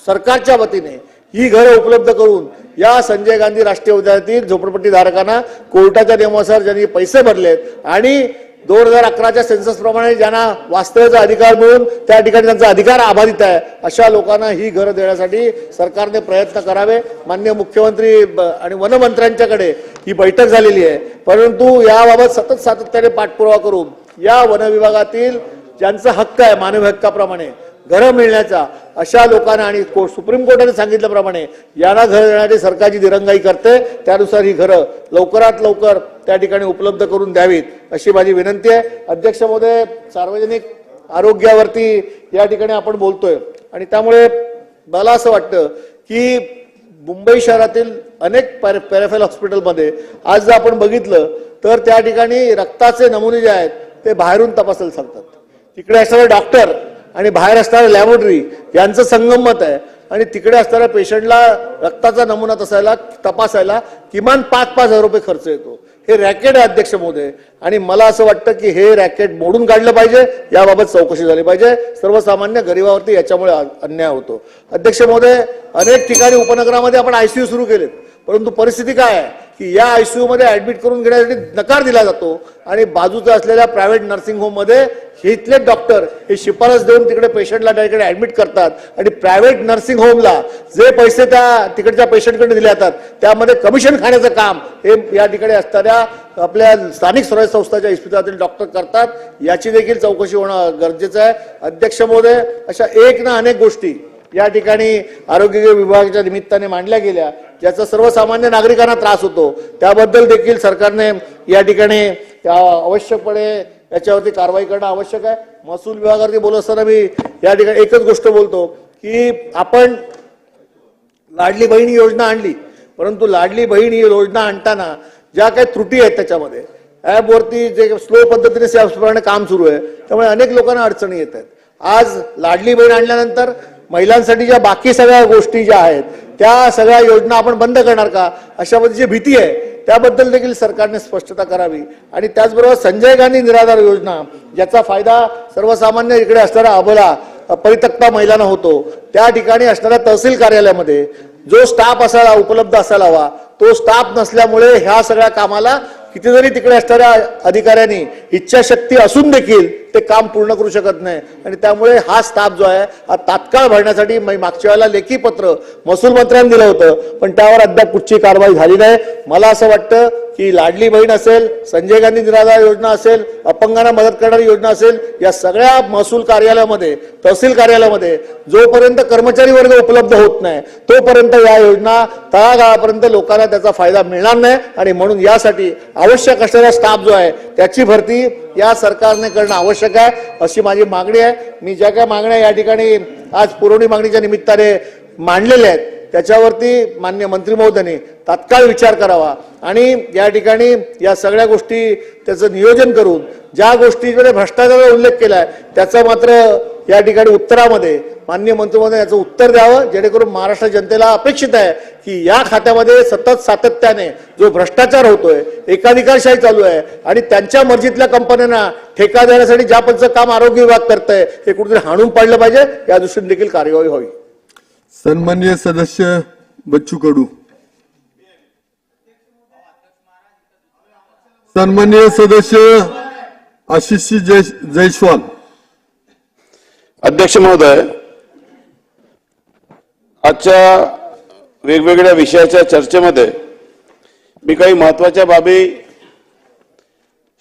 सरकारच्या वतीने ही घरं उपलब्ध करून या संजय गांधी राष्ट्रीय उद्यानातील झोपडपट्टी धारकांना कोर्टाच्या नियमानुसार ज्यांनी पैसे भरलेत आणि 2011च्या सेन्सस प्रमाणे ज्यांना वास्तव्याचा अधिकार मिळून त्या ठिकाणी त्यांचा अधिकार अबाधित आहे अशा लोकांना ही घरं देण्यासाठी सरकारने प्रयत्न करावे. माननीय मुख्यमंत्री आणि वनमंत्र्यांच्याकडे ही बैठक झालेली आहे, परंतु याबाबत सातत्याने पाठपुरावा करून या वन विभागातील ज्यांचा हक्क आहे मानवी हक्काप्रमाणे घरं मिळण्याचा अशा लोकांना आणि सुप्रीम कोर्टाने सांगितल्याप्रमाणे यांना घर देण्याची सरकारची दिरंगाई करते. त्यानुसार ही घरं लवकरात लवकर त्या ठिकाणी उपलब्ध करून द्यावीत अशी माझी विनंती आहे. अध्यक्ष महोदय, सार्वजनिक आरोग्यावरती या ठिकाणी आपण बोलतोय आणि त्यामुळे मला असं वाटतं की मुंबई शहरातील अनेक पॅराफेल हॉस्पिटलमध्ये आज जर आपण बघितलं तर त्या ठिकाणी रक्ताचे नमुने जे आहेत ते बाहेरून तपासायला सांगतात. तिकडे असणारे डॉक्टर आणि बाहेर असणाऱ्या लॅबोरेटरी यांचं संगमत आहे आणि तिकडे असणाऱ्या पेशंटला रक्ताचा नमुना तपासायला किमान 5,000 रुपये खर्च येतो. हे रॅकेट आहे अध्यक्ष महोदय आणि मला असं वाटतं की हे रॅकेट मोडून काढलं पाहिजे. याबाबत चौकशी झाली पाहिजे. सर्वसामान्य गरिबावरती याच्यामुळे अन्याय होतो. अध्यक्ष महोदय, अनेक ठिकाणी उपनगरामध्ये आपण ICU सुरू केलेत, परंतु परिस्थिती काय आहे की या ICU मध्ये ऍडमिट करून घेण्यासाठी नकार दिला जातो आणि बाजूचा असलेल्या प्रायव्हेट नर्सिंग होम मध्ये इथले डॉक्टर हे शिफारस देऊन तिकडे पेशंटला तिकडे ऍडमिट करतात आणि प्रायव्हेट नर्सिंग होमला जे पैसे त्या तिकडच्या पेशंटकडे दिले जातात त्यामध्ये कमिशन खाण्याचं काम हे या ठिकाणी असणाऱ्या आपल्या स्थानिक स्वराज्य संस्थाच्या इस्पितळातील डॉक्टर करतात. याची देखील चौकशी होणं गरजेचं आहे. अध्यक्ष महोदय, अशा एक ना अनेक गोष्टी या ठिकाणी आरोग्य विभागाच्या निमित्ताने मांडल्या गेल्या ज्याचा सर्वसामान्य नागरिकांना त्रास होतो. त्याबद्दल देखील सरकारने या ठिकाणी आवश्यकपणे याच्यावरती कारवाई करणं आवश्यक आहे. महसूल विभागावरती बोलत असताना मी या ठिकाणी एकच गोष्ट बोलतो की आपण लाडली बहीण योजना आणली, परंतु लाडली बहीण ही योजना आणताना ज्या काही त्रुटी आहेत त्याच्यामध्ये ऍपवरती जे स्लो पद्धतीने त्याप्रमाणे काम सुरू आहे त्यामुळे अनेक लोकांना अडचणी येत आहेत. आज लाडली बहीण आणल्यानंतर महिलांसाठी ज्या बाकी सगळ्या गोष्टी ज्या आहेत त्या सगळ्या योजना आपण बंद करणार का अशा पद्धतीची भीती आहे. त्याबद्दल देखील सरकारने स्पष्टता करावी. आणि त्याचबरोबर संजय गांधी निराधार योजना ज्याचा फायदा सर्वसामान्य इकडे असणारा अबला परित्यक्ता महिलांना होतो त्या ठिकाणी असणाऱ्या तहसील कार्यालयामध्ये जो स्टाफ असायला उपलब्ध असायला हवा तो स्टाफ नसल्यामुळे ह्या सगळ्या कामाला किती जरी तिकडे असणाऱ्या अधिकाऱ्यांनी इच्छाशक्ती असून देखील ते काम पूर्ण करू शकत नाही आणि त्यामुळे हा स्टाफ जो आहे हा तात्काळ भरण्यासाठी मागच्या वेळेला लेखी पत्र महसूल मंत्र्यांनी दिलं होतं पण त्यावर अद्याप कुठची कारवाई झाली नाही. मला असं वाटतं की लाडली बहीण असेल, संजय गांधी निराधार योजना असेल, अपंगांना मदत करणारी योजना असेल, या सगळ्या महसूल कार्यालयामध्ये, तहसील कार्यालयामध्ये जोपर्यंत कर्मचारी वर्ग उपलब्ध होत नाही तोपर्यंत या योजना तळागाळापर्यंत लोकांना त्याचा फायदा मिळणार नाही. आणि म्हणून यासाठी आवश्यक असलेला स्टाफ जो आहे त्याची भरती या सरकारने करणं आवश्यक आहे, अशी माझी मागणी आहे. मी ज्या काय मागण्या या ठिकाणी आज पुरवणी मागणीच्या निमित्ताने मांडलेल्या आहेत त्याच्यावरती माननीय मंत्री महोदयांनी तात्काळ विचार करावा आणि या ठिकाणी या सगळ्या गोष्टी त्याचं नियोजन करून ज्या गोष्टीकडे भ्रष्टाचाराचा उल्लेख केलाय त्याचं मात्र या ठिकाणी उत्तरामध्ये माननीय मंत्री महोदय याचं उत्तर द्यावं, जेणेकरून महाराष्ट्र जनतेला अपेक्षित आहे की या खात्यामध्ये सतत सातत्याने जो भ्रष्टाचार होतोय, एकाधिकारशाही चालू आहे आणि त्यांच्या मर्जीतल्या कंपन्यांना ठेका देण्यासाठी ज्या पद्धतीचं काम आरोग्य विभाग करतंय हे कुठेतरी हाणून पाडलं पाहिजे, या दृष्टीने देखील कार्यवाही व्हावी. सन्माननीय सदस्य बच्चू कडू. सन्माननीय सदस्य आशिष जयस्वाल. अध्यक्ष महोदय, आजच्या वेगवेगळ्या विषयाच्या चर्चेमध्ये मी काही महत्त्वाच्या बाबी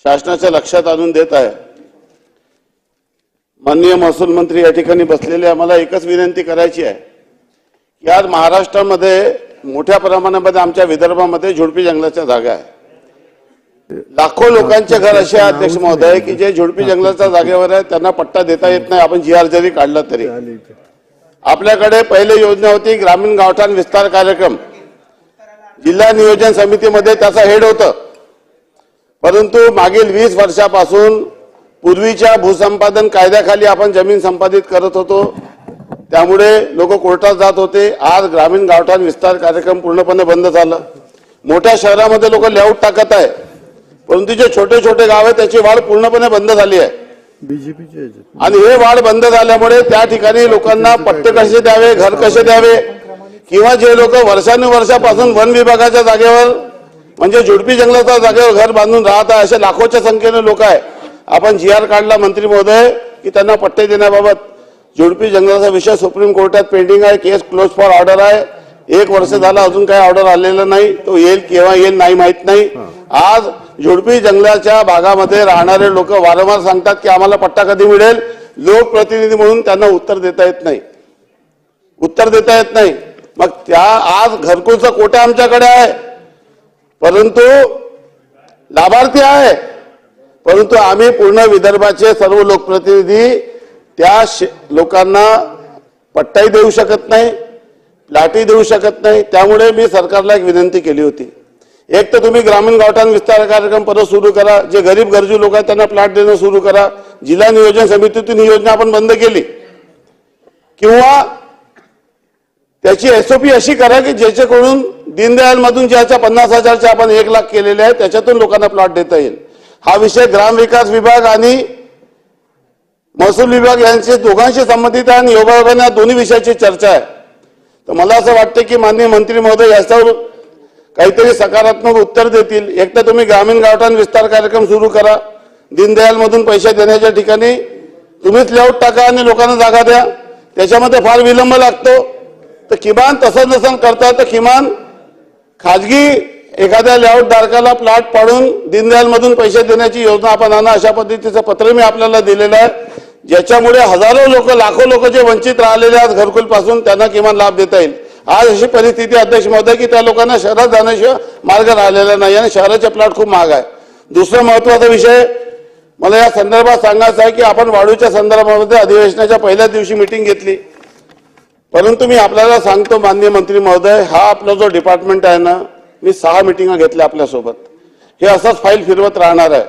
शासनाच्या लक्षात आणून देत आहे. माननीय महसूल मंत्री या ठिकाणी बसलेले, आम्हाला एकच विनंती करायची आहे की आज महाराष्ट्रामध्ये मोठ्या प्रमाणामध्ये आमच्या विदर्भामध्ये झुडपी जंगलाच्या जागा आहे. लाखो लोकांचे घर असे आहे अध्यक्ष महोदय की जे झुडपी जंगलाच्या जागेवर आहे, त्यांना पट्टा देता येत नाही. आपण GR जरी काढला तरी. आपल्याकडे पहिले योजना होती ग्रामीण गावठाण विस्तार कार्यक्रम, जिल्हा नियोजन समितीमध्ये त्याचा हेड होतं. परंतु मागील 20 वर्षापासून पूर्वीच्या भूसंपादन कायद्याखाली आपण जमीन संपादित करत होतो, त्यामुळे लोक कोर्टात जात होते. आज ग्रामीण गावठाण विस्तार कार्यक्रम पूर्णपणे बंद झाला. मोठ्या शहरामध्ये लोक लेआउट टाकत आहे, परंतु जे छोटे छोटे गाव आहे त्याची वाढ पूर्णपणे बंद झाली आहे. आणि हे वाढ बंद झाल्यामुळे त्या ठिकाणी लोकांना पट्टे कसे द्यावे, घर कसे द्यावे, किंवा जे लोक वर्षानुवर्षापासून वन विभागाच्या जागेवर म्हणजे झुडपी जंगलाच्या जागेवर घर बांधून राहत आहे असे लाखोच्या संख्येने लोक आहे. आपण GR काढला मंत्री महोदय की त्यांना पट्टे देण्याबाबत. झुडपी जंगलाचा विषय सुप्रीम कोर्टात पेंडिंग आहे, केस क्लोज फॉर ऑर्डर आहे. 1 वर्ष झाला अजून काही ऑर्डर आलेलं नाही. तो येईल केव्हा येईल नाही माहित नाही. आज झुडपी जंगलाच्या भागामध्ये राहणारे लोक वारंवार सांगतात की आम्हाला पट्टा कधी मिळेल. लोकप्रतिनिधी म्हणून त्यांना उत्तर देता येत नाही. मग त्या आज घरकुलचा कोटा आमच्याकडे आहे, परंतु लाभार्थी आहे, परंतु आम्ही पूर्ण विदर्भाचे सर्व लोकप्रतिनिधी त्या लोकांना पट्टाही देऊ शकत नाही, प्लॅटही देऊ शकत नाही. त्यामुळे मी सरकारला एक विनंती केली होती, एक तर तुम्ही ग्रामीण गावठाण विस्तार कार्यक्रम परत सुरू करा. जे गरीब गरजू लोक आहेत त्यांना प्लॅट देणं सुरू करा. जिल्हा नियोजन समितीतून ही योजना आपण बंद केली, किंवा त्याची SOP अशी करा की ज्याच्याकडून दीनदयाल मधून ज्याच्या 50,000चे आपण 1 लाख केलेले आहेत त्याच्यातून लोकांना प्लॉट देता येईल. हा विषय ग्रामविकास विभाग आणि महसूल विभाग यांचे दोघांशी संबंधित आहे आणि योगायोगाने दोन्ही विषयाची चर्चा आहे. तर मला असं वाटतं की माननीय मंत्री महोदय याच्यावर काहीतरी सकारात्मक उत्तर देतील. एक तर तुम्ही ग्रामीण गावठाण विस्तार कार्यक्रम सुरू करा, दीनदयाल मधून पैसे देण्याच्या ठिकाणी तुम्हीच लेआउट टाका आणि लोकांना जागा द्या. त्याच्यामध्ये फार विलंब लागतो, तर किमान तसं नसं करता तर किमान खाजगी एखाद्या लेआउट धारकाला प्लॉट पाडून दीनदयाल मधून पैसे देण्याची योजना आपण आणा. अशा पद्धतीचं पत्र मी आपल्याला दिलेलं आहे, ज्याच्यामुळे हजारो लोक, लाखो लोक जे वंचित राहिलेले आहेत घरकुल पासून त्यांना किमान लाभ देता येईल. आज अशी परिस्थिती अध्यक्ष महोदय की त्या लोकांना शहरात जाण्याशिवाय मार्ग राहिलेला नाही आणि शहराचे प्लॉट खूप महाग आहे. दुसरा महत्वाचा विषय मला या संदर्भात सांगायचं आहे की आपण वाढूच्या संदर्भामध्ये अधिवेशनाच्या पहिल्या दिवशी मीटिंग घेतली, परंतु मी आपल्याला सांगतो माननीय मंत्री महोदय, हा आपला जो डिपार्टमेंट आहे ना, मी 6 मिटिंगा घेतल्या आपल्यासोबत. हे असंच फाईल फिरवत राहणार आहे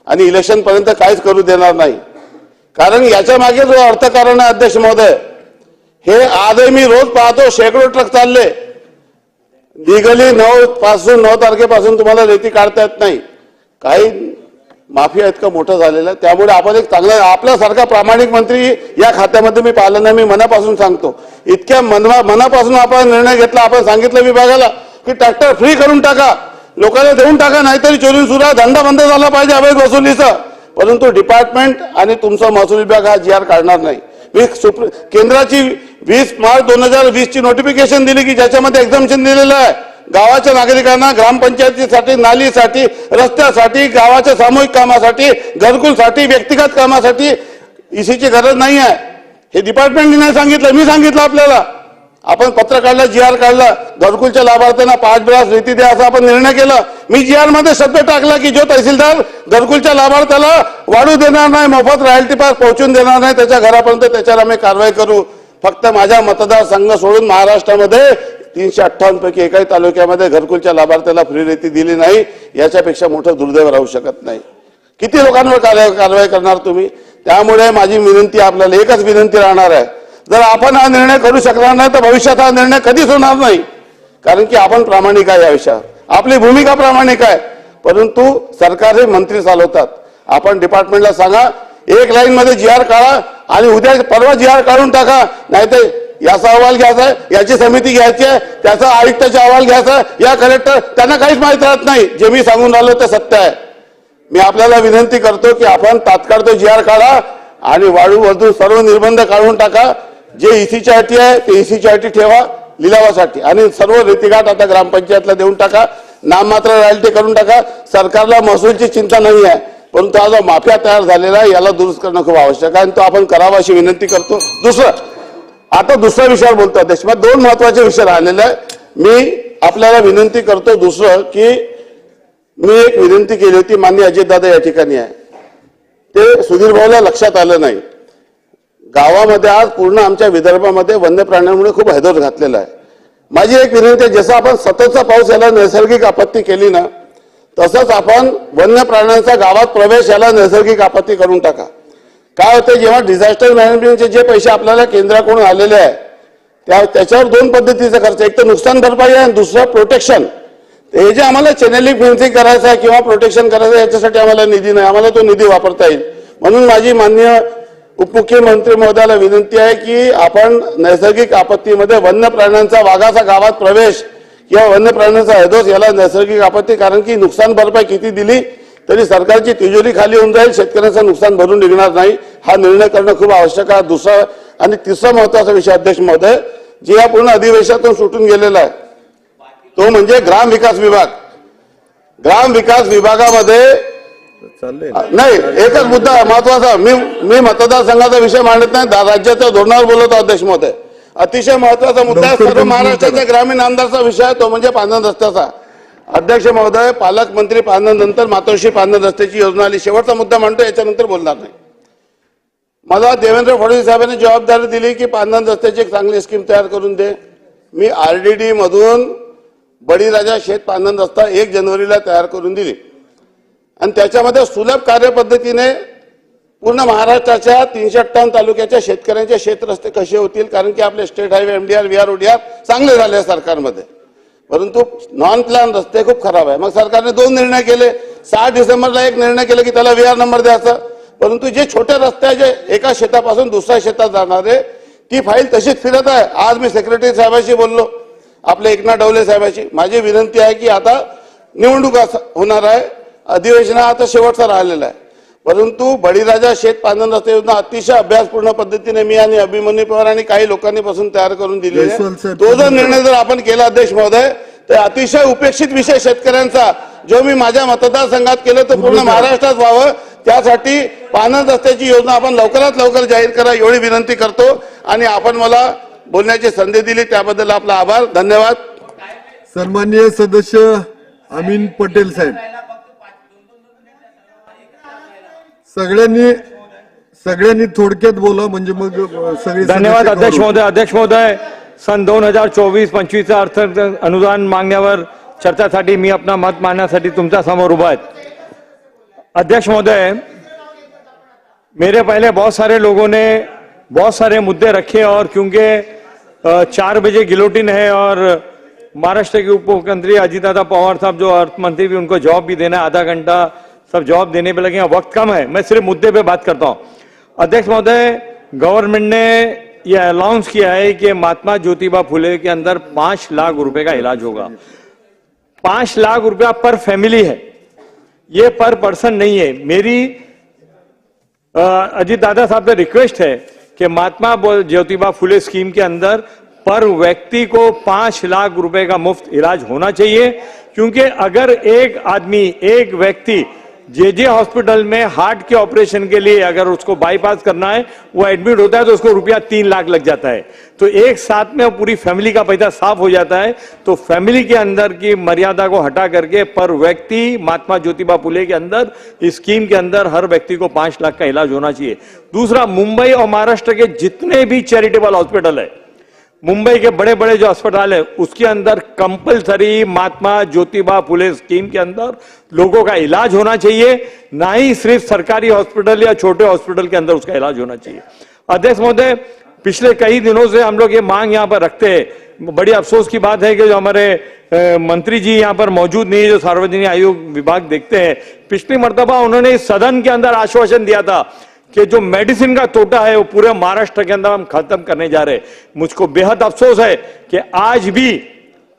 आणि इलेक्शन पर्यंत काहीच करू देणार नाही. कारण याच्या मागे जो अर्थकारण आहे अध्यक्ष महोदय, हे आजही मी रोज पाहतो शेकडो ट्रक चालले. लिगली 9 तारखेपासून तुम्हाला रेती काढता येत नाही. काही माफिया इतकं मोठं झालेलं आहे. त्यामुळे आपण एक चांगला आपल्यासारखा प्रामाणिक मंत्री या खात्यामध्ये मी पाहिला नाही. मी मनापासून सांगतो, इतक्या मनापासून आपण निर्णय घेतला. आपण सांगितलं विभागाला की ट्रॅक्टर फ्री करून टाका, लोकांना देऊन टाका, नाहीतरी चोरी सुरा धंदा बंद झाला पाहिजे अवैध वसुलीचा. परंतु डिपार्टमेंट आणि तुमचा महसूल विभाग हा GR काढणार नाही. मी केंद्राची 20 मार्च 2020 ची नोटिफिकेशन दिली की ज्याच्यामध्ये एक्झम्पशन दिलेलं आहे. गावाच्या नागरिकांना ग्रामपंचायतीसाठी, नालीसाठी, रस्त्यासाठी, गावाच्या सामूहिक कामासाठी, घरकुलसाठी, व्यक्तिगत कामासाठी ईसीची गरज नाही आहे. हे डिपार्टमेंटने नाही सांगितलं, मी सांगितलं आपल्याला. आपण पत्र काढलं, GR काढलं, घरकुलच्या लाभार्थ्यांना 5 ब्रास रीती द्या असा आपण निर्णय केला. मी GR मध्ये शब्द टाकला की जो तहसीलदार घरकुलच्या लाभार्थ्याला वाढू देणार नाही, मोफत रॉयल्टी पास पोहोचून देणार नाही त्याच्या घरापर्यंत, त्याच्यावर आम्ही कारवाई करू. फक्त माझ्या मतदारसंघ सोडून महाराष्ट्रामध्ये 358 पैकी एकाही तालुक्यामध्ये घरकुलच्या लाभार्थ्याला फ्री रीती दिली नाही. याच्यापेक्षा मोठं दुर्दैव राहू शकत नाही. किती लोकांवर कारवाई करणार तुम्ही? त्यामुळे माझी विनंती, आपल्याला एकच विनंती राहणार आहे, जर आपण हा निर्णय करू शकणार नाही तर भविष्यात हा निर्णय कधीच होणार नाही. कारण की आपण प्रामाणिक आहे या विषयावर, आपली भूमिका प्रामाणिक आहे. परंतु सरकार हे मंत्री चालवतात. आपण डिपार्टमेंटला सांगा, एक लाईन मध्ये GR काढा आणि उद्या परवा GR काढून टाका. नाहीतर याचा अहवाल घ्यायचा आहे, याची समिती घ्यायची आहे, त्याचा आयुक्ताचा अहवाल घ्यायचा आहे, या कलेक्टर, त्यांना काहीच माहित राहत नाही. जे मी सांगून राहिलो ते सत्य आहे. मी आपल्याला विनंती करतो की आपण तात्काळ तो GR काढा आणि वाळू सर्व निर्बंध काढून टाका. जे ईसीच्या अटी आहे ते ईसीच्या अटी ठेवा लिलावासाठी, आणि सर्व रीतीघाट आता ग्रामपंचायतला देऊन टाका. नाममात्र रॉयल्टी करून टाका. सरकारला महसूलची चिंता नाही आहे, परंतु हा जो माफिया तयार झालेला आहे याला दुरुस्त करणं खूप आवश्यक आहे आणि तो आपण करावा अशी विनंती करतो. आता दुसऱ्या विषयावर बोलतो अध्यक्ष. मग 2 महत्वाचे विषय राहिलेले आहे. मी आपल्याला विनंती करतो दुसरं की मी एक विनंती केली होती, माननीय अजितदादा या ठिकाणी आहे, ते सुधीर भाऊला लक्षात आलं नाही. गावामध्ये आज पूर्ण आमच्या विदर्भामध्ये वन्य प्राण्यांमुळे खूप हैदोस घातलेला आहे. माझी एक विनंती आहे, जसं आपण सततचा पाऊस याला नैसर्गिक आपत्ती केली ना, तसंच आपण वन्य प्राण्यांचा गावात प्रवेश याला नैसर्गिक आपत्ती करून टाका. काय होतं, जेव्हा डिझास्टर मॅनेजमेंटचे जे पैसे आपल्याला केंद्राकडून आलेले आहे त्याच्यावर 2 पद्धतीचा खर्च, एक तर नुकसान भरपाई आहे आणि दुसरं प्रोटेक्शन. हे जे आम्हाला चॅनेलिंग फेन्सिंग करायचं आहे किंवा प्रोटेक्शन करायचं आहे याच्यासाठी आम्हाला निधी नाही, आम्हाला तो निधी वापरता येईल. म्हणून माझी माननीय उपमुख्यमंत्री महोदयाला विनंती आहे की आपण नैसर्गिक आपत्तीमध्ये वन्य प्राण्यांचा, वाघाचा गावात प्रवेश किंवा वन्य प्राण्यांचा हैदोस याला नैसर्गिक आपत्ती, कारण की नुकसान भरपाई किती दिली तरी सरकारची तिजोरी खाली होऊन जाईल, शेतकऱ्यांचं नुकसान भरून निघणार नाही. हा निर्णय करणं खूप आवश्यक आहे. दुसरा आणि तिसरा महत्वाचा विषय अध्यक्ष महोदय, जे या पूर्ण अधिवेशनातून सुटून गेलेला आहे तो म्हणजे ग्राम विकास विभाग. ग्राम विकास विभागामध्ये नाही, एकच मुद्दा महत्वाचा, मी मतदारसंघाचा विषय मांडत नाही, राज्याच्या धोरणावर बोलतो अध्यक्ष महोदय. अतिशय महत्वाचा मुद्दा आहे, सर्व महाराष्ट्राच्या ग्रामीण आमदारचा विषय आहे, तो म्हणजे पांधन रस्त्याचा. अध्यक्ष महोदय, पालकमंत्री पांधन, मातोश्री पांधन रस्त्याची योजना आली. शेवटचा मुद्दा मांडतो, याच्यानंतर बोलणार नाही. मला देवेंद्र फडणवीस साहेबांनी जबाबदारी दिली की पांधन रस्त्याची एक चांगली स्कीम तयार करून दे. मी RDD मधून बळीराजा शेत पांधन रस्ता 1 जानेवारीला तयार करून दिली आणि त्याच्यामध्ये सुलभ कार्यपद्धतीने पूर्ण महाराष्ट्राच्या 358 तालुक्याच्या शेतकऱ्यांचे शेतरस्ते कसे होतील, कारण की आपले state highway, MDR, VR, ODR चांगले झाले सरकारमध्ये, परंतु नॉन प्लॅन रस्ते खूप खराब आहे. मग सरकारने 2 निर्णय केले. 6 डिसेंबरला एक निर्णय केला की त्याला VR नंबर द्यायचा, परंतु जे छोटे रस्ते आहे, जे एका शेतापासून दुसऱ्या शेतात जाणारे, ती फाईल तशीच फिरत आहे. आज मी सेक्रेटरी साहेबांशी बोललो, आपले एकनाथ डवले साहेबांशी. माझी विनंती आहे की आता निवडणूक होणार आहे, अधिवेशन आता शेवटचा राहिलेला आहे, परंतु बळीराजा शेत पांधन रस्ते योजना अतिशय अभ्यासपूर्ण पद्धतीने मी आणि अभिमन्यू पवार आणि काही लोकांनी पासून तयार करून दिलेली आहे. तो जर निर्णय जर आपण केला अध्यक्ष महोदय, तर अतिशय उपेक्षित विषय शेतकऱ्यांचा जो मी माझ्या मतदारसंघात केलं तर पूर्ण महाराष्ट्रात व्हावं, त्यासाठी पांधन रस्त्याची योजना आपण लवकरात लवकर जाहीर करा एवढी विनंती करतो. आणि आपण मला बोलण्याची संधी दिली त्याबद्दल आपला आभार, धन्यवाद. सन्माननीय सदस्य अमीन पटेल साहेब, सगळ्यांनी थोडक्यात बोला म्हणजे मग सगळे. धन्यवाद अध्यक्ष महोदय. अध्यक्ष महोदय, सन 2024-25 अर्थ अनुदान मागण्यावर चर्चासाठी मी अपना मत मांडण्यासाठी तुमच्या समोर उभा आहे. अध्यक्ष महोदय, मेरे पहले बहुत सारे लोगों ने बहुत सारे मुद्दे रखे और क्योंकि 4 बजे गिलोटिन है और महाराष्ट्र के उप मुख्यमंत्री अजितदादा पवार साहब जो अर्थ मंत्री भी, उनको जवाब भी देना है, आधा घंटा सब जवाब देने पे लगे हैं, वक्त कम है, मैं सिर्फ मुद्दे पे बात करता हूं. अध्यक्ष महोदय, गवर्नमेंट ने यह अनाउंस किया है कि महात्मा ज्योतिबा फुले के अंदर 5 लाख रुपए का इलाज होगा. 5 लाख रुपया पर फैमिली है, ये पर पर्सन नहीं है. मेरी अजीत दादा साहब से रिक्वेस्ट है कि महात्मा ज्योतिबा फुले स्कीम के अंदर पर व्यक्ति को 5 लाख रुपए का मुफ्त इलाज होना चाहिए, क्योंकि अगर एक आदमी, एक व्यक्ति जे हॉस्पिटल में हार्ट के ऑपरेशन के लिए अगर उसको बाईपास करना है, वो एडमिट होता है तो उसको रुपया 3 लाख लग जाता है। तो एक साथ में पूरी फैमिली का पैसा साफ हो जाता है। तो फैमिली के अंदर की मर्यादा को हटा करके पर व्यक्ति महात्मा ज्योतिबा फुले के अंदर इस स्कीम के अंदर हर व्यक्ति को 5 लाख का इलाज होना चाहिए। दूसरा, मुंबई और महाराष्ट्र के जितने भी चैरिटेबल हॉस्पिटल है, मुंबई के बड़े बड़े जो अस्पताल है, उसके अंदर कंपलसरी महात्मा ज्योतिबा फुले स्कीम के अंदर लोगों का इलाज होना चाहिए, ना ही सिर्फ सरकारी हॉस्पिटल या छोटे हॉस्पिटल के अंदर उसका इलाज होना चाहिए। अध्यक्ष महोदय, पिछले कई दिनों से हम लोग ये मांग यहाँ पर रखते हैं। बड़ी अफसोस की बात है कि जो हमारे मंत्री जी यहाँ पर मौजूद नहीं है, जो सार्वजनिक आयोग विभाग देखते हैं। पिछली मर्तबा उन्होंने इस सदन के अंदर आश्वासन दिया था कि जो मेडिसिन का तोटा है वो पूरे महाराष्ट्र के अंदर हम खत्म करने जा रहे हैं। मुझको बेहद अफसोस है कि आज भी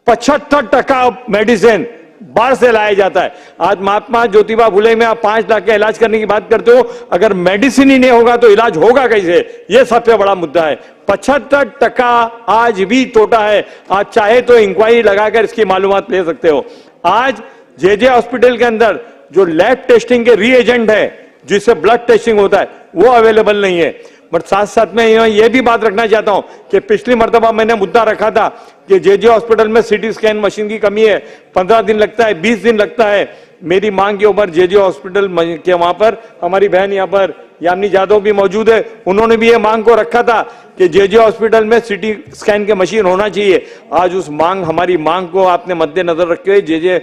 75% मेडिसिन बाहर से लाया जाता है। आज महात्मा ज्योतिबा फुले में आप 5 लाख का इलाज करने की बात करते हो, अगर मेडिसिन ही नहीं होगा तो इलाज होगा कैसे? ये सबसे बड़ा मुद्दा है। 75% आज भी तोटा है। आप चाहे तो इंक्वायरी लगाकर इसकी मालूमात ले सकते हो। आज जे हॉस्पिटल के अंदर जो लैब टेस्टिंग के रीएजेंट है, जिससे ब्लड टेस्टिंग होता है, वो अवेलेबल नहीं है। बट साथ साथ में ये भी बात रखना चाहता हूं कि पिछली मर्तबा मैंने मुद्दा रखा था कि जे हॉस्पिटल में सीटी स्कैन मशीन की कमी है, 15 दिन लगता है, 20 दिन लगता है। मेरी मांग के ऊपर जे हॉस्पिटल के वहां पर हमारी बहन यहाँ पर यामिनी जादव भी मौजूद है, उन्होंने भी ये मांग को रखा था कि जे हॉस्पिटल में सीटी स्कैन की मशीन होना चाहिए। आज उस मांग, हमारी मांग को आपने मद्देनजर रखे हुए जे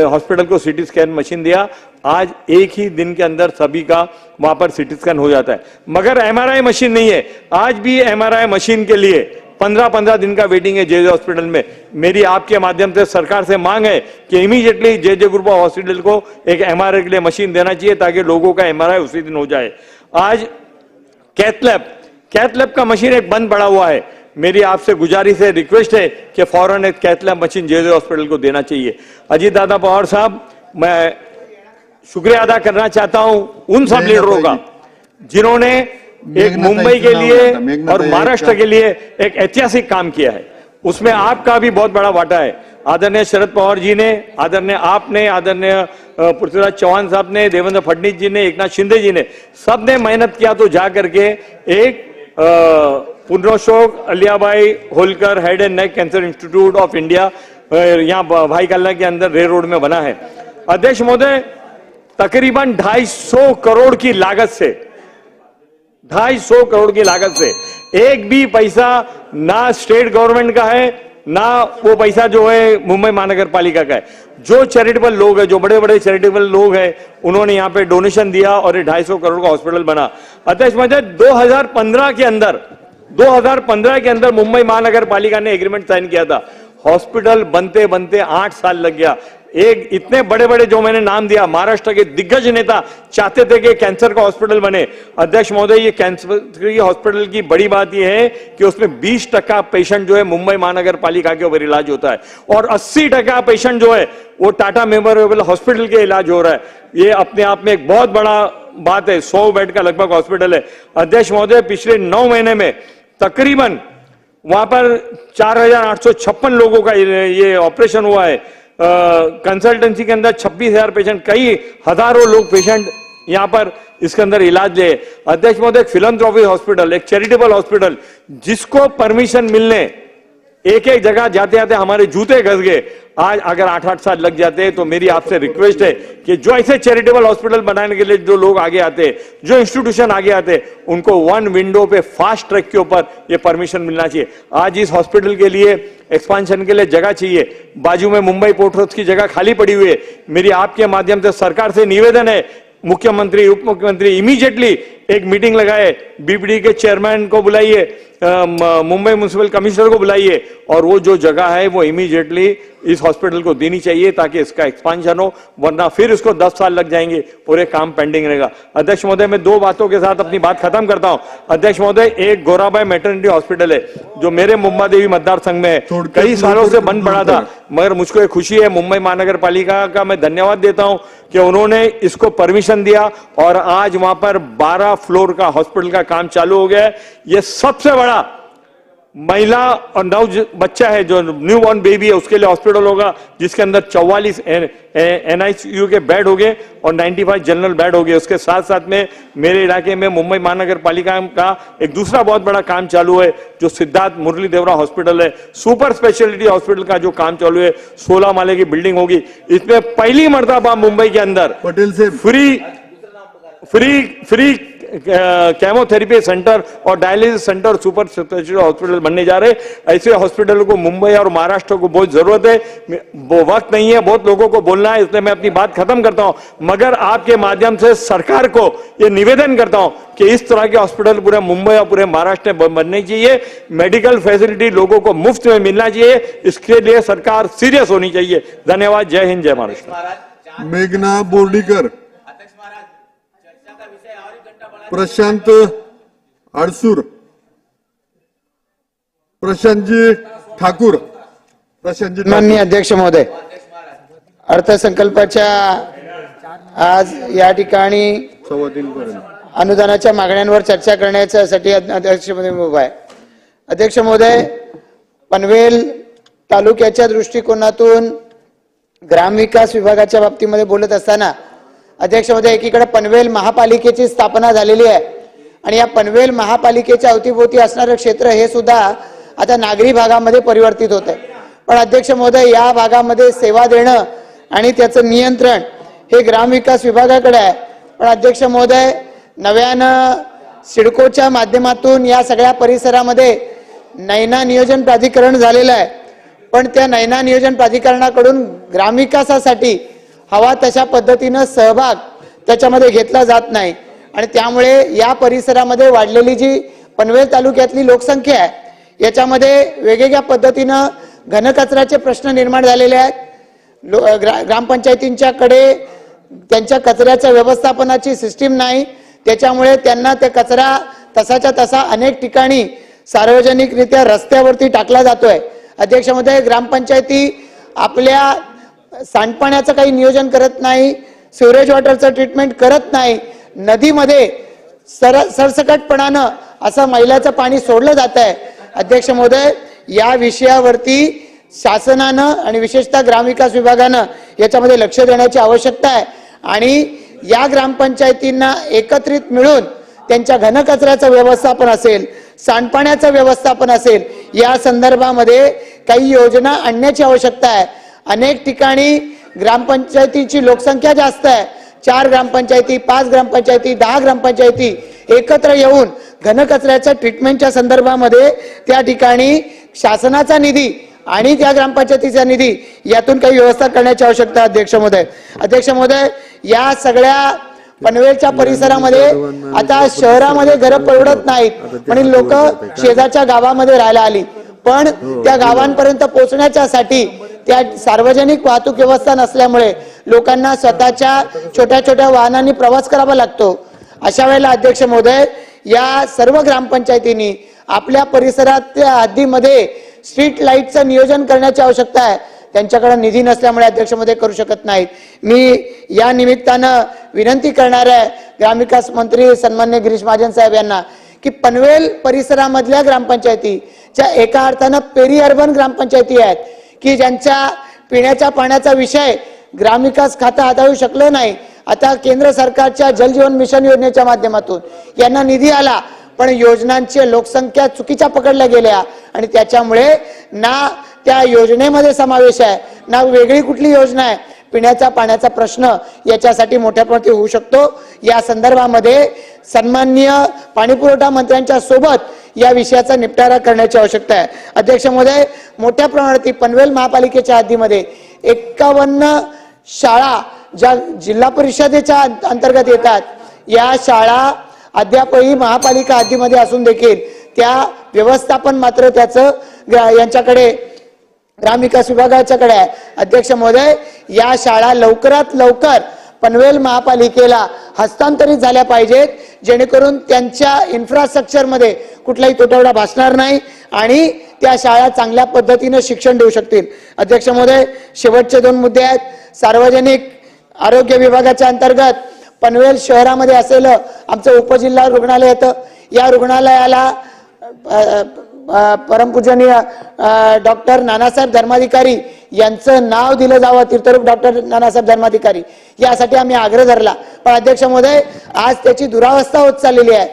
हॉस्पिटल को सीटी स्कैन मशीन दिया। आज एक ही दिन के अंदर सभी का वहां पर सीटी स्कैन हो जाता है, मगर एमआरआई मशीन नहीं है। आज भी एमआरआई मशीन के लिए 15-15 दिन का वेटिंग है जे हॉस्पिटल में। मेरी आपके माध्यम से सरकार से मांग है कि इमीडिएटली जे ग्रुप ऑफ हॉस्पिटल को एक एमआरआई के लिए मशीन देना चाहिए, ताकि लोगों का एमआरआई उसी दिन हो जाए। आज कैथ लैब का मशीन एक बंद पड़ा हुआ है। मेरी आपसे गुजारिश है, रिक्वेस्ट है कि फौरन एक कैथ लैब मशीन जे हॉस्पिटल को देना चाहिए। अजीत दादा पवार साहब, मैं शुक्रिया अदा करना चाहता हूं उन सब लीडरों का जिन्होंने एक मुंबई के लिए और महाराष्ट्र के लिए एक ऐतिहासिक काम किया है। उसमें आपका भी बहुत बड़ा वाटा है। आदरणीय शरद पवार जी ने, आदरणीय आपने, आदरणीय पृथ्वीराज चौहान साहब ने, देवेंद्र फडणवीस जी ने, एकनाथ शिंदे जी ने, सबने मेहनत किया तो जा करके एक पुनरोशोक Ahilyabai Holkar head and neck cancer institute of India यहाँ भाई कल्ला के अंदर रेल रोड में बना है। अध्यक्ष महोदय, तकरीबन 250 करोड़ की लागत से 250 करोड़ की लागत से एक भी पैसा ना स्टेट गवर्नमेंट का है, ना वो पैसा जो है मुंबई महानगर पालिका का है। जो चैरिटेबल लोग हैं, जो बड़े बड़े चैरिटेबल लोग हैं, उन्होंने यहाँ पे डोनेशन दिया और ये 250 करोड़ का हॉस्पिटल बना। अध्यक्ष महोदय, 2015 के अंदर मुंबई महानगर पालिका ने एग्रीमेंट साइन किया था। हॉस्पिटल बनते बनते 8 साल लग गया। एक इतने बड़े बड़े जो मैंने नाम दिया, महाराष्ट्र के दिग्गज नेता चाहते थे कि कैंसर का हॉस्पिटल बने। अध्यक्ष महोदय, ये कैंसर की हॉस्पिटल की बड़ी बात यह है कि उसमें 20% पेशेंट जो है मुंबई महानगर पालिका के ऊपर इलाज होता है और 80% पेशेंट जो है वो टाटा मेमोरियल हॉस्पिटल के इलाज हो रहा है। ये अपने आप में एक बहुत बड़ा बात है। 100 बेड का लगभग हॉस्पिटल है। अध्यक्ष महोदय, पिछले 9 महीने में तकरीबन वहां पर 4856 लोगों का ये ऑपरेशन हुआ है। कंसल्टेंसी के अंदर 26,000 पेशेंट, कई हजारों लोग पेशेंट यहां पर इसके अंदर इलाज ले। अध्यक्ष महोदय, एक फिलंथ्रोपी हॉस्पिटल, एक चैरिटेबल हॉस्पिटल, जिसको परमिशन मिलने एक एक जगह जाते जाते हमारे जूते घस गए। आज अगर 8-8 साल लग जाते हैं तो मेरी आपसे रिक्वेस्ट है कि जो ऐसे चैरिटेबल हॉस्पिटल बनाने के लिए जो लोग आगे आते हैं, जो इंस्टीट्यूशन आगे आते हैं, उनको वन विंडो पे फास्ट ट्रैक के ऊपर ये परमिशन मिलना चाहिए। आज इस हॉस्पिटल के लिए एक्सपांशन के लिए जगह चाहिए। बाजू में मुंबई पोर्ट ट्रस्ट की जगह खाली पड़ी हुई है। मेरी आपके माध्यम से सरकार से निवेदन है, मुख्यमंत्री, उप मुख्यमंत्री इमीडिएटली एक मीटिंग लगाए, बीपीडी के चेयरमैन को बुलाइए, मुंबई म्युनिसिपल कमिश्नर को बुलाइए और वो जो जगह है वो इमीडिएटली इस हॉस्पिटल को देनी चाहिए ताकि इसका एक्सपांशन हो, वरना फिर इसको 10 साल लग जाएंगे और एक काम पेंडिंग रहेगा। अध्यक्ष महोदय, मैं 2 बातों के साथ अपनी बात खत्म करता हूं। अध्यक्ष महोदय, एक गोराबाई मैटरनिटी हॉस्पिटल है जो मेरे मुंबा देवी मतदार संघ में है, कई सालों से बंद पड़ा था, मगर मुझको एक खुशी है, मुंबई महानगर पालिका का मैं धन्यवाद देता हूं कि उन्होंने इसको परमिशन दिया और आज वहां पर 12 फ्लोर का हॉस्पिटल का काम चालू हो गया है। यह सबसे बड़ा महिला और बच्चा है जो न्यू बॉर्न बेबी है उसके लिए हॉस्पिटल होगा जिसके अंदर 44 NICU के बेड हो गए और 95 जनरल बेड हो गए। उसके साथ साथ में मेरे इलाके में मुंबई महानगर पालिका का एक दूसरा बहुत बड़ा काम चालू है जो सिद्धार्थ मुरली देवरा हॉस्पिटल है, सुपर स्पेशलिटी हॉस्पिटल का जो काम चालू है, 16 माले की बिल्डिंग होगी। इसमें पहली मर्तबा मुंबई के अंदर पटेल से फ्री केमोथेरेपी सेंटर और dialysis centre super speciality hospital बनने जा रहे। ऐसे हॉस्पिटल को मुंबई और महाराष्ट्र को बहुत जरूरत है। वो वक्त नहीं है, बहुत लोगों को बोलना है, इसलिए मैं अपनी बात खत्म करता हूं। मगर आपके माध्यम से सरकार को ये निवेदन करता हूं कि इस तरह के हॉस्पिटल पूरे मुंबई और पूरे महाराष्ट्र में बनने चाहिए। मेडिकल फैसिलिटी लोगों को मुफ्त में मिलना चाहिए, इसके लिए सरकार सीरियस होनी चाहिए। धन्यवाद। जय हिंद, जय महाराष्ट्र। मेघना बोर्डीकर, प्रशांत आडसूर, प्रशांतजी ठाकूर, प्रशांतजी माननीय अध्यक्ष महोदय, अर्थसंकल्पाच्या आज या ठिकाणी 3:15 पर्यंत अनुदानाच्या मागण्यांवर चर्चा करण्यासाठी अध्यक्ष महोदय उभा आहे। अध्यक्ष महोदय, पनवेल तालुक्याच्या दृष्टिकोनातून ग्रामविकास विभागाच्या बाबतीमध्ये बोलत असताना अध्यक्ष महोदय, एकीकडे पनवेल महापालिकेची स्थापना झालेली आहे आणि या पनवेल महापालिकेच्या अवतीभोवती असणारे क्षेत्र हे सुद्धा आता नागरी भागामध्ये परिवर्तित होत आहे। पण अध्यक्ष महोदय, या भागामध्ये सेवा देणं आणि त्याचं नियंत्रण हे ग्रामविकास विभागाकडे आहे। पण अध्यक्ष महोदय, नव्यानं सिडकोच्या माध्यमातून या सगळ्या परिसरामध्ये नैना नियोजन प्राधिकरण झालेलं आहे, पण त्या नैना नियोजन प्राधिकरणाकडून ग्रामविकासासाठी हवा तशा पद्धतीनं सहभाग त्याच्यामध्ये घेतला जात नाही आणि त्यामुळे या परिसरामध्ये वाढलेली जी पनवेल तालुक्यातली लोकसंख्या आहे याच्यामध्ये वेगवेगळ्या पद्धतीनं घनकचऱ्याचे प्रश्न निर्माण झालेले आहेत। ग्रामपंचायतींच्याकडे त्यांच्या कचऱ्याच्या व्यवस्थापनाची सिस्टीम नाही, त्याच्यामुळे त्यांना ते कचरा तसाच्या तसा अनेक ठिकाणी सार्वजनिकरित्या रस्त्यावरती टाकला जातोय। अध्यक्ष महोदय, ग्रामपंचायती आपल्या सांडपाण्याचं काही नियोजन करत नाही, सिवरेज वॉटरचं ट्रीटमेंट करत नाही, नदीमध्ये सरसकटपणानं असं मैलाचं पाणी सोडलं जात आहे। अध्यक्ष महोदय, या विषयावरती शासनानं आणि विशेषतः ग्रामविकास विभागानं याच्यामध्ये लक्ष देण्याची आवश्यकता आहे आणि या ग्रामपंचायतींना एकत्रित मिळून त्यांच्या घनकचऱ्याचं व्यवस्थापन असेल, सांडपाण्याचं व्यवस्थापन असेल, या संदर्भामध्ये काही योजना आणण्याची आवश्यकता आहे। अनेक ठिकाणी ग्रामपंचायतीची लोकसंख्या जास्त आहे, 4 ग्रामपंचायती, 5 ग्रामपंचायती, 10 ग्रामपंचायती एकत्र येऊन घनकचऱ्याच्या ट्रीटमेंटच्या संदर्भामध्ये त्या ठिकाणी शासनाचा निधी आणि त्या ग्रामपंचायतीचा निधी यातून काही व्यवस्था करण्याची आवश्यकता आहे। अध्यक्ष महोदय, या सगळ्या पनवेलच्या परिसरामध्ये आता शहरामध्ये घरं परवडत नाहीत म्हणून लोक शेजारच्या गावामध्ये राहायला आली, पण त्या गावांपर्यंत पोहोचण्यासाठी त्या सार्वजनिक वाहतूक व्यवस्था नसल्यामुळे लोकांना स्वतःच्या छोट्या छोट्या वाहनांनी प्रवास करावा लागतो। अशा वेळेला अध्यक्ष महोदय, या सर्व ग्रामपंचायतींनी आपल्या परिसरातल्या हद्दीमध्ये स्ट्रीट लाईटचं नियोजन करण्याची आवश्यकता आहे। त्यांच्याकडे निधी नसल्यामुळे अध्यक्ष महोदय करू शकत नाहीत। मी या निमित्तानं विनंती करणार आहे ग्रामविकास मंत्री सन्माननीय गिरीश महाजन साहेब यांना की पनवेल परिसरामधल्या ग्रामपंचायतीच्या एका अर्थानं पेरी अर्बन ग्रामपंचायती आहेत की ज्यांच्या पिण्याच्या पाण्याचा विषय ग्रामविकास खातं हाताळू शकलं नाही। आता केंद्र सरकारच्या जल जीवन मिशन योजनेच्या माध्यमातून यांना निधी आला, पण योजनांची लोकसंख्या चुकीच्या पकडल्या गेल्या आणि त्याच्यामुळे ना त्या योजनेमध्ये समावेश आहे ना वेगळी कुठली योजना आहे। पिण्याच्या पाण्याचा प्रश्न याच्यासाठी मोठ्या प्रमाणात होऊ शकतो। या संदर्भामध्ये सन्माननीय पाणीपुरवठा मंत्र्यांच्या सोबत या विषयाचा निपटारा करण्याची आवश्यकता आहे। अध्यक्ष महोदय, मोठ्या प्रमाणात पनवेल महापालिकेच्या हद्दीमध्ये 51 शाळा ज्या जिल्हा परिषदेच्या अंतर्गत येतात, या शाळा अद्यापही महापालिका हद्दीमध्ये असून देखील त्या व्यवस्थापन मात्र त्याचं यांच्याकडे ग्रामविकास विभागाच्याकडे आहे। अध्यक्ष महोदय, या शाळा लवकरात लवकर पनवेल महापालिकेला हस्तांतरित झाल्या पाहिजेत, जेणेकरून त्यांच्या इन्फ्रास्ट्रक्चरमध्ये कुठलाही तुटवडा भासणार नाही आणि त्या शाळा चांगल्या पद्धतीने शिक्षण देऊ शकतील। अध्यक्ष महोदय, शेवटचे 2 मुद्दे आहेत। सार्वजनिक आरोग्य विभागाच्या अंतर्गत पनवेल शहरामध्ये असलेलं आमचं उपजिल्हा रुग्णालय येतं, या रुग्णालयाला परमपूजनीय डॉक्टर नानासाहेब धर्माधिकारी यांचं नाव दिलं जावं, तीर्थरूप डॉक्टर नानासाहेब धर्माधिकारी, यासाठी आम्ही आग्रह धरला. पण अध्यक्ष महोदय, आज त्याची दुरावस्था होत चाललेली आहे.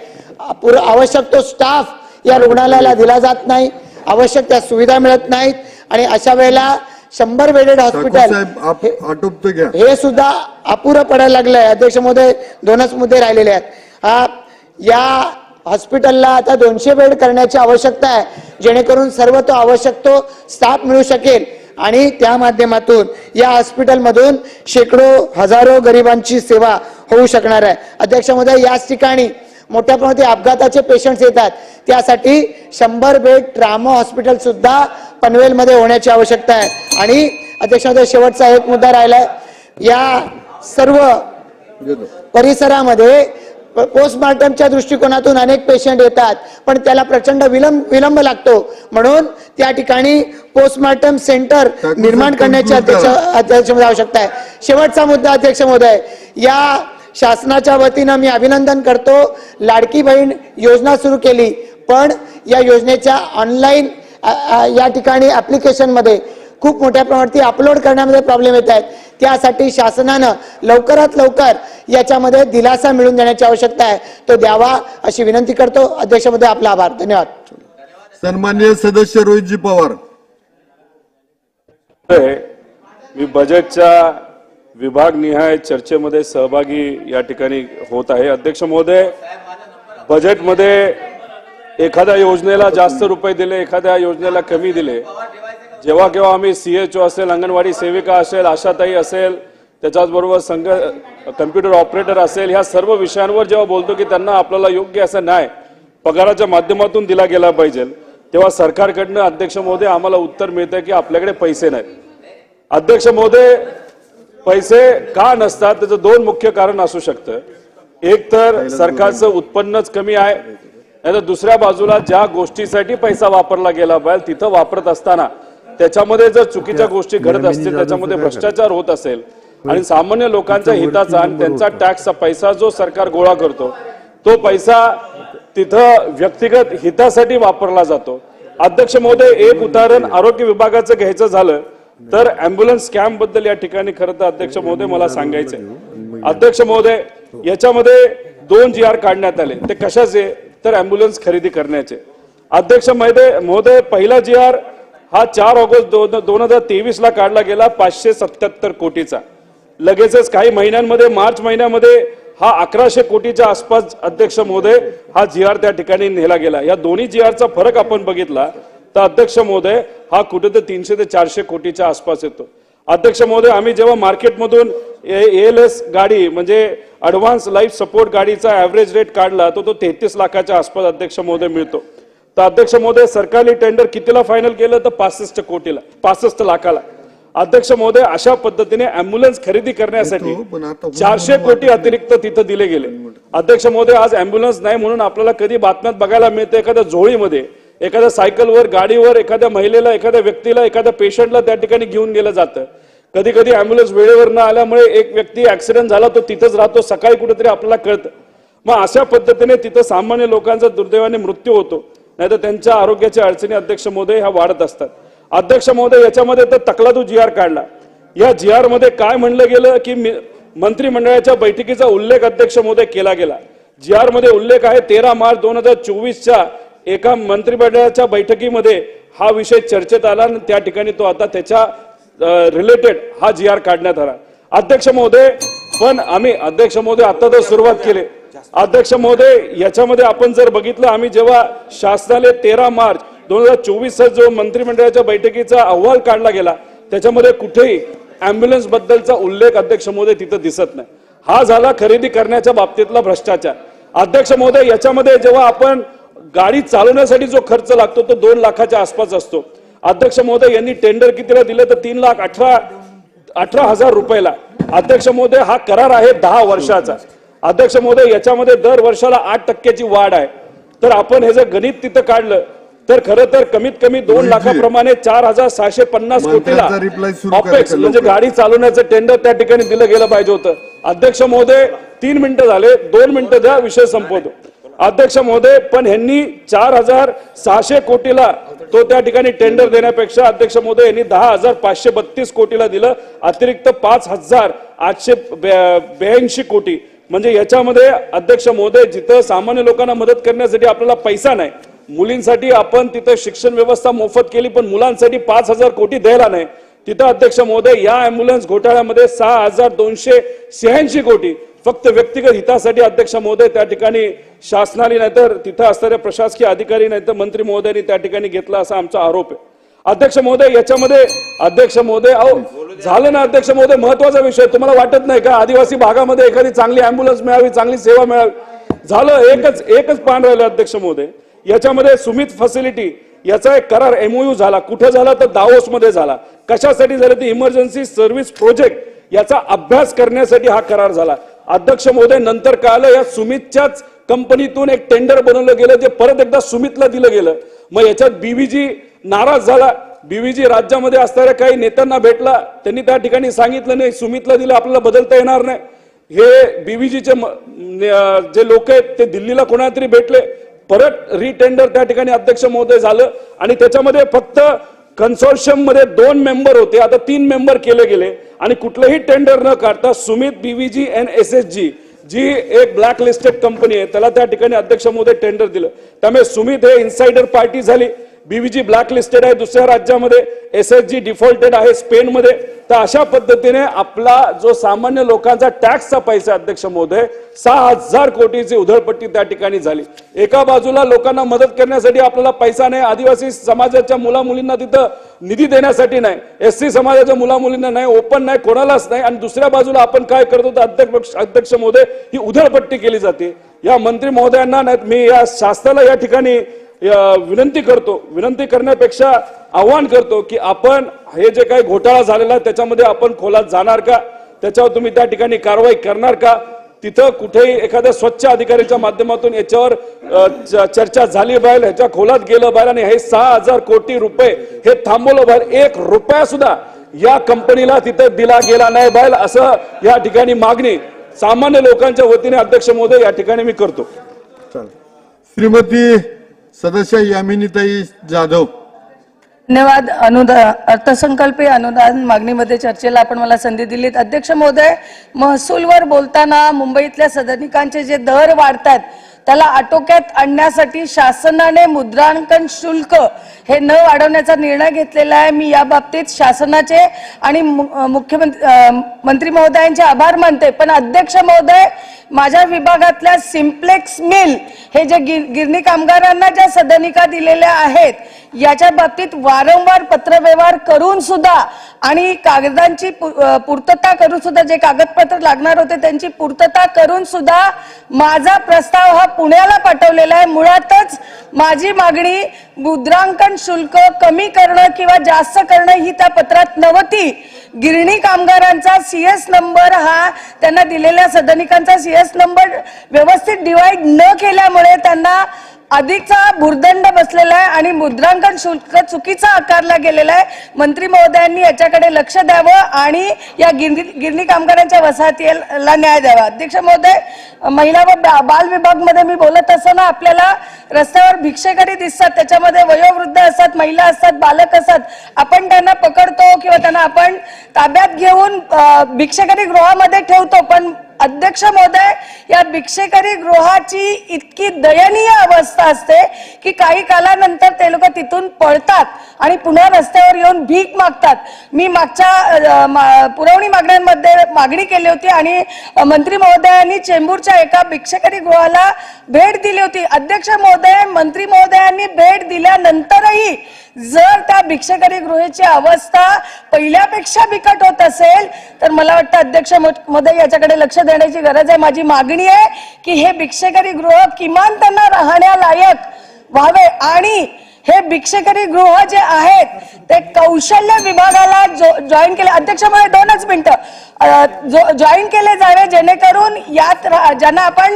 आवश्यक तो स्टाफ या रुग्णालयाला दिला जात नाही, आवश्यक त्या सुविधा मिळत नाहीत, आणि अशा वेळेला 100 बेडेड हॉस्पिटल हे सुद्धा अपुरं पडायला लागलंय. अध्यक्ष महोदय, 2च मुद्दे राहिलेले आहेत. या हॉस्पिटलला आता 200 बेड करण्याची आवश्यकता आहे, जेणेकरून सर्व तो आवश्यक तो स्टाफ मिळू शकेल, आणि त्या माध्यमातून या हॉस्पिटलमधून शेकडो हजारो गरिबांची सेवा होऊ शकणार आहे. अध्यक्ष महोदय, याच ठिकाणी मोठ्या प्रमाणात अपघाताचे पेशंट्स येतात, त्यासाठी 100 बेड ट्रामा हॉस्पिटल सुद्धा पनवेलमध्ये होण्याची आवश्यकता आहे. आणि अध्यक्ष महोदय, शेवटचा एक मुद्दा राहिलाय. या सर्व परिसरामध्ये पोस्टमॉर्टमच्या दृष्टिकोनातून अनेक पेशंट येतात, पण त्याला प्रचंड विलंब लागतो, म्हणून त्या ठिकाणी पोस्टमॉर्टम सेंटर निर्माण करण्याची अध्यक्ष महोदय आवश्यकता आहे. शेवटचा मुद्दा अध्यक्ष महोदय, या शासनाच्या वतीनं मी अभिनंदन करतो, लाडकी बहीण योजना सुरू केली, पण या योजनेच्या ऑनलाईन या ठिकाणी ऍप्लिकेशन मध्ये खूप मोठ्या प्रमाणात अपलोड करण्यामध्ये प्रॉब्लेम येत आहेत. त्यासाठी शासनानं लवकरात लवकर याच्यामध्ये दिलासा मिळवून देण्याची आवश्यकता आहे, तो द्यावा अशी विनंती करतो. अध्यक्ष महोदय, आपला आभार. धन्यवाद. सन्माननीय सदस्य रोहितजी पवार. मी बजेटच्या विभागनिहाय चर्चेमध्ये सहभागी या ठिकाणी होत आहे. अध्यक्ष महोदय, बजेटमध्ये एखाद्या योजनेला जास्त रुपये दिले, एखाद्या योजनेला कमी दिले, जेव्हा केव्हा आम्ही CHO असेल, अंगणवाडी सेविका असेल, आशाताई असेल, त्याच्याचबरोबर संघ कम्प्युटर ऑपरेटर असेल, ह्या सर्व विषयांवर जेव्हा बोलतो की त्यांना आपल्याला योग्य असं न्याय पगाराच्या माध्यमातून दिला गेला पाहिजे, तेव्हा सरकारकडनं अध्यक्ष महोदय आम्हाला उत्तर मिळतं की आपल्याकडे पैसे नाहीत. अध्यक्ष महोदय, पैसे का नसतात त्याचं 2 मुख्य कारण असू शकतं. एक तर सरकारचं उत्पन्नच कमी आहे, नाही तर दुसऱ्या बाजूला ज्या गोष्टीसाठी पैसा वापरला गेला पाहिजे तिथं वापरत असताना त्याच्यामध्ये जर चुकीच्या गोष्टी घडत असतील, त्याच्यामध्ये भ्रष्टाचार होत असेल, आणि सामान्य लोकांच्या हिताचा आणि त्यांचा टॅक्सचा पैसा जो सरकार गोळा करतो तो पैसा तिथं व्यक्तिगत हितासाठी वापरला जातो. अध्यक्ष महोदय, एक उदाहरण आरोग्य विभागाचं घ्यायचं झालं तर अँब्युलन्स कॅम्प बद्दल या ठिकाणी खरं तर अध्यक्ष महोदय मला सांगायचंय. अध्यक्ष महोदय, याच्यामध्ये 2 GR काढण्यात आले, ते कशाचे तर अँब्युलन्स खरेदी करण्याचे. अध्यक्ष महोदय, पहिला GR हा 4 ऑगस्ट 2023 ला काढला गेला 577 कोटीचा. लगेचच काही महिन्यांमध्ये मार्च महिन्यामध्ये हा 1100 कोटीच्या आसपास अध्यक्ष महोदय हा GR त्या ठिकाणी नेला गेला. या दोन्ही GRचा फरक आपण बघितला तर अध्यक्ष महोदय हा कुठे तर 300 ते 400 कोटीच्या आसपास येतो. अध्यक्ष महोदय, आम्ही जेव्हा मार्केटमधून ALS गाडी म्हणजे ऍडव्हान्स लाईफ सपोर्ट गाडीचा ऍव्हरेज रेट काढला तो 33 लाखाच्या आसपास अध्यक्ष महोदय मिळतो. तर अध्यक्ष महोदय, सरकारने टेंडर कितीला फायनल केलं तर 65 लाखाला. अध्यक्ष महोदय, अशा पद्धतीने अँब्युलन्स खरेदी करण्यासाठी 400 कोटी अतिरिक्त तिथं दिले गेले. अध्यक्ष महोदय, आज अँब्युलन्स नाही म्हणून आपल्याला कधी बातम्यात बघायला मिळते एखाद्या झोळीमध्ये, एखाद्या सायकलवर, गाडीवर एखाद्या महिलेला, एखाद्या व्यक्तीला, एखाद्या पेशंटला त्या ठिकाणी घेऊन गेलं जातं. कधी कधी अँब्युलन्स वेळेवर न आल्यामुळे एक व्यक्ती ऍक्सिडेंट झाला तो तिथंच राहतो, सकाळी कुठेतरी आपल्याला कळतं. मग अशा पद्धतीने तिथं सामान्य लोकांचा दुर्दैवाने मृत्यू होतो, नाहीतर त्यांच्या आरोग्याच्या अडचणी अध्यक्ष महोदय ह्या वाढत असतात. अध्यक्ष महोदय, याच्यामध्ये तर तकलादू GR काढला. या GR मध्ये काय म्हणलं गेलं की मंत्रिमंडळाच्या बैठकीचा उल्लेख अध्यक्ष महोदय केला गेला. GR मध्ये उल्लेख आहे 13 मार्च 2024च्या एका मंत्रिमंडळाच्या बैठकीमध्ये हा विषय चर्चेत आला आणि त्या ठिकाणी तो आता त्याच्या रिलेटेड हा GR काढण्यात आला. अध्यक्ष महोदय, पण आम्ही अध्यक्ष महोदय आता तर सुरुवात केली. अध्यक्ष महोदय, याच्यामध्ये आपण जर बघितलं, आम्ही जेव्हा शासनाने 13 मार्च 2024 जो मंत्रिमंडळाच्या बैठकीचा अहवाल काढला गेला त्याच्यामध्ये कुठेही अँब्युलन्स बद्दलचा उल्लेख अध्यक्ष महोदय तिथं दिसत नाही. हा झाला खरेदी करण्याच्या बाबतीतला भ्रष्टाचार. अध्यक्ष महोदय, याच्यामध्ये जेव्हा आपण गाडी चालवण्यासाठी जो खर्च लागतो तो 2 लाखाच्या आसपास असतो. अध्यक्ष महोदय, यांनी टेंडर कितीला दिलं तर 3,18,000 रुपयाला. अध्यक्ष महोदय, हा करार आहे 10 वर्षाचा. अध्यक्ष महोदय, याच्यामध्ये दर वर्षाला 8% वाढ आहे. तर आपण हे जर गणित तिथं काढलं तर खरं तर कमीत कमी 2 लाखाप्रमाणे 4,650 कोटीला ऑपेक्स म्हणजे गाडी चालवण्याचं टेंडर त्या ठिकाणी दिलं गेलं पाहिजे होतं. अध्यक्ष महोदय, 3 मिनिटं झाले, 2 मिनिटं द्या, विषय संपवतो. अध्यक्ष महोदय, पण ह्यांनी 4600 कोटीला तो त्या ठिकाणी टेंडर देण्यापेक्षा अध्यक्ष महोदय यांनी 10,532 कोटीला दिलं, अतिरिक्त 5,882 कोटी. म्हणजे याच्यामध्ये अध्यक्ष महोदय, जिथं सामान्य लोकांना मदत करण्यासाठी आपल्याला पैसा नाही, मुलींसाठी आपण तिथं शिक्षण व्यवस्था मोफत केली, पण मुलांसाठी 5,000 कोटी द्यायला नाही, तिथं अध्यक्ष महोदय या अँब्युलन्स घोटाळ्यामध्ये 6,286 कोटी फक्त व्यक्तिगत हितासाठी अध्यक्ष महोदय त्या ठिकाणी शासनाने नाहीतर तिथं असणाऱ्या प्रशासकीय अधिकारी नाहीतर मंत्री महोदयांनी त्या ठिकाणी घेतला असा आमचा आरोप आहे. अध्यक्ष महोदय, याच्यामध्ये अध्यक्ष महोदय अहो झालं ना अध्यक्ष महोदय, महत्वाचा विषय तुम्हाला वाटत नाही का आदिवासी भागामध्ये एखादी चांगली अँब्युलन्स मिळावी, चांगली सेवा मिळावी, झालं एकच पान राहिलं अध्यक्ष महोदय. याच्यामध्ये सुमित फॅसिलिटी याचा एक करार MOU झाला, कुठे झाला तर दावोस मध्ये झाला. कशासाठी झालं ते इमर्जन्सी सर्व्हिस प्रोजेक्ट याचा अभ्यास करण्यासाठी हा करार झाला. अध्यक्ष महोदय, नंतर कळालं या सुमितच्याच कंपनीतून एक टेंडर बनवलं गेलं जे परत एकदा सुमितला दिलं गेलं. मग याच्यात BVG नाराज झाला. BVG राज्यामध्ये असणाऱ्या काही नेत्यांना भेटला, त्यांनी त्या ठिकाणी सांगितलं नाही सुमितला दिलं आपल्याला बदलता येणार नाही. हे BVGचे जे लोक आहेत ते दिल्लीला कोणाला तरी भेटले, परत रिटेंडर त्या ठिकाणी अध्यक्ष महोदय झालं आणि त्याच्यामध्ये फक्त कन्सोर्शियम मध्ये 2 मेंबर होते, आता 3 मेंबर केले गेले आणि कुठलंही टेंडर न काढता सुमित BVG and SSG जी एक ब्लॅक लिस्टेड कंपनी आहे त्याला त्या ठिकाणी अध्यक्ष महोदय टेंडर दिलं. त्यामुळे सुमित हे इन्साइडर पार्टी झाली, BVG ब्लॅक लिस्टेड आहे दुसऱ्या राज्यामध्ये, SSG डिफॉल्टेड आहे स्पेनमध्ये. तर अशा पद्धतीने आपला जो सामान्य लोकांचा टॅक्सचा पैसा अध्यक्ष महोदय 6,000 कोटीची उधळपट्टी त्या ठिकाणी झाली. एका बाजूला लोकांना मदत करण्यासाठी आपल्याला पैसा नाही, आदिवासी समाजाच्या मुला मुलींना तिथं निधी देण्यासाठी नाही, SC समाजाच्या मुला मुलींना नाही, ओपन नाही, कोणालाच नाही, आणि दुसऱ्या बाजूला आपण काय करतो तर अध्यक्ष महोदय ही उधळपट्टी केली जाते. या मंत्री महोदयांना नाही, मी या शासनाला या ठिकाणी विनंती करण्यापेक्षा आव्हान करतो की आपण हे जे काही घोटाळा झालेला आहे त्याच्यामध्ये आपण खोलात जाणार का, त्याच्यावर तुम्ही त्या ठिकाणी कारवाई करणार का, तिथं कुठेही एखाद्या स्वच्छ अधिकाऱ्याच्या माध्यमातून याच्यावर चर्चा झाली पाहिजे, ह्याच्या खोलात गेलं पाहिजे आणि हे 6,000 कोटी रुपये हे थांबवलं पाहिजे. 1 रुपया सुद्धा या कंपनीला तिथं दिला गेला नाही पाहिजे असं या ठिकाणी मागणी सामान्य लोकांच्या वतीने अध्यक्ष महोदय या ठिकाणी मी करतो. श्रीमती सदस्य यामिनीताई जाधव. धन्यवाद. अर्थसंकल्पीय अनुदान मागणीमध्ये चर्चेला आपण मला संधी दिलीत. अध्यक्ष महोदय, महसूलवर बोलताना मुंबईतल्या सदनिकांचे जे दर वाढतात त्याला आटोक्यात आणण्यासाठी शासनाने मुद्रांकन शुल्क हे न वाढवण्याचा निर्णय घेतलेला आहे. मी या बाबतीत शासनाचे आणि मंत्री महोदयांचे आभार मानते. पण अध्यक्ष महोदय, माझ्या विभागातल्या सिम्प्लेक्स मिल हे जे गिरणी कामगारांना ज्या सदनिका दिलेल्या आहेत याच्या बाबतीत वारंवार पत्रव्यवहार करून सुद्धा आणि कागदांची पूर्तता करून सुद्धा, जे कागदपत्र लागणार होते त्यांची पूर्तता करून सुद्धा माझा प्रस्ताव हा पुण्याला पाठवलेला आहे. मुळातच माझी मागणी मुद्रांकन शुल्क कमी करणं किंवा जास्त करणं ही त्या पत्रात नव्हती. गिरणी कामगारांचा CS नंबर हा त्यांना दिलेल्या सदनिकांचा CS नंबर व्यवस्थित डिवाइड न केल्यामुळे त्यांना अधिकचा भुर्दंड बसलेला आहे आणि मुद्रांकन शुल्क चुकीचा आकारला गेलेला आहे. मंत्री महोदयांनी याच्याकडे लक्ष द्यावं आणि या गिरणी कामगारांच्या वसाहतीला न्याय द्यावा. अध्यक्ष महोदय, महिला व बाल विभाग मध्ये मी बोलत असताना आपल्याला रस्त्यावर भिक्षेकरी दिसतात, त्याच्यामध्ये वयोवृद्ध असतात, महिला असतात, बालक असतात. आपण त्यांना पकडतो किंवा त्यांना आपण ताब्यात घेऊन भिक्षेकरी गृहामध्ये ठेवतो. पण अध्यक्ष महोदय, या भिक्षेकरी गृहाची इतकी दयनीय अवस्था असते की काही कालानंतर ते लोक तिथून पळतात आणि पुन्हा रस्त्यावर येऊन भीक मागतात. मी मागच्या पुरवणी मागण्यांमध्ये मागणी केली होती आणि मंत्री महोदयांनी चेंबूरच्या एका भिक्षेकरी गृहाला भेट दिली होती. अध्यक्ष महोदय, मंत्री महोदयांनी भेट दिल्यानंतरही जर त्या भिक्षेकरी गृहाची अवस्था पहिल्यापेक्षा बिकट होत असेल तर मला वाटतं अध्यक्ष महोदय याच्याकडे लक्ष देण्याची गरज आहे. माझी मागणी आहे की हे भिक्षेकरी गृह किमान त्यांना राहण्यालायक व्हावे आणि हे भिक्षेकरी गृह जे आहेत ते कौशल्य विभागाला जॉईन केले. अध्यक्ष महोदय, 2च मिनिटं जॉईन केले जावे जेणेकरून यात ज्यांना आपण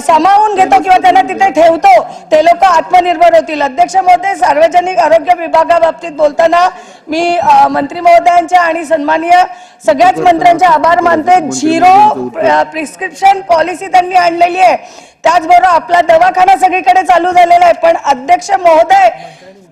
सामावून घेतो किंवा त्यांना तिथे ठेवतो ते लोक आत्मनिर्भर होतील. अध्यक्ष महोदय, सार्वजनिक आरोग्य विभागाबाबतीत बोलताना मी मंत्री महोदयांच्या आणि सन्माननीय सगळ्याच मंत्र्यांचे आभार मानते. झिरो प्रिस्क्रिप्शन पॉलिसी त्यांनी आणलेली आहे. त्याचबरोबर आपला दवाखाना सगळीकडे चालू झालेला आहे. पण अध्यक्ष महोदय,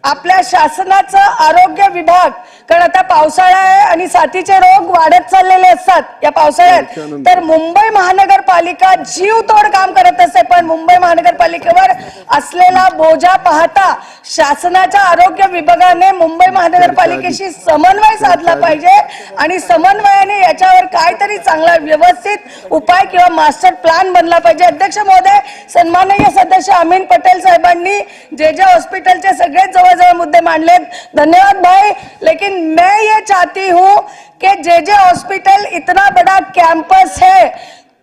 आपल्या शासनाचं आरोग्य विभाग, कारण आता पावसाळा आहे आणि साथीचे रोग वाढत चाललेले असतात या पावसाळ्यात, तर मुंबई महानगरपालिका जीवतोड काम करत असते. पण मुंबई महानगरपालिकेवर असलेला बोजा पाहता शासनाच्या आरोग्य विभागाने मुंबई महानगरपालिकेशी समन्वय साधला पाहिजे आणि समन्वयाने याच्यावर काहीतरी चांगला व्यवस्थित उपाय किंवा मास्टर प्लॅन बनला पाहिजे. अध्यक्ष महोदय, सन्माननीय सदस्य अमीन पटेल साहेबांनी जे हॉस्पिटलचे सगळे जवळजवळ मुद्दे मांडलेत. धन्यवाद भाई. लेकिन मैं ये चाहती हूं कि जे हॉस्पिटल इतना बड़ा कैंपस है,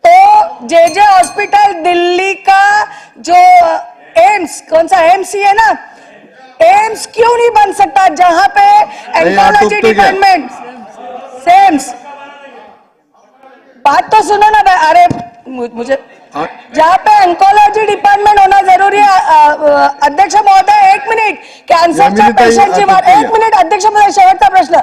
तो जे हॉस्पिटल दिल्ली का जो एम्स, कौन सा एम्स ही है ना, एम्स क्यों नहीं बन सकता जहां पे एंकोलॉजी डिपार्टमेंट सेम्स, बात तो सुनो ना भाई. अरे मुझे जहाँ पे एंकोलॉजी डिपार्टमेंट होना जरूरी है. अध्यक्ष महोदय, एक मिनिट, कॅन्सरच्या पेशंटची वाढ, एक मिनिट अध्यक्ष महोदय, शेवटचा प्रश्न.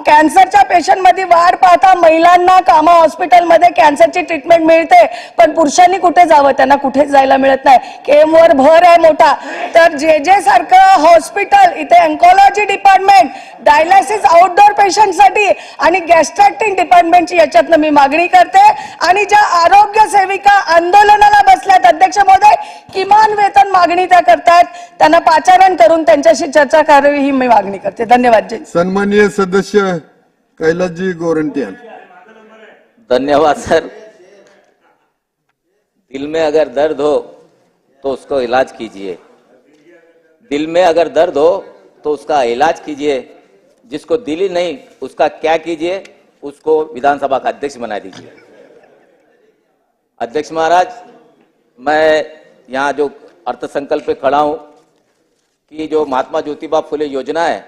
कॅन्सरच्या पेशंट मध्ये वाढ पाहता महिलांना कामा हॉस्पिटलमध्ये कॅन्सरची ट्रीटमेंट मिळते, पण पुरुषांनी कुठे जावं, त्यांना कुठेच जायला मिळत नाही. केम वर भर आहे मोठा. तर जे सारखं हॉस्पिटल इथे एन्कोलॉजी डिपार्टमेंट, डायलिसिस आउटडोर पेशंट साठी आणि गॅस्ट्रॅक्टिंग डिपार्टमेंटची याच्यातनं मी मागणी करते. आणि ज्या आरोग्य सेविका आंदोलनाला बसल्यात, अध्यक्ष महोदय, किमान वेतन मागणी त्या करतात, त्यांना पाचारण करून त्यांच्याशी चर्चा करावी ही मी मागणी करते. धन्यवाद. जय. सन्माननीय सदस्य कैलासजी गोरंट्याल. धन्यवाद सर. दिल में अगर दर्द हो तो उसको इलाज कीजिए, दिल में अगर दर्द हो तो उसका इलाज कीजिए. जिसको दिल ही नहीं उसका क्या कीजिए, उसको विधानसभा का अध्यक्ष बना दीजिए. अध्यक्ष महाराज, मैं यहाँ जो अर्थसंकल्प पे खड़ा हूँ कि जो महात्मा ज्योतिबा फुले योजना है,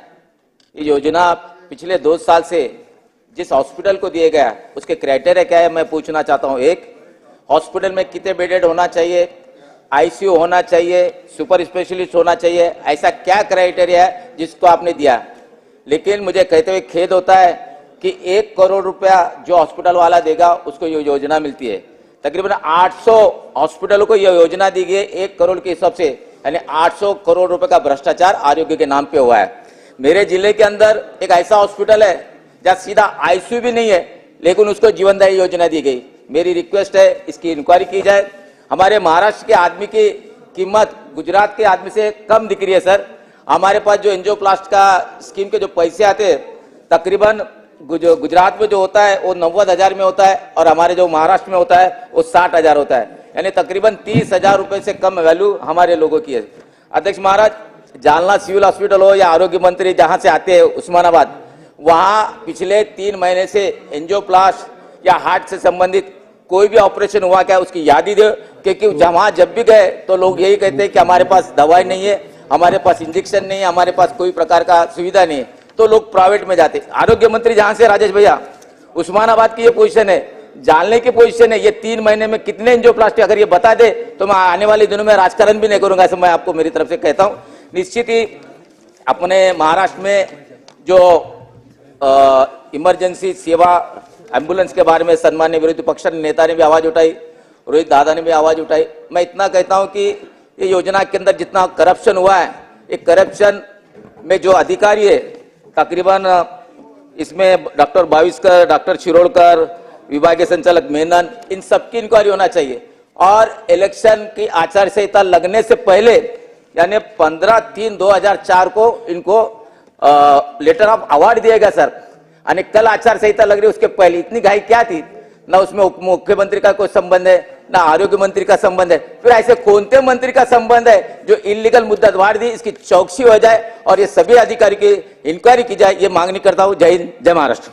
ये योजना पिछले 2 साल से जिस हॉस्पिटल को दिए गया उसके क्राइटेरिया क्या है मैं पूछना चाहता हूँ. एक, हॉस्पिटल में कितने बेडेड होना चाहिए, आईसीयू होना चाहिए, सुपर स्पेशलिस्ट होना चाहिए, ऐसा क्या क्राइटेरिया है जिसको आपने दिया. लेकिन मुझे कहते हुए खेद होता है कि 1 करोड़ रुपया जो हॉस्पिटल वाला देगा उसको ये योजना मिलती है. तकरीबन 800 हॉस्पिटलों को यह योजना दी गई 1 करोड़ के हिसाब से, यानी 800 करोड़ रुपए का भ्रष्टाचार आरोग्य के नाम पे हुआ है. मेरे जिले के अंदर एक ऐसा हॉस्पिटल है जहाँ सीधा आईसीयू भी नहीं है, लेकिन उसको जीवनदायी योजना दी गई. मेरी रिक्वेस्ट है इसकी इंक्वायरी की जाए. हमारे महाराष्ट्र के आदमी की कीमत गुजरात के आदमी से कम दिख रही है सर. हमारे पास जो एंजियोप्लास्ट का स्कीम के जो पैसे आते हैं, तकरीबन गुजरात में जो होता है वो 90,000 में होता है और हमारे जो महाराष्ट्र में होता है वो 60,000 होता है, यानी तकरीबन 30,000 रुपए से कम वैल्यू हमारे लोगों की है. अध्यक्ष महाराज, जालना सिविल हॉस्पिटल हो या आरोग्य मंत्री जहां से आते हैं उस्मानाबाद, वहां पिछले 3 महीने से एंजियोप्लास्ट या हार्ट से संबंधित कोई भी ऑपरेशन हुआ क्या उसकी यादी दे. क्योंकि वहां जब भी गए तो लोग यही कहते हैं कि हमारे पास दवाई नहीं है, हमारे पास इंजेक्शन नहीं है, हमारे पास कोई प्रकार का सुविधा नहीं है, तो लोग प्राइवेट में जाते. आरोग्य मंत्री जहां से राजेश भैया, उस्मानाबाद की ये पोजीशन है, जानने की पोजीशन है, ये 3 महीने में कितने एंजियोप्लास्टी, अगर ये बता दे तो मैं आने वाले दिनों में राजकारण भी नहीं करूंगा, ऐसा मैं आपको मेरी तरफ से कहता हूं. निश्चित ही अपने महाराष्ट्र में जो इमरजेंसी सेवा एम्बुलेंस के बारे में सन्मान्य विरोधी पक्ष नेता ने भी आवाज उठाई, रोहित दादा ने भी आवाज उठाई. मैं इतना कहता हूं कि ये योजना के अंदर जितना करप्शन हुआ है, ये करप्शन में जो अधिकारी है, तकरीबन इसमें डॉक्टर बाविस्कर, डॉक्टर शिरोडकर, विभागीय संचालक मेनन, इन सबकी इंक्वायरी होना चाहिए. और इलेक्शन की आचार संहिता लगने से पहले, यानी 15/3/2004 को इनको लेटर ऑफ अवार्ड दिया गया सर. आणि कल आचार संहिता लग रही, उसके पहले इतनी घाई क्या थी? ना उसमें उप मुख्यमंत्री का कोई संबंध है, ना आरोग्य मंत्री का संबंध है. फिर ऐसे कौन से मंत्री का संबंध है जो इलीगल मुद्दत वाढ दी? इसकी चौकसी हो जाए और ये सभी अधिकारी की इंक्वायरी की जाए, ये मांगणी करता हूं. जय हिंद, जय महाराष्ट्र.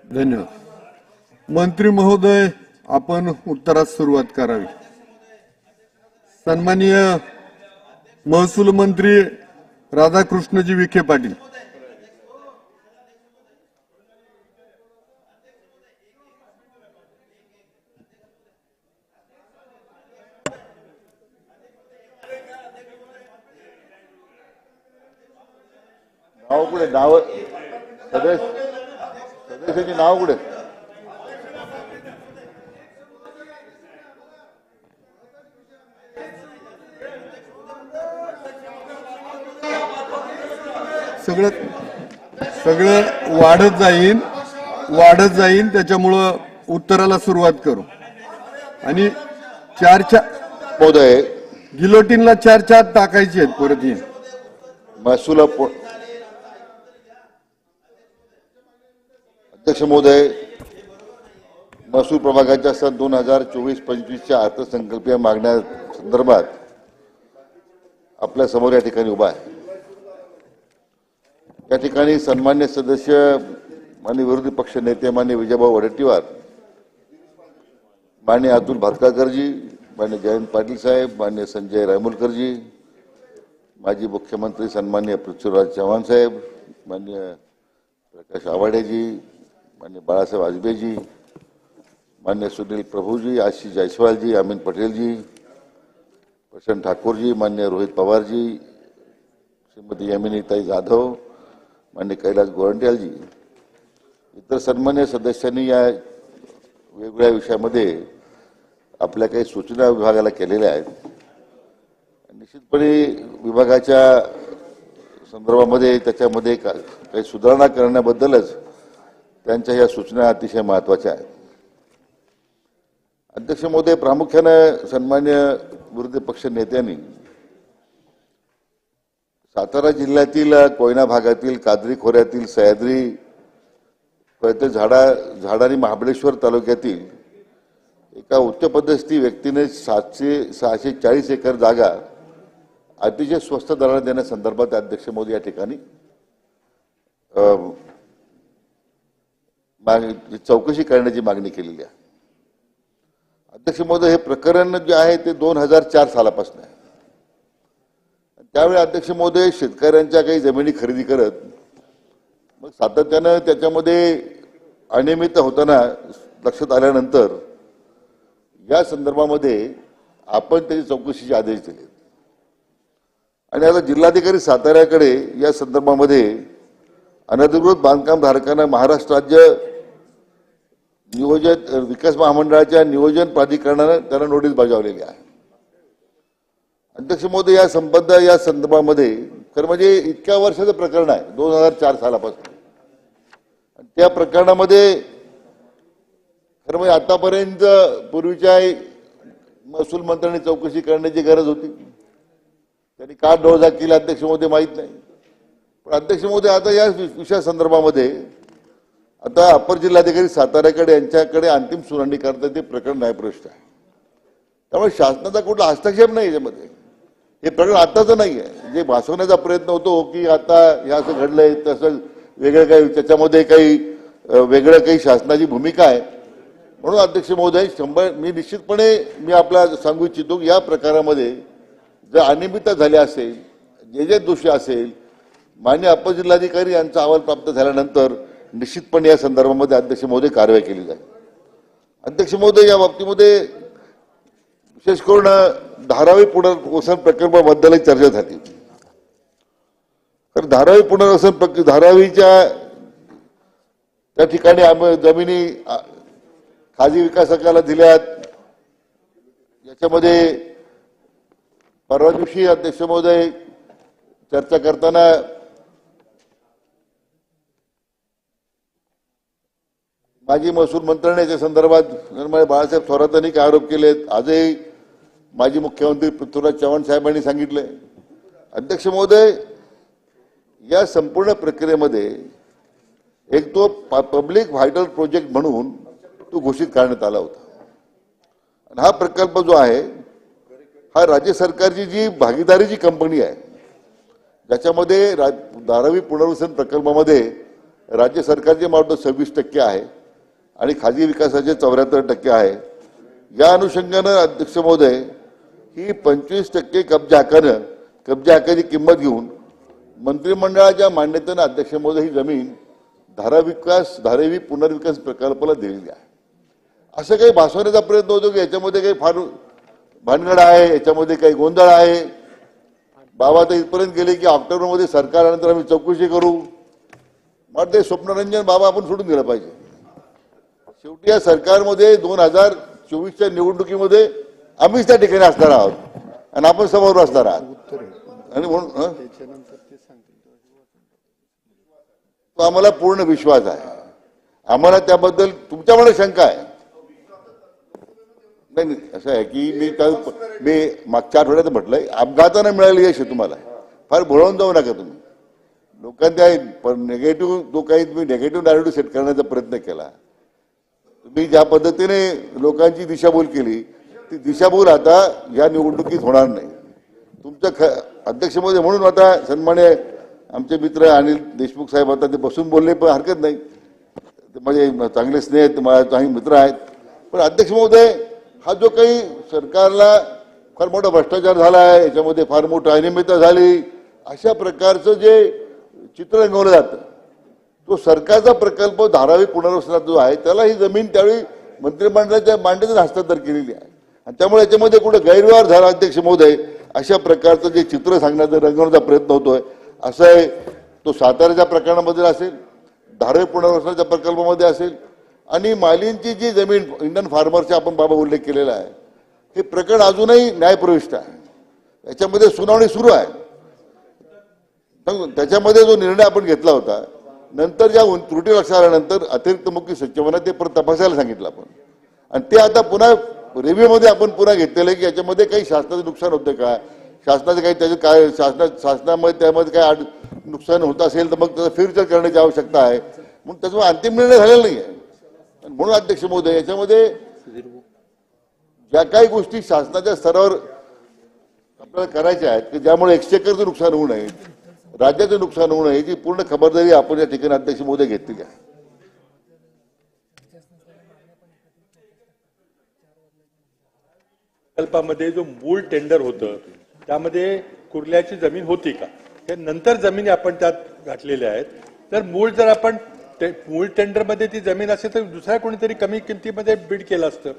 धन्यवाद. मंत्री महोदय, आपण उत्तरास सुरुवात करावी. सन्माननीय महसूल मंत्री राधाकृष्णजी विखे पाटील. नाव पुढे नाव सदस्य सदस्याची नाव कुठे? सगळं वाढत जाईन त्याच्यामुळं उत्तराला सुरुवात करू. आणि महोदय, गिलोटीनला 4 टाकायची आहेत परत ये. महसूल अध्यक्ष महोदय, महसूल प्रभागाच्या सन 2024-25च्या अर्थसंकल्पीय मागण्या संदर्भात आपल्या समोर या ठिकाणी उभा आहे. या ठिकाणी सन्मान्य सदस्य माननीय विरोधी पक्ष नेते माननीय विजयभाऊ वडेट्टीवार, माननीय अतुल भातखळकरजी, माननीय जयंत पाटील साहेब, माननीय संजय रायमुलकरजी, माजी मुख्यमंत्री सन्मान्य पृथ्वीराज चव्हाण साहेब, माननीय प्रकाश आवाडेजी, माननीय बाळासाहेब वाजपेयीजी, माननीय सुनील प्रभूजी, आशीष जायसवालजी, अमीन पटेलजी, प्रशांत ठाकूरजी, माननीय रोहित पवारजी, श्रीमती यमिनीताई जाधव, माननीय कैलास गोरंट्यालजी, इतर सन्मान्य सदस्यांनी या वेगवेगळ्या विषयामध्ये आपल्या काही सूचना विभागाला केलेल्या आहेत. निश्चितपणे विभागाच्या संदर्भामध्ये त्याच्यामध्ये काही सुधारणा करण्याबद्दलच त्यांच्या या सूचना अतिशय महत्त्वाच्या आहेत. अध्यक्ष महोदय, प्रामुख्यानं सन्मान्य विरोधी पक्ष नेत्यांनी सातारा जिल्ह्यातील कोयना भागातील कादरी खोऱ्यातील सह्याद्री झाडारी महाबळेश्वर तालुक्यातील एका उच्च पदस्थ व्यक्तीने 640 एकर जागा अतिशय स्वस्त दराने देण्यासंदर्भात अध्यक्ष मोदी या ठिकाणी चौकशी करण्याची मागणी केलेली आहे. अध्यक्ष महोदय, हे प्रकरण जे आहे ते 2004 सालापासून आहे. त्यावेळी अध्यक्ष महोदय शेतकऱ्यांच्या काही जमिनी खरेदी करत मग सातत्यानं त्याच्यामध्ये अनियमित होताना लक्षात आल्यानंतर या संदर्भामध्ये आपण त्याची चौकशीचे आदेश दिले आणि आता जिल्हाधिकारी साताऱ्याकडे या संदर्भामध्ये अनधिकृत बांधकाम धारकांना महाराष्ट्र राज्य नियोजन विकास महामंडळाच्या नियोजन प्राधिकरणानं त्यांना नोटीस बजावलेली आहे. अध्यक्ष महोदय, या संदर्भामध्ये खरं म्हणजे इतक्या वर्षाचं प्रकरण आहे 2004 सालापासून. त्या प्रकरणामध्ये खरं म्हणजे आतापर्यंत पूर्वीच्या महसूल मंत्र्यांनी चौकशी करण्याची गरज होती. त्यांनी का डोळा केला अध्यक्ष महोदय माहीत नाही. पण अध्यक्ष महोदय, आता या विषया संदर्भामध्ये आता अपर जिल्हाधिकारी साताऱ्याकडे यांच्याकडे अंतिम सुनावणी करता ते प्रकरण न्यायप्रविष्ट आहे. त्यामुळे शासनाचा कुठला हस्तक्षेप नाही याच्यामध्ये. हे प्रकरण आताचं नाही आहे. जे भासवण्याचा प्रयत्न होतो की आता हे असं घडलंय तसं वेगळं काही त्याच्यामध्ये काही वेगळं काही शासनाची भूमिका आहे. म्हणून अध्यक्ष महोदय, मी निश्चितपणे आपल्याला सांगू इच्छितो की या प्रकारामध्ये जर अनियमितता झाली असेल, जे दोषी असेल, माननीय अपर जिल्हाधिकारी यांचा अहवाल प्राप्त झाल्यानंतर निश्चितपणे या संदर्भामध्ये अध्यक्ष महोदय कारवाई केली जाईल. अध्यक्ष महोदय, या बाबतीमध्ये विशेष करून धारावी पुनर्वसन प्रकल्पाबद्दल चर्चा झाली. तर धारावी पुनर्वसन धारावीच्या त्या ठिकाणी जमिनी खाजगी विकासकाला दिल्यात. याच्यामध्ये परवा दिवशी अध्यक्ष महोदय चर्चा करताना माजी महसूल मंत्र्यांनी याच्या संदर्भात बाळासाहेब थोरातांनी काय आरोप केलेत, आजही माजी मुख्यमंत्री पृथ्वीराज चव्हाण साहेबांनी सांगितले. अध्यक्ष महोदय, या संपूर्ण प्रक्रियेमध्ये एक तो पब्लिक व्हायटल प्रोजेक्ट म्हणून तो घोषित करण्यात आला होता. आणि हा प्रकल्प जो आहे हा राज्य सरकारची जी भागीदारीची कंपनी आहे, ज्याच्यामध्ये धारावी पुनर्वसन प्रकल्पामध्ये राज्य सरकारचे मात्र 26% आहे आणि खाजगी विकासाचे 74% आहे. या अनुषंगानं अध्यक्ष महोदय ही 25% कब्जा हक्काची किंमत घेऊन मंत्रिमंडळाच्या मान्यतेनं अध्यक्ष महोदय ही जमीन धारावी पुनर्विकास प्रकल्पाला दिलेली आहे. असं काही भासवण्याचा प्रयत्न होतो की याच्यामध्ये काही फार भानगड आहे, याच्यामध्ये काही गोंधळ आहे. बाबा तर इथपर्यंत गेले की ऑक्टोबरमध्ये सरकार आल्यानंतर आम्ही चौकशी करू. मला ते स्वप्नरंजन बाबा आपण सोडून दिलं पाहिजे. शेवटी या सरकारमध्ये 2024च्या निवडणुकीमध्ये आम्हीच त्या ठिकाणी असणार आहोत आणि आपण समोर असणार आहात आणि म्हणून तो आम्हाला पूर्ण विश्वास आहे. आम्हाला त्याबद्दल तुमच्या मनात शंका आहे नाही. असं आहे की मी मागच्या आठवड्यात म्हटलंय अपघातानं मिळाली यश तुम्हाला. फार भोळवून जाऊ नका तुम्ही. लोकांच्या नेगेटिव्ह जो काही तुम्ही नेगेटिव्ह नॅरेटिव्ह सेट करण्याचा प्रयत्न केला, तुम्ही ज्या पद्धतीने लोकांची दिशाभूल केली ती दिशाभूल आता या निवडणुकीत होणार नाही. तुमचं अध्यक्ष महोदय म्हणून आता सन्मान्य आमचे मित्र अनिल देशमुख साहेब आता ते बसून बोलले पण हरकत नाही. ते माझे चांगले स्नेह आहेत, माझे चांगले मित्र आहेत. पण अध्यक्ष महोदय हा जो काही सरकारला फार मोठा भ्रष्टाचार झाला आहे, याच्यामध्ये फार मोठी अनियमितता झाली, अशा प्रकारचं जे चित्र रंगवलं जातं, तो सरकारचा प्रकल्प धारावी पुनर्वसनात जो आहे त्याला ही जमीन त्यावेळी मंत्रिमंडळाच्या मांडणीतून हस्तांतर केलेली आहे आणि त्यामुळे याच्यामध्ये कुठे गैरव्यवहार झाला अध्यक्ष महोदय अशा प्रकारचं जे चित्र सांगण्याचा रंगवण्याचा प्रयत्न होतोय. असं आहे तो साताऱ्याच्या प्रकरणामध्ये असेल, धारावी पुनर्वसनाच्या प्रकल्पामध्ये असेल आणि मालींची जी जमीन इंडियन फार्मरचा आपण बाबा उल्लेख केलेला आहे, हे प्रकरण अजूनही न्यायप्रविष्ट आहे. याच्यामध्ये सुनावणी सुरू आहे. त्याच्यामध्ये जो निर्णय आपण घेतला होता नंतर ज्या त्रुटी लक्षात आल्यानंतर अतिरिक्त मुख्य सचिवांना ते परत तपासायला सांगितलं आपण आणि ते आता पुन्हा रिव्ह्यू मध्ये आपण पुन्हा घेतलेलं आहे की याच्यामध्ये काही शासनाचं नुकसान होतं का, शासनाचं काही त्याचं काय शासनामध्ये त्यामध्ये काय नुकसान होत असेल तर मग त्याचा फेरविचार करण्याची आवश्यकता आहे. म्हणून त्याच्यामुळे अंतिम निर्णय झालेला नाही आहे. म्हणून अध्यक्ष महोदय याच्यामध्ये ज्या काही गोष्टी शासनाच्या स्तरावर आपल्याला करायच्या आहेत की ज्यामुळे एक्सचेकरचं नुकसान होऊ नये, राज्याचं नुकसान होऊ नये, याची पूर्ण खबरदारी आपण या ठिकाणी अध्यक्ष महोदय घेतलेली आहे. प्रकल्पामध्ये जो मूळ टेंडर होतं त्यामध्ये कुर्ल्याची जमीन होती का, हे नंतर जमिनी आपण त्यात घातलेल्या आहेत. तर जर आपण मूळ टेंडरमध्ये ती जमीन असेल तर दुसऱ्या कोणीतरी कमी किमतीमध्ये बिड केलं असतं.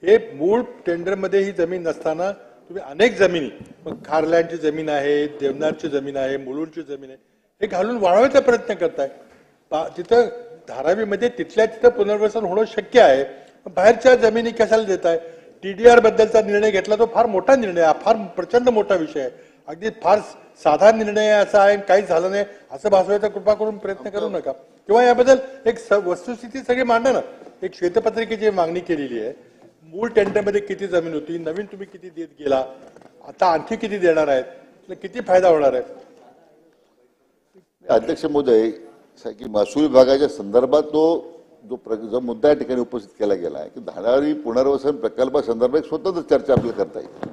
हे मूळ टेंडरमध्ये ही जमीन नसताना तुम्ही अनेक जमिनी, मग खारलँडची जमीन आहे, देवनारची जमीन आहे, मुलुंडची जमीन आहे, हे घालून वाढवायचा प्रयत्न करताय. तिथं धारावीमध्ये तिथल्या तिथं पुनर्वसन होणं शक्य आहे, बाहेरच्या जमिनी कशाला देताय. TDR बद्दलचा निर्णय घेतला तो फार मोठा निर्णय आहे, फार प्रचंड मोठा विषय आहे. अगदी फार साधा निर्णय असा आहे, काहीच झालं नाही असं भासवायचा कृपा करून प्रयत्न करू नका. किंवा याबद्दल एक वस्तुस्थिती सगळी मांडा ना. एक श्वेतपत्रिकेची मागणी केलेली आहे. मूळ टेंडरमध्ये किती जमीन होती, नवीन तुम्ही किती देत गेला, आता आणखी किती देणार आहेत, किती फायदा होणार आहे. अध्यक्ष महोदय की महसूल विभागाच्या संदर्भात जो मुद्दा या ठिकाणी उपस्थित केला गेला आहे की धारावी पुनर्वसन प्रकल्पासंदर्भात स्वतंत्र चर्चा आपल्याला करता येईल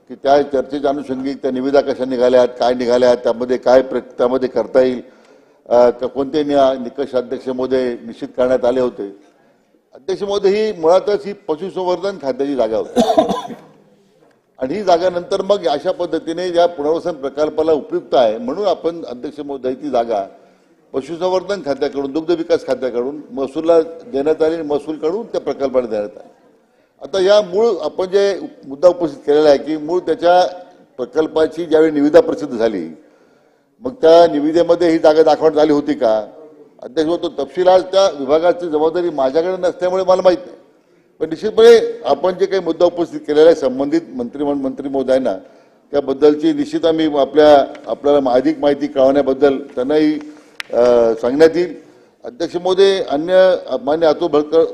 की त्या चर्चेच्या अनुषंगिक त्या निविदा कशा निघाल्यात, काय निघाल्यात, त्यामध्ये काय त्यामध्ये करता येईल, कोणते निकष अध्यक्ष महोदय निश्चित करण्यात आले होते. अध्यक्ष महोदय ही मुळातच ही पशुसंवर्धन खात्याची जागा होती आणि ही जागा नंतर मग अशा पद्धतीने या पुनर्वसन प्रकल्पाला उपयुक्त आहे म्हणून आपण अध्यक्ष महोदय ती जागा पशुसंवर्धन खात्याकडून, दुग्ध विकास खात्याकडून महसूलला देण्यात आली, महसूलकडून त्या प्रकल्पाला देण्यात आली. आता या मूळ आपण जे मुद्दा उपस्थित केलेला आहे की मूळ त्याच्या प्रकल्पाची ज्यावेळी निविदा प्रसिद्ध झाली मग त्या निविदेमध्ये ही जागा दाखवण्यात आली होती का. अध्यक्ष तो तपशील आज त्या विभागाची जबाबदारी माझ्याकडे नसल्यामुळे मला माहित नाही. पण निश्चितपणे आपण जे काही मुद्दा उपस्थित केलेला आहे संबंधित मंत्री महोदयांना त्याबद्दलची निश्चित आम्ही आपल्याला अधिक माहिती कळवण्याबद्दल त्यांनाही सांगण्यात येईल. अध्यक्ष महोदय अन्य मान्य अतुल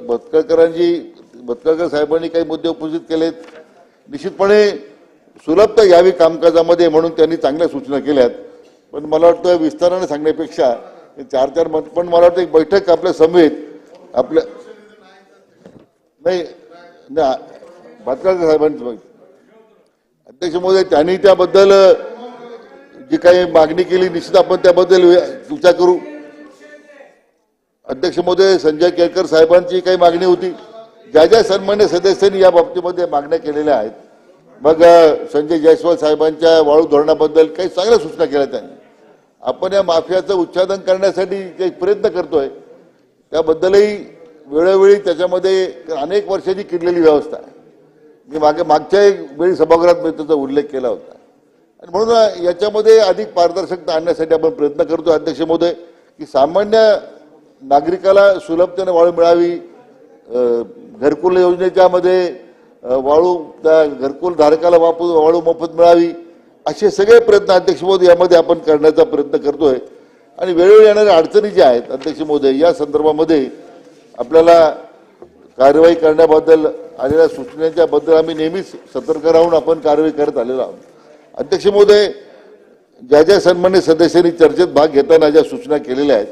भतकळकर साहेबांनी काही मुद्दे उपस्थित केलेत. निश्चितपणे सुलभता यावी कामकाजामध्ये म्हणून त्यांनी चांगल्या सूचना केल्यात. पण मला वाटतं विस्ताराने सांगण्यापेक्षा 4-4 पण मला वाटतं एक बैठक आपल्या समवेत आपल्या नाही भातकाळकर साहेबांची अध्यक्ष महोदय त्यांनी त्याबद्दल जी काही मागणी केली निश्चित आपण त्याबद्दल विचार करू. अध्यक्ष महोदय संजय केळकर साहेबांची काही मागणी होती, ज्या सन्मान्य सदस्यांनी या बाबतीमध्ये मागण्या केलेल्या आहेत. मग संजय जयस्वाल साहेबांच्या वाळू धोरणाबद्दल काही चांगल्या सूचना केल्या त्यांनी. आपण या माफियाचं उच्चाटन करण्यासाठी काही प्रयत्न करतोय त्याबद्दलही वेळोवेळी त्याच्यामध्ये अनेक वर्षाची किडलेली व्यवस्था आहे. मी मागच्या वेळी सभागृहात मी त्याचा उल्लेख केला होता आणि म्हणून याच्यामध्ये अधिक पारदर्शकता आणण्यासाठी आपण प्रयत्न करतो. अध्यक्ष महोदय की सामान्य नागरिकाला सुलभतेने वाळू मिळावी, घरकुल योजनेच्या मध्ये वाळू त्या घरकुल धारकाला वाळू मोफत मिळावी, असे सगळे प्रयत्न अध्यक्ष महोदय यामध्ये आपण करण्याचा प्रयत्न करतोय. आणि वेळोवेळी येणाऱ्या अडचणी ज्या आहेत अध्यक्ष महोदय या संदर्भामध्ये आपल्याला कारवाई करण्याबद्दल आलेल्या सूचनेच्या बद्दल आम्ही नेहमीच सतर्क राहून आपण कारवाई करत आलेलो आहोत. अध्यक्ष महोदय, ज्या सन्मान्य सदस्यांनी चर्चेत भाग घेताना ज्या सूचना केलेल्या आहेत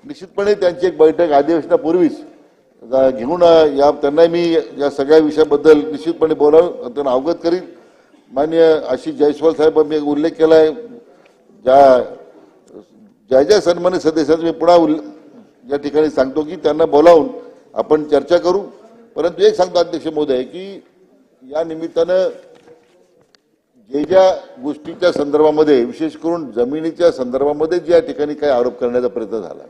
निश्चितपणे त्यांची एक बैठक अधिवेशनापूर्वीच घेऊन त्यांना मी या सगळ्या विषयाबद्दल निश्चितपणे बोलावं, त्यांना अवगत करील. माननीय आशिष जयस्वाल साहेब मी एक उल्लेख केला आहे, ज्या सन्मान्य सदस्यांचा मी पुन्हा या ठिकाणी सांगतो की त्यांना बोलावून आपण चर्चा करू. परंतु एक सांगतो अध्यक्ष महोदय की या निमित्तानं ज्या गोष्टीच्या संदर्भामध्ये विशेष करून जमिनीच्या संदर्भामध्ये ज्या ठिकाणी काही आरोप करण्याचा प्रयत्न झाला,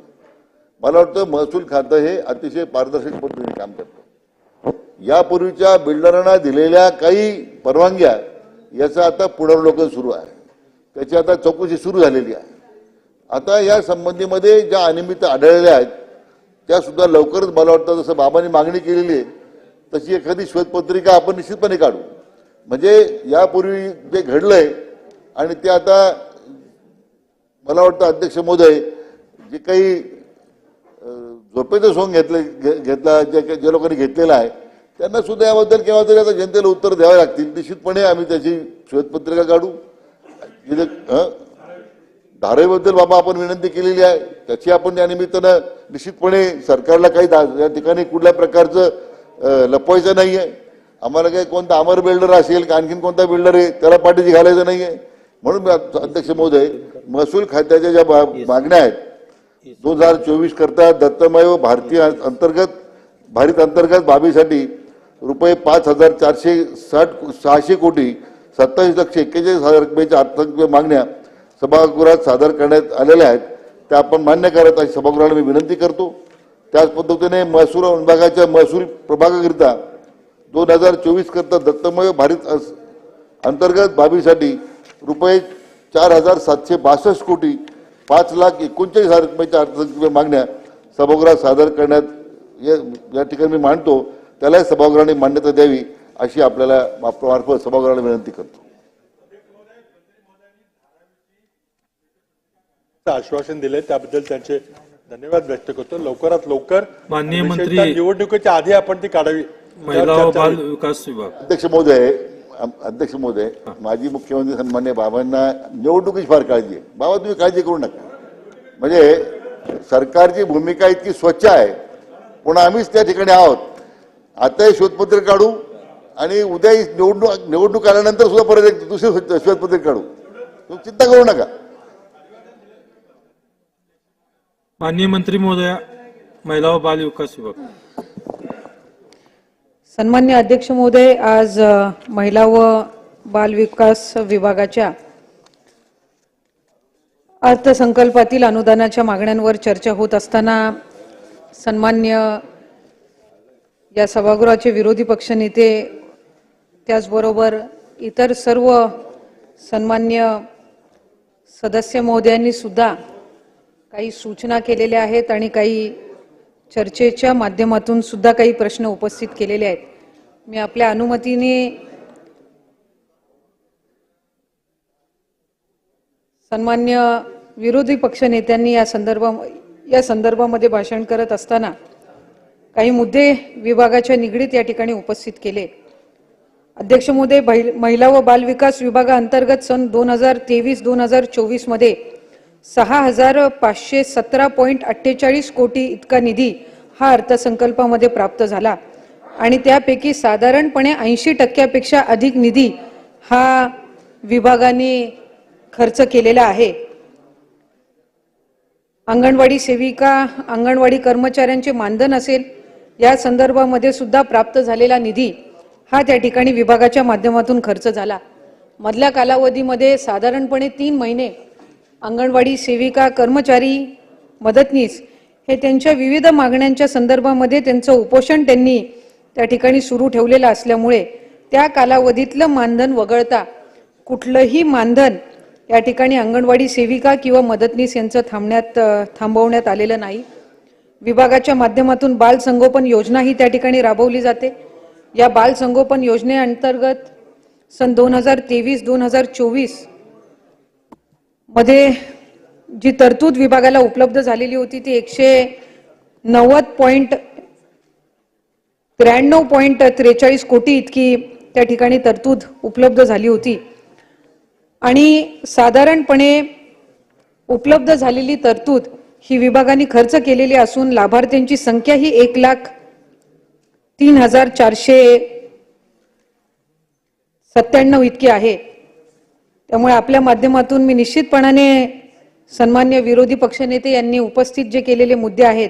मला वाटतं महसूल खातं हे अतिशय पारदर्शक पद्धतीने काम करतं. यापूर्वीच्या बिल्डरांना दिलेल्या काही परवानग्या याचं आता पुनर्वलोकन सुरू आहे, त्याची आता चौकशी सुरू झालेली आहे. आता या संबंधीमध्ये ज्या अनियमितता आढळलेल्या आहेत त्या सुद्धा लवकरच मला वाटतं जसं बाबांनी मागणी केलेली आहे तशी एखादी श्वेतपत्रिका आपण निश्चितपणे काढू. म्हणजे यापूर्वी जे घडलंय आणि ते आता मला वाटतं अध्यक्ष महोदय जे काही झोपेचं सोंग घेतला ज्या लोकांनी घेतलेला आहे त्यांना सुद्धा याबद्दल केव्हा तरी आता जनतेला उत्तर द्यावे लागतील. निश्चितपणे आम्ही त्याची श्वेतपत्रिका काढू. धारावीबद्दल बाबा आपण विनंती केलेली आहे त्याची आपण या निमित्तानं निश्चितपणे सरकारला काही या ठिकाणी कुठल्या प्रकारचं लपवायचं नाही आहे. आम्हाला काही कोणता अमर बिल्डर असेल का आणखीन कोणता बिल्डर आहे त्याला पाठीशी घालायचं नाही आहे. म्हणून अध्यक्ष महोदय महसूल खात्याच्या ज्या मागण्या आहेत 2024 करता दत्तमय भारतीय भारित अंतर्गत बाबीसाठी रुपये 5,460 कोटी 27,41,000 रकमेच्या अर्थसंकल्पीय मागण्या सभागृहात सादर करण्यात आलेल्या आहेत त्या आपण मान्य करत अशी सभागृहाला मी विनंती करतो. त्याच पद्धतीने महसूल विभागाच्या महसूल प्रभागाकरिता 2024 करता दत्तमय भारित अंतर्गत बाबीसाठी रुपये 4,762 कोटी 5,39,000 रकमेच्या अर्थसंकल्पीय मागण्या सभागृहात सादर करण्यात या ठिकाणी मी मांडतो त्यालाही सभागृहाने मान्यता द्यावी अशी आपल्याला मार्फत सभागृहाला विनंती करतो. आश्वासन दिले त्याबद्दल त्यांचे धन्यवाद व्यक्त करतो. लवकरात लवकर माननीय मंत्री निवडणुकीच्या आधी आपण ती काढावी. महिला व बाल विकास विभाग अध्यक्ष महोदय माजी मुख्यमंत्री सन्मान्य बाबांना निवडणुकीची फार काळजी आहे. बाबा तुम्ही काळजी करू नका. म्हणजे सरकारची भूमिका इतकी स्वच्छ आहे पुन्हा आम्हीच त्या ठिकाणी आहोत. आता श्वेतपत्रिका काढू आणि उद्या निवडणूक आल्यानंतर सुद्धा परत एक दुसरी श्वेतपत्रिका काढू. तुम्ही चिंता करू नका. माननीय मंत्री महोदया महिला व बाल विकास विभाग. सन्मान्य अध्यक्ष महोदय, आज महिला व बाल विकास विभागाच्या अर्थसंकल्पातील अनुदानाच्या मागण्यांवर चर्चा होत असताना सन्मान्य या सभागृहाचे विरोधी पक्षनेते त्याचबरोबर इतर सर्व सन्मान्य सदस्य महोदयांनी सुद्धा काही सूचना केलेल्या आहेत आणि काही चर्चेच्या माध्यमातून सुद्धा काही प्रश्न उपस्थित केलेले आहेत. मी आपल्या अनुमतीने सन्मान्य विरोधी पक्षनेत्यांनी या संदर्भामध्ये भाषण करत असताना काही मुद्दे विभागाच्या निगडीत या ठिकाणी उपस्थित केले. अध्यक्ष महोदय, महिला व बाल विकास विभागाअंतर्गत सन 2023-2024 मध्ये 6,517.48 कोटी इतका निधी हा अर्थसंकल्पामध्ये प्राप्त झाला आणि त्यापैकी साधारणपणे 80% अधिक निधी हा विभागाने खर्च केलेला आहे. अंगणवाडी सेविका, अंगणवाडी कर्मचाऱ्यांचे मानधन असेल या संदर्भामध्ये सुद्धा प्राप्त झालेला निधी हा त्या ठिकाणी विभागाच्या माध्यमातून खर्च झाला. मधल्या कालावधीमध्ये साधारणपणे 3 महिने अंगणवाडी सेविका, कर्मचारी, मदतनीस हे त्यांच्या विविध मागण्यांच्या संदर्भामध्ये त्यांचं उपोषण त्यांनी त्या ठिकाणी सुरू ठेवलेलं असल्यामुळे त्या कालावधीतलं मानधन वगळता कुठलंही मानधन या ठिकाणी अंगणवाडी सेविका किंवा मदतनीस यांचं थांबवण्यात आलेलं नाही. विभागाच्या माध्यमातून बाल संगोपन योजना ही त्या ठिकाणी राबवली जाते. या बाल संगोपन योजनेअंतर्गत सन 2023-2024 मध्ये जी तरतूद विभागाला उपलब्ध झालेली होती ती 190.43 कोटी इतकी त्या ठिकाणी तरतूद उपलब्ध झाली होती. आणि साधारणपणे उपलब्ध झालेली तरतूद ही विभागाने खर्च केलेली असून लाभार्थ्यांची संख्या ही 1,03,497 इतकी आहे. त्यामुळे आपल्या माध्यमातून मी निश्चितपणाने सन्मान्य विरोधी पक्षनेते यांनी उपस्थित जे केलेले मुद्दे आहेत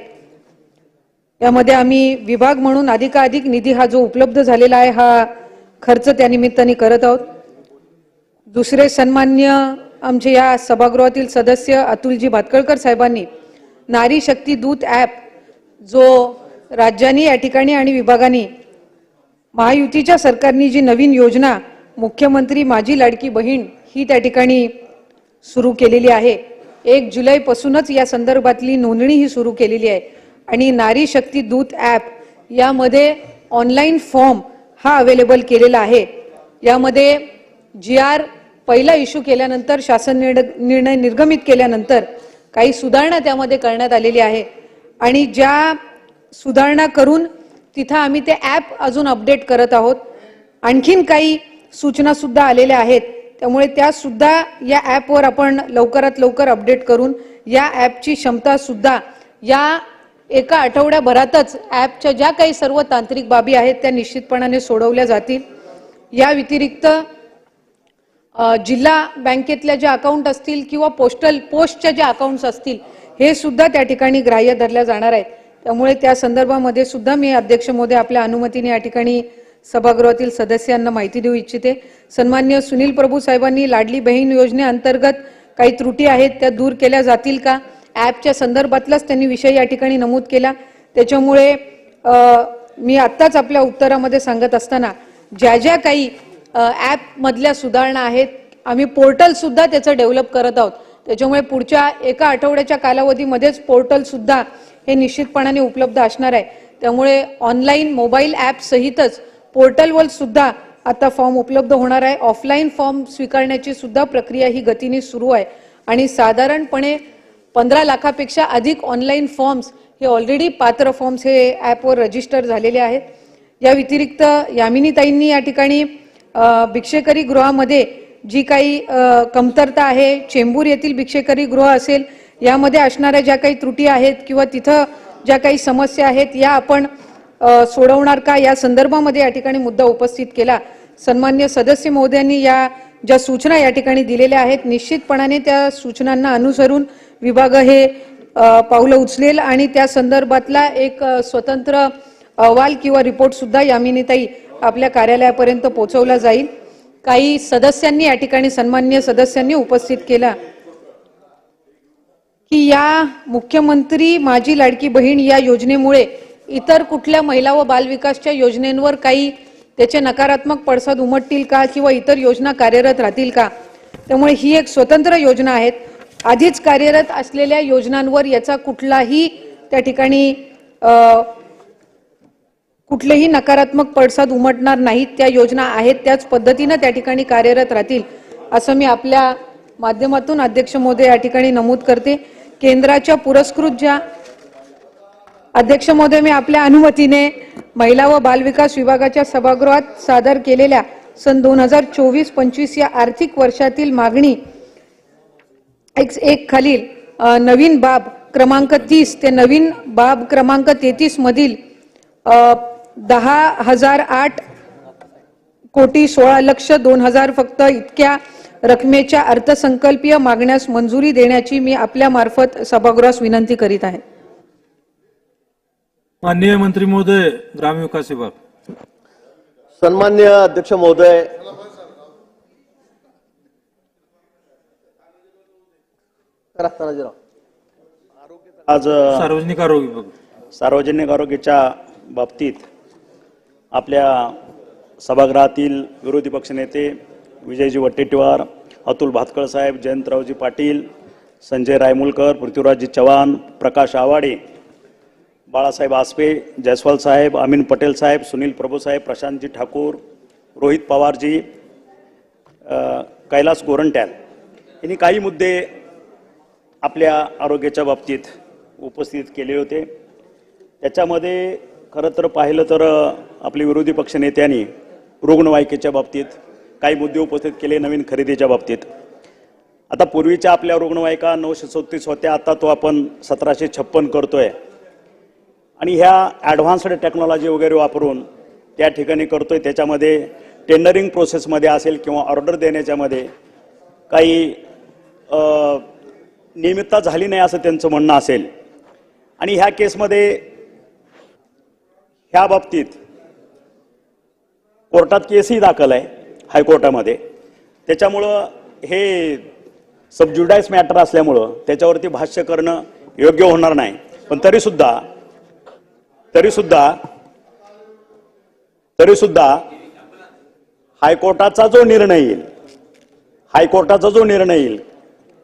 यामध्ये आम्ही विभाग म्हणून अधिकाधिक निधी हा जो उपलब्ध झालेला आहे हा खर्च त्या निमित्ताने करत आहोत. दुसरे सन्मान्य आमचे या सभागृहातील सदस्य अतुलजी भातखळकर साहेबांनी नारी शक्ती दूत ॲप जो राज्यांनी या ठिकाणी आणि विभागांनी महायुतीच्या सरकारने जी नवीन योजना मुख्यमंत्री माझी लाडकी बहीण ही त्या ठिकाणी सुरू केलेली आहे. 1 जुलैपासूनच या संदर्भातली नोंदणी ही सुरू केलेली आहे. आणि नारी शक्ती दूत ॲप यामध्ये ऑनलाईन फॉर्म हा अवेलेबल केलेला आहे. यामध्ये GR पहिला इश्यू केल्यानंतर शासन निर्णय निर्गमित केल्यानंतर काही सुधारणा त्यामध्ये करण्यात आलेली आहे. आणि ज्या सुधारणा करून तिथं आम्ही ते ॲप अजून अपडेट करत आहोत. आणखीन काही सूचना सुद्धा आलेल्या आहेत. त्यामुळे त्या सुद्धा या ॲपवर आपण लवकरात लवकर अपडेट करून या ॲपची क्षमता सुद्धा या एका आठवड्याभरातच ॲपच्या ज्या काही सर्व तांत्रिक बाबी आहेत त्या निश्चितपणाने सोडवल्या जातील. या व्यतिरिक्त जिल्हा बँकेतल्या ज्या अकाउंट असतील किंवा पोस्टच्या ज्या अकाउंट्स असतील हे सुद्धा त्या ठिकाणी ग्राह्य धरल्या जाणार आहेत. त्यामुळे त्या संदर्भामध्ये सुद्धा मी अध्यक्ष महोदय आपल्या अनुमतीने या ठिकाणी सभागृहातील सदस्यांना माहिती देऊ इच्छिते. सन्मान्य सुनील प्रभू साहेबांनी लाडली बहीण योजनेअंतर्गत काही त्रुटी आहेत त्या दूर केल्या जातील का ॲपच्या संदर्भातलाच त्यांनी विषय या ठिकाणी नमूद केला. त्याच्यामुळे मी आत्ताच आपल्या उत्तरामध्ये सांगत असताना ज्या ज्या काही ॲपमधल्या सुधारणा आहेत आम्ही पोर्टल सुद्धा त्याचं डेव्हलप करत आहोत. त्याच्यामुळे पुढच्या एका आठवड्याच्या कालावधीमध्येच पोर्टल सुद्धा हे निश्चितपणाने उपलब्ध असणार आहे. त्यामुळे ऑनलाईन मोबाईल ॲप सहितच पोर्टलवर सुद्धा आता फॉर्म उपलब्ध होणार आहे. ऑफलाईन फॉर्म स्वीकारण्याची सुद्धा प्रक्रिया ही गतीने सुरू आहे. आणि साधारणपणे 15 लाखापेक्षा अधिक ऑनलाईन फॉर्म्स हे ऑलरेडी पात्र फॉर्म्स हे ॲपवर रजिस्टर झालेले आहेत. या व्यतिरिक्त यामिनीताईंनी या ठिकाणी भिक्षेकरी गृहामध्ये जी काही कमतरता आहे चेंबूर येथील भिक्षेकरी गृह असेल यामध्ये असणाऱ्या ज्या काही त्रुटी आहेत किंवा तिथं ज्या काही समस्या आहेत या आपण सोडवणार का या संदर्भामध्ये या ठिकाणी मुद्दा उपस्थित केला. सन्मान्य सदस्य महोदयांनी या ज्या सूचना या ठिकाणी दिलेल्या आहेत निश्चितपणाने त्या सूचनांना अनुसरून विभाग हे पावलं उचलेल आणि त्या संदर्भातला एक स्वतंत्र अहवाल किंवा रिपोर्ट सुद्धा यामिनीताई आपल्या कार्यालयापर्यंत पोहोचवला जाईल. काही सदस्यांनी या ठिकाणी सन्मान्य सदस्यांनी उपस्थित केला की या मुख्यमंत्री माझी लाडकी बहीण या योजनेमुळे इतर कुठल्या महिला व बालविकासच्या योजनेंवर काही त्याचे नकारात्मक पडसाद उमटतील का किंवा इतर योजना कार्यरत राहतील का. त्यामुळे ही एक स्वतंत्र योजना आहे. आधीच कार्यरत असलेल्या योजनांवर याचा कुठलाही त्या ठिकाणी कुठलेही नकारात्मक पडसाद उमटणार नाहीत. त्या योजना आहेत त्याच पद्धतीने त्या ठिकाणी कार्यरत राहतील असं मी आपल्या माध्यमातून अध्यक्ष महोदय या ठिकाणी नमूद करते. केंद्राच्या पुरस्कृत ज्या अध्यक्ष महोदय मी आपल्या अनुमतीने महिला व बालविकास विभागाच्या सभागृहात सादर केलेल्या सन 2024-25 या आर्थिक वर्षातील मागणी एक खालील नवीन बाब क्रमांक 30 ते नवीन बाब क्रमांक 33 मधील 10,008 कोटी 16,02,000 फक्त इतक्या रकमेच्या अर्थसंकल्पीय मागण्यास मंजुरी देण्याची मी आपल्या मार्फत सभागृहास विनंती करीत आहे. माननीय मंत्री महोदय ग्रामविकास विभाग. सन्मान्य अध्यक्ष महोदय आज सार्वजनिक आरोग्य विभाग सार्वजनिक आरोग्याच्या बाबतीत आपल्या सभागृहातील विरोधी पक्षनेते विजयजी वट्टेटीवार अतुल भातखळ साहेब, जयंतरावजी पाटील, संजय रायमुलकर, पृथ्वीराजजी चव्हाण, प्रकाश आवाडे, बाळासाहेब आसपे, जयस्वाल साहेब, अमीन पटेल साहेब, सुनील प्रभू साहेब, प्रशांतजी ठाकूर, रोहित पवारजी, कैलास गोरंट्याल यांनी काही मुद्दे आपल्या आरोग्याच्या बाबतीत उपस्थित केले होते. त्याच्यामध्ये खरं तर पाहिलं तर आपले विरोधी पक्षनेत्यांनी रुग्णवाहिकेच्या बाबतीत काही मुद्दे उपस्थित केले, नवीन खरेदीच्या बाबतीत. आता पूर्वीच्या आपल्या रुग्णवाहिका 934 होत्या, आता तो आपण 1756 करतोय आणि ह्या ॲडव्हान्स्ड टेक्नॉलॉजी वगैरे वापरून त्या ठिकाणी करतोय. त्याच्यामध्ये टेंडरिंग प्रोसेसमध्ये असेल किंवा ऑर्डर देण्याच्यामध्ये काही नियमितता झाली नाही असं त्यांचं म्हणणं असेल. आणि ह्या केसमध्ये ह्या बाबतीत कोर्टात केसही दाखल आहे हायकोर्टामध्ये. त्याच्यामुळं हे सबज्युडाइस मॅटर असल्यामुळं त्याच्यावरती भाष्य करणं योग्य होणार नाही. पण तरीसुद्धा हायकोर्टाचा जो निर्णय येईल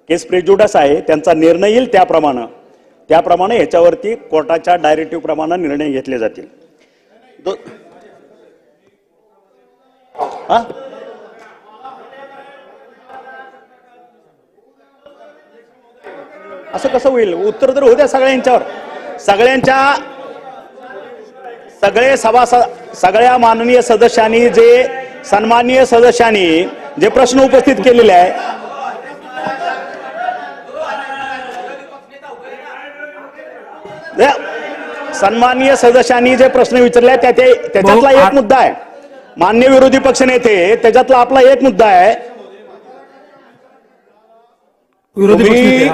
केस प्रेज्युडाइस आहे, त्यांचा निर्णय येईल त्याप्रमाणे ह्याच्यावरती कोर्टाच्या डायरेक्टिव्ह प्रमाणे निर्णय घेतले जातील. असं कसं होईल? उत्तर तर होत्या सगळ्यांच्यावर, सगळ्या माननीय सदस्यांनी सन्माननीय सदस्यांनी जे प्रश्न उपस्थित केलेले आहे, सन्माननीय सदस्यांनी जे प्रश्न विचारले त्याच्यातला एक मुद्दा आहे. मान्य विरोधी पक्षनेते त्याच्यातला आपला एक मुद्दा आहे. तुम्ही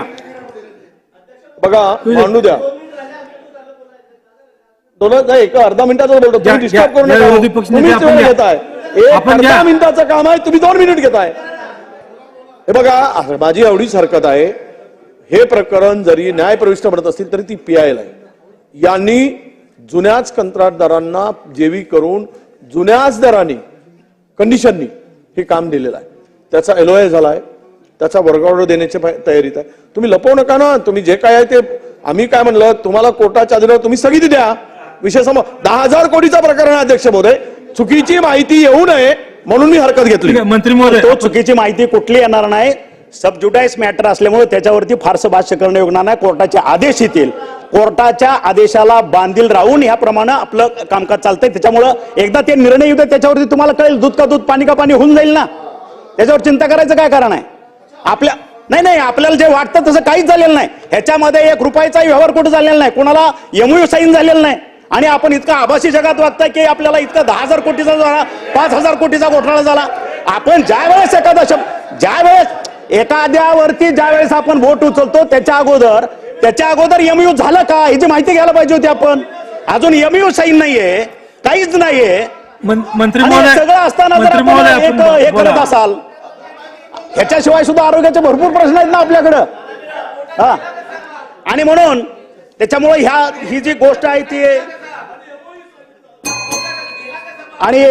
बघा मांडू द्या. एक अर्धा मिनिटाचा बोलतो, तुम्ही डिस्टर्ब करू नका. तुम्हीच वेळ घेताय. एक अर्धा मिनिटाचं काम आहे, तुम्ही 2 मिनिट घेताय. हे बघा, माझी एवढीच हरकत आहे, हे प्रकरण जरी न्याय प्रविष्ट म्हणत असतील तरी ती PIL आहे. यांनी जुन्याच कंत्राटदारांना जेवी करून जुन्याच दराने कंडिशननी हे काम दिलेलं आहे. त्याचा LOA झालाय, त्याचा वर्गऑर्डर देण्याची तयारीत आहे. तुम्ही लपवू नका ना. तुम्ही जे काय आहे ते आम्ही काय म्हणलं, तुम्हाला कोर्टाच्या आधारावर तुम्ही स्थगिती द्या. विषय 10,000 कोटीचा प्रकरण आहे अध्यक्ष महोदय. चुकीची माहिती येऊ नये म्हणून मी हरकत घेतली. मंत्री महोदय, तो चुकीची माहिती कुठली येणार नाही. सबज्युडाइस मॅटर असल्यामुळे त्याच्यावरती फारसं भाष्य करणं योग्य नाही. कोर्टाचे आदेश येतील, कोर्टाच्या आदेशाला बांधील राहून याप्रमाणे आपलं कामकाज चालतंय. त्याच्यामुळं एकदा ते निर्णय येऊ दे, त्याच्यावरती तुम्हाला कळेल. दूध का दूध, पाणी का पाणी होऊन जाईल ना. त्याच्यावर चिंता करायचं काय कारण आहे? नाही, आपल्याला जे वाटतं तसं काहीच झालेलं नाही. ह्याच्यामध्ये 1 रुपयाचा व्यवहार कुठे झालेला नाही, कोणाला MOU साईन झालेलं नाही. आणि आपण इतका आभासी जगात वागताय की आपल्याला इतका 10,000 कोटीचा झाला, 5,000 कोटीचा घोटाळा झाला. आपण ज्यावेळेस एखाद्यावरती ज्यावेळेस आपण वोट उचलतो त्याच्या अगोदर MOU झालं का ह्याची माहिती घ्यायला पाहिजे होती आपण. अजून MOU साईन नाहीये, काहीच नाहीये. मंत्री सगळं असताना जर आपण हे करत असाल, ह्याच्याशिवाय सुद्धा आरोग्याचे भरपूर प्रश्न आहेत ना आपल्याकडं. आणि म्हणून त्याच्यामुळे ही जी गोष्ट आहे ती, आणि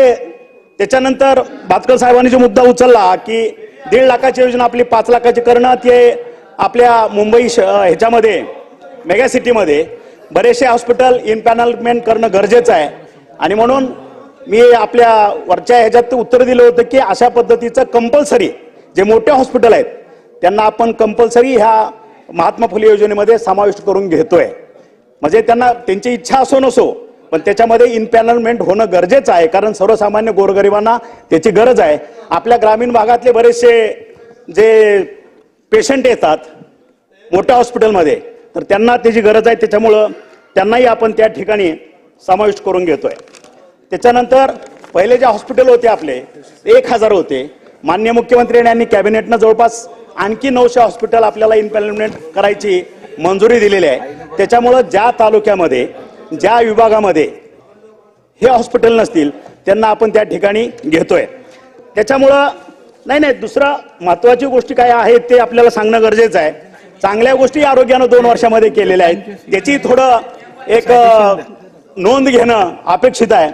त्याच्यानंतर भातखळ साहेबांनी जो मुद्दा उचलला की 1.5 लाखाची योजना आपली 5 लाखाची करणं, ते आपल्या मुंबई ह्याच्यामध्ये मेगा सिटीमध्ये बरेचसे हॉस्पिटल इनपॅनलमेंट करणं गरजेचं आहे. आणि म्हणून मी आपल्या वरच्या ह्याच्यात उत्तर दिलं होतं की अशा पद्धतीचं कंपल्सरी जे मोठे हॉस्पिटल आहेत त्यांना आपण कंपल्सरी ह्या महात्मा फुले योजनेमध्ये समाविष्ट करून घेतोय. म्हणजे त्यांची इच्छा असो नसो, पण त्याच्यामध्ये इनपॅनलमेंट होणं गरजेचं आहे. कारण सर्वसामान्य गोरगरिबांना त्याची गरज आहे. आपल्या ग्रामीण भागातले बरेचसे जे पेशंट येतात मोठ्या हॉस्पिटलमध्ये, तर त्यांना त्याची गरज आहे. त्याच्यामुळं त्यांनाही आपण त्या ठिकाणी समाविष्ट करून घेतोय. त्याच्यानंतर पहिले जे हॉस्पिटल होते आपले 1,000 होते. माननीय मुख्यमंत्री यांनी कॅबिनेटनं जवळपास आणखी 900 हॉस्पिटल आपल्याला इनपॅनलमेंट करायची मंजुरी दिलेली आहे. त्याच्यामुळं ज्या तालुक्यामध्ये ज्या विभागामध्ये हे हॉस्पिटल नसतील त्यांना आपण त्या ठिकाणी घेतोय. त्याच्यामुळं दुसरं महत्वाची गोष्टी काय आहेत ते आपल्याला सांगणं गरजेचं आहे. चांगल्या गोष्टी आरोग्यानं 2 वर्षामध्ये केलेल्या आहेत, त्याची थोडं एक नोंद घेणं अपेक्षित आहे.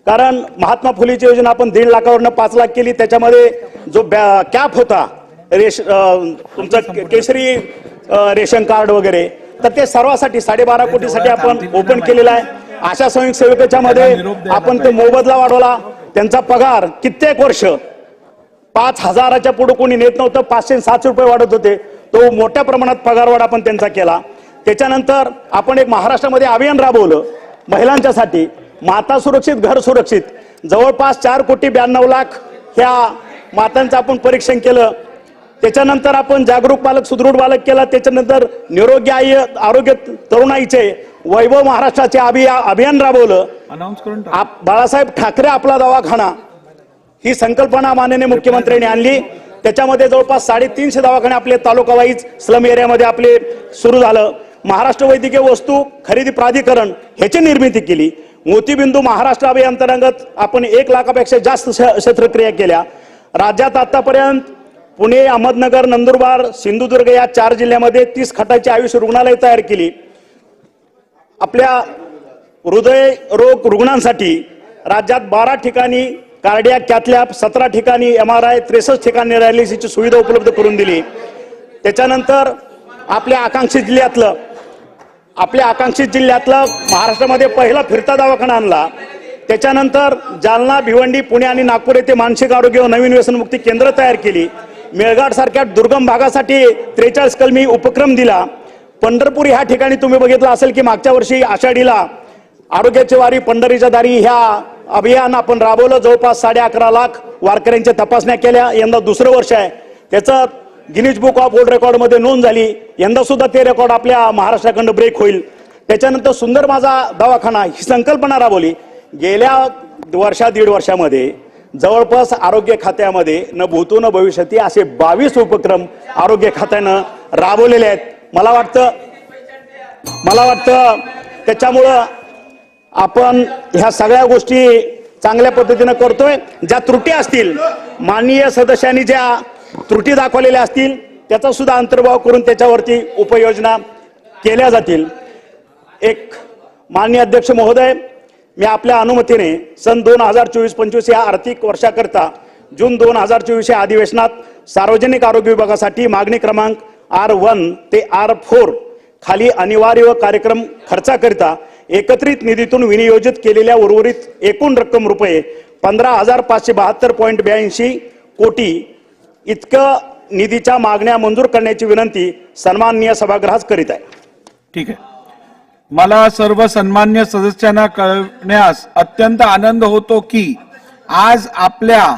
कारण महात्मा फुलेची योजना आपण 1.5 लाखावरनं 5 लाख केली. त्याच्यामध्ये जो कॅप होता तुमचं केसरी रेशन कार्ड वगैरे, तर ते सर्वांसाठी 12.5 कोटीसाठी आपण ओपन केलेलं आहे. आशा स्वयंसेवकाच्या मध्ये आपण ते मोबदला वाढवला. त्यांचा पगार कित्येक वर्ष 5,000च्या पुढे कोणी नेत नव्हतं, 500-700 रुपये वाढत होते. तो मोठ्या प्रमाणात पगारवाढ आपण त्यांचा केला. त्याच्यानंतर आपण एक महाराष्ट्रामध्ये अभियान राबवलं महिलांच्यासाठी, माता सुरक्षित घर सुरक्षित. जवळपास 4,92,00,000 ह्या मातांचं आपण परीक्षण केलं. त्याच्यानंतर आपण जागरूक पालक सुदृढ बालक केला. त्याच्यानंतर निरोगी आई आरोग्य तरुणाईचे वैभव महाराष्ट्राचे अभियान राबवलं. अनाऊन्स करून बाळासाहेब ठाकरे आपला दवाखाना ही संकल्पना माननीय मुख्यमंत्र्यांनी आणली. त्याच्यामध्ये जवळपास 350 दवाखाने आपले तालुका वाईज स्लम एरियामध्ये आपले सुरू झालं. महाराष्ट्र वैद्यकीय वस्तू खरेदी प्राधिकरण ह्याची निर्मिती केली. मोतीबिंदू महाराष्ट्र अभियानांतर्गत आपण 1 लाखापेक्षा जास्त शस्त्रक्रिया केल्या. राज्यात आतापर्यंत पुणे, अहमदनगर, नंदुरबार, सिंधुदुर्ग या 4 जिल्ह्यामध्ये 30 खाटाची आयुष रुग्णालय तयार केली. आपल्या हृदय रोग रुग्णांसाठी राज्यात 12 ठिकाणी कार्डियाक कॅथलॅब, 17 ठिकाणी MRI, 63 ठिकाणी डायलिसिसची सुविधा उपलब्ध करून दिली. त्याच्यानंतर आपल्या आकांक्षित जिल्ह्यातलं महाराष्ट्रामध्ये पहिला फिरता दवाखाना आणला. त्याच्यानंतर जालना, भिवंडी, पुणे आणि नागपूर येथे मानसिक आरोग्य व नवीन व्यसनमुक्ती केंद्र तयार केली. मेळघाट सारख्या दुर्गम भागासाठी 43 कलमी उपक्रम दिला. पंढरपूर ह्या ठिकाणी तुम्ही बघितलं असेल की मागच्या वर्षी आषाढीला आरोग्याची वारी पंढरीच्या दारी ह्या अभियान आपण राबवलं. जवळपास 11.5 लाख वारकऱ्यांच्या तपासण्या केल्या. यंदा दुसरं वर्ष आहे. त्याचं गिनीज बुक ऑफ वर्ल्ड रेकॉर्डमध्ये नोंद झाली. यंदा सुद्धा ते रेकॉर्ड आपल्या महाराष्ट्राकडून ब्रेक होईल. त्याच्यानंतर सुंदर माझा दवाखाना ही संकल्पना राबवली. गेल्या दीड वर्षामध्ये जवळपास आरोग्य खात्यामध्ये न भूतो न भविष्यती असे 22 उपक्रम आरोग्य खात्यानं राबवलेले आहेत. मला वाटतं त्याच्यामुळं आपण ह्या सगळ्या गोष्टी चांगल्या पद्धतीनं करतोय. ज्या त्रुटी असतील, माननीय सदस्यांनी ज्या त्रुटी दाखवलेल्या असतील त्याचा सुद्धा अंतर्भाव करून त्याच्यावरती उपाययोजना केल्या जातील. एक माननीय अध्यक्ष महोदय, मी आपल्या अनुमतीने सन 2024-25 या आर्थिक वर्षाकरता जून 2024 या अधिवेशनात सार्वजनिक आरोग्य विभागासाठी मागणी क्रमांक R1 ते R4 खाली अनिवार्य व कार्यक्रम खर्चाकरिता एकत्रित निधीतून विनियोजित केलेल्या उर्वरित एकूण रक्कम रुपये 15,572.82 कोटी इतकं निधीच्या मागण्या मंजूर करण्याची विनंती सन्माननीय सभागृहास करीत आहे. ठीक आहे. मला सर्व सन्मान्य सदस्यांना कळवण्यास अत्यंत आनंद होतो की आज आपल्या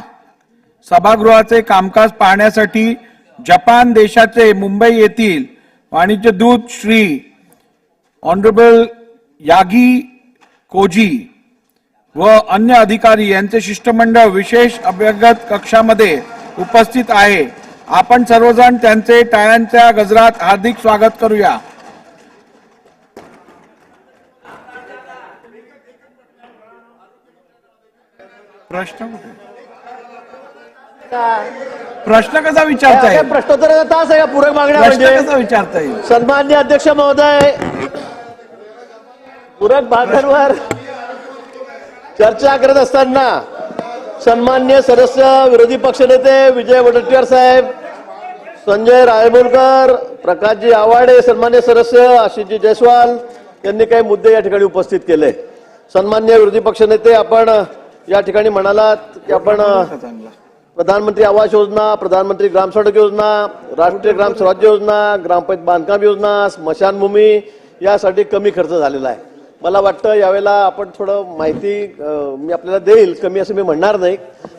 सभागृहाचे कामकाज पाहण्यासाठी जपान देशाचे मुंबई येथील वाणिज्य दूत श्री ऑनरेबल यागी कोजी व अन्य अधिकारी यांचे शिष्टमंडळ विशेष अभ्यागत कक्षामध्ये उपस्थित आहे. आपण सर्वजण त्यांचे टाळ्यांच्या गजरात हार्दिक स्वागत करूया. प्रश्न कसा विचारता येईल? प्रश्नोत्तराचा तास आहे. पूरक मागण्या प्रश्न म्हणजे कसा विचारता येईल? सन्माननीय अध्यक्ष महोदय, पूरक भागांवर चर्चा करत असताना सन्माननीय सदस्य विरोधी पक्षनेते विजय वडेट्टीवार साहेब, संजय रायमुलकर, प्रकाशजी आवाडे, सन्माननीय सदस्य आशिषजी जयस्वाल यांनी काही मुद्दे या ठिकाणी उपस्थित केले. सन्माननीय विरोधी पक्षनेते, आपण या ठिकाणी म्हणालात की आपण प्रधानमंत्री आवास योजना, प्रधानमंत्री ग्राम सडक योजना, राष्ट्रीय ग्राम स्वराज्य योजना, ग्रामपंचायत बांधकाम योजना, स्मशानभूमी यासाठी कमी खर्च झालेला आहे. मला वाटतं यावेळेला आपण थोडं माहिती मी आपल्याला देईल, कमी असं मी म्हणणार नाही,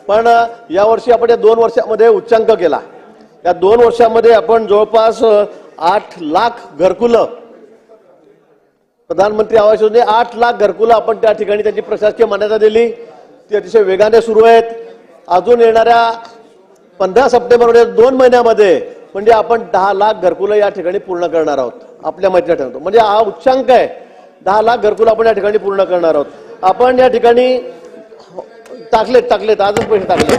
पण यावर्षी आपण या 2 वर्षामध्ये उच्चांक केला. या 2 वर्षामध्ये आपण जवळपास 8 लाख घरकुलं, प्रधानमंत्री आवास योजने 8 लाख घरकुलं आपण त्या ठिकाणी त्यांची प्रशासकीय मान्यता दिली. ती अतिशय वेगाने सुरू आहेत. अजून येणाऱ्या 15 सप्टेंबरमध्ये 2 महिन्यामध्ये म्हणजे आपण 10 लाख घरकुलं या ठिकाणी पूर्ण करणार आहोत. आपल्या माहितीला ठेवतो म्हणजे हा उच्चांक आहे. 10 लाख घरकुलं आपण या ठिकाणी पूर्ण करणार आहोत. आपण या ठिकाणी टाकलेत आजच पैसे टाकले,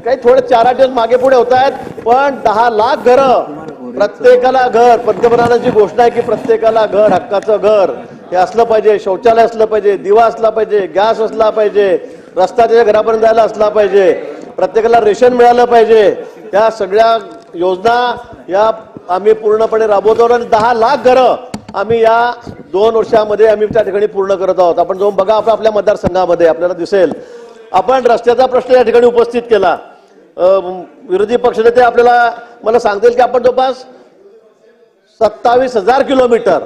काही थोडे 4-8 दिवस मागे पुढे होत आहेत, पण 10 लाख घरं, प्रत्येकाला घर. पंतप्रधानांची घोषणा आहे की प्रत्येकाला घर, हक्काचं घर हे असलं पाहिजे, शौचालय असलं पाहिजे, दिवा असला पाहिजे, गॅस असला पाहिजे, रस्ता त्याच्या घरापर्यंत जायला असला पाहिजे, प्रत्येकाला रेशन मिळालं पाहिजे. या सगळ्या योजना या आम्ही पूर्णपणे राबवतो आणि 10 लाख घरं आम्ही या 2 वर्षामध्ये आम्ही त्या ठिकाणी पूर्ण करत आहोत. आपण जाऊन बघा आपल्या मतदारसंघामध्ये आपल्याला दिसेल. आपण रस्त्याचा प्रश्न या ठिकाणी उपस्थित केला. विरोधी पक्षनेते आपल्याला मला सांगतील की आपण जवळपास 27,000 किलोमीटर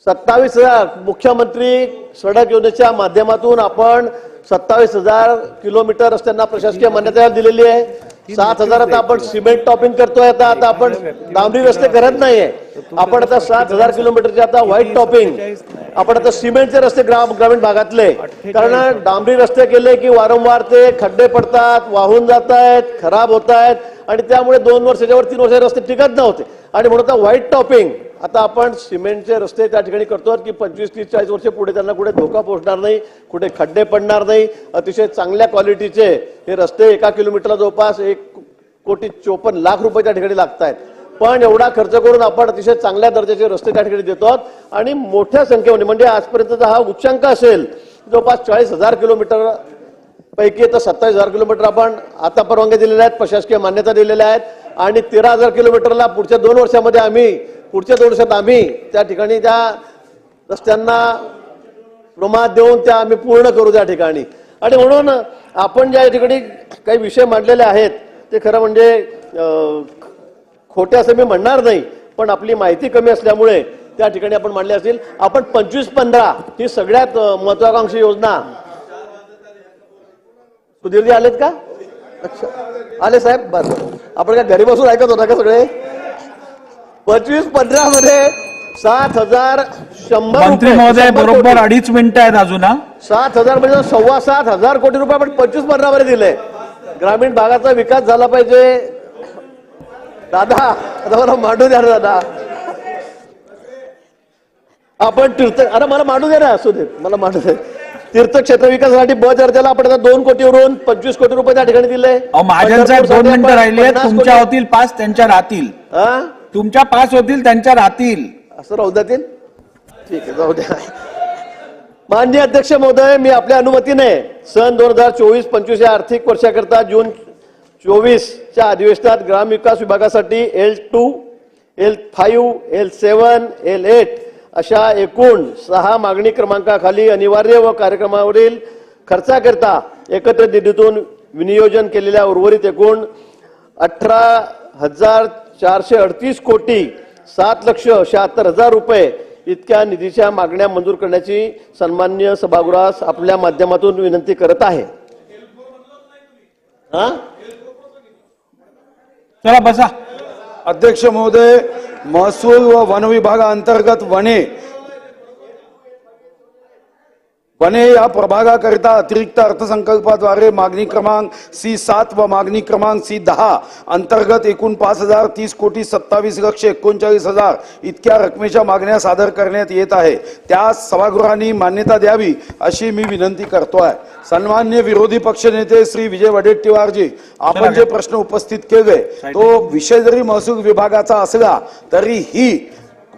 27,000 मुख्यमंत्री सडक योजनेच्या माध्यमातून आपण 27,000 किलोमीटर रस्त्यांना प्रशासकीय मान्यता दिलेली आहे. 7,000 आता आपण सिमेंट टॉपिंग करतोय. आता आपण डांबरी रस्ते करत नाहीये. आपण आता 7,000 किलोमीटरचे आता व्हाईट टॉपिंग आपण आता सिमेंटचे रस्ते ग्रामीण भागातले, कारण डांबरी रस्ते केले की वारंवार ते खड्डे पडतात, वाहून जात आहेत, खराब होत आहेत आणि त्यामुळे 2 वर्षाच्या वर 3 वर्षाचे रस्ते टिकत नव्हते आणि म्हणून आता व्हाईट टॉपिंग आता आपण सिमेंटचे रस्ते त्या ठिकाणी करतो की 25, 30, 40 वर्ष पुढे त्यांना कुठे धोका पोहोचणार नाही, कुठे खड्डे पडणार नाही. अतिशय चांगल्या क्वालिटीचे हे रस्ते 1 किलोमीटरला जवळपास 1,54,00,000 रुपये त्या ठिकाणी लागत आहेत. पण एवढा खर्च करून आपण अतिशय चांगल्या दर्जाचे रस्ते त्या ठिकाणी देतो आणि मोठ्या संख्येने म्हणजे आजपर्यंतचा हा उच्चांक असेल जवळपास 40,000 किलोमीटर पैकी तर 27,000 किलोमीटर आपण आता परवानगी दिलेल्या आहेत, प्रशासकीय मान्यता दिलेल्या आहेत आणि 13,000 किलोमीटरला पुढच्या 2 वर्षात आम्ही त्या ठिकाणी त्या रस्त्यांना प्रमाण देऊन त्या आम्ही पूर्ण करू त्या ठिकाणी. आणि म्हणून आपण ज्या ठिकाणी काही विषय मांडलेले आहेत ते खरं म्हणजे खोटे असं मी म्हणणार नाही, पण आपली माहिती कमी असल्यामुळे त्या ठिकाणी आपण मांडले असतील. आपण 25-15 ही सगळ्यात महत्वाकांक्षी योजना. सुधीरजी आलेत का? अच्छा आले साहेब. बरं आपण काय घरी बसून ऐकत होता का सगळे? 25-15 मध्ये 7,100 मंत्री महोदय बरोबर 2.5 मिनिटं आहेत अजून. 7,000 म्हणजे 7,25,000 कोटी रुपये आपण 25-15 मध्ये दिले. ग्रामीण भागाचा विकास झाला पाहिजे. दादा आता मला मांडू द्या दादा. आपण अरे मला मांडू द्या ना. असू दे मला मांडू दे. तीर्थक्षेत्र विकासासाठी ब चर्चेला आपण आता 2 कोटीवरून 25 कोटी रुपये त्या ठिकाणी दिले. महाजनचा 2 मिनिटं राहिले. तुमच्या होतील 5 त्यांच्या राहतील. तुमच्या 5 होतील त्यांच्या राहतील. असं राहू द्यातील. ठीक आहे जाऊ द्या. माननीय अध्यक्ष महोदय, मी आपल्या अनुमतीने सन 2024-25 या आर्थिक वर्षाकरता जून 24च्या अधिवेशनात ग्रामविकास विभागासाठी L2, L5, L7, L8 अशा एकूण 6 मागणी क्रमांकाखाली अनिवार्य व कार्यक्रमावरील खर्चाकरता एकत्रित निधीतून विनियोजन केलेल्या उर्वरित एकूण 18,438 कोटी 7,76,000 रुपये इतक्या निधीच्या मागण्या मंजूर करण्याची सन्माननीय सभागृहास आपल्या माध्यमातून विनंती करत आहे. चला बसा. अध्यक्ष महोदय, महसूल व वन विभागाअंतर्गत वने या प्रभागाकरिता अतिरिक्त अर्थसंकल्पाद्वारे मागणी क्रमांक C7 व मागणी क्रमांक C10 अंतर्गत एकूण 5,30,27,39,39,000 इतक्या रकमेच्या मागण्या सादर करण्यात येत आहे. त्यास सभागृहाने मान्यता द्यावी अशी मी विनंती करतोय. सन्माननीय विरोधी पक्षनेते श्री विजय वडेट्टीवारजी, आपण जे प्रश्न उपस्थित केले तो विषय जरी महसूल विभागाचा असला तरी ही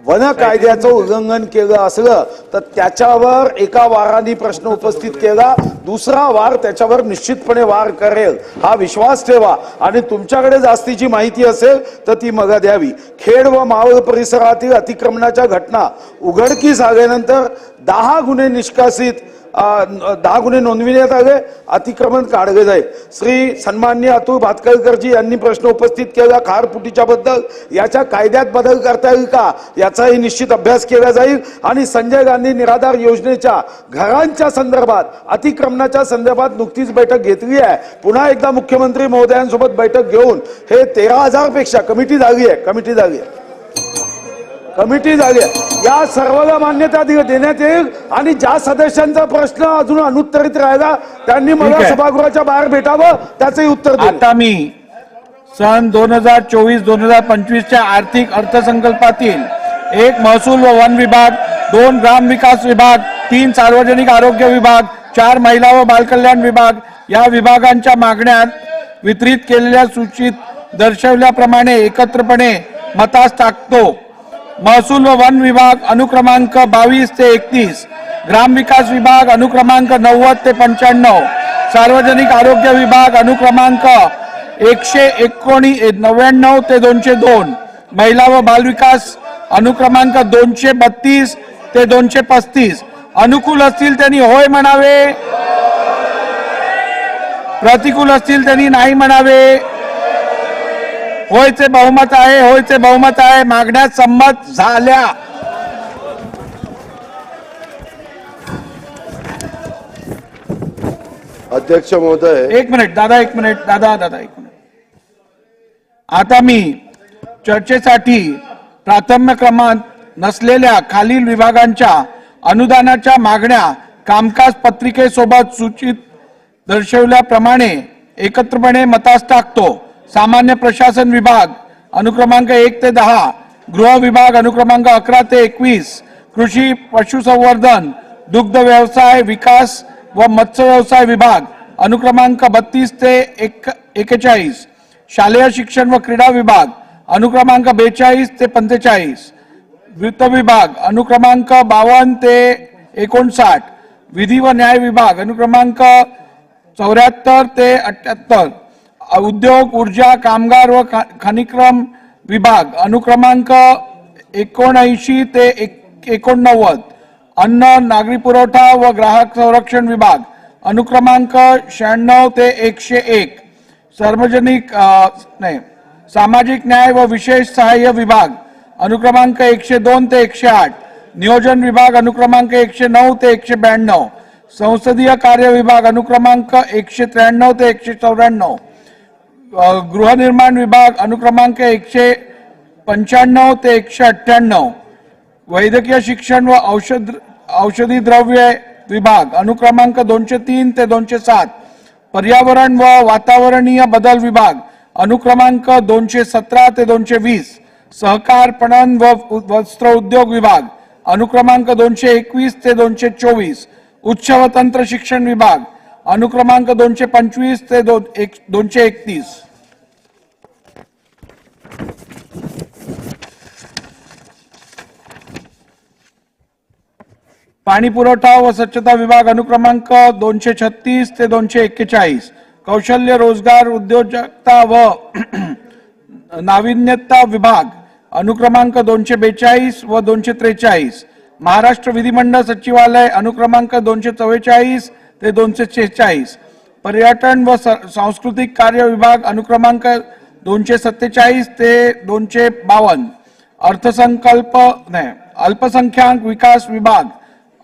वन कायद्याचं उल्लंघन केलं असलं तर त्याच्यावर एका वाराने प्रश्न उपस्थित केला, दुसरा वार त्याच्यावर निश्चितपणे वार करेल हा विश्वास ठेवा. आणि तुमच्याकडे जास्तीची माहिती असेल तर ती मला द्यावी. खेड व मावळ परिसरातील अतिक्रमणाच्या घटना उघडकीस आल्यानंतर 10 गुन्हे निष्कासित 10 गुन्हे नोंदविण्यात आले, अतिक्रमण काढले जाईल. श्री सन्माननीय अतुल भातखळकरजी यांनी प्रश्न उपस्थित केला खारफुटीच्या बद्दल. याच्या कायद्यात बदल करता येईल का याचाही निश्चित अभ्यास केला जाईल. आणि संजय गांधी निराधार योजनेच्या घरांच्या संदर्भात अतिक्रमणाच्या संदर्भात नुकतीच बैठक घेतली आहे. पुन्हा एकदा मुख्यमंत्री महोदयांसोबत बैठक घेऊन हे 13,000 पेक्षा कमिटी झाली आहे या सर्वांना मान्यता देण्यात येईल. आणि ज्या सदस्यांचा प्रश्न अजून अनुत्तरित राहिला त्यांनी मला सभागृहाच्या बाहेर भेटावं, त्याचंही उत्तर द्या. आता मी सन 2024-2025च्या आर्थिक अर्थसंकल्पातील 1 महसूल व वन विभाग, 2 ग्राम विकास विभाग, 3 सार्वजनिक आरोग्य विभाग, 4 महिला व बालकल्याण विभाग या विभागांच्या मागण्या वितरित केलेल्या सूचीत दर्शवल्याप्रमाणे एकत्रपणे मतास टाकतो. महसूल व वन विभाग अनुक्रमांक 22 ते 31, ग्रामविकास विभाग अनुक्रमांक 90 ते 95, सार्वजनिक आरोग्य विभाग अनुक्रमांक 199 ते 202, महिला व बालविकास अनुक्रमांक 232 ते 235. अनुकूल असतील त्यांनी होय म्हणावे, प्रतिकूल असतील त्यांनी नाही म्हणावे. होयचे बहुमत आहे, होयचे बहुमत आहे. मागण्या संमत झाल्या. अध्यक्ष महोदय, एक मिनिट दादा, एक मिनिट दादा, एक मिनिट. आता मी चर्चेसाठी प्राथम्य क्रमांक नसलेल्या खालील विभागांच्या अनुदानाच्या मागण्या कामकाज पत्रिकेसोबत सूचित दर्शवल्याप्रमाणे एकत्रपणे मतास टाकतो. सामान्य प्रशासन विभाग अनुक्रमांक 1 ते 10, गृह विभाग अनुक्रमांक 11 ते 21, कृषी पशुसंवर्धन दुग्ध व्यवसाय विकास व मत्स्य व्यवसाय विभाग अनुक्रमांक 32 ते 41, शालेय शिक्षण व क्रीडा विभाग अनुक्रमांक 42 ते 45, वित्त विभाग अनुक्रमांक 52 ते 59, विधी व न्याय विभाग अनुक्रमांक 74 ते 78, उद्योग ऊर्जा कामगार व खनिक्रम विभाग अनुक्रमांक 79 ते 89, अन्न नागरी पुरवठा व ग्राहक संरक्षण विभाग अनुक्रमांक 96 ते 101, सामाजिक न्याय व विशेष सहाय्य विभाग अनुक्रमांक 102 ते 108, नियोजन विभाग अनुक्रमांक 109 ते 192, संसदीय कार्य विभाग अनुक्रमांक 193 ते 194, गृहनिर्माण विभाग अनुक्रमांक 195 ते 198, वैद्यकीय शिक्षण व औषधी द्रव्ये विभाग अनुक्रमांक 203 ते 207, पर्यावरण व वातावरणीय बदल विभाग अनुक्रमांक 217 ते 220, सहकार पणन व वस्त्र उद्योग विभाग अनुक्रमांक 221 ते 224, उच्च व तंत्र शिक्षण विभाग अनुक्रमांक 225 ते 231. पाणी पुरवठा व स्वच्छता विभाग अनुक्रमांक 236 ते 241, कौशल्य रोजगार उद्योजकता व नाविन्यता विभाग अनुक्रमांक 242 व 243, महाराष्ट्र विधिमंडळ सचिवालय अनुक्रमांक 244 ते 246, पर्यटन व सांस्कृतिक कार्य विभाग अनुक्रमांक 247 ते 252, अल्पसंख्याक विकास विभाग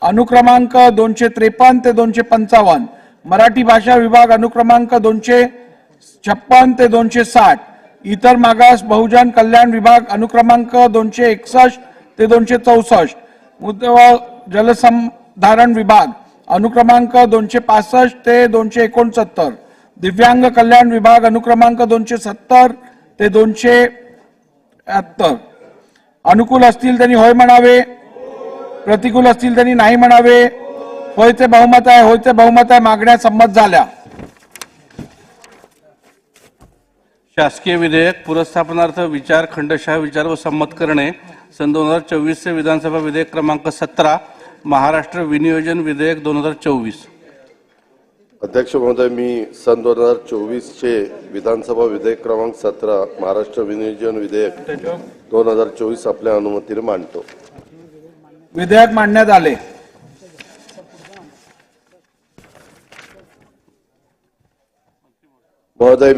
अनुक्रमांक 253 ते 255, मराठी भाषा विभाग अनुक्रमांक 256 ते 260, इतर मागास बहुजन कल्याण विभाग अनुक्रमांक 261 ते 264, मुद्रा व जलसंधारण विभाग अनुक्रमांक 265 ते 269, दिव्यांग कल्याण विभाग अनुक्रमांक 270 ते 278. अनुकूल असतील त्यांनी होय म्हणावे, प्रतिकूल असतील त्यांनी नाही म्हणावे. होयचे बहुमत आहे, होयचे बहुमत आहे. मागण्या संमत झाल्या. शासकीय विधेयक पुरस्थापनार्थ विचार खंडशः विचार व संमत करणे सन 2024 चे विधानसभा विधेयक क्रमांक 17, महाराष्ट्र विनियोजन विधेयक 2024. अध्यक्ष महोदय, मी सन 2024 चे विधानसभा विधेयक क्रमांक 17 महाराष्ट्र विनियोजन विधेयक 2024 आपल्या अनुमतीने मांडतो. विधेयक मांडण्यात आले. महोदय,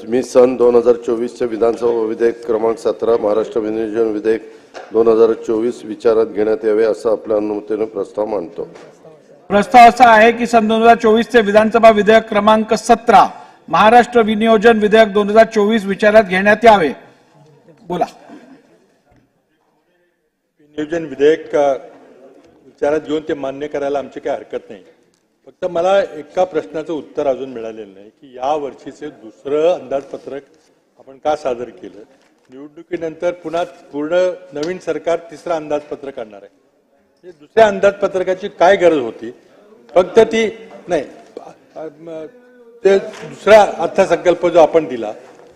मी सन 2024 चे विधानसभा विधेयक क्रमांक 17 महाराष्ट्र विनियोजन विधेयक 2024 विचारात घेण्यात यावे असा आपल्या अनुमतीने प्रस्ताव मांडतो. प्रस्ताव असा आहे की सन 2024 चे विधानसभा विधेयक क्रमांक 17 महाराष्ट्र विनियोजन विधेयक 2024 विचारात घेण्यात यावे. बोला. नियोजन विधेयक विचारात घेऊन ते मान्य करायला आमची काही हरकत नाही. फक्त मला एका प्रश्नाचं उत्तर अजून मिळालेलं नाही की या वर्षीचे दुसरं अंदाजपत्रक आपण का सादर केलं. निवडणुकीनंतर पुन्हा पूर्ण नवीन सरकार तिसरं अंदाजपत्रक आणणार आहे. दुसऱ्या अंदाजपत्रकाची काय गरज होती. फक्त ती नाही, ते दुसरा अर्थसंकल्प जो आपण दिला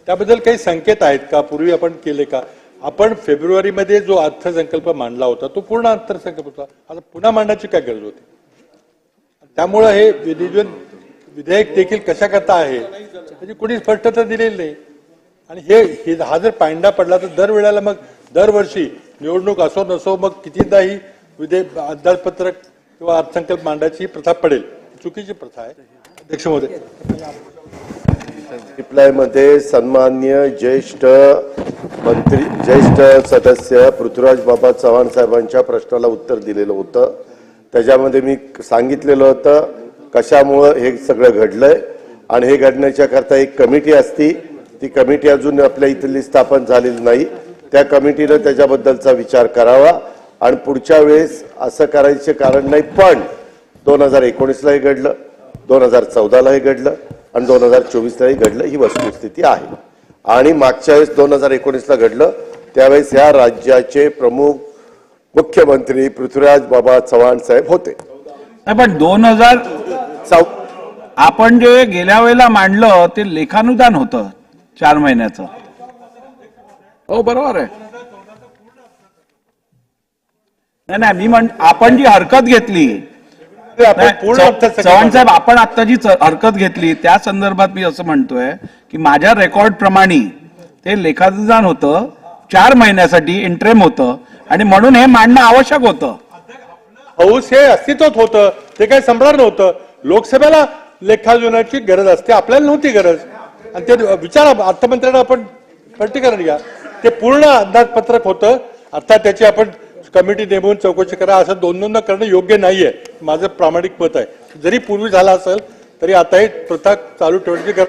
त्याबद्दल काही संकेत आहेत का. पूर्वी आपण केले का. आपण फेब्रुवारीमध्ये जो अर्थसंकल्प मांडला होता तो पूर्ण अर्थसंकल्प होता. आता पुन्हा मांडण्याची काय गरज होती. त्यामुळे हे विनियोजन विधेयक देखील कशा करता आहे त्याची कोणी स्पष्टता दिलेली नाही. आणि हे हा जर पायंडा पडला तर दरवेळेला मग दरवर्षी निवडणूक असो नसो मग कितीदाही अंदाजपत्रक किंवा अर्थसंकल्प मांडायची प्रथा पडेल. चुकीची प्रथा आहे. अध्यक्ष महोदय, रिप्लायमध्ये सन्माननीय ज्येष्ठ सदस्य पृथ्वीराज बाबा चव्हाण साहेबांच्या प्रश्नाला उत्तर दिलेलं होतं. त्याच्यामध्ये मी सांगितलेलं होतं कशामुळं हे सगळं घडलंय आणि हे घडण्याच्या करता एक कमिटी असती. ती कमिटी अजून आपल्या इथली स्थापन झालेली नाही. त्या कमिटीनं त्याच्याबद्दलचा विचार करावा आणि पुढच्या वेळेस असं करायचे कारण नाही. पण 2019लाही घडलं, 2014लाही घडलं आणि 2024लाही घडलं. ही वस्तुस्थिती आहे. आणि मागच्या वेळेस 2019ला घडलं त्यावेळेस या राज्याचे प्रमुख मुख्यमंत्री पृथ्वीराज बाबा चव्हाण साहेब होते. पण 2000 आपण जे गेल्या वेळेला मांडलं ते लेखानुदान होतं 4 महिन्याचं. हो बरोबर आहे. नाही आपण जी हरकत घेतली चव्हाण साहेब, आपण आता जी हरकत घेतली त्या संदर्भात मी असं म्हणतोय की माझ्या रेकॉर्ड प्रमाणे ते लेखानुदान होतं 4 महिन्यासाठी इंटरेम होतं आणि म्हणून हे मांडणं आवश्यक होतं. हौस हे अस्तित्वात होतं, ते काही संपणार नव्हतं. लोकसभेला लेखाजोनाची गरज असते, आपल्याला नव्हती गरज. आणि ते विचारा अर्थमंत्र्यांना आपण स्पष्टीकरण घ्या. ते पूर्ण अंदाजपत्रक होतं. आता त्याची आपण कमिटी नेमून चौकशी करा असं दोन करणं योग्य नाहीये. माझं प्रामाणिक मत आहे. जरी पूर्वी झाला असेल तरी आता ही प्रथा चालू ठेवण्याची गरज.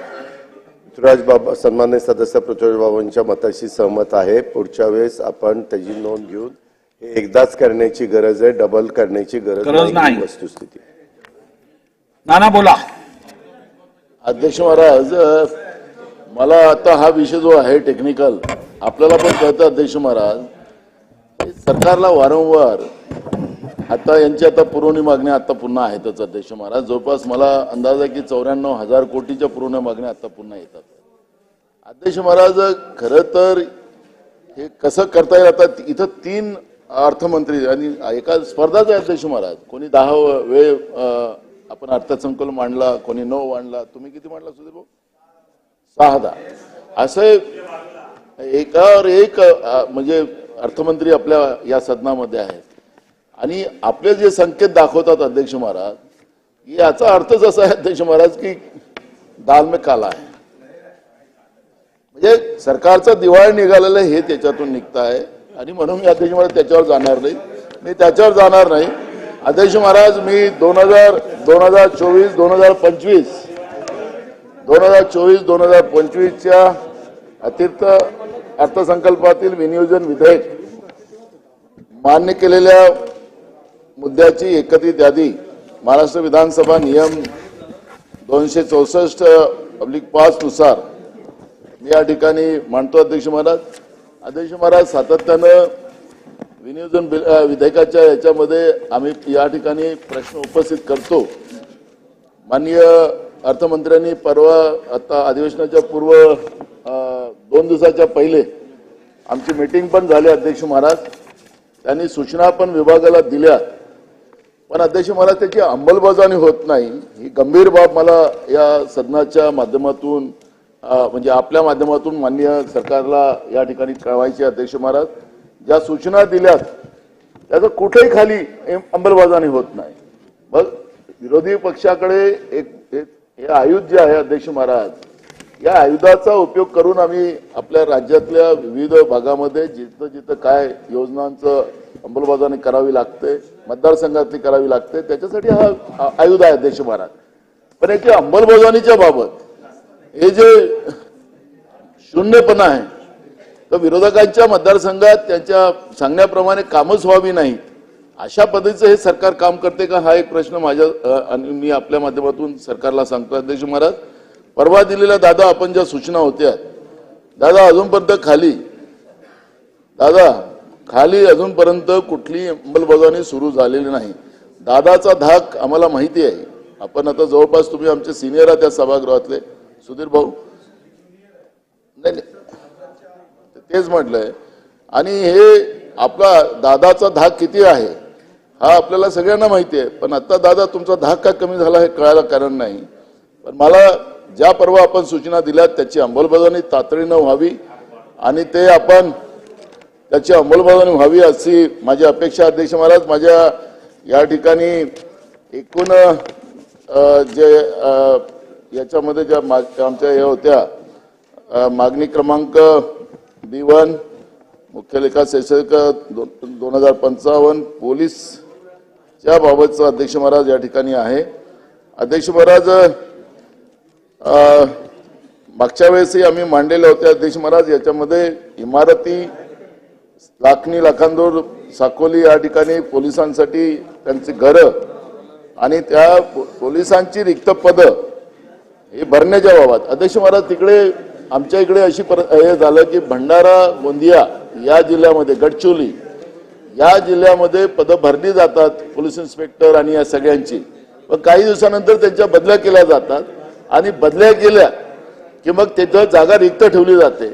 पृथ्वीराज बाबा सन्मान्य सदस्य पृथ्वीराज बाबांच्या मताशी सहमत आहे. पुढच्या वेळेस आपण त्याची नोंद घेऊन हे एकदाच करण्याची गरज आहे, डबल करण्याची गरज नाही. वस्तुस्थिती नाना बोला. अध्यक्ष महाराज, मला आता हा विषय जो आहे टेक्निकल आपल्याला पण कळतं. अध्यक्ष महाराज, सरकारला वारंवार आता यांची आता पुरवणी मागण्या आता पुन्हा आहेतच. अध्यक्ष महाराज, जवळपास मला अंदाज आहे की 94,000 कोटीच्या पुरवण्या मागण्या आता पुन्हा येतात. अध्यक्ष महाराज, खरं तर हे कसं करता येईल. आता इथं 3 अर्थमंत्री आणि एका स्पर्धाच आहे. अध्यक्ष महाराज, कोणी 10 वेळ आपण अर्थसंकल्प मांडला, कोणी 9 मांडला. तुम्ही किती मांडला सुधीर भाऊ? 6-10 असे एकावर एक म्हणजे अर्थमंत्री आपल्या या सदनामध्ये आहेत. आणि आपले जे संकेत दाखवतात अध्यक्ष महाराज, याचा अर्थच असा आहे अध्यक्ष महाराज की दाल में काला आहे. म्हणजे सरकारचा दिवाळ निघालेलं हे त्याच्यातून निघत आहे. आणि म्हणून मी अध्यक्ष महाराज त्याच्यावर जाणार नाही. अध्यक्ष महाराज, मी 2024-2025च्या अतिरिक्त अर्थसंकल्पातील विनियोजन विधेयक मान्य केलेल्या मुद्द्याची एकत्रित यादी महाराष्ट्र विधानसभा नियम 264/5 नुसार मी या ठिकाणी मांडतो. अध्यक्ष महाराज, सातत्यानं विनियोजन विधेयकाच्या याच्यामध्ये आम्ही या ठिकाणी प्रश्न उपस्थित करतो. माननीय अर्थमंत्र्यांनी परवा आता अधिवेशनाच्या पूर्व 2 दिवसाच्या पहिले आमची मीटिंग पण झाली. अध्यक्ष महाराज, त्यांनी सूचना पण विभागाला दिल्या. पण अध्यक्ष महाराज, त्याची अंमलबजावणी होत नाही. ही गंभीर बाब मला या सदनाच्या माध्यमातून म्हणजे आपल्या माध्यमातून माननीय सरकारला या ठिकाणी कळवायची. अध्यक्ष महाराज, ज्या सूचना दिल्यात त्याचं कुठेही खाली अंमलबजावणी होत नाही. मग विरोधी पक्षाकडे हे आयुध जे आहे अध्यक्ष महाराज, या आयुधाचा उपयोग करून आम्ही आपल्या राज्यातल्या विविध भागामध्ये जिथं जिथं काय योजनांचं अंमलबजावणी करावी लागते, मतदारसंघातली करावी लागते, त्याच्यासाठी हा आयुध आहे अध्यक्ष महाराज. पण याची अंमलबजावणीच्या बाबत हे जे शून्यपणा आहे, तर विरोधकांच्या मतदारसंघात त्यांच्या सांगण्याप्रमाणे कामच व्हावी नाही अशा पद्धतीचं हे सरकार काम करते का, हा एक प्रश्न माझ्या मी आपल्या माध्यमातून सरकारला सांगतो. अध्यक्ष महाराज, परवा दिलेल्या दादा आपण ज्या सूचना होत्या दादा, खाली अजूनपर्यंत कुठली अंमलबजावणी सुरू झालेली नाही. दादाचा धाक आम्हाला माहिती आहे. आपण आता जवळपास तुम्ही आमचे सिनियर आहात त्या सभागृहातले सुधीर भाऊ, नाही तेच म्हटलंय. आणि हे आपला दादाचा धाक किती आहे हा आपल्याला सगळ्यांना माहिती आहे. पण आता दादा तुमचा धाक का कमी झाला हे कळायला कारण नाही. पण मला ज्या परवा आपण सूचना दिल्यात त्याची अंमलबजावणी तातडीनं व्हावी आणि ते आपण त्याची अंमलबजावणी व्हावी अशी माझी अपेक्षा. अध्यक्ष महाराज, माझ्या या ठिकाणी एकूण जे याच्यामध्ये ज्या आमच्या हे होत्या मागणी क्रमांक B1 मुख्य लेखा सेशक 2055 पोलीसच्या बाबतचा अध्यक्ष महाराज या ठिकाणी आहे. अध्यक्ष महाराज, मागच्या वेळेसही आम्ही मांडलेल्या होत्या अध्यक्ष महाराज. याच्यामध्ये इमारती लाखनी लाखांदूर साकोली या ठिकाणी पोलिसांसाठी त्यांची घरं आणि त्या पोलिसांची रिक्त पदं हे भरण्याच्या बाबत अध्यक्ष महाराज, तिकडे आमच्या इकडे अशी हे झालं की भंडारा गोंदिया या जिल्ह्यामध्ये गडचिरोली या जिल्ह्यामध्ये पदं भरली जातात पोलीस इन्स्पेक्टर आणि या सगळ्यांची, पण काही दिवसानंतर त्यांच्या बदल्या केल्या जातात आणि बदल्या केल्या की मग तिथं जागा रिक्त ठेवली जाते.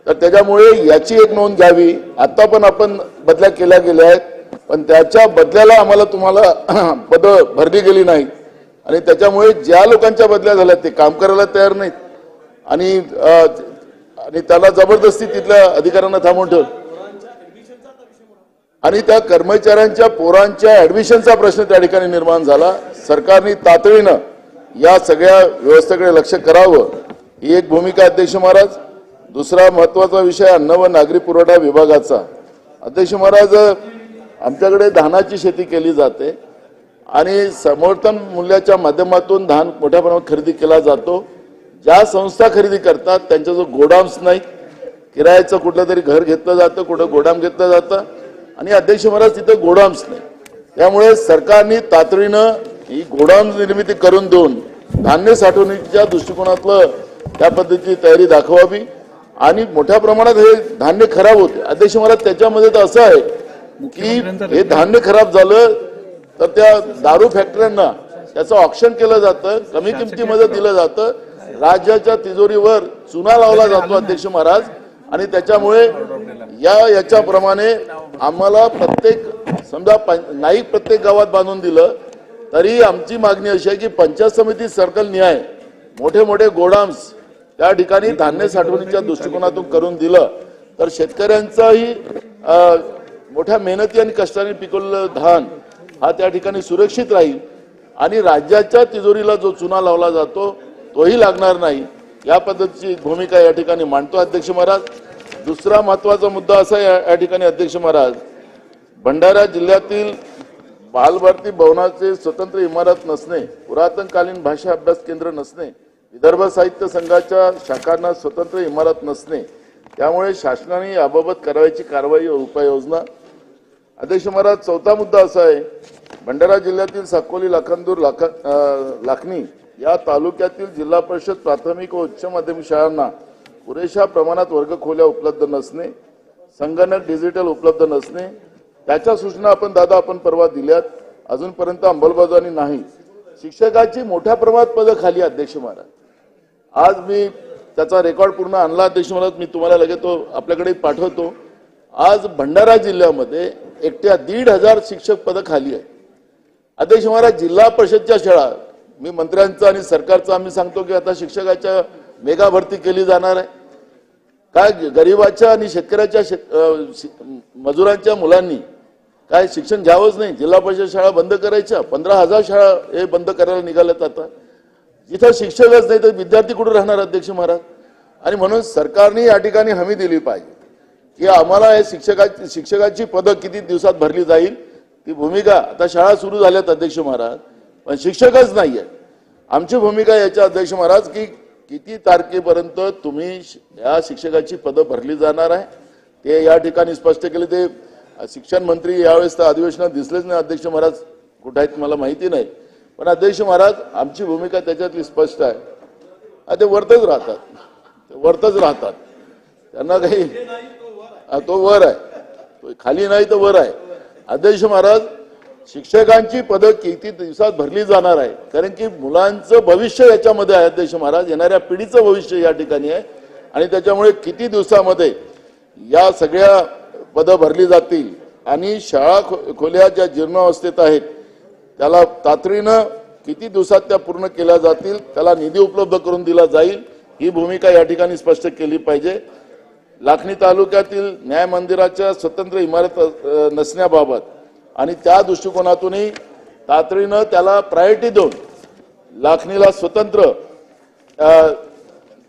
तर त्याच्यामुळे याची एक नोंद घ्यावी. आता पण आपण बदल्या केल्या गेल्या आहेत, पण त्याच्या बदल्याला आम्हाला तुम्हाला पदं भरली गेली नाहीत आणि त्याच्यामुळे ज्या लोकांच्या बदल्या झाल्या ते काम करायला तयार नाहीत आणि त्याला जबरदस्ती तिथल्या अधिकाऱ्यांना थांबवून ठेव आणि त्या कर्मचाऱ्यांच्या पोरांच्या ऍडमिशनचा प्रश्न त्या ठिकाणी निर्माण झाला. सरकारने तातडीनं या सगळ्या व्यवस्थेकडे लक्ष करावं ही एक भूमिका अध्यक्ष महाराज. दुसरा महत्वाचा विषय अन्न व नागरी पुरवठा विभागाचा. अध्यक्ष महाराज, आमच्याकडे धानाची शेती केली जाते आणि समर्थन मूल्याच्या माध्यमातून धान मोठ्या प्रमाणात खरेदी केला जातो. ज्या संस्था खरेदी करतात त्यांच्या जो गोडाऊन्स नाही, किरायाचं कुठलं तरी घर घेतलं जातं, कुठं गोडाऊन घेतलं जातं आणि अध्यक्ष महाराज तिथं गोडाऊन्स नाही. त्यामुळे सरकारने तातडीनं ही गोडाऊन निर्मिती करून देऊन धान्य साठवणुकीच्या दृष्टिकोनातलं त्या पद्धतीची तयारी दाखवावी आणि मोठ्या प्रमाणात हे धान्य खराब होते. अध्यक्ष महाराज, त्याच्यामध्ये तर असं आहे की हे धान्य खराब झालं तर त्या दारू फॅक्टऱ्यांना त्याचं ऑक्शन केलं जातं, कमी किमतीमध्ये दिलं जातं, राज्याच्या तिजोरीवर चुना लावला जातो अध्यक्ष महाराज आणि त्याच्यामुळे याच्याप्रमाणे आम्हाला प्रत्येक समजा नाही प्रत्येक गावात बांधून दिलं तरी आमची मागणी अशी आहे की पंचायत समिती सर्कल निहाय मोठे मोठे गोडाऊन्स त्या ठिकाणी धान्य साठवणीच्या दृष्टिकोनातून करून दिलं तर शेतकऱ्यांचाही मोठ्या मेहनती आणि कष्टाने पिकवलेलं धान हा त्या ठिकाणी सुरक्षित राहील आणि राज्याच्या तिजोरीला जो चुना लावला जातो तोही लागणार नाही. या पद्धतीची भूमिका या ठिकाणी मांडतो अध्यक्ष महाराज. दुसरा महत्वाचा मुद्दा असा या ठिकाणी अध्यक्ष महाराज, भंडारा जिल्ह्यातील बालभारती भवनाचे स्वतंत्र इमारत नसणे, पुरातनकालीन भाषा अभ्यास केंद्र नसणे, विदर्भ साहित्य संघाच्या शाखांना स्वतंत्र इमारत नसणे, त्यामुळे शासनाने याबाबत करायची कारवाई व उपाययोजना. अध्यक्ष महाराज, चौथा मुद्दा असा आहे, भंडारा जिल्ह्यातील साकोली लाखांदूर लाखनी या तालुक्यातील जिल्हा परिषद प्राथमिक व उच्च माध्यमिक शाळांना पुरेशा प्रमाणात वर्गखोल्या उपलब्ध नसणे, संगणक डिजिटल उपलब्ध नसणे, त्याच्या सूचना आपण परवा दिल्यात, अजूनपर्यंत अंमलबजावणी नाही. शिक्षकाची मोठ्या प्रमाणात पदं खाली अध्यक्ष महाराज. आज मी त्याचा रेकॉर्ड पूर्ण आणला अध्यक्ष महाराज, मी तुम्हाला लगेच तो आपल्याकडे पाठवतो. आज भंडारा जिल्ह्यामध्ये एकट्या 1,500 शिक्षक पदं खाली आहे अध्यक्ष महाराज. जिल्हा परिषदच्या शाळा मी मंत्र्यांचं आणि सरकारचं आम्ही सांगतो की आता शिक्षकाच्या मेगा भरती केली जाणार आहे. काय गरिबाच्या आणि शेतकऱ्याच्या मजुरांच्या मुलांनी काय शिक्षण घ्यावंच नाही, जिल्हा परिषद शाळा बंद करायच्या, 15,000 शाळा हे बंद करायला निघाल्यात. आता जिथं शिक्षकच नाही तर विद्यार्थी कुठे राहणार अध्यक्ष महाराज. आणि म्हणून सरकारने या ठिकाणी हमी दिली पाहिजे की आम्हाला हे शिक्षकाची पदं किती दिवसात भरली जाईल ती भूमिका. आता शाळा सुरू झाल्यात अध्यक्ष महाराज, पण शिक्षकच नाही आहे. आमची भूमिका याच्या अध्यक्ष महाराज की किती तारखेपर्यंत तुम्ही या शिक्षकाची पदं भरली जाणार आहे ते या ठिकाणी स्पष्ट केले. ते शिक्षण मंत्री यावेळेस तर अधिवेशनात दिसलेच नाही अध्यक्ष महाराज, कुठे आहेत मला माहिती नाही, पण अध्यक्ष महाराज आमची भूमिका त्याच्यातली स्पष्ट आहे. ते वरतच राहतात, त्यांना काही तो वर आहे, तो खाली नाही तर वर आहे. अध्यक्ष महाराज, शिक्षकांची पदं किती दिवसात भरली जाणार आहे, कारण की मुलांचं भविष्य याच्यामध्ये आहे अध्यक्ष महाराज, येणाऱ्या पिढीचं भविष्य या ठिकाणी आहे आणि त्याच्यामुळे किती दिवसामध्ये या सगळ्या पदं भरली जातील आणि शाळा खोल्या ज्या जीर्णावस्थेत आहेत त्याला तातडीनं किती दिवसात त्या पूर्ण केल्या जातील, त्याला निधी उपलब्ध करून दिला जाईल, ही भूमिका या ठिकाणी स्पष्ट केली पाहिजे. लाखनी तालुक्यातील न्याय मंदिराच्या स्वतंत्र इमारत नसण्याबाबत आणि त्या दृष्टिकोनातूनही तातडीनं त्याला प्रायोरिटी देऊन लाखनीला स्वतंत्र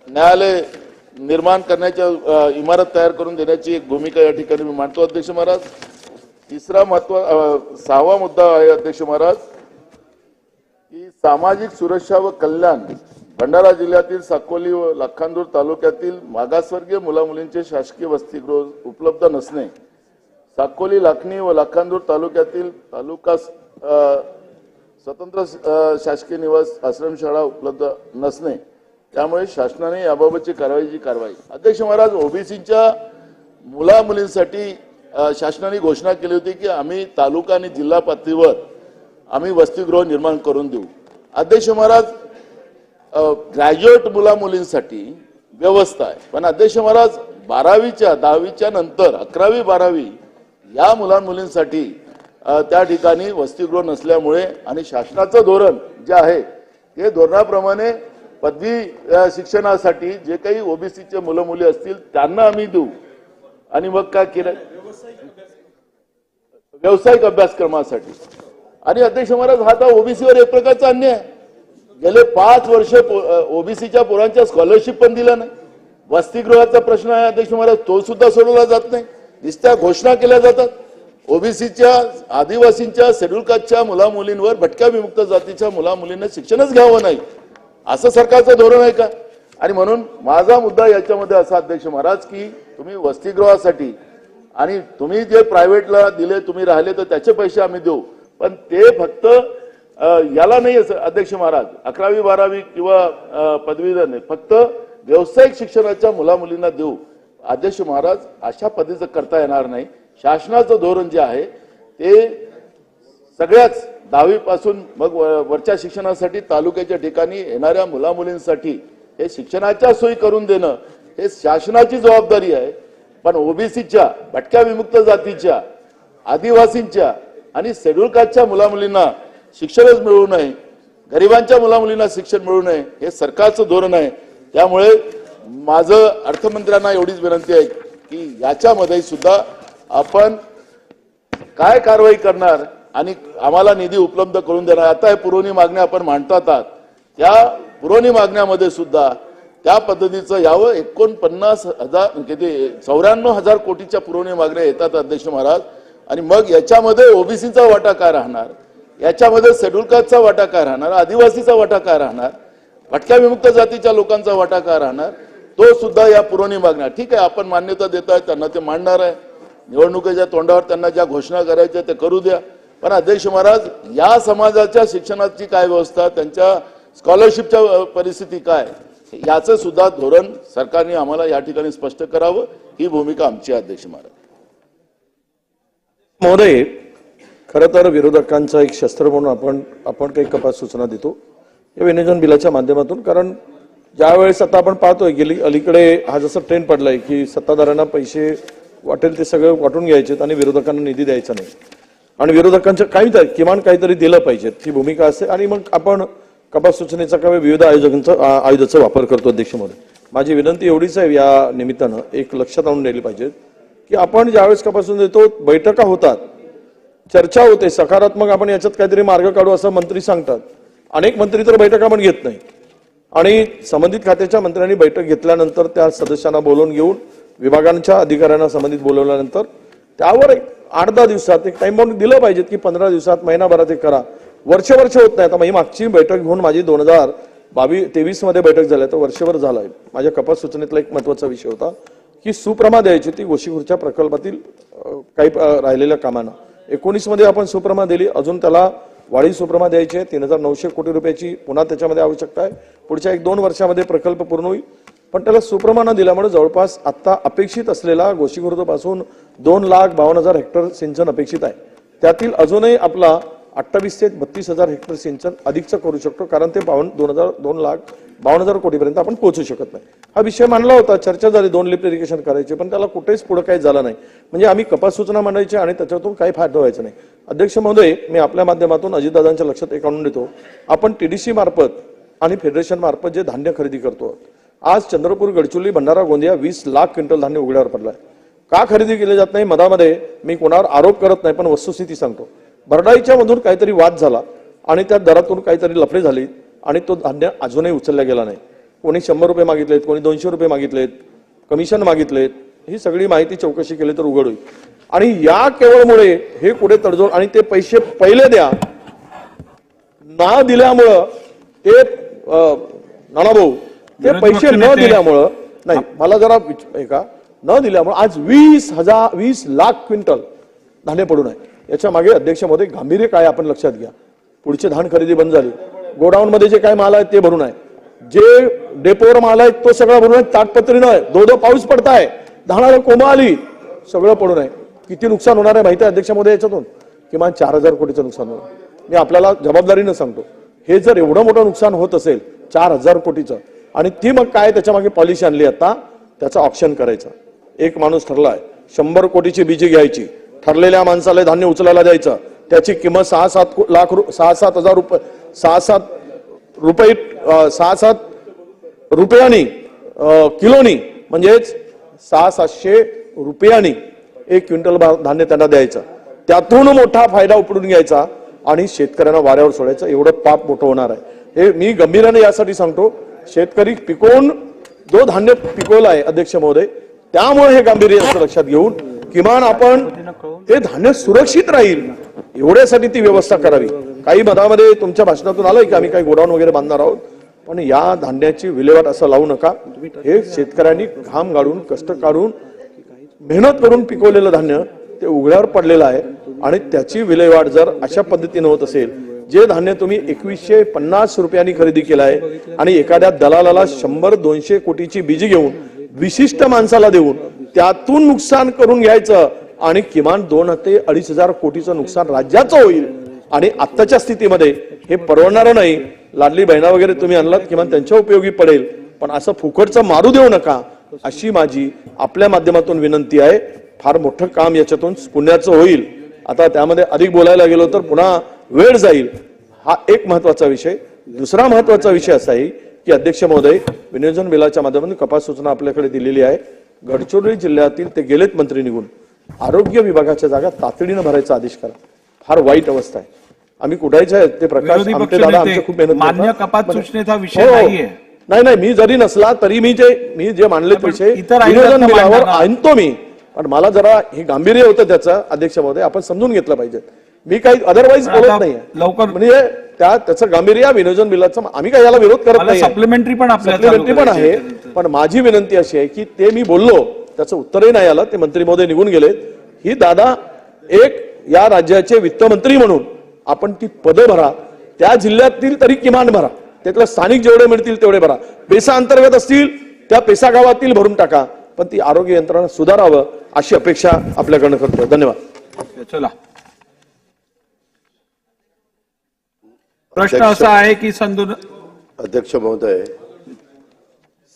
न्यायालय निर्माण करण्याच्या इमारत तयार करून देण्याची एक भूमिका या ठिकाणी मी मांडतो अध्यक्ष महाराज. सहावा मुद्दा आहे अध्यक्ष महाराज की सामाजिक सुरक्षा व कल्याण. भंडारा जिल्ह्यातील साकोली व लाखांदूर तालुक्यातील मागासवर्गीय मुलामुलींचे शासकीय वसतिगृह उपलब्ध नसणे, साकोली, लाखनी व लाखांदूर तालुक्यातील तालुका स्वतंत्र शासकीय निवास आश्रमशाळा उपलब्ध नसणे, त्यामुळे शासनाने याबाबतची कारवाई. अध्यक्ष महाराज, ओबीसीच्या मुला मुलींसाठी शासनाने घोषणा केली होती की आम्ही तालुका आणि जिल्हा पातळीवर आम्ही वसतिगृह निर्माण करून देऊ. अध्यक्ष महाराज, ग्रॅज्युएट मुला मुलींसाठी व्यवस्था आहे, पण अध्यक्ष महाराज 10वीच्या नंतर 11वी 12वी या मुला मुलींसाठी त्या ठिकाणी वसतिगृह नसल्यामुळे आणि शासनाचं धोरण जे आहे ते धोरणाप्रमाणे पदवी शिक्षणासाठी जे काही ओबीसीचे मुलं मुली असतील त्यांना आम्ही देऊ. आणि मग काय केलं, व्यावसायिक अभ्यासक्रमासाठी. आणि अध्यक्ष महाराज, हा आता ओबीसीवर एक प्रकारचा अन्याय आहे. गेले 5 वर्ष ओबीसीच्या पोरांच्या स्कॉलरशिप पण दिल्या नाही. वसतिगृहाचा प्रश्न आहे अध्यक्ष महाराज, तो सुद्धा सोडवला जात नाही. नुसत्या घोषणा केल्या जातात. ओबीसीच्या, आदिवासींच्या, शेड्यूल कास्टच्या मुला मुलींवर, भटक्या विमुक्त जातीच्या मुला मुलींना शिक्षणच घ्यावं नाही असं सरकारचं धोरण आहे का? आणि म्हणून माझा मुद्दा याच्यामध्ये असा अध्यक्ष महाराज की तुम्ही वसतिगृहासाठी आणि तुम्ही जे प्रायव्हेटला दिले, तुम्ही राहिले तर त्याचे पैसे आम्ही देऊ, पण ते फक्त याला नाही अध्यक्ष महाराज, 11वी 12वी किंवा पदवीधर नाही, फक्त व्यावसायिक शिक्षणाच्या मुला मुलींना देऊ. अध्यक्ष महाराज, अशा पद्धतीचं करता येणार नाही. शासनाचं धोरण जे आहे ते सगळ्याच 10वी पासून मग वरच्या शिक्षणासाठी तालुक्याच्या ठिकाणी येणाऱ्या मुला मुलींसाठी हे शिक्षणाच्या सोयी करून देणं हे शासनाची जबाबदारी आहे. पण ओबीसीच्या, भटक्या विमुक्त जातीच्या, आदिवासींच्या आणि शेड्यूल कास्टच्या मुला मुलींना शिक्षणच मिळू नये, गरिबांच्या मुला मुलींना शिक्षण मिळू नये, हे सरकारचं धोरण आहे. त्यामुळे माझं अर्थमंत्र्यांना एवढीच विनंती आहे की याच्यामध्ये सुद्धा आपण काय कारवाई करणार आणि आम्हाला निधी उपलब्ध करून देणार. आता हे पुरवणी मागण्या आपण मांडतात आहात, त्या पुरवणी मागण्यामध्ये सुद्धा त्या पद्धतीचं यावं. 49,000 किती 94,000 कोटीच्या पुरवणी मागण्या येतात अध्यक्ष महाराज. आणि मग याच्यामध्ये ओबीसीचा वाटा काय राहणार, याच्यामध्ये शेड्यूल कास्टचा वाटा काय राहणार, आदिवासीचा वाटा काय राहणार, भटक्या विमुक्त जातीच्या लोकांचा वाटा काय राहणार, तो सुद्धा या पुरवणी मागण्या. ठीक आहे, आपण मान्यता देत आहे, त्यांना ते मांडणार आहे. निवडणुकीच्या तोंडावर त्यांना ज्या घोषणा करायच्या ते करू द्या. पण अध्यक्ष महाराज, या समाजाच्या शिक्षणाची काय व्यवस्था, त्यांच्या स्कॉलरशिपच्या परिस्थिती काय, याचं सुद्धा धोरण सरकारने आम्हाला या ठिकाणी स्पष्ट करावं. ही भूमिका आमची आहे अध्यक्ष महाराज. महोदय, खरं तर विरोधकांचा एक शस्त्र म्हणून आपण काही कपात सूचना देतो या विनियोजन बिलाच्या माध्यमातून. कारण ज्यावेळेस आता आपण पाहतोय गेली अलीकडे हा जसा ट्रेंड पडलाय की सत्ताधाऱ्यांना पैसे वाटेल ते सगळं वाटून घ्यायचे आणि विरोधकांना निधी द्यायचा नाही, आणि विरोधकांचं किमान काहीतरी दिलं पाहिजे ही भूमिका असते. आणि मग आपण कपात सूचनेचा किंवा विविध आयुधाचा वापर करतो. अध्यक्ष महोदय, माझी विनंती एवढीच आहे या निमित्तानं एक लक्षात आणून नेली पाहिजे की आपण ज्यावेळेस कपात सूचना देतो, बैठका होतात, चर्चा होते, सकारात्मक आपण याच्यात काहीतरी मार्ग काढू असं मंत्री सांगतात. अनेक मंत्री तर बैठका पण घेत नाही, आणि संबंधित खात्याच्या मंत्र्यांनी बैठक घेतल्यानंतर त्या सदस्यांना बोलवून घेऊन विभागांच्या अधिकाऱ्यांना संबंधित बोलवल्यानंतर त्यावर एक 8-10 दिवसात एक टाइम बाउंड दिलं पाहिजे की 15 दिवसात, महिनाभरात हे करा. वर्ष होत नाही. आता मी मागची बैठक घेऊन माझी 2023 मध्ये बैठक झाली, तर वर्षभर झालाय. माझ्या कपात सूचनेतला एक महत्वाचा विषय होता की सुप्रमा द्यायची ती गोशीखुर्च्या प्रकल्पातील काही राहिलेल्या कामांना. 19 मध्ये आपण सुप्रमा दिली, अजून त्याला वाढीव सुप्रमा द्यायची आहे. 3,900 कोटी रुपयाची पुन्हा त्याच्यामध्ये आवश्यकता आहे. पुढच्या 1-2 वर्षामध्ये प्रकल्प पूर्ण होईल. पण त्याला सुप्रमा न दिल्यामुळे जवळपास आता अपेक्षित असलेला गोशीखुर्द पासून 2,52,000 हेक्टर सिंचन अपेक्षित आहे. त्यातील अजूनही आपला 28 ते 32,000 हेक्टर सिंचन अधिकचं करू शकतो, कारण ते 2,52,00,000 कोटीपर्यंत आपण पोहोचू शकत नाही. हा विषय मांडला होता, चर्चा झाली 2 लिफ्ट इरिगेशन करायचे, पण त्याला कुठेच पुढे काही झालं नाही. म्हणजे आम्ही कपात सूचना मांडायची आणि त्याच्यातून काही फायदा व्हायचा नाही. अध्यक्ष महोदय, मी आपल्या माध्यमातून अजितदादांच्या लक्षात एक आणून देतो, आपण TDC मार्फत आणि फेडरेशन मार्फत जे धान्य खरेदी करतो, आज चंद्रपूर, गडचिरोली, भंडारा, गोंदिया 20 लाख क्विंटल धान्य उघड्यावर पडलाय. का खरेदी केले जात नाही? मधामध्ये मी कोणावर आरोप करत नाही, पण वस्तुस्थिती सांगतो. भरडाईच्या मधून काहीतरी वाद झाला आणि त्या दरातून काहीतरी लफडे झाले आणि तो धान्य अजूनही उचलला गेला नाही. कोणी 100 रुपये मागितलेत, कोणी 200 रुपये मागितलेत, कमिशन मागितलेत. ही सगळी माहिती चौकशी केली तर उघड होईल. आणि या केवळमुळे हे पुढे तडजोड आणि ते पैसे पहिले द्या ना दिल्यामुळं ते नानाभाऊ ते पैसे न दिल्यामुळं नाही, मला जरा न दिल्यामुळे आज 20 लाख क्विंटल धान्य पडून आहे. याच्या मागे अध्यक्ष महोदय गांभीर्य काय आपण लक्षात घ्या. पुढची धान खरेदी बंद झाली, गोडाऊन मध्ये जे काय माल आहे ते भरून आहे, जे डेपोवर माल आहे तो सगळा भरून आहे, ताटपत्री नाही, दो पाऊस पडताय, धानाला कोंबा आली, सगळं पडून आहे. किती नुकसान होणार आहे माहिती आहे अध्यक्ष महोदय? याच्यातून किमान 4,000 कोटीचं नुकसान होणार. मी आपल्याला जबाबदारीनं सांगतो, हे जर एवढं मोठं नुकसान होत असेल 4,000 कोटीचं, आणि ती मग काय त्याच्या मागे पॉलिसी आणली, आता त्याचं ऑप्शन करायचं. एक माणूस ठरलाय 100 कोटीची बीजी घ्यायची, ठरलेल्या माणसाला धान्य उचलायला द्यायचं, त्याची किंमत 6-7 रुपयांनी किलोनी, म्हणजेच 600-700 रुपयांनी 1 क्विंटल धान्य त्यांना द्यायचं. त्यातून मोठा फायदा उपडून घ्यायचा आणि शेतकऱ्यांना वाऱ्यावर सोडायचं. एवढं पाप मोठं होणार आहे. हे मी गंभीराने यासाठी सांगतो, शेतकरी पिकवून जो धान्य पिकवलं आहे अध्यक्ष महोदय, त्यामुळे हे गांभीर्य लक्षात घेऊन किमान आपण ते धान्य सुरक्षित राहील एवढ्यासाठी ती व्यवस्था करावी. काही मधामध्ये तुमच्या भाषणातून आलंय की आम्ही काही गोडाऊन वगैरे बांधणार आहोत, पण या धान्याची विल्हेवाट असं लावू नका. हे शेतकऱ्यांनी घाम गाळून, कष्ट काढून, मेहनत करून पिकवलेलं धान्य ते उघड्यावर पडलेलं आहे आणि त्याची विल्हेवाट जर अशा पद्धतीने होत असेल, जे धान्य तुम्ही 2150 रुपयांनी खरेदी केलं आहे आणि एखाद्या दलालाला 100-200 कोटीची बीजी घेऊन विशिष्ट माणसाला देऊन त्यातून नुकसान करून घ्यायचं आणि किमान 2 ते 2,500 कोटीचं नुकसान राज्याचं होईल. आणि आत्ताच्या स्थितीमध्ये हे परवडणारं नाही. लाडली बहिणा वगैरे तुम्ही आणलात, किमान त्यांच्या उपयोगी पडेल, पण असं फुकटचं मारू देऊ नका, अशी माझी आपल्या माध्यमातून विनंती आहे. फार मोठं काम याच्यातून पुण्याचं होईल. आता त्यामध्ये अधिक बोलायला गेलो तर पुन्हा वेळ जाईल. हा एक महत्वाचा विषय. दुसरा महत्वाचा विषय असा आहे की अध्यक्ष महोदय, विनियोजन बिलाच्या माध्यमातून कपात सूचना आपल्याकडे दिलेली आहे. गडचिरोली जिल्ह्यातील ते गेलेत मंत्री निघून, आरोग्य विभागाच्या जागा तातडीनं भरायचा आदेश करा. फार वाईट अवस्था आहे. आम्ही कुठायचे आहेत ते प्रकाश आमटे दादा आमचे खूप मेहनत मान्य कपात सूचनेचा विषय हो. नाहीये. नाही, मी जरी नसला तरी मी जे मांडले पैसे विनियोजन बिलावर आणतो मी, पण मला जरा हे गांभीर्य होतं त्याचं अध्यक्ष महोदय, आपण समजून घेतलं पाहिजे. मी काही अदरवाईज बोलत नाही लवकर, म्हणजे त्याचं गांभीर्य विनियोजन बिलाचं आम्ही काही याला विरोध करत नाही. सप्लिमेंटरी पण आहे, पण माझी विनंती अशी आहे की ते मी बोललो त्याचं उत्तरही नाही आलं. ते मंत्री महोदय निघून गेले. ही दादा एक या राज्याचे वित्तमंत्री म्हणून आपण ती पदं भरा, त्या जिल्ह्यातील तरी किमान भरा, त्यातल्या स्थानिक जेवढे मिळतील तेवढे भरा. पेसा अंतर्गत असतील त्या पेसा गावातील भरून टाका, पण ती आरोग्य यंत्रणा सुधारावं अशी अपेक्षा आपल्याकडनं करतो. धन्यवाद. चला, प्रश्न असा आहे की अध्यक्ष महोदय,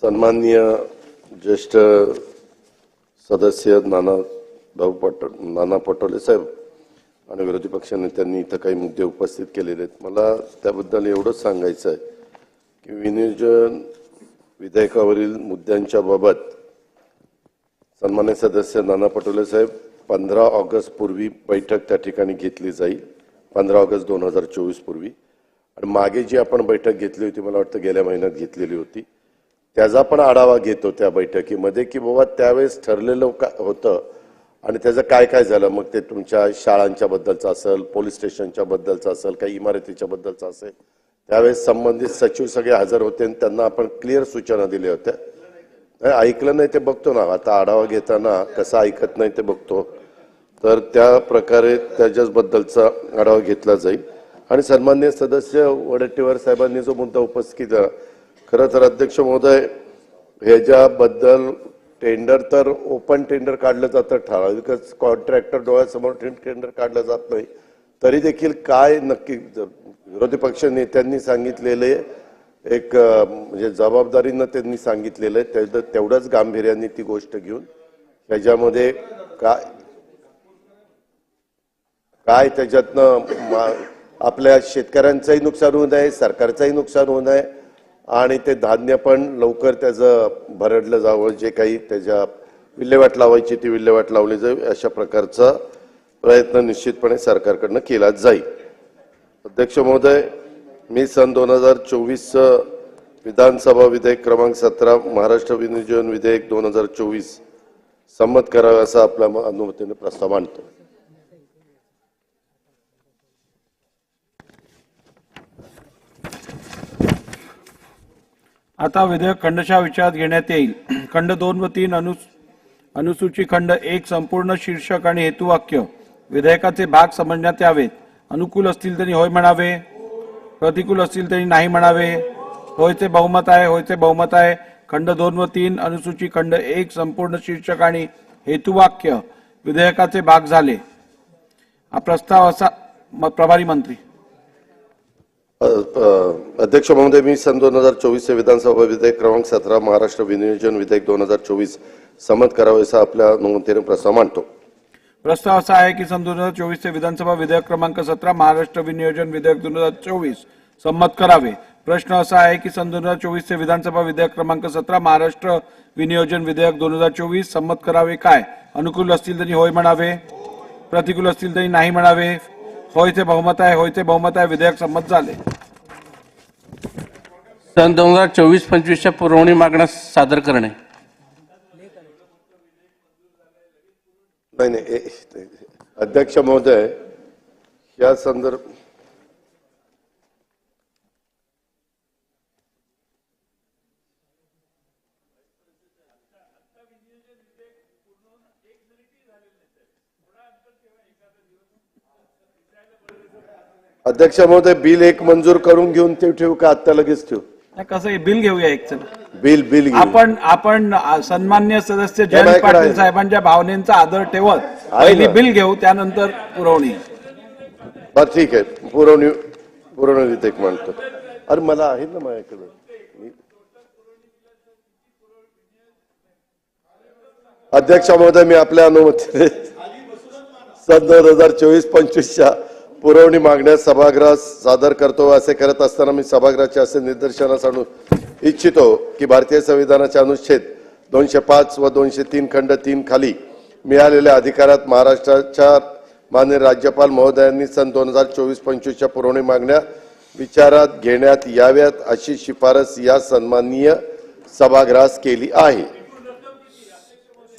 सन्माननीय ज्येष्ठ सदस्य नाना पटोले साहेब आणि विरोधी पक्ष नेत्यांनी इथं काही मुद्दे उपस्थित केलेले आहेत. मला त्याबद्दल एवढंच सांगायचं आहे की विनियोजन विधेयकावरील मुद्द्यांच्या बाबत सन्मान्य सदस्य नाना पटोले साहेब 15 ऑगस्ट पूर्वी बैठक त्या ठिकाणी घेतली जाईल, 15 ऑगस्ट 2024 पूर्वी. आणि मागे जी आपण बैठक घेतली होती, मला वाटतं गेल्या महिन्यात घेतलेली होती, त्याचा पण आढावा घेतो त्या बैठकीमध्ये की बाबा त्यावेळेस ठरलेलं होतं आणि त्याचं काय काय झालं. मग ते तुमच्या शाळांच्या बद्दलचं असेल, पोलीस स्टेशनच्या बद्दलचं असेल, काही इमारतीच्या बद्दलचं असेल, त्यावेळेस संबंधित सचिव सगळे हजर होते आणि त्यांना आपण क्लिअर सूचना दिल्या होत्या. ऐकलं नाही ते बघतो ना, आता आढावा घेताना कसं ऐकत नाही ते बघतो, तर त्या प्रकारे त्याच्याबद्दलचा आढावा घेतला जाईल. आणि सन्माननीय सदस्य वडेट्टीवार साहेबांनी जो मुद्दा उपस्थित केला, खरं तर अध्यक्ष महोदय, ह्याच्याबद्दल टेंडर तर ओपन टेंडर काढलं जातं, ठराविकच कॉन्ट्रॅक्टर डोळ्यासमोर टेंडर काढलं जात नाही. तरी देखील काय नक्की विरोधी पक्ष नेत्यांनी सांगितलेले एक म्हणजे जबाबदारीनं त्यांनी सांगितलेलं आहे तेवढंच गांभीर्याने ती गोष्ट घेऊन त्याच्यामध्ये काय त्याच्यातनं आपल्या शेतकऱ्यांचंही नुकसान होऊ नये, सरकारचंही नुकसान होऊ नये आणि ते धान्य पण लवकर त्याचं भरडलं जावं, जे काही त्याच्या विल्हेवाट लावायची ती विल्हेवाट लावली जावी अशा प्रकारचा प्रयत्न निश्चितपणे सरकारकडनं केला जाईल. अध्यक्ष महोदय, मी सन 2024 विधानसभा विधेयक क्रमांक 17 महाराष्ट्र विनियोजन विधेयक 2024 संमत करावे असा आपल्या अनुमतीने प्रस्ताव मांडतो. आता विधेयक खंडशः विचारात घेण्यात येईल. खंड 2 व 3 अनुसूची खंड 1 संपूर्ण शीर्षक आणि हेतुवाक्य विधेयकाचे भाग समजण्यात यावेत. अनुकूल असतील तरी होय म्हणावे, प्रतिकूल असतील तरी नाही म्हणावे. होयचे बहुमत आहे, होयचे बहुमत आहे. खंड 2 व 3 अनुसूची खंड 1 संपूर्ण शीर्षक आणि हेतुवाक्य विधेयकाचे भाग झाले. हा प्रस्ताव असा प्रभारी मंत्री. अध्यक्ष महोदय, मी सन 2024 विधानसभा विधेयक क्रमांक 17 महाराष्ट्र विनियोजन विधेयक 2024 संमत करावे असा आपल्या अनुमतीने प्रस्ताव मांडतो. प्रस्ताव असा आहे की सन 2024 विधानसभा विधेयक क्रमांक 17 महाराष्ट्र विनियोजन विधेयक 2024 संमत करावे. प्रश्न असा आहे की सन 2024 विधानसभा विधेयक क्रमांक 17 महाराष्ट्र विनियोजन विधेयक 2024 संमत करावे काय? अनुकूल असतील तरी होय म्हणावे, प्रतिकूल असतील तरी नाही म्हणावे. होयचे बहुमत आहे, होयचे बहुमत आहे. विधेयक संमत झाले. सन 2024-25च्या पुरवणी मागण्या सादर करणे. नाही, अध्यक्ष महोदय, या संदर्भ अध्यक्ष महोदय, बिल एक मंजूर करून घेऊन ते ठेवू का आता लगेच ठेवू? कसं आहे, बिल घेऊया एक. चला बिल आपण सन्मान्य सदस्य जयंत पाटील साहेबांच्या भावनेचा आदर ठेवत पहिली बिल घेऊ, त्यानंतर पुरवणी. बरं ठीक आहे, पुरवणी विधेयक मांडतो. अरे मला आहे ना माझ्याकडे. अध्यक्ष महोदय, मी आपल्या अनुमतीने सन 2024-25च्या पुरवणी मागण्या सभागृहात सादर करतो. असे करत असताना मी सभागृहाचे असे निदर्शनास आणू इच्छितो की भारतीय संविधानाच्या अनुच्छेद 205 व 203 खंड 3 खाली मिळालेल्या अधिकारात महाराष्ट्राच्या माननीय राज्यपाल महोदयांनी सन 2024-25च्या पुरवणी मागण्या विचारात घेण्यात याव्यात अशी शिफारस या सन्माननीय सभागृहास केली आहे.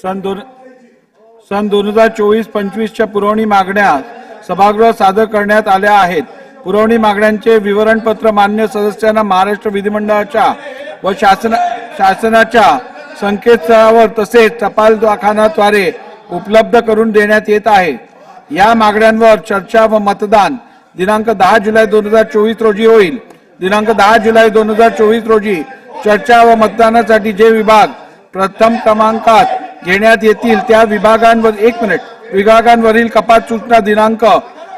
सन 2024-25च्या पुरवणी मागण्या सभागृहात सादर करण्यात आल्या आहेत. पुरवणी मागण्यांचे विवरणपत्र मान्य सदस्यांना महाराष्ट्र विधिमंडळाच्या व शासनाच्या संकेतस्थळावर तसेच टपाल खान्याद्वारे उपलब्ध करून देण्यात येत आहे. या मागण्यांवर चर्चा व मतदान दिनांक 10 जुलै 2024 रोजी होईल. दिनांक 10 जुलै 2024 रोजी चर्चा व मतदानासाठी जे विभाग प्रथम क्रमांकात घेण्यात येतील त्या विभागांवरील कपात सूचना दिनांक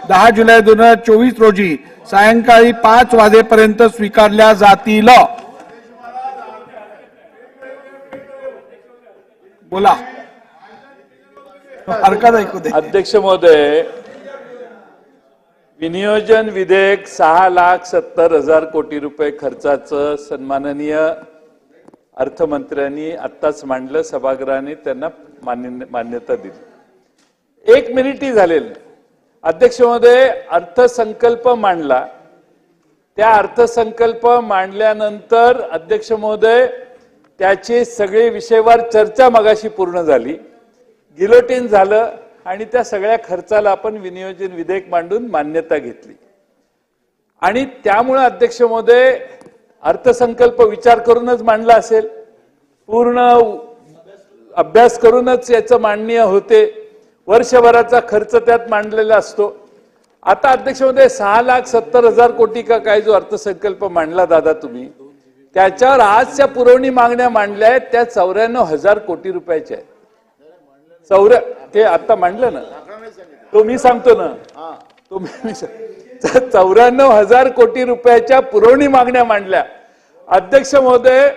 10 जुलै 2024 रोजी सायंकाळी 5 वाजेपर्यंत स्वीकारल्या जातील. बोला, हरकत ऐकू दे. अध्यक्ष महोदय, विनियोजन विधेयक 6,70,000 कोटी रुपये खर्चाचं सन्माननीय अर्थमंत्र्यांनी आत्ताच मांडलं. सभागृहाने त्यांना मान्यता दिली. 1 मिनिटही झालेलं. अध्यक्ष महोदय, अर्थसंकल्प मांडला. त्या अर्थसंकल्प मांडल्यानंतर अध्यक्ष महोदय त्याची सगळी विषयवार चर्चा मगाशी पूर्ण झाली, गिलोटिन झालं आणि त्या सगळ्या खर्चाला आपण विनियोजन विधेयक मांडून मान्यता घेतली. आणि त्यामुळे अध्यक्ष महोदय अर्थसंकल्प विचार करूनच मांडला असेल, पूर्ण अभ्यास करूनच याचं मांडणीय होते. वर्षभराचा खर्च त्यात मांडलेला असतो. आता अध्यक्ष महोदय 6,70,000 कोटी का काय जो अर्थसंकल्प मांडला दादा तुम्ही, त्याच्यावर आजच्या पुरवणी मागण्या मांडल्या आहेत त्या 94,000 कोटी रुपयाच्या आहेत. ते आता मांडलं ना, तो मी सांगतो ना, तुम्ही 94,000 कोटी रुपयाच्या पुरवणी मागण्या मांडल्या. अध्यक्ष महोदय,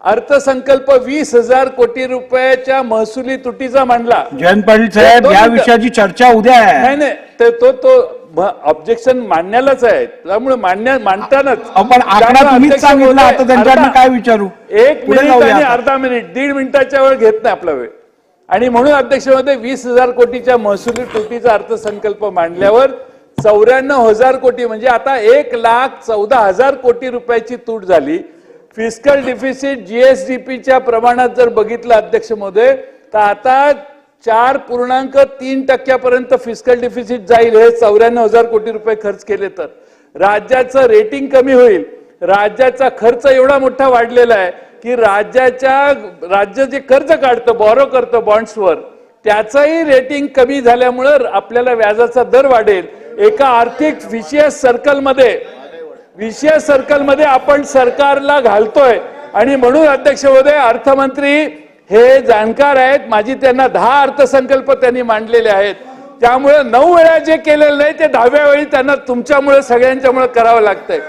अर्थसंकल्प 20,000 कोटी रुपयाच्या महसुली तुटीचा मांडला. जयंत पाटील साहेब, या विषयाची चर्चा उद्या आहे. नाही तो ऑब्जेक्शन मांडण्यालाच आहे, त्यामुळे मांडतानाच पण आकडा तुम्हीच सांगितला, आता त्यांच्यावर मी काय विचारू? 1 मिनिट आणि अर्धा मिनिट, 1.5 मिनिटाच्या वेळ घेत नाही आपला वेळ. आणि म्हणून अध्यक्ष महोदय, 20,000 कोटीच्या महसुली तुटीचा अर्थसंकल्प मांडल्यावर 94,000 कोटी म्हणजे आता 1,14,000 कोटी रुपयाची तूट झाली. फिस्कल डिफिसिट जीएसडीपीच्या प्रमाणात जर बघितलं अध्यक्ष महोदय, तर आता 4.3% फिस्कल डिफिसिट जाईल. हे 94,000 कोटी रुपये खर्च केले तर राज्याचं रेटिंग कमी होईल. राज्याचा खर्च एवढा मोठा वाढलेला आहे की राज्य जे कर्ज काढतं, बॉरो करतं बॉन्ड्सवर, त्याचंही रेटिंग कमी झाल्यामुळं आपल्याला व्याजाचा दर वाढेल. एका आर्थिक विशेष सर्कलमध्ये आपण सरकारला घालतोय. आणि म्हणून अध्यक्ष महोदय, अर्थमंत्री हे जाणकार आहेत. माझी त्यांना 10 अर्थसंकल्प त्यांनी मांडलेले आहेत. त्यामुळे 9 वेळा जे केलेलं नाही ते 10व्या वेळी त्यांना तुमच्यामुळे सगळ्यांच्यामुळे करावं लागतंय.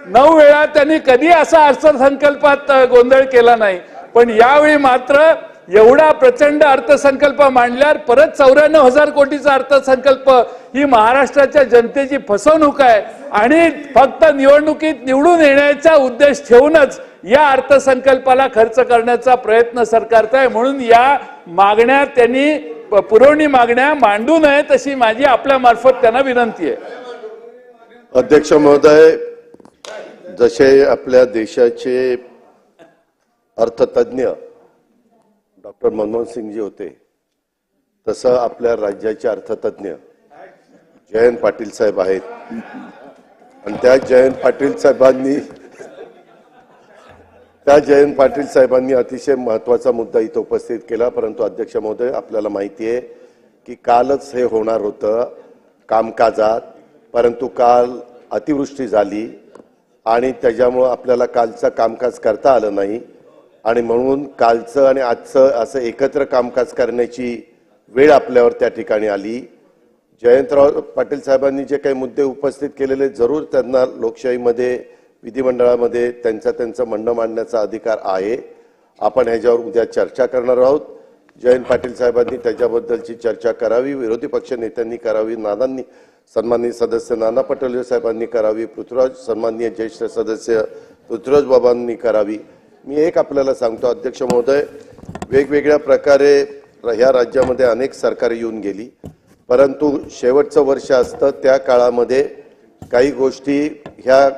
9 वेळा त्यांनी कधी असा अर्थसंकल्पात गोंधळ केला नाही, पण यावेळी मात्र एवढा प्रचंड अर्थसंकल्प मांडल्यावर परत 94,000 कोटीचा अर्थसंकल्प ही महाराष्ट्राच्या जनतेची फसवणूक आहे. आणि फक्त निवडणुकीत निवडून येण्याचा उद्देश ठेवूनच या अर्थसंकल्पाला खर्च करण्याचा प्रयत्न सरकारचा आहे. म्हणून या मागण्या त्यांनी पुरवणी मागण्या मांडू नयेत अशी माझी आपल्या मार्फत त्यांना विनंती आहे. अध्यक्ष महोदय, जसे आपल्या देशाचे अर्थतज्ञ डॉक्टर मनमोहन सिंगजी होते, तसं आपल्या राज्याचे अर्थतज्ञ जयंत पाटील साहेब आहेत. आणि त्या जयंत पाटील साहेबांनी अतिशय महत्वाचा मुद्दा इथं उपस्थित केला. परंतु अध्यक्ष महोदय, आपल्याला माहिती आहे की कालच हे होणार होतं कामकाजात, परंतु काल अतिवृष्टी झाली आणि त्याच्यामुळं आपल्याला कालचं कामकाज करता आलं नाही. आणि म्हणून कालचं आणि आजचं असं एकत्र कामकाज करण्याची वेळ आपल्यावर त्या ठिकाणी आली. जयंतराव पाटील साहेबांनी जे काही मुद्दे उपस्थित केलेले, जरूर त्यांना लोकशाहीमध्ये विधिमंडळामध्ये त्यांचं म्हणणं मांडण्याचा अधिकार आहे. आपण ह्याच्यावर उद्या चर्चा करणार आहोत. जयंत पाटील साहेबांनी त्याच्याबद्दलची चर्चा करावी, विरोधी पक्ष नेत्यांनी करावी, सन्माननीय सदस्य नाना पटोले साहेबांनी करावी, सन्माननीय ज्येष्ठ सदस्य पृथ्वीराज बाबांनी करावी. मी एक आपल्याला सांगतो अध्यक्ष महोदय, वेगवेगळ्या प्रकारे ह्या राज्यामध्ये अनेक सरकारी येऊन गेली, परंतु शेवटचं वर्ष असतं त्या काळामध्ये काही गोष्टी ह्या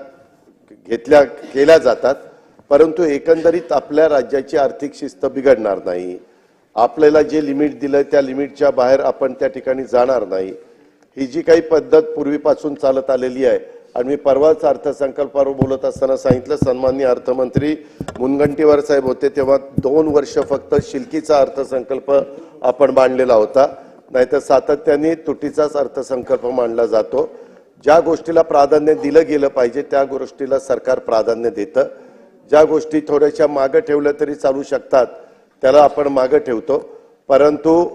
केल्या जातात, परंतु एकंदरीत आपल्या राज्याची आर्थिक शिस्त बिघडणार नाही. आपल्याला जे लिमिट दिलंय त्या लिमिटच्या बाहेर आपण त्या ठिकाणी जाणार नाही. ही जी काही पद्धत पूर्वीपासून चालत आलेली आहे. आणि मी परवाच अर्थसंकल्पावर बोलत असताना सांगितलं, सन्माननीय अर्थमंत्री मुनगंटीवार साहेब होते तेव्हा 2 वर्ष फक्त शिलकीचा अर्थसंकल्प आपण मांडलेला होता, नाहीतर सातत्याने तुटीचाच अर्थसंकल्प मांडला जातो. ज्या गोष्टीला प्राधान्य दिलं गेलं पाहिजे त्या गोष्टीला सरकार प्राधान्य देतं. ज्या गोष्टी थोड्याशा मागं ठेवल्या तरी चालू शकतात त्याला आपण मागं ठेवतो. परंतु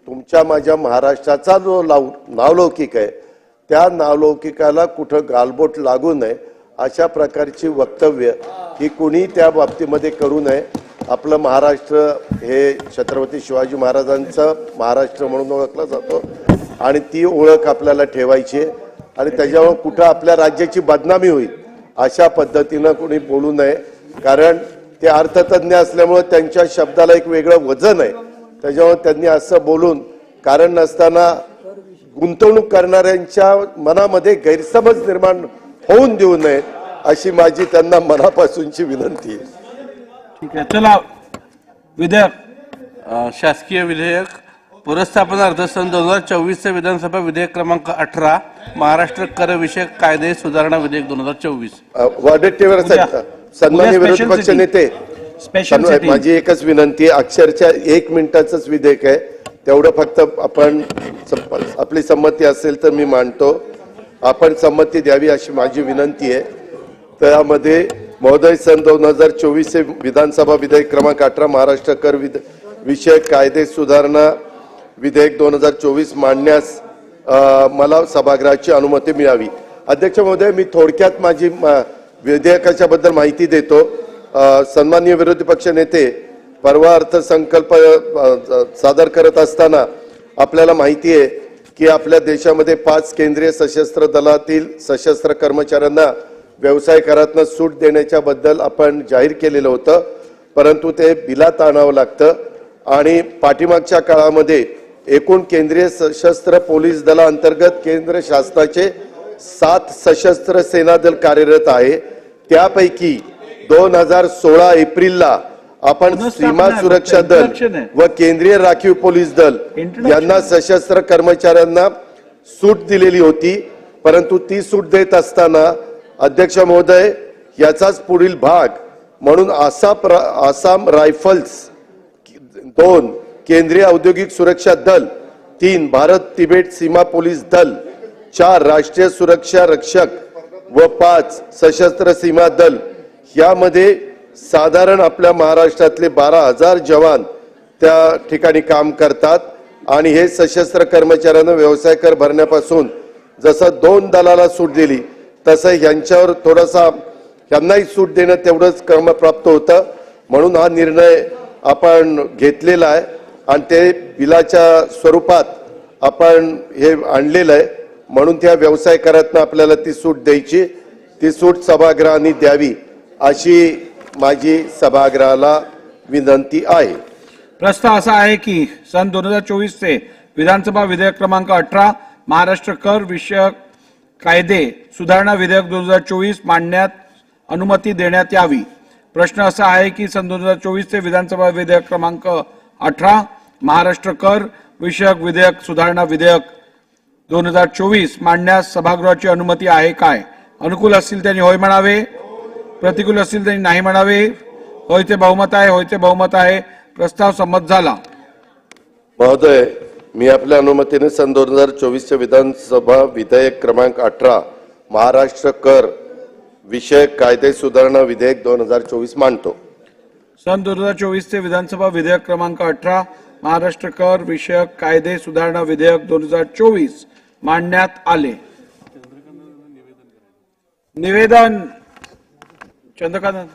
तुमच्या माझ्या महाराष्ट्राचा जो नावलौकिक आहे त्या नावलौकिकाला कुठं गालबोट लागू नये अशा प्रकारची वक्तव्य ही कुणी त्या बाबतीमध्ये करू नये. आपलं महाराष्ट्र हे छत्रपती शिवाजी महाराजांचं महाराष्ट्र म्हणून ओळखला जातो आणि ती ओळख आपल्याला ठेवायची आहे. आणि त्याच्यावर कुठं आपल्या राज्याची बदनामी होईल अशा पद्धतीनं कुणी बोलू नये, कारण ते अर्थतज्ञ असल्यामुळे त्यांच्या शब्दाला एक वेगळं वजन आहे. त्याच्यामुळे त्यांनी असं बोलून कारण नसताना गुंतवणूक करणाऱ्यांच्या मनामध्ये गैरसमज निर्माण होऊन देऊ नये अशी माझी त्यांना मनापासूनची विनंती आहे. ठीक आहे, चला विधेयक. शासकीय विधेयक पुरस्थापना अर्थसंकल्प 2024 विधानसभा विधेयक क्रमांक 18 महाराष्ट्र कर विषयक कायदे सुधारणा विधेयक 2024. वाडेट्टीवार साहेब, सन्माननीय विरोधी पक्ष नेते, माझी एकच विनंती आहे, अक्षरशः 1 मिनिटाचंच विधेयक आहे, तेवढं फक्त आपण आपली संमती असेल तर मी मांडतो. आपण संमती द्यावी अशी माझी विनंती आहे. त्यामध्ये महोदय सन 2024 विधानसभा विधेयक क्रमांक 18 महाराष्ट्र कर विषयक कायदे सुधारणा विधेयक 2024 मांडण्यास मला सभागृहाची अनुमती मिळावी. अध्यक्ष महोदय, मी थोडक्यात माझी विधेयकाच्या बद्दल माहिती देतो. सन्माननीय विरोधी पक्ष नेते, परवा अर्थसंकल्प सादर करत असताना आपल्याला माहिती आहे की आपल्या देशामध्ये 5 केंद्रीय सशस्त्र दलातील सशस्त्र कर्मचाऱ्यांना व्यवसाय करातनं सूट देण्याच्या बद्दल आपण जाहीर केलेलं होतं, परंतु ते बिलात आणावं लागतं आणि पाठीमागच्या काळामध्ये एकूण केंद्रीय सशस्त्र पोलीस दलाअंतर्गत केंद्र शासनाचे 7 सशस्त्र सेना दल कार्यरत आहे. त्यापैकी 2016 एप्रिलला आपण सीमा सुरक्षा दल व केंद्रीय राखीव पोलीस दल यांना सशस्त्र कर्मचाऱ्यांना सूट दिलेली होती, परंतु ती सूट देत असताना अध्यक्ष महोदय याचाच पुढील भाग म्हणून आसाम रायफल्स 2 केंद्रीय औद्योगिक सुरक्षा दल, 3 भारत तिबेट सीमा पोलीस दल, 4 राष्ट्रीय सुरक्षा रक्षक व 5 सशस्त्र सीमा दल यामध्ये साधारण आपल्या महाराष्ट्रातले 12,000 जवान त्या ठिकाणी काम करतात आणि हे सशस्त्र कर्मचाऱ्यांना व्यवसाय कर भरण्यापासून जसं 2 दलाला सूट दिली तसं यांच्यावर थोडासा यांनाही सूट देणं तेवढंच क्रमप्राप्त होतं, म्हणून हा निर्णय आपण घेतलेला आहे आणि ते बिलाच्या स्वरूपात आपण हे आणलेलं आहे. म्हणून त्या व्यवसाय करातनं आपल्याला ती सूट द्यायची, ती सूट सभागृहाने द्यावी अशी माझी सभागृहाला विनंती आहे. प्रश्न असा आहे की सन 2024 चे विधानसभा विधेयक क्रमांक 18 महाराष्ट्र कर विषयक कायदे सुधारणा विधेयक 2024 मांडण्यात अनुमती देण्यात यावी. प्रश्न असा आहे की सन 2024 चे विधानसभा विधेयक क्रमांक 18 महाराष्ट्र कर विषयक विधेयक सुधारणा विधेयक 2024 मांडण्यास सभागृहाची अनुमती आहे काय? अनुकूल असतील त्यांनी होय म्हणावे, प्रतिकूल असतील त्यांनी नाही म्हणावे. होयचे बहुमत आहे, होयचे बहुमत आहे. प्रस्ताव संमत झाला. महोदय, मी आपल्या अनुमतीने सन 2024 चे विधानसभा विधेयक क्रमांक 18 महाराष्ट्र कर विषयक कायदे सुधारणा विधेयक 2024 मांडतो. सन 2024 चे विधानसभा विधेयक क्रमांक 18 महाराष्ट्र कर विषयक कायदे सुधारणा विधेयक 2024 मांडण्यात आले. निवेदन चंद्रकांत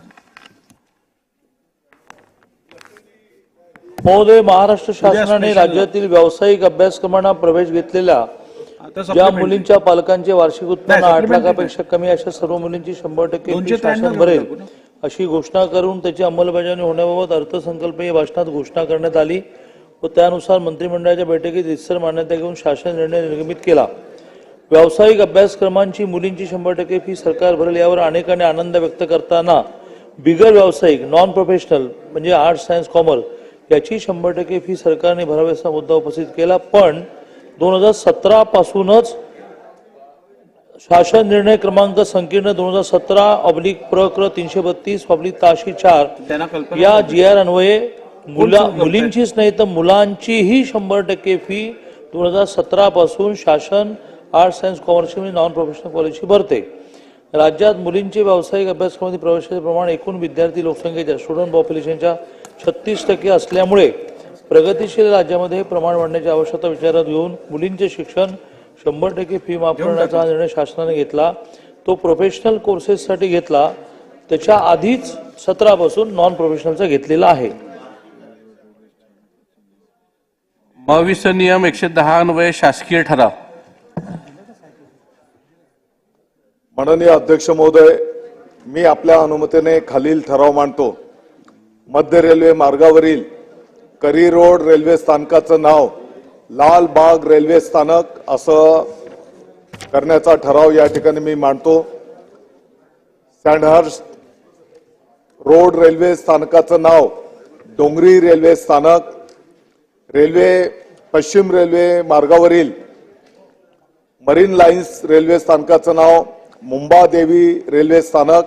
महोदय, महाराष्ट्र शासनाने राज्यातील व्यावसायिक अभ्यासक्रमांना प्रवेश घेतलेल्या ज्या मुलींच्या पालकांचे वार्षिक उत्पन्न 8 लाखापेक्षा कमी अशा सर्व मुलींची 100% फी शासन भरेल अशी घोषणा करून त्याची अंमलबजावणी होण्याबाबत अर्थसंकल्पीय भाषणात घोषणा करण्यात आली व त्यानुसार मंत्रिमंडळाच्या बैठकीत रितसर मान्यता घेऊन शासन निर्णय निर्गमित केला. व्यावसायिक अभ्यासक्रमांची मुलींची 100% फी सरकार भरेल यावर अनेकांनी आनंद व्यक्त करताना बिगर व्यावसायिक नॉन प्रोफेशनल म्हणजे आर्ट्स सायन्स कॉमर्स याची 100% फी सरकारने भरावी असा मुद्दा उपस्थित केला. पण 2017 पासूनच शासन निर्णय क्रमांक संकीर्ण 2017/प्र 332/4 या GR अन्वये मुलींचीच नाही तर मुलांचीही 100% फी 2017 पासून शासन arts science commerce non professional कॉलेजची भरते. राज्यात मुलींचे व्यावसायिक अभ्यासक्रमातील प्रवेशाचे प्रमाण एकूण विद्यार्थी लोकसंख्येच्या स्टुडंट पॉप्युलेशनच्या 36% असल्यामुळे प्रगतीशील राज्यामध्ये हे प्रमाण वाढण्याची आवश्यकता विचारात घेऊन मुलींचे शिक्षण 100% फी माफ करण्याचा हा निर्णय शासनाने घेतला. तो प्रोफेशनल कोर्सेससाठी घेतला, त्याच्या आधीच 17 पासून नॉन प्रोफेशनलचा घेतलेला आहे. भविष्य नियम 110 अन्वये शासकीय ठराव. माननीय अध्यक्ष महोदय, मी आपल्या अनुमतीने खालील ठराव मांडतो. मध्य रेल्वे मार्गावरील करी रोड रेल्वे स्थानकाचं नाव लाल बाग रेल्वे स्थानक असं करण्याचा ठराव या ठिकाणी मी मांडतो. सँडहर्स्ट रोड रेल्वे स्थानकाचं नाव डोंगरी रेल्वे स्थानक. पश्चिम रेल्वे मार्गावरील मरीन लाईन्स रेल्वे स्थानकाचं नाव मुंबादेवी रेल्वे स्थानक.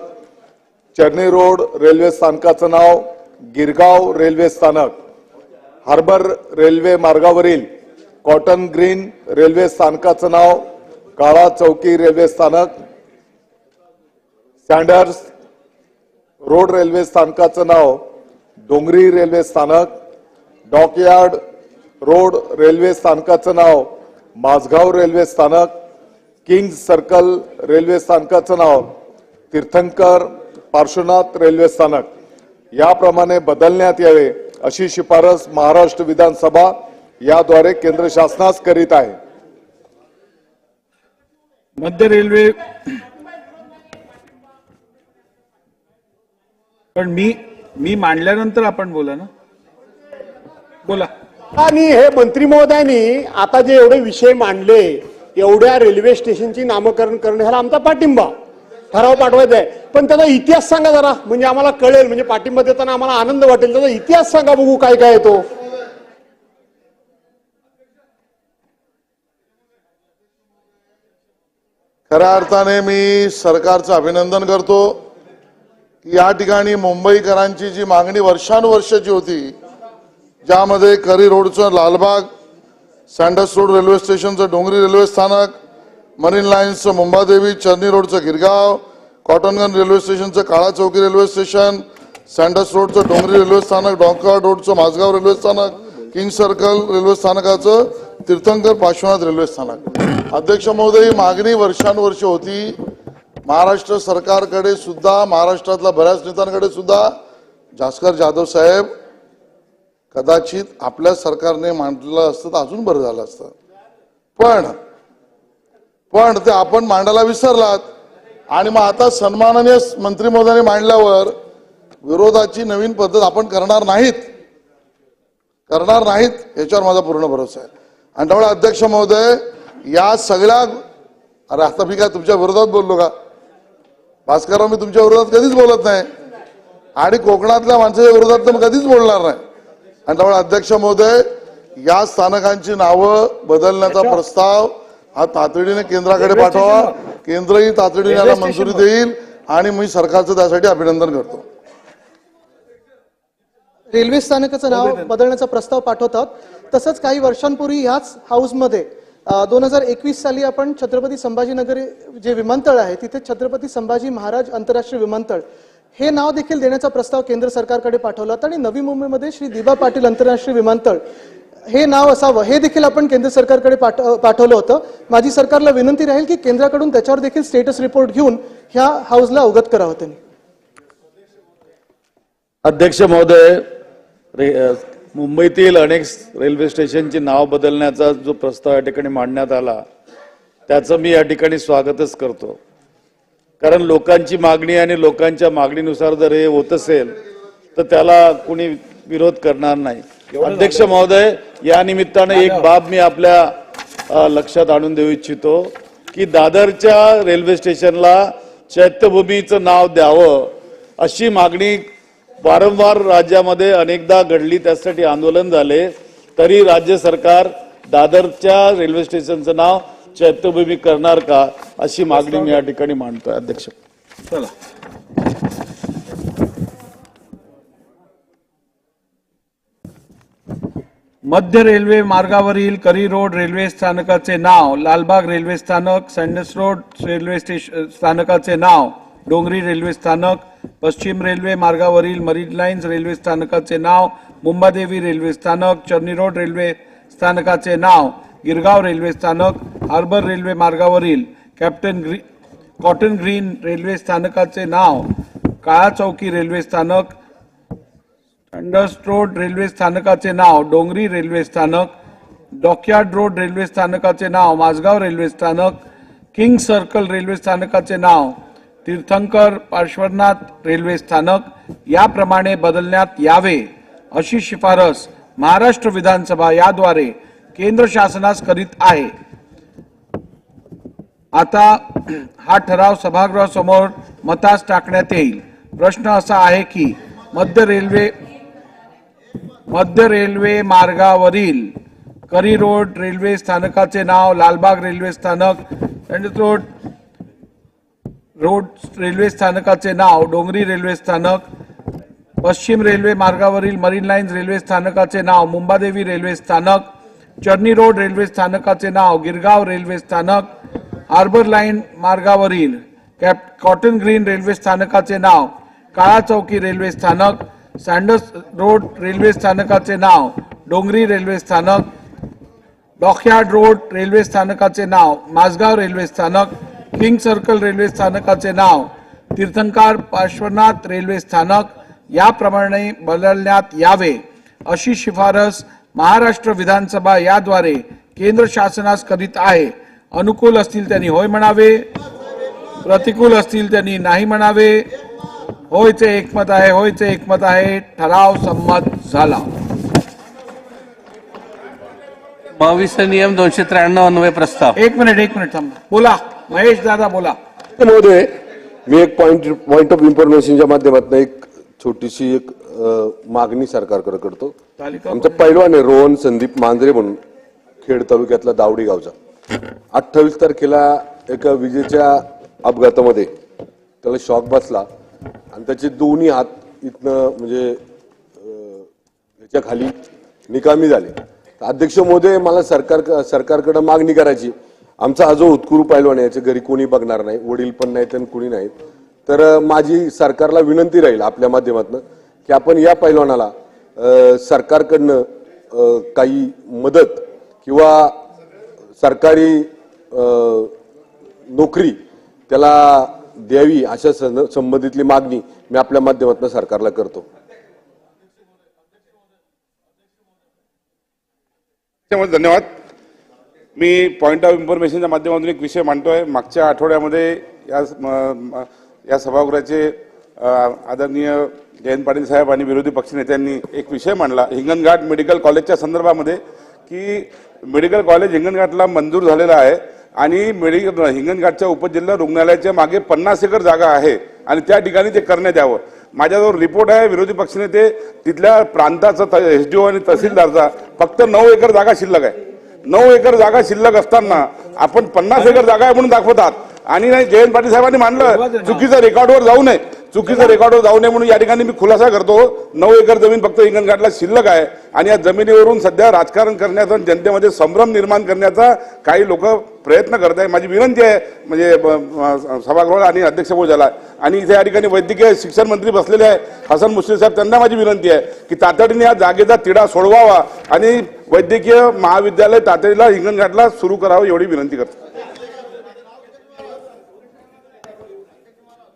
चर्नी रोड रेल्वे स्थानकाचं नाव गिरगाव रेल्वे स्थानक. हार्बर रेल्वे मार्गावरील कॉटन ग्रीन रेल्वे स्थानकाचं नाव काळा चौकी रेल्वे स्थानक. सँडर्स रोड रेल्वे स्थानकाचं नाव डोंगरी रेल्वे स्थानक. डॉकयार्ड रोड रेल्वे स्थानकाचं नाव माझगाव रेल्वे स्थानक, किंग्ज सर्कल रेल्वे स्थानकाचं नाव तीर्थंकर पार्श्वनाथ रेल्वे स्थानक याप्रमाणे बदलण्यात यावे अशी शिफारस महाराष्ट्र विधानसभा याद्वारे केंद्र शासनास करीत आहे. मध्य रेल्वे पण मी मांडल्यानंतर आपण बोला ना, बोला. आणि हे मंत्री महोदयांनी आता जे एवढे विषय मांडले, एवढ्या रेल्वे स्टेशनची नामकरण करणे ह्याला आमचा पाठिंबा, ठराव पाठवायचा आहे. पण त्याचा इतिहास सांगा जरा, म्हणजे आम्हाला कळेल, म्हणजे पाठिंबा देताना आम्हाला आनंद वाटेल. त्याचा इतिहास सांगा बघू काय काय तो. खऱ्या अर्थाने मी सरकारचं अभिनंदन करतो की या ठिकाणी मुंबईकरांची जी मागणी वर्षानुवर्षाची होती, ज्यामध्ये करी रोडचं लालबाग, सँडस रोड रेल्वे स्टेशनचं डोंगरी रेल्वे स्थानक, मरीन लाईन्सचं मुंबादेवी, चर्नी रोडचं गिरगाव, कॉटनगन रेल्वे स्टेशनचं काळा चौकी रेल्वे स्टेशन, सँडस रोडचं डोंगरी रेल्वे स्थानक, डॉंका रोडचं माझगाव रेल्वे स्थानक, किंग सर्कल रेल्वे स्थानकाचं तीर्थंकर पार्श्वनाथ रेल्वे स्थानक. अध्यक्ष महोदय, ही मागणी वर्षानुवर्ष होती. महाराष्ट्र सरकारकडे सुद्धा, महाराष्ट्रातल्या बऱ्याच नेत्यांकडे सुद्धा, भास्कर जाधव साहेब, कदाचित आपल्या सरकारने मांडलेलं असतं तर अजून बरं झालं असतं. पण ते आपण मांडायला विसरलात. आणि मग आता सन्माननीय मंत्री महोदयांनी मांडल्यावर विरोधाची नवीन पद्धत आपण करणार नाहीत याच्यावर माझा पूर्ण भरोसा आहे. आणि त्यामुळे अध्यक्ष महोदय, या सगळ्या, अरे आता मी काय तुमच्या विरोधात बोललो का? भास्करराव, मी तुमच्या विरोधात कधीच बोलत नाही आणि कोकणातल्या माणसाच्या विरोधात तर मी कधीच बोलणार नाही. आणि त्यामुळे अध्यक्ष महोदय, या स्थानकांची नावं बदलण्याचा प्रस्ताव हा तातडीने केंद्राकडे पाठवा. केंद्रही तातडीने याला मंजुरी देईल आणि मी सरकारचं त्यासाठी अभिनंदन करतो. रेल्वे स्थानकाचं नाव बदलण्याचा प्रस्ताव पाठवतात. तसंच काही वर्षांपूर्वी ह्याच हाऊसमध्ये 2021 साली आपण छत्रपती संभाजीनगर जे विमानतळ आहे तिथे छत्रपती संभाजी महाराज आंतरराष्ट्रीय विमानतळ हे नाव देखील देण्याचा प्रस्ताव केंद्र सरकारकडे पाठवला होता. आणि नवी मुंबईमध्ये श्री दिबा पाटील आंतरराष्ट्रीय विमानतळ हे नाव असावं हे देखील आपण केंद्र सरकारकडे पाठवलं होतं. माझी सरकारला विनंती राहील की केंद्राकडून त्याच्यावर देखील स्टेटस रिपोर्ट घेऊन ह्या हाऊसला अवगत करावं त्यांनी. अध्यक्ष महोदय, मुंबईतील अनेक रेल्वे स्टेशनची नाव बदलण्याचा जो प्रस्ताव या ठिकाणी मांडण्यात आला त्याचं मी या ठिकाणी स्वागतच करतो. कारण लोकांची मागणी आणि लोकांच्या मागणीनुसार जर हे होत असेल तर त्याला कोणी विरोध करणार नाही. अध्यक्ष महोदय, या निमित्ताने एक बाब मी आपल्या लक्षात आणून देऊ इच्छितो की दादरच्या रेल्वे स्टेशनला चैत्यभूमीचं नाव द्यावं अशी मागणी वारंवार राज्यामध्ये अनेकदा घडली, त्यासाठी आंदोलन झाले, तरी राज्य सरकार दादरच्या रेल्वे स्टेशनचं नाव चैत्यभूमी करणार का अशी मागणी मी या ठिकाणी मांडतोय. अध्यक्ष, चला. मध्य रेल्वे मार्गावरील करी रोड रेल्वे स्थानकाचे नाव लालबाग रेल्वे स्थानक, सँडस रोड रेल्वे स्थानकाचे नाव डोंगरी रेल्वे स्थानक, पश्चिम रेल्वे मार्गावरील मरीन लाईन्स रेल्वे स्थानकाचे नाव मुंबादेवी रेल्वे स्थानक, चर्नी रोड रेल्वे स्थानकाचे नाव गिरगाव रेल्वे स्थानक, हार्बर रेल्वे मार्गावरील कॉटन ग्रीन रेल्वे स्थानकाचे नाव काळा चौकी रेल्वे स्थानक, सँडस रोड रेल्वे स्थानकाचे नाव डोंगरी रेल्वे स्थानक, डॉकयार्ड रोड रेल्वे स्थानकाचे नाव माझगाव रेल्वे स्थानक, किंग सर्कल रेल्वे स्थानकाचे नाव तीर्थंकर पार्श्वनाथ रेल्वे स्थानक याप्रमाणे बदलण्यात यावे अशी शिफारस महाराष्ट्र विधानसभा याद्वारे केंद्र शासनास करीत आहे. आता हा ठराव सभागृहासमोर मतास टाकण्यात येईल. प्रश्न असा आहे की मध्य रेल्वे मार्गावरील करी रोड रेल्वे स्थानकाचे नाव लालबाग रेल्वे स्थानक, रोड रेल्वे स्थानकाचे नाव डोंगरी रेल्वे स्थानक, पश्चिम रेल्वे मार्गावरील मरीन लाईन्स रेल्वे स्थानकाचे नाव मुंबादेवी रेल्वे स्थानक, चर्नी रोड रेल्वे स्थानकाचे नाव गिरगाव रेल्वे स्थानक, हार्बर लाईन मार्गावरील कॉटन ग्रीन रेल्वे स्थानकाचे नाव काळा चौकी रेल्वे स्थानक, सँडस रोड रेल्वे स्थानकाचे नाव डोंगरी रेल्वे स्थानक, डॉकयार्ड रोड रेल्वे स्थानकाचे नाव माझगाव रेल्वे स्थानक, किंग सर्कल रेल्वे स्थानकाचे नाव तीर्थंकर पार्श्वनाथ रेल्वे स्थानक याप्रमाणे बदलण्यात यावे अशी शिफारस महाराष्ट्र विधानसभा याद्वारे केंद्र शासनास करीत आहे. अनुकूल असतील त्यांनी होय म्हणावे, प्रतिकूल असतील त्यांनी नाही म्हणावे. होयचे एकमत आहे, होयचे एकमत आहे. ठराव संमत झाला. महाविष नियम 293 अन्वय प्रस्ताव. एक मिनिट थांबा. बोला महेश दादा बोला. महोदय, मी एक पॉइंट ऑफ इन्फॉर्मेशनच्या माध्यमातून एक छोटीशी एक मागणी सरकारकडे करतो. आमचा पैलवान आहे रोहन संदीप मांजरे म्हणून, खेड तालुक्यातला दावडी गावचा. 28 तारखेला एका विजेच्या अपघातामध्ये त्याला शॉक बसला आणि त्याचे दोन्ही हात इथनं म्हणजे याच्या खाली निकामी झाले. अध्यक्ष महोदय, मला सरकारकडे मागणी करायची. आमचा हा जो उत्कुरू पैलवान आहे याच्या घरी कोणी बघणार नाही, वडील पण नाहीत आणि कुणी नाहीत. तर माझी सरकारला विनंती राहील आपल्या माध्यमातून की आपण या पैलवानाला सरकारकडनं काही मदत किंवा सरकारी नोकरी त्याला द्यावी अशा संबंधितली मागणी मी आपल्या माध्यमातून सरकारला करतो. धन्यवाद. मी पॉइंट ऑफ इन्फॉर्मेशनच्या माध्यमातून एक विषय मांडतोय. मागच्या आठवड्यामध्ये या सभागृहाचे आदरणीय जयंत पाटील साहेब आणि विरोधी पक्षनेत्यांनी एक विषय मांडला हिंगणघाट मेडिकल कॉलेजच्या संदर्भामध्ये की मेडिकल कॉलेज हिंगणघाटला मंजूर झालेला आहे आणि हिंगणघाटच्या उपजिल्हा रुग्णालयाच्या मागे 50 एकर जागा आहे आणि त्या ठिकाणी ते करण्यात यावं. माझ्याजवळ रिपोर्ट आहे. विरोधी पक्षनेते तिथल्या प्रांताचा एसडीओ आणि तहसीलदारचा फक्त 9 एकर जागा शिल्लक आहे. 9 एकर जागा शिल्लक असताना आपण 50 एकर जागा आहे म्हणून दाखवतात. आणि नाही, जयंत पाटील साहेबांनी मांडलं चुकीचं रेकॉर्डवर जाऊ नये, चुकीचं रेकॉर्डवर जाऊ नये म्हणून या ठिकाणी मी खुलासा करतो. 9 एकर जमीन फक्त हिंगणघाटला शिल्लक आहे आणि या जमिनीवरून सध्या राजकारण करण्याचा, जनतेमध्ये संभ्रम निर्माण करण्याचा काही लोक प्रयत्न करत आहे. माझी विनंती आहे म्हणजे सभागृह आणि अध्यक्ष महोदयाला, आणि इथे या ठिकाणी वैद्यकीय शिक्षण मंत्री बसलेले आहे हसन मुश्रीफ साहेब, त्यांना माझी विनंती आहे की तातडीने या जागेचा तिढा सोडवावा आणि वैद्यकीय महाविद्यालय तातडीला हिंगणघाटला सुरू करावं एवढी विनंती करतो.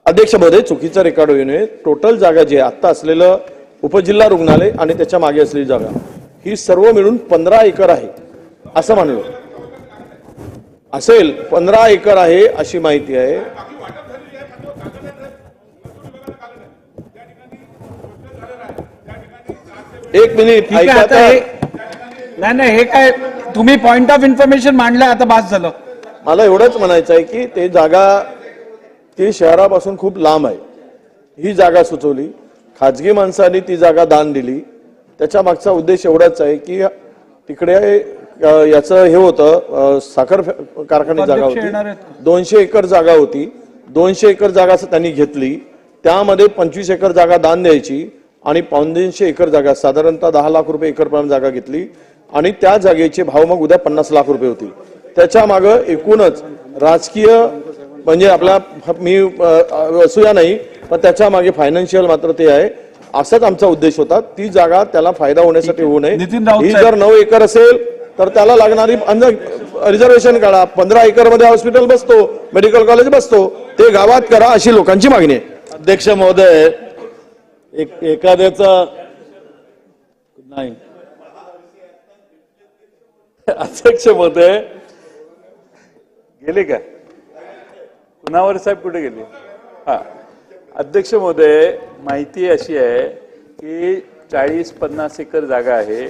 अध्यक्ष महोदय, चुकीचा रेकॉर्ड होऊ नये. टोटल जागा जी आहे आता असलेलं उपजिल्हा रुग्णालय आणि त्याच्या मागे असलेली जागा ही सर्व मिळून 15 एकर आहे असं मानलं असेल. 15 एकर आहे अशी माहिती आहे. एक मिनिट ऐका. नाही हे काय तुम्ही पॉइंट ऑफ इन्फॉर्मेशन मांडलं, आता बास झालं. मला एवढंच म्हणायचं आहे की ते जागा ती शहरापासून खूप लांब आहे. ही जागा सुचवली, खाजगी माणसांनी ती जागा दान दिली. त्याच्या मागचा उद्देश एवढाच आहे की तिकडे याचं हे होतं, साखर कारखान्याची जागा होती, 200 एकर जागा होती. 200 एकर जागा त्यांनी घेतली, त्यामध्ये 25 एकर जागा दान द्यायची आणि 250 एकर जागा साधारणतः 10 लाख रुपये एकर प्रमाणे जागा घेतली आणि त्या जागेचे भाव मग उद्या 50 लाख रुपये होतील. त्याच्या मागं एकूणच राजकीय म्हणजे आपला मी असूया नाही, पण त्याच्या मागे फायनान्शियल मात्र ते आहे. असाच आमचा उद्देश होता. ती जागा त्याला फायदा होण्यासाठी होऊ नये. ही जर 9 एकर असेल तर त्याला लागणारी रिझर्वेशन काढा. 15 एकर मध्ये हॉस्पिटल बसतो, मेडिकल कॉलेज बसतो, ते गावात करा अशी लोकांची मागणी आहे. अध्यक्ष महोदय, एखाद्याचा नाही. अध्यक्ष महोदय गेले का? कुणावर साहेब कुठे गेले? हा, अध्यक्ष महोदय, माहिती अशी आहे की 40-50 एकर जागा आहे,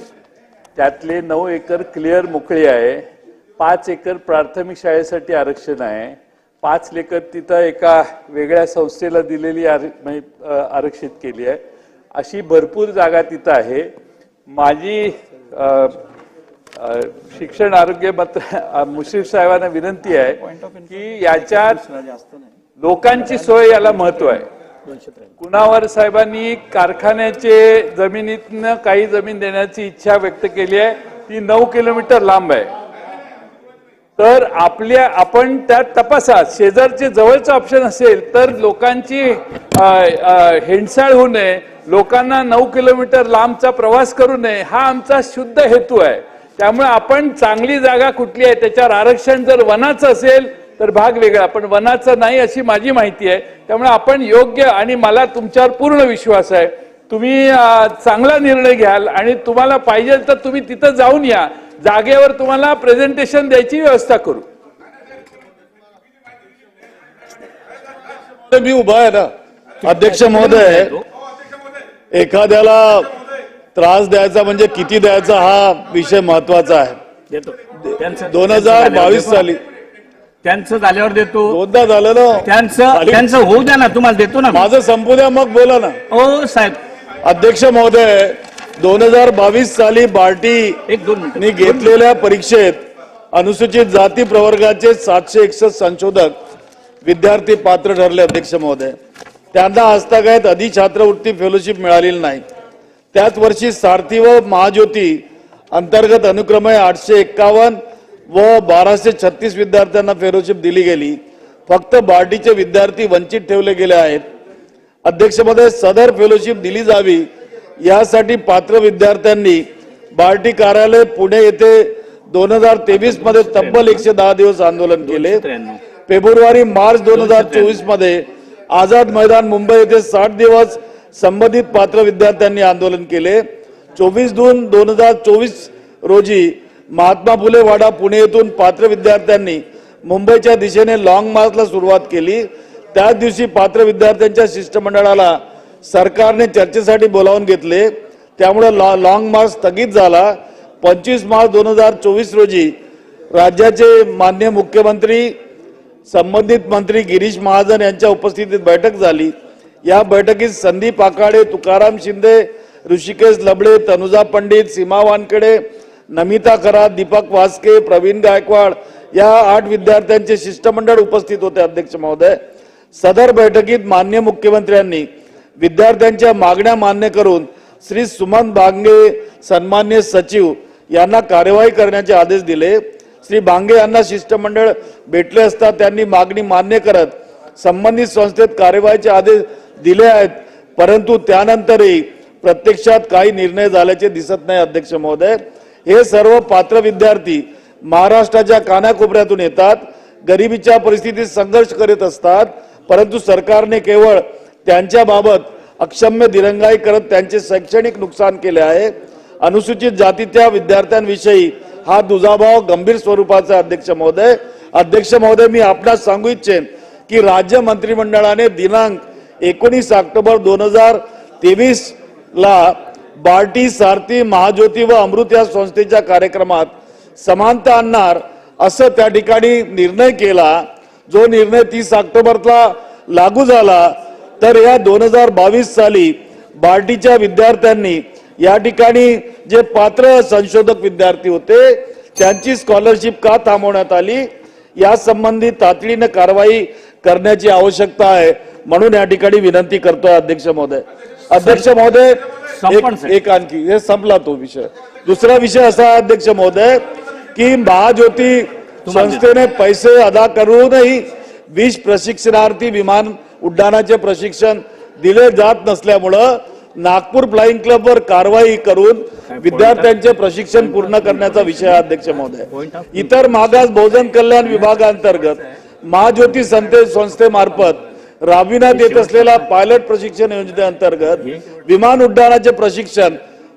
त्यातले 9 एकर क्लिअर मोकळी आहे. 5 एकर प्राथमिक शाळेसाठी आरक्षण आहे. 5 एकर तिथं एका वेगळ्या संस्थेला दिलेली आरक्षित केली आहे. अशी भरपूर जागा तिथं आहे. माझी शिक्षण आरोग्य मंत्री मुश्रीफ साहेबांना विनंती आहे की याच्यात लोकांची सोय याला महत्व आहे. कुणावर साहेबांनी कारखान्याचे जमिनीतनं काही जमीन देण्याची इच्छा व्यक्त केली आहे. ती 9 किलोमीटर लांब आहे. तर आपण त्यात तपासा, शेजारचे जवळचं ऑप्शन असेल तर लोकांची हेंडसाळ होऊ नये, लोकांना 9 किलोमीटर लांबचा प्रवास करू नये, हा आमचा शुद्ध हेतू आहे. त्यामुळे आपण चांगली जागा कुठली आहे त्याच्यावर आरक्षण जर वनाचं असेल तर भाग वेगळा, पण वनाचं नाही अशी माझी माहिती आहे. त्यामुळे आपण योग्य, आणि मला तुमच्यावर पूर्ण विश्वास आहे, तुम्ही चांगला निर्णय घ्याल आणि तुम्हाला पाहिजे तर तुम्ही तिथं जाऊन या, जागेवर तुम्हाला प्रेझेंटेशन द्यायची व्यवस्था करू. मी उभा आहे ना अध्यक्ष महोदय. एखाद्याला त्रास द्यायचा म्हणजे किती द्यायचा हा विषय महत्वाचा आहे. 2022 साली त्यांचं झाल्यावर देतो. दोनदा झालं ना. त्यांचं होऊ द्या ना, तुम्हाला देतो ना. माझं संपू द्या मग बोला ना. हो साहेब. अध्यक्ष महोदय, 2022 साली बार्टीने घेतलेल्या परीक्षेत अनुसूचित जाती प्रवर्गाचे 761 संशोधक विद्यार्थी पात्र ठरले. अध्यक्ष महोदय, त्यांना आजतागायत अधिछात्रवृत्ती फेलोशिप मिळालेली नाही. त्याच वर्षी सारथी व महाज्योती अंतर्गत अनुक्रमे 851 व 1236 विद्यार्थ्यांना फेलोशिप दिली गेली. फक्त बार्टीचे विद्यार्थी वंचित ठेवले गेले आहेत. अध्यक्ष महोदय, सदर फेलोशिप दिली जावी यासाठी पात्र विद्यार्थ्यांनी बार्टी कार्यालय पुणे येथे 2023 मध्ये तब्बल 110 दिवस आंदोलन केले. फेब्रुवारी मार्च 2024 मध्ये आझाद मैदान मुंबई येथे 60 दिवस संबंधित पात्र विद्यार्थ्यांनी आंदोलन केले. 24 जून 2024 रोजी महात्मा फुले वाडा पुणे येथून पात्र विद्यार्थ्यांनी मुंबईच्या दिशेने लॉंग मार्चला सुरुवात केली. त्याच दिवशी पात्र विद्यार्थ्यांच्या शिष्टमंडळाला सरकारने चर्चेसाठी बोलावून घेतले. त्यामुळे लॉंग मार्च स्थगित झाला. 25 मार्च 2024 रोजी राज्याचे माननीय मुख्यमंत्री, संबंधित मंत्री गिरीश महाजन यांच्या उपस्थितीत बैठक झाली. या बैठकीत संदीप आकाडे, तुकाराम शिंदे, ऋषिकेश लबडे, तनुजा पंडित, सीमा वानखेडे, नमिता खरात, दीपक वास्के, प्रवीण गायकवाड या 8 विद्यार्थ्यांचे शिष्टमंडळ उपस्थित होते. अध्यक्ष महोदय, सदर बैठकीत माननीय मुख्यमंत्र्यांनी विद्यार्थ्यांच्या मागण्या मान्य करून श्री सुमन बांगे, सन्मान्य सचिव यांना कार्यवाही करण्याचे आदेश दिले. श्री बांगे यांना शिष्टमंडळ भेटले असता त्यांनी मागणी मान्य करत संबंधित संस्थेत कार्यवाहीचे आदेश दिले आहेत, परंतु त्यानंतरही प्रत्यक्षात काही निर्णय झाल्याचे दिसत नाही. अध्यक्ष महोदय, हे सर्व पात्र विद्यार्थी महाराष्ट्राच्या कानाकोपऱ्यातून येतात, गरिबीच्या परिस्थितीत संघर्ष करीत असतात, परंतु सरकारने केवळ त्यांच्याबाबत अक्षम्य दिरंगाई करत त्यांचे शैक्षणिक नुकसान केले आहे. अनुसूचित जातीच्या विद्यार्थ्यांविषयी हा दुजाभाव गंभीर स्वरूपाचा. अध्यक्ष महोदय, मी आपणास सांगू इच्छेन की राज्य मंत्रिमंडळाने दिनांक 19 ऑक्टोबर 2023 ला बार्टी, सारथी, महाज्योती व अमृत या संस्थेच्या कार्यक्रमात समानता आणणार असं त्या ठिकाणी निर्णय केला. जो निर्णय 30 ऑक्टोबरला लागू झाला. तर या 2022 साली बार्टीच्या विद्यार्थ्यांनी या ठिकाणी जे पात्र संशोधक विद्यार्थी होते त्यांची स्कॉलरशिप का थांबवण्यात आली या संबंधी तातडीने कारवाई करण्याची आवश्यकता आहे, म्हणून या ठिकाणी विनंती करतोय. अध्यक्ष महोदय, एक आणखी, हे संपला तो विषय. दुसरा विषय असा अध्यक्ष महोदय की महाज्योती संस्थेने पैसे अदा करूनही 20 प्रशिक्षणार्थी विमान उड्डाणाचे प्रशिक्षण दिले जात नसल्यामुळं नागपूर फ्लाइंग क्लबवर कारवाई करून विद्यार्थ्यांचे प्रशिक्षण पूर्ण करण्याचा विषय. अध्यक्ष महोदय, इतर मागास बहुजन कल्याण विभागांतर्गत महाज्योती संस्थेमार्फत राबविण्यात येत असलेल्या पायलट प्रशिक्षण योजनेअंतर्गत विमान उड्डाणाचे प्रशिक्षण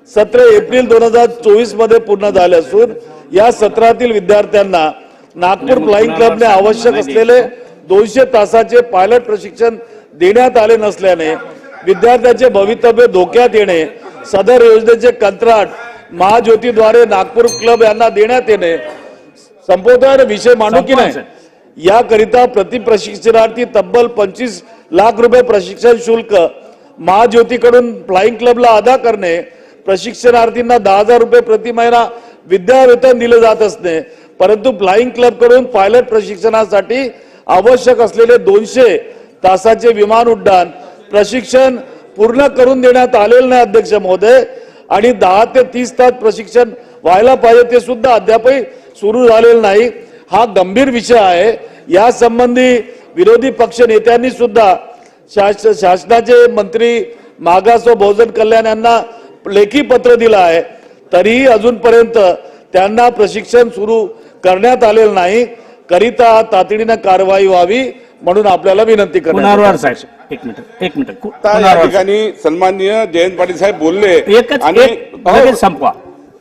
17 एप्रिल 2024 मध्ये पूर्ण झाले असून या सत्रातील विद्यार्थ्यांना नागपूर फ्लाइंग क्लबने आवश्यक असलेले 200 तासाचे पायलट प्रशिक्षण देण्यात आले नसल्याने विद्यार्थ्यांचे भवितव्य धोक्यात येणे, सदर योजनेचे कंत्राट महाज्योतीद्वारे नागपूर क्लब यांना देण्यात येणे. संपवतोय विषय मांडू की नाही. याकरिता प्रति प्रशिक्षणार्थी तब्बल 25 लाख रुपये प्रशिक्षण शुल्क महाज्योतीकडून फ्लाइंग क्लबला अदा करणे, प्रशिक्षणार्थींना 10,000 रुपये प्रति महिना विद्यावेतन दिले जात असणे, परंतु फ्लाइंग क्लब कडून पायलट प्रशिक्षणासाठी आवश्यक असलेले 200 तासाचे विमान उड्डाण प्रशिक्षण पूर्ण करून देण्यात आलेलं नाही. अध्यक्ष महोदय, आणि 10 ते 30 तास प्रशिक्षण व्हायला पाहिजे ते सुद्धा अद्यापही सुरू झालेलं नाही. हा गंभीर विषय आहे. या संबंधी विरोधी पक्ष नेत्यांनी सुद्धा शासनाचे मंत्री मागास व बहुजन कल्याण यांना लेखी पत्र दिलं आहे, तरीही अजूनपर्यंत त्यांना प्रशिक्षण सुरू करण्यात आलेलं नाही, करिता तातडीनं कारवाई व्हावी म्हणून आपल्याला विनंती पुनर्वार करण्यात साहेब एक मिनिट आता या ठिकाणी सन्माननीय जयंत पाटील साहेब बोलले एकच आणि लगेच संपवा.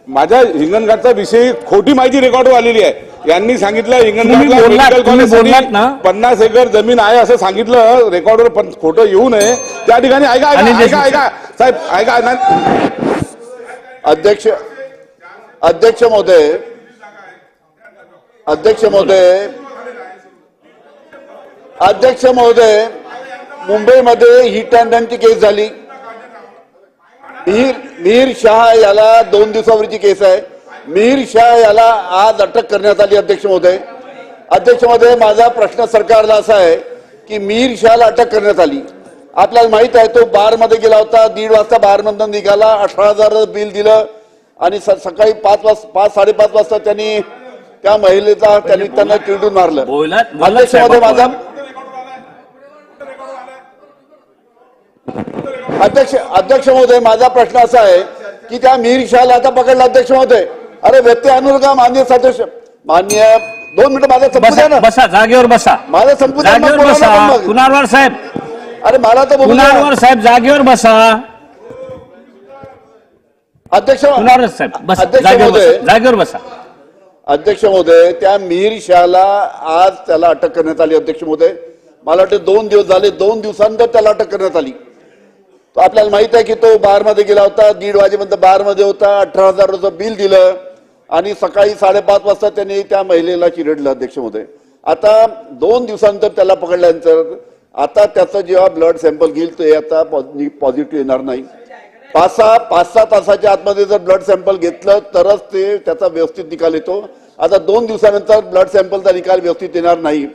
माझ्या हिंगणघाटचा विषय खोटी माहिती रेकॉर्डवर आलेली आहे. यांनी सांगितलं तुम्ही हिंगणघाटला मेडिकल बोललात कॉलेजसाठी ना? 50 एकर जमीन आहे असं सांगितलं रेकॉर्डवर, पण खोटं येऊ नये त्या ठिकाणी. ऐका साहेब ऐका अध्यक्ष महोदय मुंबईमध्ये हिट अँड रनची केस झाली. मिहीर शाह याला 2 दिवसावरची केस आहे. मिहीर शाह याला आज अटक करण्यात आली. अध्यक्ष महोदय माझा प्रश्न सरकारला असा आहे की मिहीर शहाला अटक करण्यात आली. आपल्याला माहित आहे तो बारमध्ये गेला होता, 1:30 वाजता बारमधून निघाला, 18,000 बिल दिलं आणि सकाळी 5:30 वाजता त्यांनी त्या महिलेचा त्यांना चिरडून मारलं. अध्यक्ष महोदय माझा प्रश्न असा आहे की त्या मिहीर शहाला आता पकडला. अध्यक्ष महोदय अरे व्यत्यय आणू नका. मान्य 2 मिनिटं माझा संपू द्या ना. बसा जागेवर बसा. माझा संपू द्या. जागेवर बसा. पुनर्वार साहेब, अरे मला तर बोलू द्या. पुनर्वार साहेब जागेवर बसा. अध्यक्ष पुनर्वार साहेब बसा. जागेवर बसा. अध्यक्ष महोदय त्या मिहीर शहाला आज त्याला अटक करण्यात आली. अध्यक्ष महोदय मला वाटतं 2 दिवस झाले, 2 दिवसानंतर त्याला अटक करण्यात आली. तो आपल्याला माहित आहे की तो बारमध्ये गेला होता, 1:30 वाजेपर्यंत बारमध्ये होता, 18,000 बिल दिलं आणि सकाळी 5:30 वाजता त्यांनी त्या महिलेला चिरडलं. अध्यक्ष महोदय आता 2 दिवसानंतर त्याला पकडल्यानंतर आता त्याचं जेव्हा ब्लड सॅम्पल घेईल ते आता पॉझिटिव्ह येणार नाही. 5-6 तासाच्या आतमध्ये जर ब्लड सॅम्पल घेतलं तरच ते त्याचा व्यवस्थित निकाल येतो. आता 2 दिवसानंतर ब्लड सॅम्पलचा निकाल व्यवस्थित येणार नाही.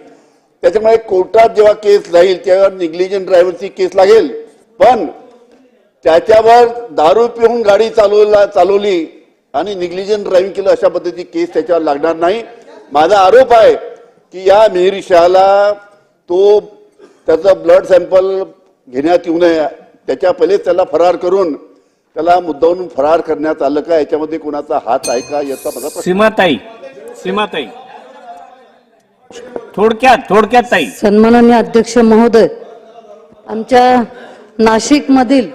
त्याच्यामुळे कोर्टात जेव्हा केस राहील तेव्हा निग्लिजंट ड्रायव्हरची केस लागेल, पण त्याच्यावर दारू पिऊन गाडी चालवली आणि निग्लिजंट ड्रायव्हिंग केलं अशा पद्धतीची केस त्याच्यावर लागणार नाही. माझा आरोप आहे की या मिहीर शहाला त्याचं ब्लड सॅम्पल घेण्यात येऊ नये, त्याच्या पहिलेच त्याला फरार करून त्याला मुद्दामून फरार करण्यात आलं का, याच्यामध्ये कोणाचा हात आहे का याचा मला प्रश्न. सीमाताई थोडक्यात ताई. सन्माननीय अध्यक्ष महोदय, आमच्या नाशिक मधील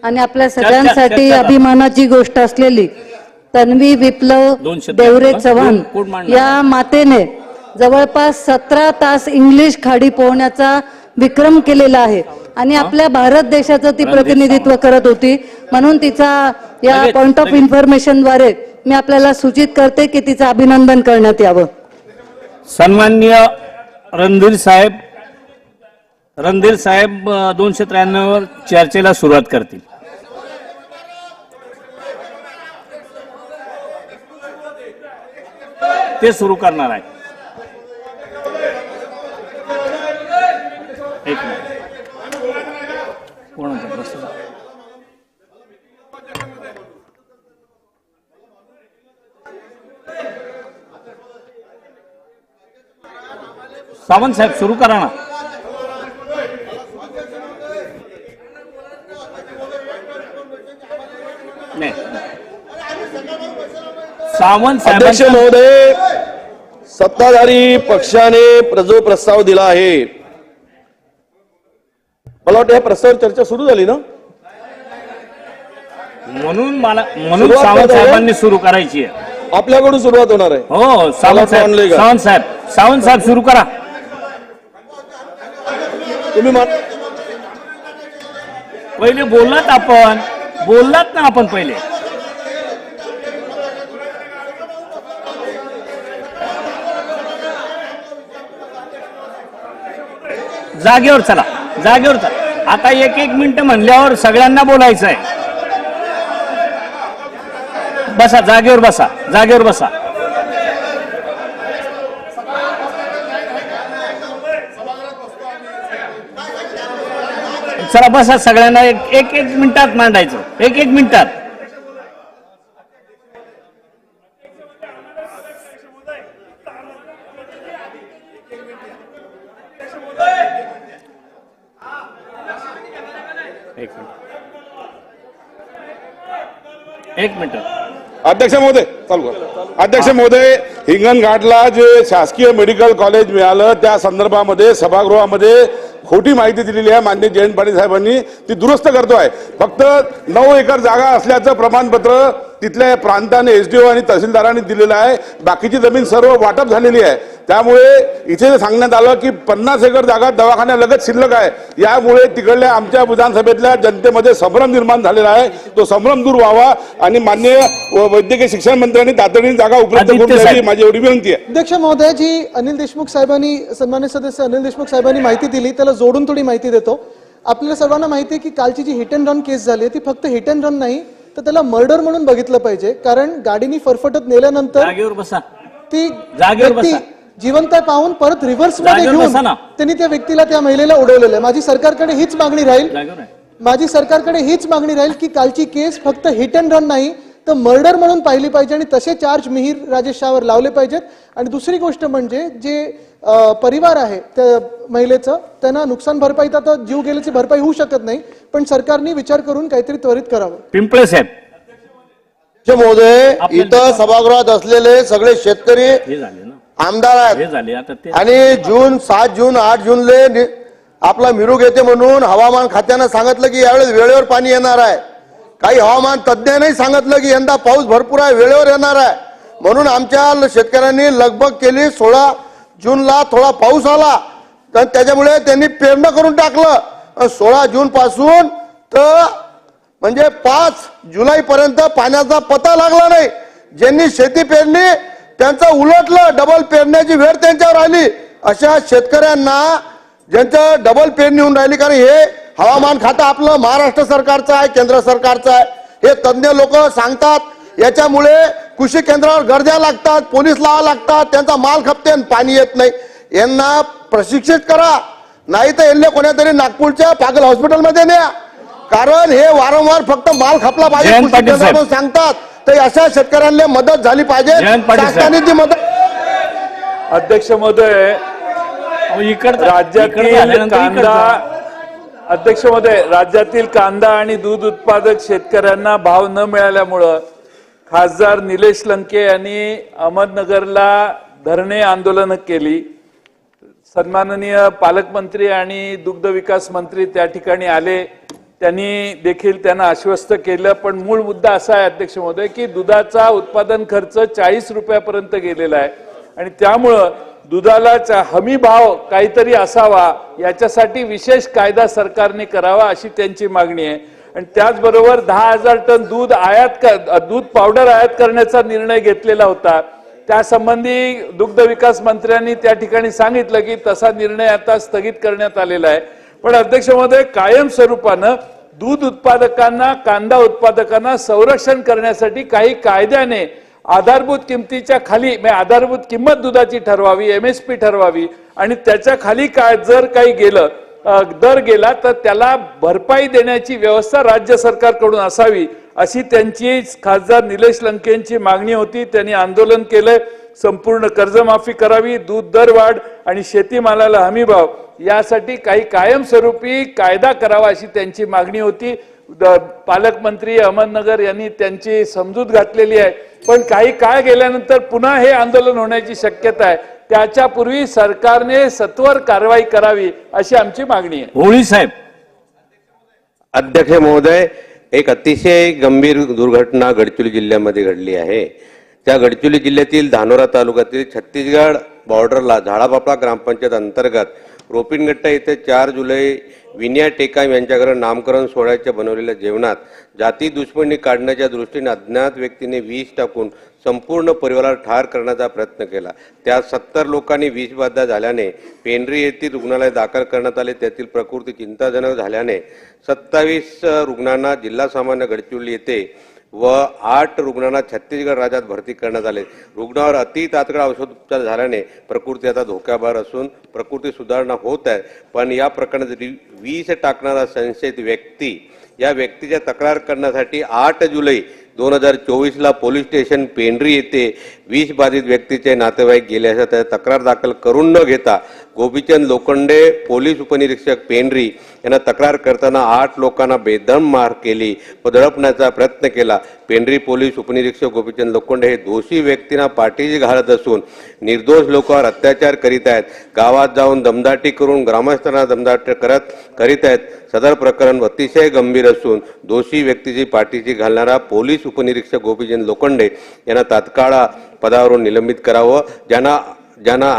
आणि आपल्या सगळ्यांसाठी अभिमानाची गोष्ट असलेली तन्वी विप्लव देवरे चव्हाण या मातेने जवळपास 17 तास इंग्लिश खाडी पोहण्याचा विक्रम केलेला आहे आणि आपल्या भारत देशाचं ती प्रतिनिधित्व करत होती. म्हणून तिचा या पॉइंट ऑफ इन्फॉर्मेशन द्वारे मी आपल्याला सूचित करते की तिचं अभिनंदन करण्यात यावं. सन्माननीय रणधीर साहेब 293 वर चर्चेला सुरुवात करतील. ते सुरू करणार आहे. एक मिनिट. कोण होतं प्रश्न? सावंत साहेब सुरू करा ना. नाही सावंत साहेब. अध्यक्ष महोदय सत्ताधारी पक्षाने जो प्रस्ताव दिला आहे, मला वाटतं या प्रस्तावावर चर्चा सुरू झाली ना, म्हणून सावंत साहेबांनी सुरू करायची आहे. आपल्याकडून सुरुवात होणार आहे. हो सावंत साहेब सुरू करा. तुम्ही पहिले बोललात ना आपण पहिले. जागेवर चला. आता 1-1 मिनिट म्हणल्यावर सगळ्यांना बोलायचं आहे. बसा जागेवर बसा. चला बसा. सगळ्यांना एक मिनिटात मांडायचं. 1 मिनिटात. एक मिनिट. अध्यक्ष महोदय चालू करा. अध्यक्ष महोदय, हिंगणघाटला जे शासकीय मेडिकल कॉलेज मिळालं त्या संदर्भामध्ये सभागृहामध्ये खोटी माहिती दिलेली आहे माननीय जयंत पाटील साहेबांनी, ती दुरुस्त करतोय. फक्त 9 एकर जागा असल्याचं प्रमाणपत्र तिथल्या प्रांताने एसडीओ आणि तहसीलदारांनी दिलेलं आहे. बाकीची जमीन सर्व वाटप झालेली आहे. त्यामुळे इथे सांगण्यात आलं की 50 एकर जागा दवाखान्यालगत शिल्लक आहे. यामुळे तिकडल्या आमच्या विधानसभेतल्या जनतेमध्ये संभ्रम निर्माण झालेला आहे. तो संभ्रम दूर व्हावा आणि माननीय वैद्यकीय शिक्षण मंत्र्यांनी तातडीने जागा उपलब्ध करून द्यावी, माझी एवढी विनंती आहे. अध्यक्ष महोदय, जी अनिल देशमुख साहेबांनी, सन्मान्य सदस्य अनिल देशमुख साहेबांनी माहिती दिली त्याला जोडून थोडी माहिती देतो. आपल्याला सर्वांना माहिती आहे की कालची जी हिट अँड रन केस झाली ती फक्त हिट अँड रन नाही तर त्याला मर्डर म्हणून बघितलं पाहिजे. कारण गाडीनी फरफटत नेल्यानंतर ती व्यक्ती जिवंत आहे पाहून परत रिव्हर्स मध्ये घेऊन त्यांनी त्या व्यक्तीला, त्या महिलेला उडवलेलं आहे. माझी सरकारकडे हीच मागणी राहील की कालची केस फक्त हिट अँड रन नाही तर मर्डर म्हणून पाहिली पाहिजे आणि तसे चार्ज मिहीर राजेश शाहवर लावले पाहिजेत. आणि दुसरी गोष्ट म्हणजे जे परिवार आहे त्या महिलेचं, त्यांना नुकसान भरपाई, तर जीव गेल्याची भरपाई होऊ शकत नाही, पण सरकारने विचार करून काहीतरी त्वरित करावं. पिंपळे साहेब. महोदय, इथं सभागृहात असलेले सगळे शेतकरी आमदार आहेत आणि 7 जून 8 जूनले आपला मिरूग येते म्हणून हवामान खात्यानं सांगितलं की यावेळेस वेळेवर पाणी येणार आहे. काही हवामान तज्ज्ञांनी सांगितलं की यंदा पाऊस भरपूर आहे, वेळेवर येणार आहे. म्हणून आमच्या शेतकऱ्यांनी लगबग केली. 16 जूनला थोडा पाऊस आला तर त्याच्यामुळे त्यांनी पेरणी करून टाकलं. 16 जून पासून तर म्हणजे 5 जुलैपर्यंत पाण्याचा पत्ता लागला नाही. ज्यांनी शेती पेरली त्यांचं उलटलं, डबल पेरण्याची वेळ त्यांच्यावर आली. अशा शेतकऱ्यांना ज्यांचं डबल पेरणी होऊन राहिली, कारण हे हवामान खातं आपलं महाराष्ट्र सरकारचं आहे, केंद्र सरकारचं आहे, हे तज्ज्ञ लोक सांगतात. याच्यामुळे कृषी केंद्रावर गर्द्या लागतात, पोलीस लावा लागतात, त्यांचा माल खपते आणि पाणी येत नाही. यांना प्रशिक्षित करा, नाही तर यांना कोणातरी नागपूरच्या पागल हॉस्पिटलमध्ये न्या. कारण हे वारंवार फक्त माल खपला पाहिजे कृषी केंद्रावर सांगतात. तर अशा शेतकऱ्यांना मदत झाली पाहिजे, शासनाने ती मदत. अध्यक्ष महोदय, राज्यातील कांदा, अध्यक्ष महोदय, राज्यातील कांदा आणि दूध उत्पादक शेतकऱ्यांना भाव न मिळाल्यामुळं खासदार निलेश लंके यांनी अहमदनगरला धरणे आंदोलन केली. सन्माननीय पालकमंत्री आणि दुग्ध विकास मंत्री त्या ठिकाणी आले, त्यांनी देखील त्यांना आश्वस्त केलं. पण मूळ मुद्दा असा आहे अध्यक्ष महोदय की दुधाचा उत्पादन खर्च 40 रुपयापर्यंत गेलेला आहे आणि त्यामुळं दुधाला हमी भाव काहीतरी असावा, याच्यासाठी विशेष कायदा सरकारने करावा अशी त्यांची मागणी आहे. आणि त्याचबरोबर 10,000 टन दूध पावडर आयात करण्याचा निर्णय घेतलेला होता. त्यासंबंधी दुग्ध विकास मंत्र्यांनी त्या ठिकाणी सांगितलं की तसा निर्णय आता स्थगित करण्यात आलेला आहे. पण अध्यक्ष महोदय, कायम स्वरूपानं दूध उत्पादकांना, कांदा उत्पादकांना संरक्षण करण्यासाठी काही कायद्याने आधारभूत किमतीच्या खाली, आधारभूत किंमत दुधाची ठरवावी, MSP ठरवावी आणि त्याच्या खाली काय जर काही गेलं, दर गेला तर त्याला भरपाई देण्याची व्यवस्था राज्य सरकारकडून असावी अशी त्यांची खासदार निलेश लंकेंची मागणी होती. त्यांनी आंदोलन केलंय. संपूर्ण कर्जमाफी करावी, दूध दर वाढ आणि शेतीमालाला हमी भाव यासाठी काही कायमस्वरूपी कायदा करावा अशी त्यांची मागणी होती. पालकमंत्री अहमदनगर यांनी त्यांची समजूत घातलेली आहे. पण काही काळ गेल्यानंतर पुन्हा हे आंदोलन होण्याची शक्यता आहे. त्याच्यापूर्वी सरकारने सत्वर कारवाई करावी अशी आमची मागणी आहे. होळी साहेब. अध्यक्ष महोदय, एक अतिशय गंभीर दुर्घटना गडचिरोली जिल्ह्यामध्ये घडली आहे. त्या गडचिरोली जिल्ह्यातील धानोरा तालुक्यातील छत्तीसगड बॉर्डरला झाडापापळा ग्रामपंचायत अंतर्गत रोपिनगट्टा येथे 4 जुलै विनिया टेकाम यांच्या घरी नामकरण सोहळ्याच्या बनवलेल्या जेवणात जाती दुश्मनी काढण्याच्या दृष्टीने अज्ञात व्यक्तीने विष टाकून संपूर्ण परिवाराला ठार करण्याचा प्रयत्न केला. त्यात 70 लोकांनी विषबाधा झाल्याने पेंढरी येथील रुग्णालयात दाखल करण्यात आले. त्यातील प्रकृती चिंताजनक झाल्याने 27 रुग्णांना जिल्हा सामान्य गडचिरोली येथे व 8 रुग्णांना छत्तीसगड राज्यात भरती करण्यात आले. रुग्णावर अति तात्काळ औषधोपचार झाल्याने प्रकृती आता धोक्याबाहेर असून प्रकृती सुधारणा होत आहे. पण या प्रकरणात विष टाकणारा संशयित व्यक्ती या व्यक्तीच्या तक्रार करण्यासाठी 8 जुलै 2024ला पोलीस स्टेशन पेंढरी येथे विष बाधित व्यक्तीचे नातेवाईक गेले असता त्यात तक्रार दाखल करून न घेता गोपीचंद लोखंडे पोलीस उपनिरीक्षक पेंढरी यांना तक्रार करताना 8 लोकांना बेदम मार केली व दडपण्याचा प्रयत्न केला. पेंढरी पोलीस उपनिरीक्षक गोपीचंद लोखंडे हे दोषी व्यक्तींना पाठीशी घालत असून निर्दोष लोकांवर अत्याचार करीत आहेत. गावात जाऊन दमदाटी करून ग्रामस्थांना दमदाटी करीत आहेत. सदर प्रकरण अतिशय गंभीर असून दोषी व्यक्तीची पाठीशी घालणारा पोलीस उपनिरीक्षक गोपीचंद लोखंडे यांना तात्काळ पदावरून निलंबित करावं. ज्यांना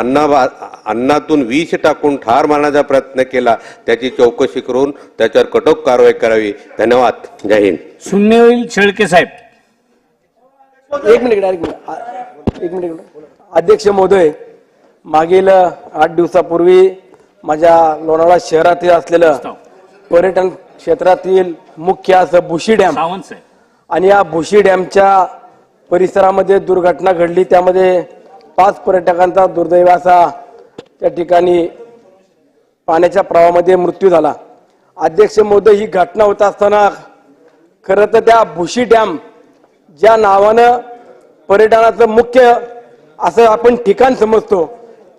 अन्नातून विष टाकून ठार मारण्याचा प्रयत्न केला त्याची चौकशी करून त्याच्यावर कठोर कारवाई करावी. धन्यवाद. जय हिंद. शून्य होईल शेळके साहेब. एक मिनिट अध्यक्ष महोदय, मागील 8 दिवसापूर्वी माझ्या लोणावळा शहरातील असलेलं पर्यटन क्षेत्रातील मुख्य असं भुशी डॅम आणि या भुशी डॅमच्या परिसरामध्ये दुर्घटना घडली. त्यामध्ये 5 पर्यटकांचा दुर्दैव असा त्या ठिकाणी पाण्याच्या प्रवाहामध्ये मृत्यू झाला. अध्यक्ष महोदय, ही घटना होत असताना खरं तर त्या भुशी डॅम ज्या नावानं पर्यटनाचं मुख्य असं आपण ठिकाण समजतो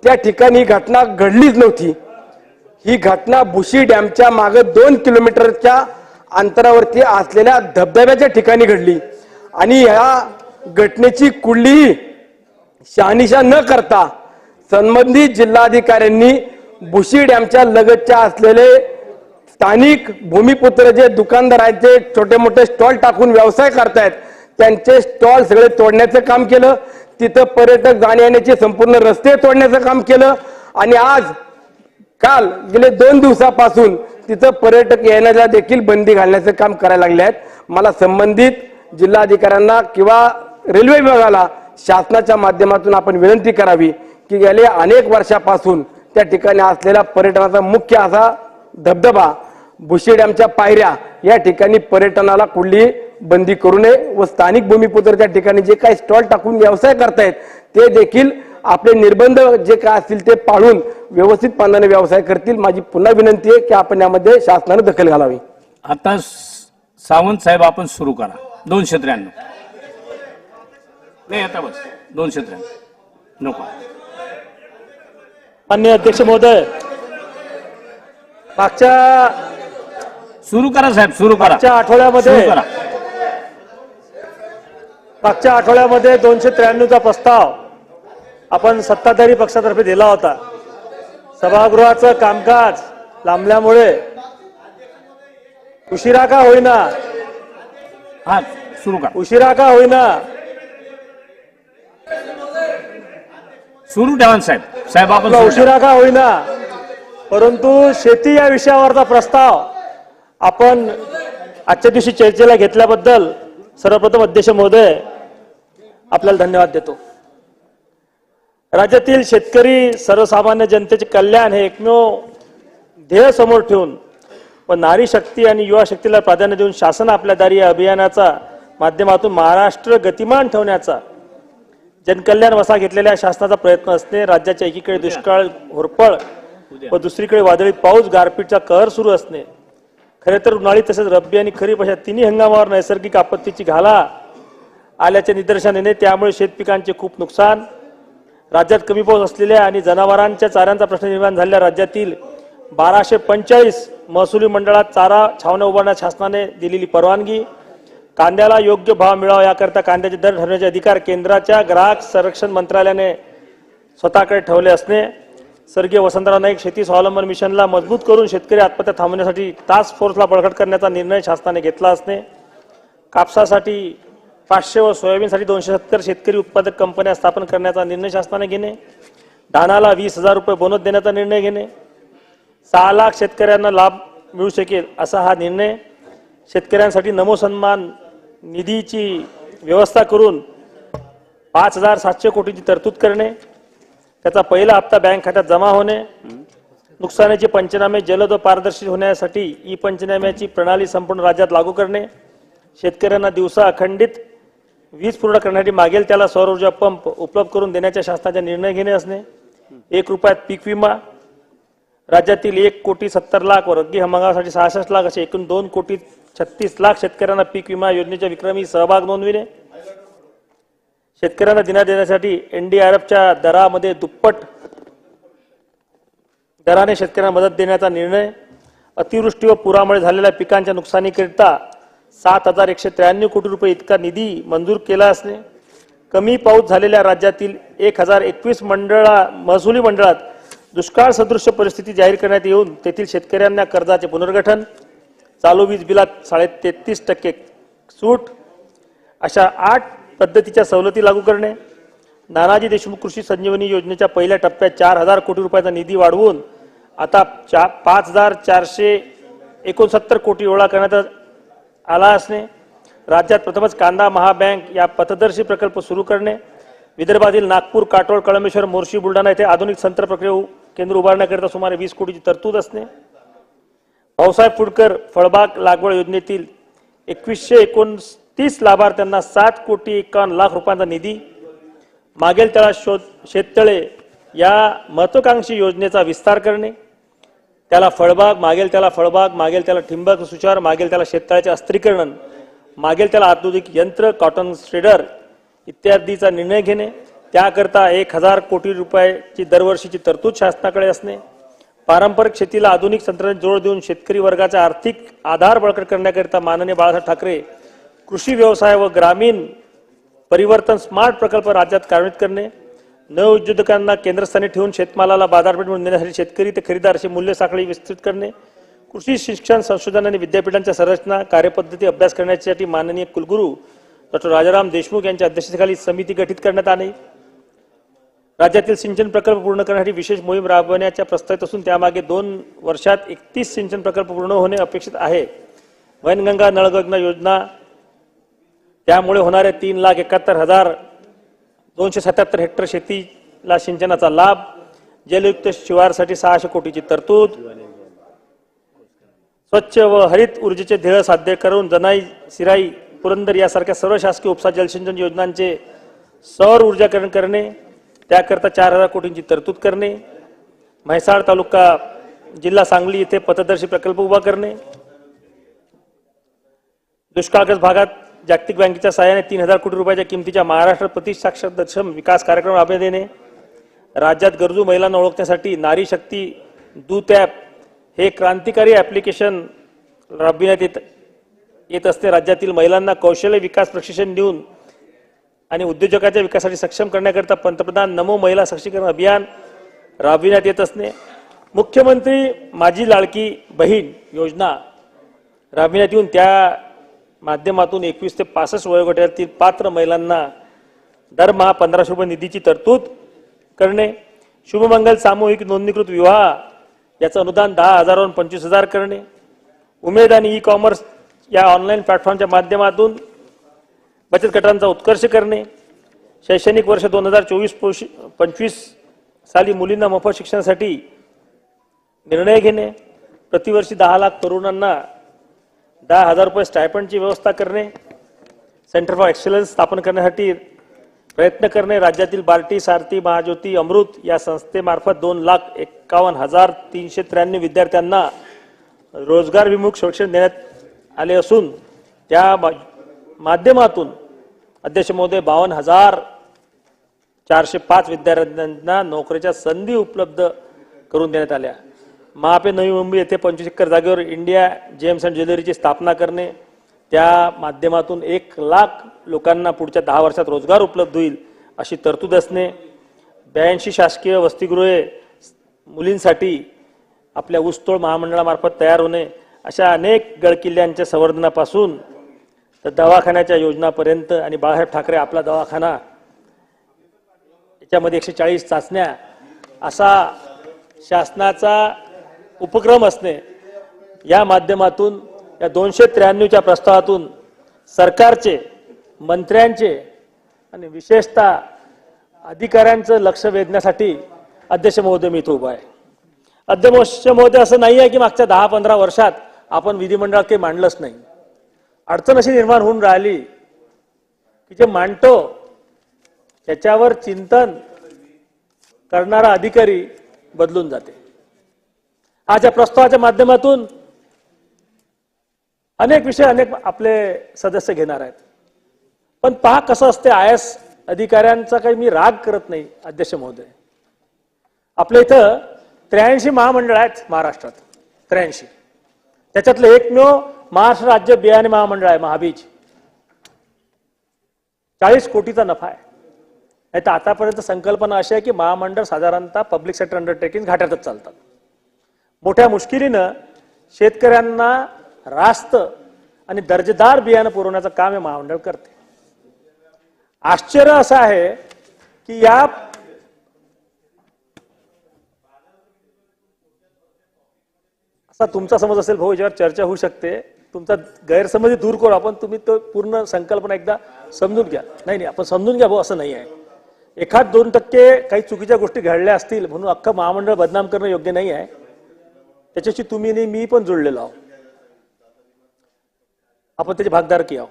त्या ठिकाणी ही घटना घडलीच नव्हती. ही घटना भुशी डॅमच्या मागे 2 किलोमीटरच्या अंतरावरती असलेल्या धबधब्याच्या ठिकाणी घडली आणि ह्या घटनेची कुठलीही शहानिशा न करता संबंधित जिल्हाधिकाऱ्यांनी भुशी डॅमच्या लगतच्या असलेले स्थानिक भूमिपुत्र जे दुकानदार आहेत, जे छोटे मोठे स्टॉल टाकून व्यवसाय करतायत, त्यांचे स्टॉल सगळे तोडण्याचं काम केलं. तिथं पर्यटक जाण्या येण्याचे संपूर्ण रस्ते तोडण्याचं काम केलं आणि आज काल गेले 2 दिवसापासून तिथं पर्यटक येण्याला देखील बंदी घालण्याचं काम करायला लागले आहेत. मला संबंधित जिल्हाधिकाऱ्यांना किंवा रेल्वे विभागाला शासनाच्या माध्यमातून आपण विनंती करावी की गेल्या अनेक वर्षापासून त्या ठिकाणी असलेला पर्यटनाचा मुख्य असा धबधबा भुशी डॅमच्या पायऱ्या या ठिकाणी पर्यटनाला कुठली बंदी करू नये व स्थानिक भूमिपुत्र त्या ठिकाणी जे काही स्टॉल टाकून व्यवसाय करतायत ते देखील आपले निर्बंध जे काय असतील ते पाळून व्यवस्थितपणाने व्यवसाय करतील. माझी पुन्हा विनंती आहे की आपण यामध्ये शासनाने दखल घालावी. आता सावंत साहेब आपण सुरू करा. 293 नाही, आता बस 293 नको. माननीय अध्यक्ष महोदय, मागच्या सुरू करा साहेब, सुरू करा. मागच्या आठवड्यामध्ये 293चा प्रस्ताव आपण सत्ताधारी पक्षातर्फे दिला होता. सभागृहाचं कामकाज लांबल्यामुळे उशिरा का होईना सुरू ठेवा साहेब आपण उशिरा का होईना, परंतु शेती या विषयावरचा प्रस्ताव आपण आजच्या दिवशी चर्चेला घेतल्याबद्दल सर्वप्रथम अध्यक्ष महोदय आपल्याला धन्यवाद देतो. राज्यातील शेतकरी सर्वसामान्य जनतेचे कल्याण हे एकमेव ध्येय समोर ठेवून व नारी शक्ती आणि युवा शक्तीला प्राधान्य देऊन शासन आपल्या दारी या अभियानाचा माध्यमातून महाराष्ट्र गतिमान ठेवण्याचा जनकल्याण वसा घेतलेल्या शासनाचा प्रयत्न असणे, राज्याच्या एकीकडे दुष्काळ होरपळ व दुसरीकडे वादळी पाऊस गारपीटचा कहर सुरू असणे, खरे तर उन्हाळी तसेच रब्बी आणि खरीप अशा तिन्ही हंगामावर नैसर्गिक आपत्तीची घाला आल्याचे निदर्शन येणे, त्यामुळे शेतपिकांचे खूप नुकसान, राज्यात कमी पाऊस असलेल्या आणि जनावरांच्या चाऱ्यांचा प्रश्न निर्माण झालेल्या राज्यातील 1245 महसुली मंडळात चारा छावण्या उभारण्यास शासनाने दिलेली परवानगी, कांद्याला योग्य भाव मिळावा याकरता कांद्याचे दर ठरवण्याचे अधिकार केंद्राच्या ग्राहक संरक्षण मंत्रालयाने स्वतःकडे ठेवले असणे, स्वर्गीय वसंतराव नाईक शेती स्वावलंबन मिशनला मजबूत करून शेतकरी आत्महत्या थांबवण्यासाठी टास्क फोर्सला बळकट करण्याचा निर्णय शासनाने घेतला असणे, कापसासाठी 500 व सोयाबीनसाठी 270 शेतकरी उत्पादक कंपन्या स्थापन करण्याचा निर्णय शासनाने घेणे, धानाला 20,000 रुपये बोनस देण्याचा निर्णय घेणे, 6 लाख शेतकऱ्यांना लाभ मिळू शकेल असा हा निर्णय, शेतकऱ्यांसाठी नमो सन्मान निधीची व्यवस्था करून 5,700 कोटींची तरतूद करणे, त्याचा पहिला हप्ता बँक खात्यात जमा होणे, नुकसानीचे पंचनामे जलद व पारदर्शी होण्यासाठी ई पंचनाम्याची प्रणाली संपूर्ण राज्यात लागू करणे, शेतकऱ्यांना दिवसा अखंडित वीज पुरवठा करण्यासाठी मागेल त्याला सौर ऊर्जा पंप उपलब्ध करून देण्याच्या शासनाचा निर्णय घेणे असणे, 1 रुपयात पीक विमा, राज्यातील 1,70,00,000 व रब्बी हंगामासाठी 66 लाख असे एकूण 2 कोटी 36 लाख शेतकऱ्यांना पीक विमा योजनेच्या विक्रमी सहभाग नोंदविणे, शेतकऱ्यांना दिना देण्यासाठी NDRFच्या दरामध्ये दुप्पट दराने शेतकऱ्यांना मदत देण्याचा निर्णय, अतिवृष्टी व पुरामुळे झालेल्या पिकांच्या नुकसानीकरिता 7,193 कोटी रुपये इतका निधी मंजूर केला असणे, कमी पाऊस झालेल्या राज्यातील 1021 महसुली मंडळात दुष्काळ सदृश परिस्थिती जाहीर करण्यात येऊन तेथील शेतकऱ्यांना कर्जाचे पुनर्गठन, चालू वीज बिलात 33% सूट अशा 8 पद्धतीच्या सवलती लागू करणे, नानाजी देशमुख कृषी संजीवनी योजनेच्या पहिल्या टप्प्यात 4,000 कोटी रुपयाचा निधी वाढवून आता 5,469 कोटी ओळा करण्यात आला असणे, राज्यात प्रथमच कांदा महाबँक या पथदर्शी प्रकल्प सुरू करणे, विदर्भातील नागपूर, काटोल, कळमेश्वर, मोर्शी, बुलढाणा येथे आधुनिक संत्र प्रक्रिया केंद्र उभारण्याकरिता सुमारे 20 कोटीची तरतूद असणे, भाऊसाहेब फुडकर फळबाग लागवड योजनेतील 2129 लाभार्थ्यांना 7,51 लाख रुपयांचा निधी, मागेल त्याला शेततळे या महत्वाकांक्षी योजनेचा विस्तार करणे, त्याला फळबाग, मागेल त्याला फळबाग, मागेल त्याला ठिंबक सुचार, मागेल त्याला शेततळ्याचे अस्त्रीकरण, मागेल त्याला आधुनिक यंत्र, कॉटन श्रेडर इत्यादीचा निर्णय घेणे, त्याकरता 1,000 कोटी रुपयाची दरवर्षीची तरतूद शासनाकडे असणे, पारंपरिक शेतीला आधुनिक तंत्रज्ञान जोड देऊन शेतकरी वर्गाचा आर्थिक आधार बळकट करण्याकरिता माननीय बाळासाहेब ठाकरे कृषी व्यवसाय व ग्रामीण परिवर्तन स्मार्ट प्रकल्प राज्यात कार्यान्वित करणे, नवउद्योजकांना केंद्रस्थानी ठेवून शेतमालाला बाजारपेठ मिळवून देण्यासाठी शेतकरी ते खरेदीदार अशी मूल्य साखळी विस्तृत करणे, कृषी शिक्षण संशोधन आणि विद्यापीठांच्या संरचना कार्यपद्धती अभ्यास करण्यासाठी माननीय कुलगुरू डॉ. राजाराम देशमुख यांच्या अध्यक्षतेखाली समिती गठीत करण्यात आली, राज्यातील सिंचन प्रकल्प पूर्ण करण्यासाठी विशेष मोहीम राबवण्याच्या प्रस्तावित असून त्यामागे 2 वर्षात 31 सिंचन प्रकल्प पूर्ण होणे अपेक्षित आहे, वैनगंगा नळगंगा योजना त्यामुळे होणारे 3,71,277 हेक्टर शेतीला सिंचनाचा लाभ, जलयुक्त शिवारसाठी 600 कोटीची तरतूद, स्वच्छ व हरित ऊर्जेचे ध्येय साध्य करून जनाई, सिराई, पुरंदर यासारख्या सर्व शासकीय उपसा जलसिंचन योजनांचे सौर ऊर्जाकरण करणे, त्याकरता 4,000 कोटींची तरतूद करणे, म्हैसाळ तालुका जिल्हा सांगली येथे पथदर्शी प्रकल्प उभा करणे, दुष्काळग्रस्त भागात जागतिक बँकेच्या सहाय्याने 3,000 कोटी रुपयाच्या किमतीच्या महाराष्ट्र प्रतिसाक्षरक्षम विकास कार्यक्रम राबवण्यात येणे, राज्यात गरजू महिलांना ओळखण्यासाठी नारी शक्ती दूत ॲप हे क्रांतिकारी ॲप्लिकेशन राबविण्यात येत असते, राज्यातील महिलांना कौशल्य विकास प्रशिक्षण देऊन आणि उद्योजकाच्या विकासासाठी सक्षम करण्याकरिता पंतप्रधान नमो महिला सक्षमीकरण अभियान राबविण्यात येत असणे, मुख्यमंत्री माझी लाडकी बहीण योजना राबविण्यात येऊन त्या माध्यमातून 21 ते 65 वयोगटातील पात्र महिलांना दरमहा 1,500 रुपये निधीची तरतूद करणे, शुभमंगल सामूहिक नोंदणीकृत विवाह याचं अनुदान 10,000 वरून 25,000 करणे, उमेद आणि ई-कॉमर्स या ऑनलाईन प्लॅटफॉर्मच्या माध्यमातून बचत गटांचा उत्कर्ष करणे, शैक्षणिक वर्ष 2024-25 साली मुलींना मोफत शिक्षणासाठी निर्णय घेणे, प्रतिवर्षी 10 लाख तरुणांना 10,000 रुपये स्टायपंडची व्यवस्था करणे, सेंटर फॉर एक्सलन्स स्थापन करण्यासाठी प्रयत्न करणे, राज्यातील बार्टी, सारथी, महाज्योती, अमृत या संस्थेमार्फत 2,51,393 विद्यार्थ्यांना रोजगारविमुख शिक्षण देण्यात आले असून त्या माध्यमातून अध्यक्ष महोदय 52,405 विद्यार्थ्यांना नोकरीच्या संधी उपलब्ध करून देण्यात आल्या, महापे नवी मुंबई येथे 25 एकर जागेवर इंडिया जेम्स अँड ज्वेलरीची स्थापना करणे, त्या माध्यमातून 1 लाख लोकांना पुढच्या 10 वर्षात रोजगार उपलब्ध होईल अशी तरतूद असणे, 82 शासकीय वसतिगृहे मुलींसाठी आपल्या ऊसतोड महामंडळामार्फत तयार होणे, अशा अनेक गडकिल्ल्यांच्या संवर्धनापासून तर दवाखान्याच्या योजनापर्यंत आणि बाळासाहेब ठाकरे आपला दवाखाना याच्यामध्ये 140 चाचण्या असा शासनाचा उपक्रम असणे, या माध्यमातून या 293च्या प्रस्तावातून सरकारचे, मंत्र्यांचे आणि विशेषतः अधिकाऱ्यांचं लक्ष वेधण्यासाठी अध्यक्ष महोदय मी इथं उभा आहे. अध्यक्ष महोदय, असं नाही आहे की मागच्या 10-15 वर्षात आपण विधिमंडळात काही मांडलंच नाही. अडचण अशी निर्माण होऊन राहिली की जे मांडतो त्याच्यावर चिंतन करणारा अधिकारी बदलून जाते. आज या प्रस्तावाच्या माध्यमातून अनेक विषय अनेक आपले सदस्य घेणार आहेत. पण पहा कसं असते, IAS अधिकाऱ्यांचा काही मी राग करत नाही अध्यक्ष महोदय. आपल्या इथं 83 महामंडळ आहेत महाराष्ट्रात, 83. त्याच्यातलं एकमेव महाराष्ट्र राज्य बियाणे महामंडळ आहे, महाबीज. 40 कोटीचा नफा आहे. नाही तर आतापर्यंत संकल्पना अशी आहे की महामंडळ साधारणतः पब्लिक सेक्टर अंडरटेकिंग घाट्यातच चालतात. मोठ्या मुश्किलीनं शेतकऱ्यांना रास्त आणि दर्जेदार बियाणं पुरवण्याचं काम हे महामंडळ करते. आश्चर्य असं आहे की या असा तुमचा समज असेल भाऊ, याच्यावर चर्चा होऊ शकते, तुमचा गैरसमज दूर करू आपण, तुम्ही तो पूर्ण संकल्पना एकदा समजून घ्या. नाही आपण समजून घ्या भाऊ, असं नाही आहे. 1-2% काही चुकीच्या गोष्टी घडल्या असतील म्हणून अख्खं महामंडळ बदनाम करणं योग्य नाही आहे. त्याच्याशी तुम्ही नाही मी पण जोडलेलो आहोत, आपण त्याची भागीदारकी आहोत.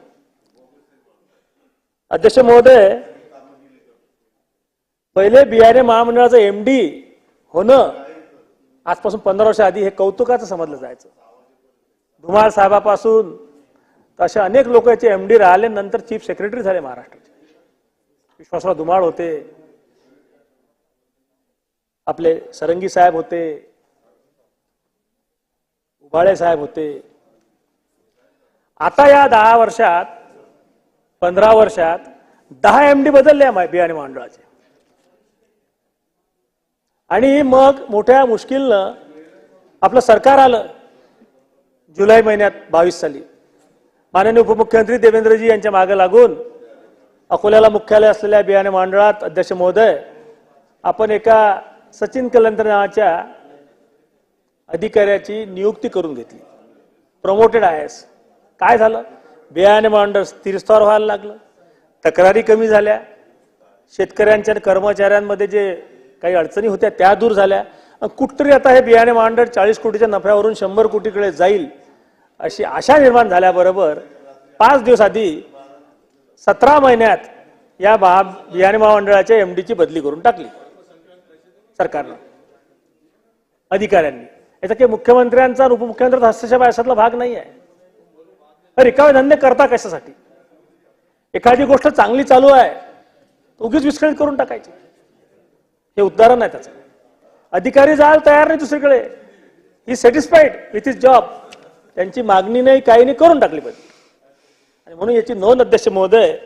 अध्यक्ष महोदय, पहिले बियाणे महामंडळाचं MD होणं आजपासून 15 वर्ष आधी हे कौतुकाचं समजलं जायचं. धुमाळ साहेबापासून असे अनेक लोक याचे MD राहिले, नंतर चीफ सेक्रेटरी झाले महाराष्ट्राचे. विश्वासराव धुमाळ होते, आपले सरंगी साहेब होते, उबाळे साहेब होते. आता या 10 वर्षात 15 वर्षात 10 MD बदलले बियाणे महामंडळाचे. आणि मग मोठ्या मुश्किलनं आपलं सरकार आलं जुलै महिन्यात 22 साली. माननीय उपमुख्यमंत्री देवेंद्रजी यांच्या मागे लागून अकोल्याला मुख्यालय असलेल्या बियाणे महामंडळात अध्यक्ष महोदय आपण एका सचिन कलंतर नावाच्या अधिकाऱ्याची नियुक्ती करून घेतली, प्रमोटेड IAS. काय झालं, बियाणे महामंडळ स्थिरस्थावर व्हायला लागलं, तक्रारी कमी झाल्या, शेतकऱ्यांच्या कर्मचाऱ्यांमध्ये जे काही अडचणी होत्या त्या दूर झाल्या. कुठतरी आता हे बियाणे महामंडळ 40 कोटीच्या नफ्यावरून 100 कोटीकडे जाईल अशी आशा निर्माण झाल्याबरोबर 5 दिवस आधी 17 महिन्यात या बियाणे महामंडळाच्या MDची बदली करून टाकली सरकारनं, अधिकाऱ्यांनी. याचा काही मुख्यमंत्र्यांचा आणि उपमुख्यमंत्र्यांचा हस्तक्षेप याच्यातला भाग नाही आहे. रिकामे धंदे करता कशासाठी? एखादी गोष्ट चांगली चालू आहे उगीच विस्कळीत करून टाकायची, हे उदाहरण आहे त्याचं. अधिकारी जायला तयार नाही दुसरीकडे, ही सॅटिस्फाईड विथ हिज जॉब, त्यांची मागणी नाही काही नाही, करून टाकली पाहिजे. आणि म्हणून याची नोंद अध्यक्ष महोदय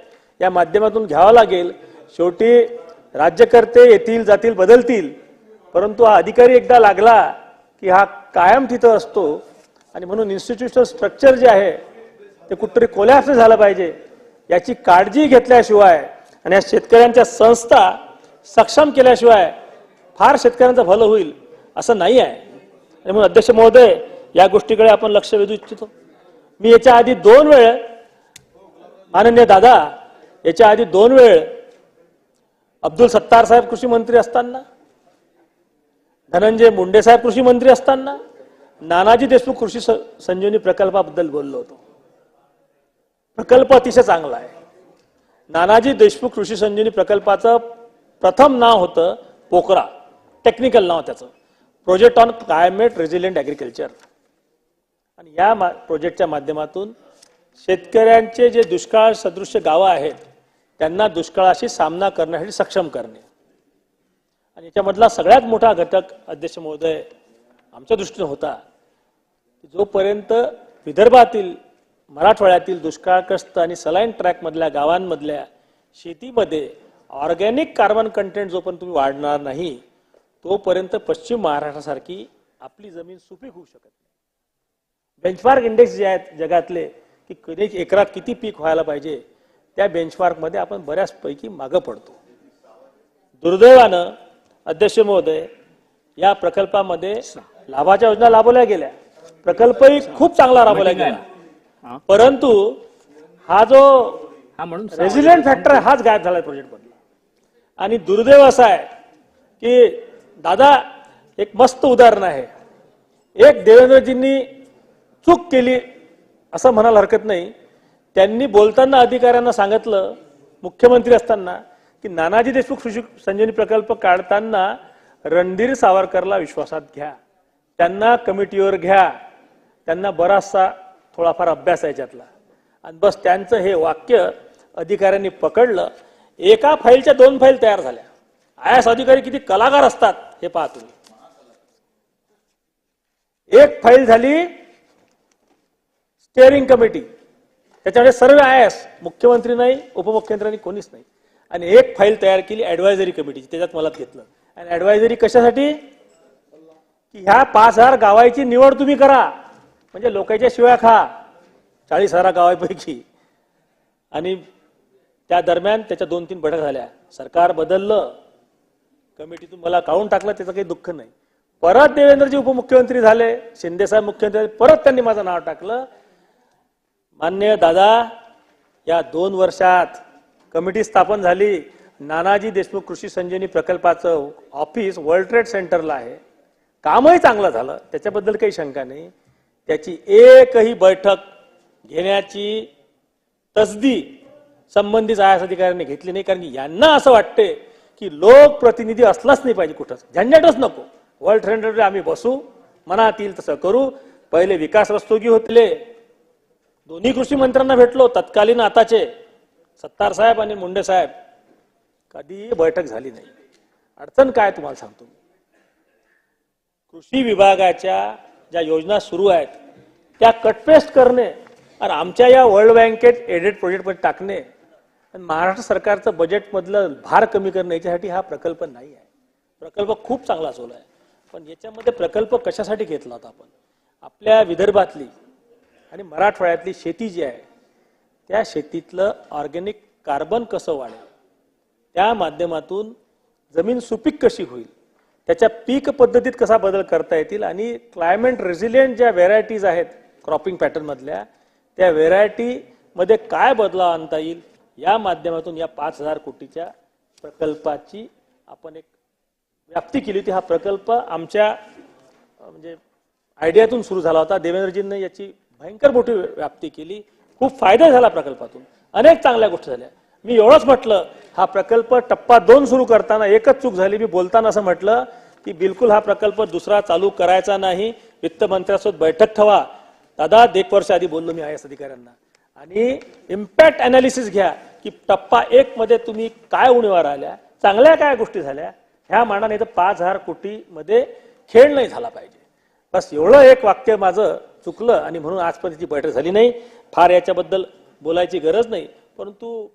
या माध्यमातून घ्यावं लागेल. शेवटी राज्यकर्ते येतील जातील बदलतील, परंतु हा अधिकारी एकदा लागला की हा कायम तिथं असतो. आणि म्हणून इन्स्टिट्यूशनल स्ट्रक्चर जे आहे ते कुठतरी कोलॅप्स झालं पाहिजे याची काळजी घेतल्याशिवाय आणि या शेतकऱ्यांच्या संस्था सक्षम केल्याशिवाय फार शेतकऱ्यांचं भलं होईल असं नाही आहे. आणि म्हणून अध्यक्ष महोदय या गोष्टीकडे आपण लक्ष वेधू इच्छितो. मी याच्या आधी 2 वेळ माननीय दादा याच्या आधी 2 वेळ अब्दुल सत्तार साहेब कृषी मंत्री असताना, धनंजय मुंडे साहेब कृषी मंत्री असताना नानाजी देशमुख कृषी संजीवनी प्रकल्पाबद्दल बोललो होतो. प्रकल्प अतिशय चांगला आहे. नानाजी देशमुख कृषी संजीवनी प्रकल्पाचं प्रथम नाव होतं पोकरा, टेक्निकल नाव त्याचं, project on climate resilient agriculture. आणि या प्रोजेक्टच्या माध्यमातून शेतकऱ्यांचे जे दुष्काळ सदृश्य गावं आहेत त्यांना दुष्काळाशी सामना करण्यासाठी सक्षम करणे. आणि याच्यामधला सगळ्यात मोठा घटक अध्यक्ष महोदय आमच्या दृष्टीने होता की जोपर्यंत विदर्भातील मराठवाड्यातील दुष्काळग्रस्त आणि सलाईन ट्रॅक मधल्या गावांमधल्या शेतीमध्ये ऑर्गॅनिक कार्बन कंटेंट जोपर्यंत तुम्ही वाढणार नाही तोपर्यंत पश्चिम महाराष्ट्रासारखी आपली जमीन सुपीक होऊ शकत नाही. बेंचमार्क इंडेक्स जे आहेत जगातले की कधी एकरात किती पीक व्हायला पाहिजे त्या बेंचमार्कमध्ये आपण बऱ्याचपैकी मागं पडतो. दुर्दैवानं अध्यक्ष महोदय या प्रकल्पामध्ये लाभाच्या योजना राबवल्या गेल्या, प्रकल्पही खूप चांगला राबवला गेला, परंतु हा जो रेझिलियंट फॅक्टर आहे हाच गायब झाला प्रोजेक्ट मधला. आणि दुर्दैव असा आहे की दादा एक मस्त उदाहरण आहे. एक देवेंद्रजींनी चूक केली असं म्हणायला हरकत नाही. त्यांनी बोलताना अधिकाऱ्यांना सांगितलं मुख्यमंत्री असताना की नानाजी देशमुख कृषी संजीवनी प्रकल्प काढताना रणधीर सावरकरला विश्वासात घ्या, त्यांना कमिटीवर घ्या, त्यांना बराचसा थोडाफार अभ्यास आहे याच्यातला, आणि बस त्यांचं हे वाक्य अधिकाऱ्यांनी पकडलं. एका फाईलच्या 2 फाईल तयार झाल्या. IAS अधिकारी किती कलाकार असतात हे पहा तुम्ही. एक फाईल झाली स्टेअरिंग कमिटी, त्याच्यामध्ये सर्व IAS, मुख्यमंत्री नाही, उपमुख्यमंत्री नाही, कोणीच नाही. आणि एक फाईल तयार केली ऍडवायझरी कमिटीची, त्याच्यात मला घेतलं. आणि ऍडवायझरी कशासाठी? की ह्या 5,000 गावाची निवड तुम्ही करा, म्हणजे लोकांच्या शिवाय खा 40,000 गावांपैकी. आणि त्या दरम्यान त्याच्या 2-3 बैठक झाल्या. सरकार बदललं, कमिटीतून मला काढून टाकलं, त्याचं काही दुःख नाही. परत देवेंद्रजी उपमुख्यमंत्री झाले, शिंदेसाहेब मुख्यमंत्री झाले, परत त्यांनी माझं नाव टाकलं. मान्य दादा, या 2 वर्षात कमिटी स्थापन झाली. नानाजी देशमुख कृषी संजीवनी प्रकल्पाचं ऑफिस वर्ल्ड ट्रेड सेंटरला आहे, कामही चांगलं झालं, त्याच्याबद्दल काही शंका नाही. त्याची एकही बैठक घेण्याची तसदी संबंधित IAS अधिकाऱ्यांनी घेतली नाही. कारण यांना असं वाटते की लोकप्रतिनिधी असलाच नाही पाहिजे, कुठंच झंझटच नको. वर्ल्ड ट्रेड सेंटर आम्ही बसू, मनात येईल तसं करू. पहिले विकास रस्तोगी होतले, दोन्ही कृषी मंत्र्यांना भेटलो, तत्कालीन आताचे सत्तार साहेब आणि मुंडे साहेब, कधीही बैठक झाली नाही. अडचण काय तुम्हाला सांगतो. कृषी विभागाच्या ज्या योजना सुरू आहेत त्या कटपेस्ट करणे आणि आमच्या या वर्ल्ड बँकेत एडेड प्रोजेक्टमध्ये टाकणे आणि महाराष्ट्र सरकारचं बजेटमधलं भार कमी करणे, याच्यासाठी हा प्रकल्प नाही आहे. प्रकल्प खूप चांगला चालू आहे, पण याच्यामध्ये प्रकल्प कशासाठी घेतला होता आपण? आपल्या विदर्भातली आणि मराठवाड्यातली शेती जी आहे त्या शेतीतलं ऑर्गॅनिक कार्बन कसं वाढेल, त्या माध्यमातून जमीन सुपीक कशी होईल, त्याच्या पीक पद्धतीत कसा बदल करता येतील आणि क्लायमेट रेझिलियंट ज्या व्हेरायटीज आहेत क्रॉपिंग पॅटर्न मधल्या, त्या व्हेरायटी मध्ये काय बदलाव आणता येईल, या माध्यमातून या 5,000 कोटीच्या प्रकल्पाची आपण एक व्याप्ती केली होती. हा प्रकल्प आमच्या म्हणजे आयडियातून सुरू झाला होता. देवेंद्रजींनी याची भयंकर मोठी व्याप्ती केली. खूप फायदा झाला प्रकल्पातून, अनेक चांगल्या गोष्टी झाल्या. मी एवढंच म्हटलं, हा प्रकल्प टप्पा 2 सुरू करताना एकच चूक झाली. मी बोलताना असं म्हटलं की बिलकुल हा प्रकल्प दुसरा चालू करायचा नाही, वित्त मंत्र्यांसोबत बैठक ठेवा. दादा 1 वर्ष आधी बोललो मी IAS अधिकाऱ्यांना, आणि इम्पॅक्ट अनालिसिस घ्या की टप्पा 1 मध्ये तुम्ही काय उणीवा राहिल्या, चांगल्या काय गोष्टी झाल्या, ह्या मानाने तर 5,000 कोटी मध्ये खेळ नाही झाला पाहिजे. बस एवढं एक वाक्य माझं चुकलं आणि म्हणून आजपर्यंत ती बैठक झाली नाही. फार याच्याबद्दल बोलायची गरज नाही, परंतु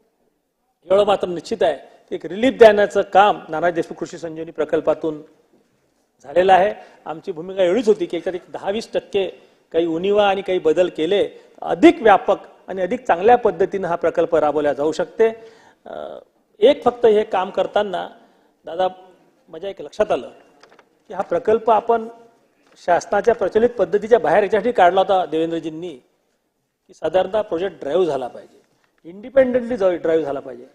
एवढं मात्र निश्चित आहे की एक रिलीफ देण्याचं काम नानाजी देशमुख कृषी संजीवनी प्रकल्पातून झालेलं आहे. आमची भूमिका एवढीच होती की याच्यात 10-20% काही उणीवा आणि काही बदल केले, अधिक व्यापक आणि अधिक चांगल्या पद्धतीने हा प्रकल्प राबवला जाऊ शकते. एक फक्त हे काम करताना दादा माझ्या एक लक्षात आलं की हा प्रकल्प आपण शासनाच्या प्रचलित पद्धतीच्या बाहेर याच्यासाठी काढला होता देवेंद्रजींनी, की साधारणतः प्रोजेक्ट ड्राईव्ह झाला पाहिजे, इंडिपेंडेंटली ड्राईव्ह झाला पाहिजे.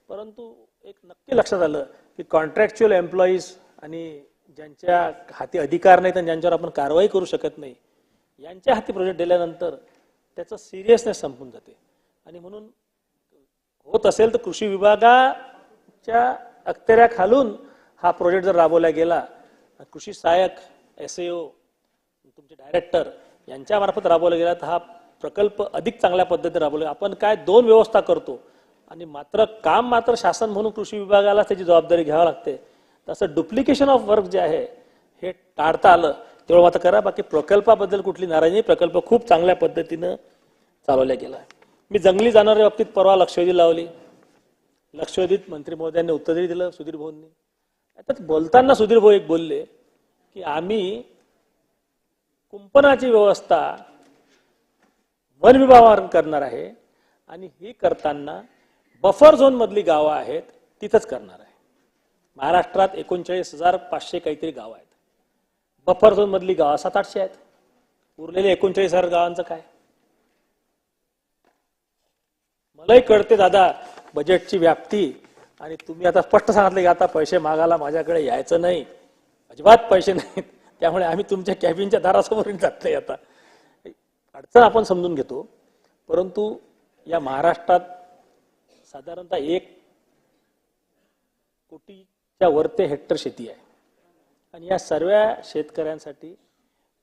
परंतु एक नक्की लक्षात आलं की कॉन्ट्रॅक्च्युअल एम्प्लॉईज आणि ज्यांच्या हाती अधिकार नाहीत आणि ज्यांच्यावर आपण कारवाई करू शकत नाही, यांच्या हाती प्रोजेक्ट दिल्यानंतर त्याचं सिरियसनेस संपून जाते. आणि म्हणून होत असेल तर कृषी विभागाच्या अखत्याऱ्याखालून हा प्रोजेक्ट जर राबवला गेला, कृषी सहाय्यक SAO तुमचे डायरेक्टर यांच्यामार्फत राबवला गेला, तर हा प्रकल्प अधिक चांगल्या पद्धतीने राबवला. आपण काय 2 व्यवस्था करतो आणि मात्र काम मात्र शासन म्हणून कृषी विभागाला त्याची जबाबदारी घ्यावी लागते. तसं डुप्लिकेशन ऑफ वर्क जे आहे हे टाळता आलं तेवढं मात्र करा. बाकी प्रकल्पाबद्दल कुठली नाराजी नाही, प्रकल्प खूप चांगल्या पद्धतीनं चालवला गेला आहे. मी जंगली जनावरांच्या बाबतीत परवा लक्षवेधी लावली, लक्षवेधीत मंत्री महोदयांनी उत्तर दिलं सुधीर भाऊंनी. आता बोलताना सुधीर भाऊ एक बोलले की आम्ही कुंपणाची व्यवस्था वन विभागावर करणार आहे आणि ही करताना बफर झोन मधली गावं आहेत तिथंच करणार आहे. महाराष्ट्रात 39,500 काहीतरी गावं आहेत, बफर झोन मधली गावं 700-800 आहेत, उरलेले 39,000 गावांचं काय? मलाही कळते दादा बजेटची व्याप्ती, आणि तुम्ही आता स्पष्ट सांगितलं की आता पैसे मागायला माझ्याकडे यायचं नाही, अजिबात पैसे नाहीत, त्यामुळे आम्ही तुमच्या कॅबिनच्या दारासमोरून जात नाही. आता अडचण आपण समजून घेतो, परंतु या महाराष्ट्रात साधारणतः 1 कोटीच्या वरते हेक्टर शेती आहे आणि या सर्व शेतकऱ्यांसाठी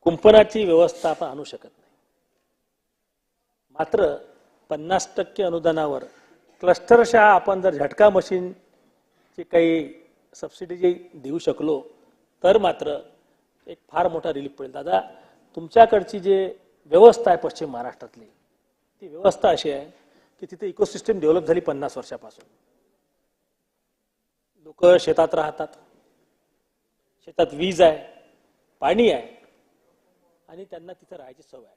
कुंपणाची व्यवस्था आपण आणू शकत नाही. मात्र 50% अनुदानावर क्लस्टरशः आपण जर झटका मशीनची काही सबसिडी जी देऊ शकलो तर मात्र एक फार मोठा रिलीफ पडेल. दादा, तुमच्याकडची जे व्यवस्था आहे पश्चिम महाराष्ट्रातली, ती व्यवस्था अशी आहे की तिथे इकोसिस्टम डेव्हलप झाली 50 वर्षापासून. लोक शेतात राहतात, शेतात वीज आहे, पाणी आहे आणि त्यांना तिथे राहायची सवय आहे.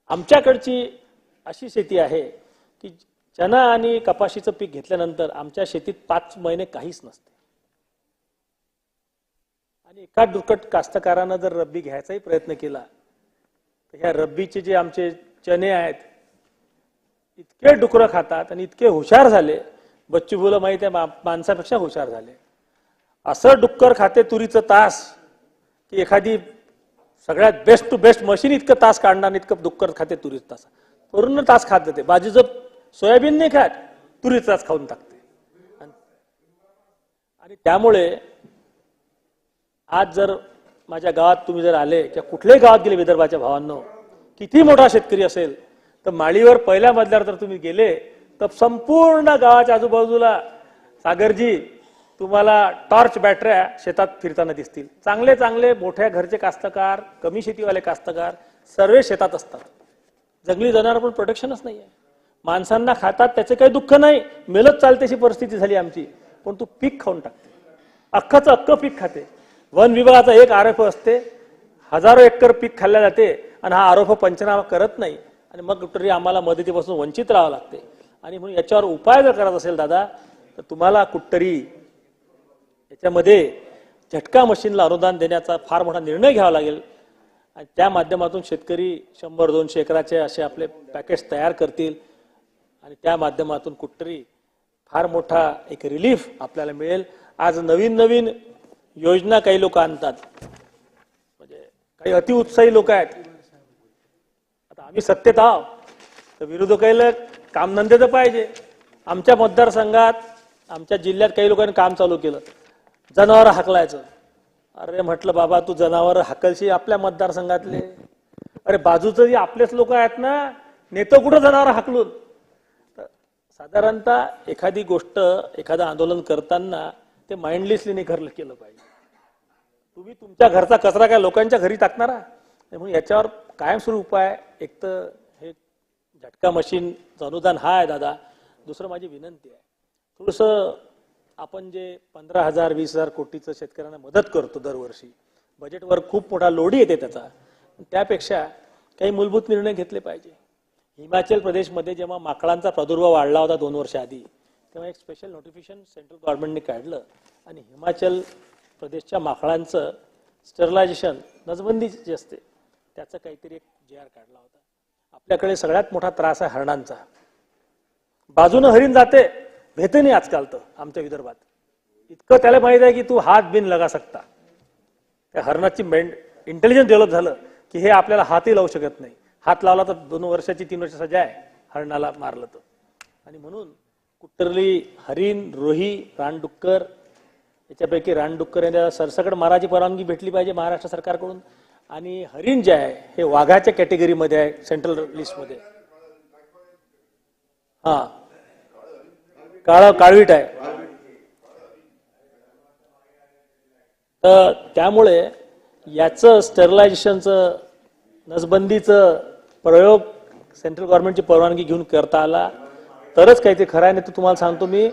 आमच्याकडची अशी शेती आहे की चना आणि कपाशीचं पीक घेतल्यानंतर आमच्या शेतीत 5 महिने काहीच नसते. आणि एका दुर्कट कास्तकारानं जर रब्बी घ्यायचाही प्रयत्न केला तर ह्या रब्बीचे जे आमचे चणे आहेत इतके डुकरं खातात आणि इतके हुशार झाले, बच्चू बोला माहित आहे, माणसापेक्षा हुशार झाले. असं डुक्कर खाते तुरीचं तास की एखादी सगळ्यात बेस्ट टू बेस्ट मशीन इतकं तास काढणार, इतकं डुक्कर खाते तुरीचं तास. पूर्ण तास खात जाते. बाजूचं सोयाबीन नाही खात, तुरीचं तास खाऊन टाकते. आणि त्यामुळे आज जर माझ्या गावात तुम्ही जर आले किंवा कुठल्याही गावात गेले विदर्भाच्या भावांनो, किती मोठा शेतकरी असेल तर माळीवर पहिल्या मजल्यावर जर तुम्ही गेले तर संपूर्ण गावाच्या आजूबाजूला सागरजी तुम्हाला टॉर्च बॅटऱ्या शेतात फिरताना दिसतील. चांगले चांगले मोठ्या घरचे कास्तकार, कमी शेतीवाले कास्तकार सर्व शेतात असतात. जंगली जनावर पण प्रोटेक्शनच नाही आहे. माणसांना खातात त्याचे काही दुःख नाही, मेलच चालते अशी परिस्थिती झाली आमची. पण तू पीक खाऊन टाकते, अख्खचं अख्ख पीक खाते. वन विभागाचा एक आरोप असते, हजारो एकर पीक खाल्ल्या जाते आणि हा आरोप पंचनामा करत नाही आणि मग कुठेतरी आम्हाला मदतीपासून वंचित राहावं लागते. आणि म्हणून याच्यावर उपाय जर करत असेल दादा तर तुम्हाला कुठतरी याच्यामध्ये झटका मशीनला अनुदान देण्याचा फार मोठा निर्णय घ्यावा लागेल. आणि त्या माध्यमातून शेतकरी 100-200 एकराचे असे आपले पॅकेज तयार करतील आणि त्या माध्यमातून कुठतरी फार मोठा एक रिलीफ आपल्याला मिळेल. आज नवीन नवीन योजना काही लोक आणतात, म्हणजे काही अतिउत्साही लोक आहेत. आता आम्ही सत्तेत आहोत तर विरोधकाला कामधंदे तर पाहिजे. आमच्या मतदारसंघात, आमच्या जिल्ह्यात काही लोकांनी काम चालू केलं, जनावर हाकलायचं. अरे म्हटलं बाबा, तू जनावर हाकलशी आपल्या मतदारसंघातले? अरे बाजूचं जे आपलेच लोक आहेत ना, नेतं कुठं जनावर हाकलून? तर साधारणतः एखादी गोष्ट, एखादं आंदोलन करताना ते माइंडलेसली नाही केलं पाहिजे. तुम्ही तुमच्या घरचा कचरा काय लोकांच्या घरी टाकणारा? म्हणून याच्यावर कायमस्वरूपी उपाय, एक तर हे झटका मशीनचं अनुदान हा आहे दादा. दुसरं माझी विनंती आहे, थोडंसं आपण जे 15,000-20,000 कोटीचं शेतकऱ्यांना मदत करतो दरवर्षी, बजेटवर खूप मोठा लोडी येते त्याचा, त्यापेक्षा काही मूलभूत निर्णय घेतले पाहिजे. हिमाचल प्रदेशमध्ये जेव्हा माकडांचा प्रादुर्भाव वाढला होता 2 वर्ष आधी, तेव्हा एक स्पेशल नोटिफिकेशन सेंट्रल गव्हर्नमेंटने काढलं आणि हिमाचल प्रदेशच्या माकडांचं स्टरलायझेशन, नसबंदी जी असते त्याचं काहीतरी एक JR काढला होता. आपल्याकडे सगळ्यात मोठा त्रास आहे हरणांचा. बाजूनं हरिण जाते, भेटे नाही आजकाल तर आमच्या विदर्भात. इतकं त्याला माहित आहे की तू हात बिन लगा सकता. त्या हरणाची इंटेलिजन्स डेव्हलप झालं की हे आपल्याला हातही लावू शकत नाही. हात लावला तर 2 वर्षाची 3 वर्ष सजा आहे हरणाला मारलं तर. आणि म्हणून कुट्टरली, हरिण, रोही, रानडुक्कर, याच्यापैकी रानडुक्कर यांना सरसकट माराची परवानगी भेटली पाहिजे महाराष्ट्र सरकारकडून. आणि हरिण जे आहे हे वाघाच्या कॅटेगरीमध्ये आहे, सेंट्रल लिस्टमध्ये. हा, काळवीट आहे. तर त्यामुळे याचं स्टरलायझेशनचं, नसबंदीचं प्रयोग सेंट्रल गव्हर्नमेंटची परवानगी घेऊन करता आला तरच काही ते खरं आहे. नाही तर तुम्हाला सांगतो मी,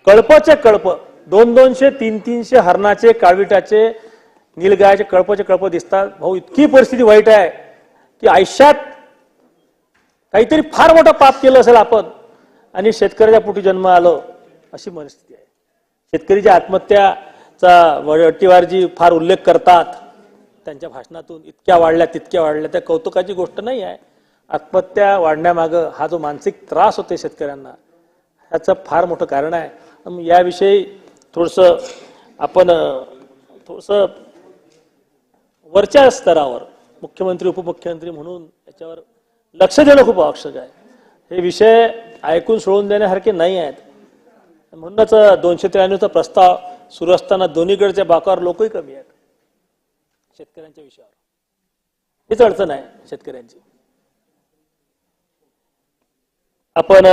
कळपचे कळप, 200-200, 300-300 हरणाचे, काळविटाचे, नीलगायचे कळप दिसतात. भाऊ, इतकी परिस्थिती वाईट आहे की आयुष्यात काहीतरी फार मोठं पाप केलं असेल आपण आणि शेतकऱ्याच्या पोटी जन्म आलो, अशी परिस्थिती आहे. शेतकरी ज्या आत्महत्याचा वटीवारजी फार उल्लेख करतात त्यांच्या भाषणातून, इतक्या वाढल्या तितक्या वाढल्या, त्या कौतुकाची गोष्ट नाही आहे. आत्महत्या वाढण्यामागं हा जो मानसिक त्रास होते शेतकऱ्यांना, ह्याचं फार मोठं कारण आहे. याविषयी थोडंसं आपण थोडंसं वरच्या स्तरावर मुख्यमंत्री, उपमुख्यमंत्री म्हणून याच्यावर लक्ष देणं खूप आवश्यक आहे. हे विषय ऐकून सोडून देण्यासारखे नाही आहेत. म्हणूनच 293चा प्रस्ताव सुरू असताना दोन्हीकडच्या बाकावर लोकही कमी आहेत शेतकऱ्यांच्या विषयावर. हीच अडचण आहे शेतकऱ्यांची. आपण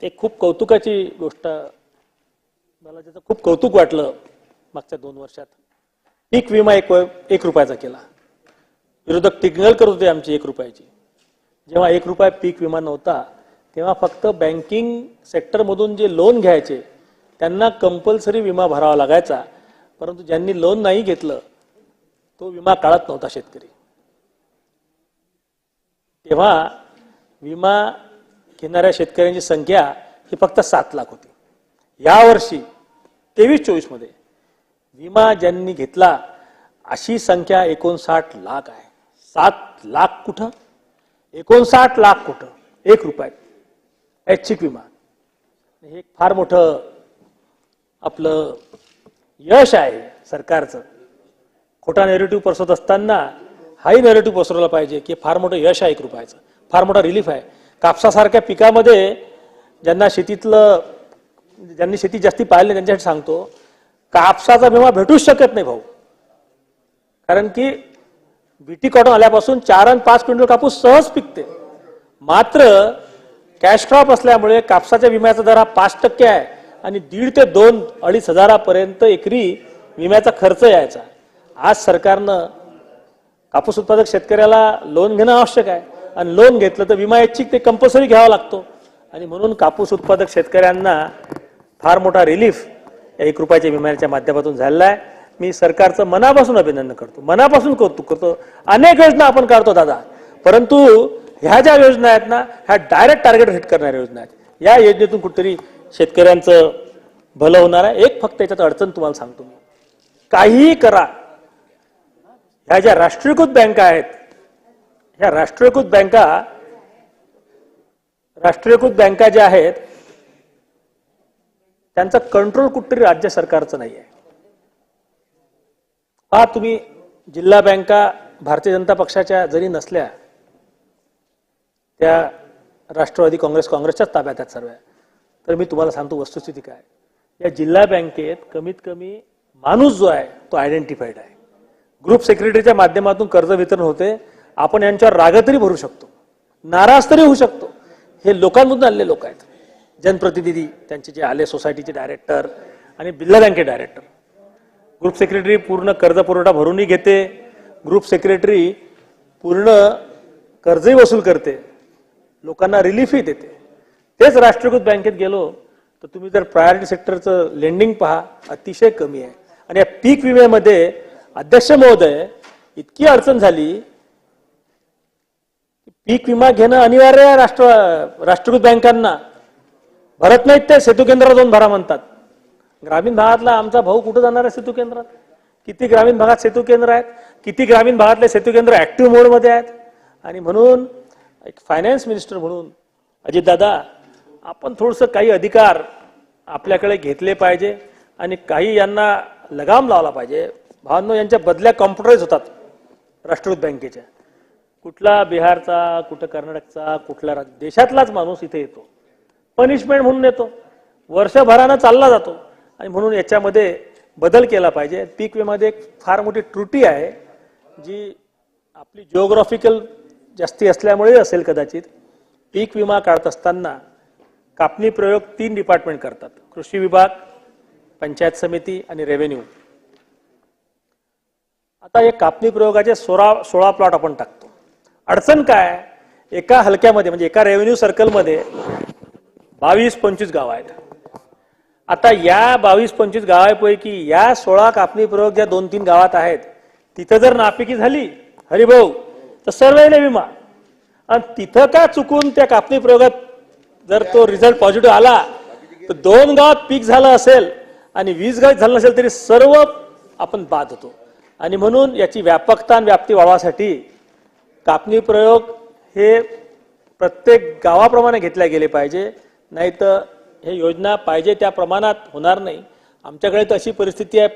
एक खूप कौतुकाची गोष्ट, मला त्याचं खूप कौतुक वाटलं मागच्या 2 वर्षात. पीक विमा 1 रुपयाचा केला. विरोधक टिंगल करत होते आमची 1 रुपयाची. जेव्हा 1 रुपया पीक विमा नव्हता तेव्हा फक्त बँकिंग सेक्टरमधून जे लोन घ्यायचे त्यांना कंपल्सरी विमा भरावा लागायचा, परंतु ज्यांनी लोन नाही घेतलं तो विमा काढत नव्हता शेतकरी. तेव्हा विमा घेणाऱ्या शेतकऱ्यांची संख्या ही फक्त 7 लाख होती. यावर्षी 23-24 मध्ये विमा ज्यांनी घेतला अशी संख्या 59 लाख आहे. 7 लाख कुठं, 59 लाख कुठं, 1 रुपयात ऐच्छिक विमा. हे एक फार मोठं आपलं यश आहे सरकारचं. खोटा नेरेटिव्ह पसरवत असताना हाही नेरेटिव्ह पसरवला पाहिजे की फार मोठं यश आहे 1 रुपयाचं, फार मोठा रिलीफ आहे. कापसासारख्या पिकामध्ये ज्यांनी शेती जास्ती पाहिली त्यांच्यासाठी सांगतो, कापसाचा विमा भेटूच शकत नाही भाऊ. कारण की बीटी कॉटन आल्यापासून 4 आणि 5 क्विंटल कापूस सहज पिकते. मात्र कॅश क्रॉप असल्यामुळे कापसाच्या विम्याचा दर हा 5% आहे आणि 1,500 ते 2-2.5 हजारापर्यंत एकरी विम्याचा खर्च यायचा. आज सरकारनं कापूस उत्पादक शेतकऱ्याला लोन घेणं आवश्यक आहे आणि लोन घेतलं तर विमा ऐच्छिक ते कंपल्सरी घ्यावा लागतो. आणि म्हणून कापूस उत्पादक शेतकऱ्यांना फार मोठा रिलीफ या 1 रुपयाच्या विम्याच्या माध्यमातून झालेला आहे. मी सरकारचं मनापासून अभिनंदन करतो, मनापासून कौतुक करतो. अनेक योजना आपण काढतो दादा, परंतु ह्या ज्या योजना आहेत ना ह्या डायरेक्ट टार्गेट हिट करणाऱ्या योजना आहेत. या योजनेतून कुठेतरी शेतकऱ्यांचं भलं होणार आहे. एक फक्त याच्यात अडचण तुम्हाला सांगतो मी, काहीही करा, ह्या ज्या राष्ट्रीयकृत बँका आहेत, ह्या राष्ट्रीयकृत बँका ज्या आहेत त्यांचा कंट्रोल कुठेतरी राज्य सरकारचं नाही आहे. हा तुम्ही जिल्हा बँका भारतीय जनता पक्षाच्या जरी नसल्या त्या राष्ट्रवादी काँग्रेसच्याच ताब्यात आहेत सर्व, तर मी तुम्हाला सांगतो वस्तुस्थिती काय. या जिल्हा बँकेत कमीत कमी माणूस जो आहे तो आयडेंटिफाईड आहे. ग्रुप सेक्रेटरीच्या माध्यमातून कर्ज वितरण होते. आपण यांच्यावर राग तरी भरू शकतो, नाराज तरी होऊ शकतो. हे लोकांमधून आलेले लोक आहेत, जनप्रतिनिधी, त्यांचे जे आले सोसायटीचे डायरेक्टर आणि बिर्ला बँके डायरेक्टर. ग्रुप सेक्रेटरी पूर्ण कर्ज पुरवठा भरूनही घेते, ग्रुप सेक्रेटरी पूर्ण कर्जही वसूल करते, लोकांना रिलीफही देते. तेच राष्ट्रीयकृत बँकेत गेलो तर तुम्ही जर प्रायोरिटी सेक्टरचं लेंडिंग पहा, अतिशय कमी आहे. आणि या पीक विम्यामध्ये अध्यक्ष महोदय इतकी अडचण झाली, पीक विमा घेणं अनिवार्य आहे. राष्ट्रीयकृत बँकांना भरत नाहीत, ते सेतू केंद्रात जाऊन भरा म्हणतात. ग्रामीण भागातला आमचा भाऊ कुठं जाणार आहे सेतू केंद्रात? किती ग्रामीण भागात सेतू केंद्र आहेत, किती ग्रामीण भागातले सेतू केंद्र ऍक्टिव्ह मोडमध्ये आहेत. आणि म्हणून एक फायनान्स मिनिस्टर म्हणून अजितदादा, आपण थोडंसं काही अधिकार आपल्याकडे घेतले पाहिजे आणि काही यांना लगाम लावला पाहिजे. भावांनो, यांच्या बदल्या कॉम्प्युटराईज होतात राष्ट्रीयकृत बँकेच्या. कुठला बिहारचा, कुठं कर्नाटकचा, कुठला देशातलाच माणूस इथे येतो, पनिशमेंट म्हणून येतो, वर्षभरानं चालला जातो. आणि म्हणून याच्यामध्ये बदल केला पाहिजे. पीक विम्यामध्ये एक फार मोठी त्रुटी आहे जी आपली जिओग्राफिकल जास्ती असल्यामुळे असेल कदाचित. पीक विमा काढत असताना कापणी प्रयोग 3 डिपार्टमेंट करतात, कृषी विभाग, पंचायत समिती आणि रेव्हेन्यू. आता या कापणी प्रयोगाचे 16 प्लॉट आपण टाकतो. अडचण काय, एका हलक्यामध्ये म्हणजे एका रेव्हेन्यू सर्कलमध्ये 22-25 गाव आहेत. आता या 22-25 गावांपैकी या 16 कापणी प्रयोग ज्या 2-3 गावात आहेत तिथं जर नापिकी झाली हरिभाऊ तर सर्वांना विमा. आणि तिथं का चुकून त्या कापणी प्रयोगात जर तो रिझल्ट पॉझिटिव्ह आला तर 2 गावात पीक झालं असेल आणि 20 गावात झालं नसेल तरी सर्व आपण बाद होतो. आणि म्हणून याची व्यापकता आणि व्याप्ती वाढवण्यासाठी कापणी प्रयोग हे प्रत्येक गावाप्रमाणे घेतले गेले पाहिजे, नाही तर हे योजना पाहिजे त्या प्रमाणात होणार नाही. आमच्याकडे तर अशी परिस्थिती आहे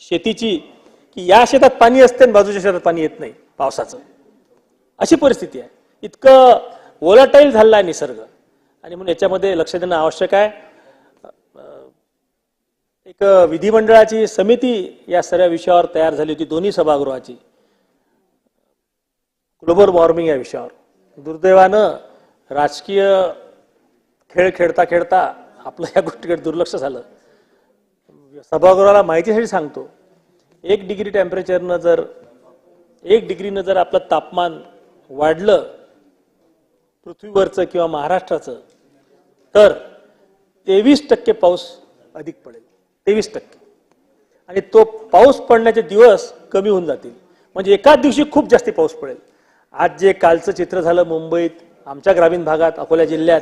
शेतीची की या शेतात पाणी असते आणि बाजूच्या शेतात पाणी येत नाही पावसाचं, अशी परिस्थिती आहे. इतकं वोलाटाईल झालेला आहे निसर्ग. आणि म्हणून याच्यामध्ये लक्ष देणं आवश्यक आहे. एक विधिमंडळाची समिती या सर्व विषयावर तयार झाली होती, दोन्ही सभागृहाची, ग्लोबल वॉर्मिंग या विषयावर. दुर्दैवानं राजकीय खेळ खेळता खेळता आपलं या गोष्टीकडे दुर्लक्ष झालं. सभागृहाला माहितीसाठी सांगतो, 1 डिग्री टेम्परेचरनं जर 1 डिग्रीनं जर आपलं तापमान वाढलं पृथ्वीवरचं किंवा महाराष्ट्राचं, तर 23% पाऊस अधिक पडेल. 23%. आणि तो पाऊस पडण्याचे दिवस कमी होऊन जातील. म्हणजे एकाच दिवशी खूप जास्ती पाऊस पडेल. आज जे कालचं चित्र झालं मुंबईत, आमच्या ग्रामीण भागात, अकोला जिल्ह्यात,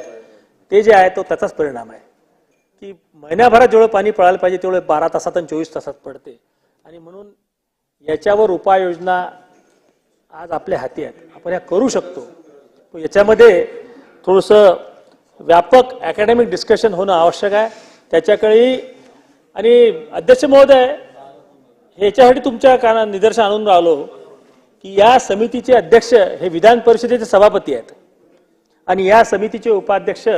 ते जे आहे तो त्याचाच परिणाम आहे की महिन्याभरात जेवढं पाणी पडायला पाहिजे तेवढं 12 तासात आणि 24 तासात पडते. आणि म्हणून याच्यावर उपाययोजना आज आपल्या हाती आहेत, आपण या करू शकतो. याच्यामध्ये थोडंसं व्यापक अकॅडमिक डिस्कशन होणं आवश्यक आहे. त्याच्याकडे आणि अध्यक्ष महोदय, ह्याच्यासाठी तुमच्या काना निदर्शन आणून राहिलो की या समितीचे अध्यक्ष हे विधान परिषदेचे सभापती आहेत आणि या समितीचे उपाध्यक्ष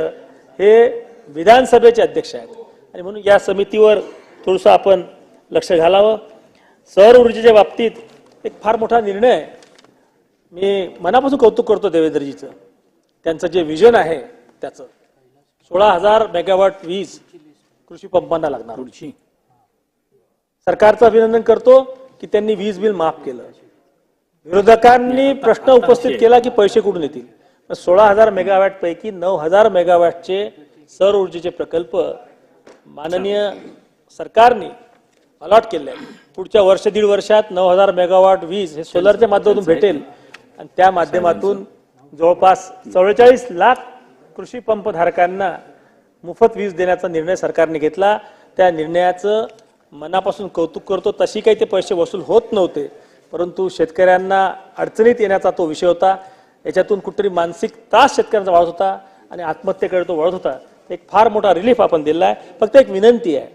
हे विधानसभेचे अध्यक्ष आहेत. आणि म्हणून या समितीवर थोडंसं आपण लक्ष घालावं. सौर ऊर्जेच्या बाबतीत एक फार मोठा निर्णय आहे. मी मनापासून कौतुक करतो देवेंद्रजीचं. त्यांचं जे विजन आहे त्याचं 16,000 मेगावॉट वीज कृषी पंपांना लागणार. सरकारचं अभिनंदन करतो की त्यांनी वीज बिल माफ केलं. विरोधकांनी प्रश्न उपस्थित केला की पैसे कुठून येतील. 16,000 मेगावॅट पैकी 9,000 मेगावॅटचे सौर ऊर्जेचे प्रकल्प माननीय सरकारने अलॉट केले आहे. पुढच्या वर्ष दीड वर्षात 9,000 मेगावॉट वीज हे सोलरच्या माध्यमातून भेटेल आणि त्या माध्यमातून जवळपास 44 लाख कृषी पंप धारकांना मोफत वीज देण्याचा निर्णय सरकारने घेतला. त्या निर्णयाचं मनापासून कौतुक करतो. तशी काही ते पैसे वसूल होत नव्हते, परंतु शेतकऱ्यांना अडचणीत येण्याचा तो विषय होता. याच्यातून कुठेतरी मानसिक त्रास शेतकऱ्यांचा वाढत होता आणि आत्महत्येकडे तो वळत होता. एक फार मोठा रिलीफ आपण दिला आहे. फक्त एक विनंती आहे,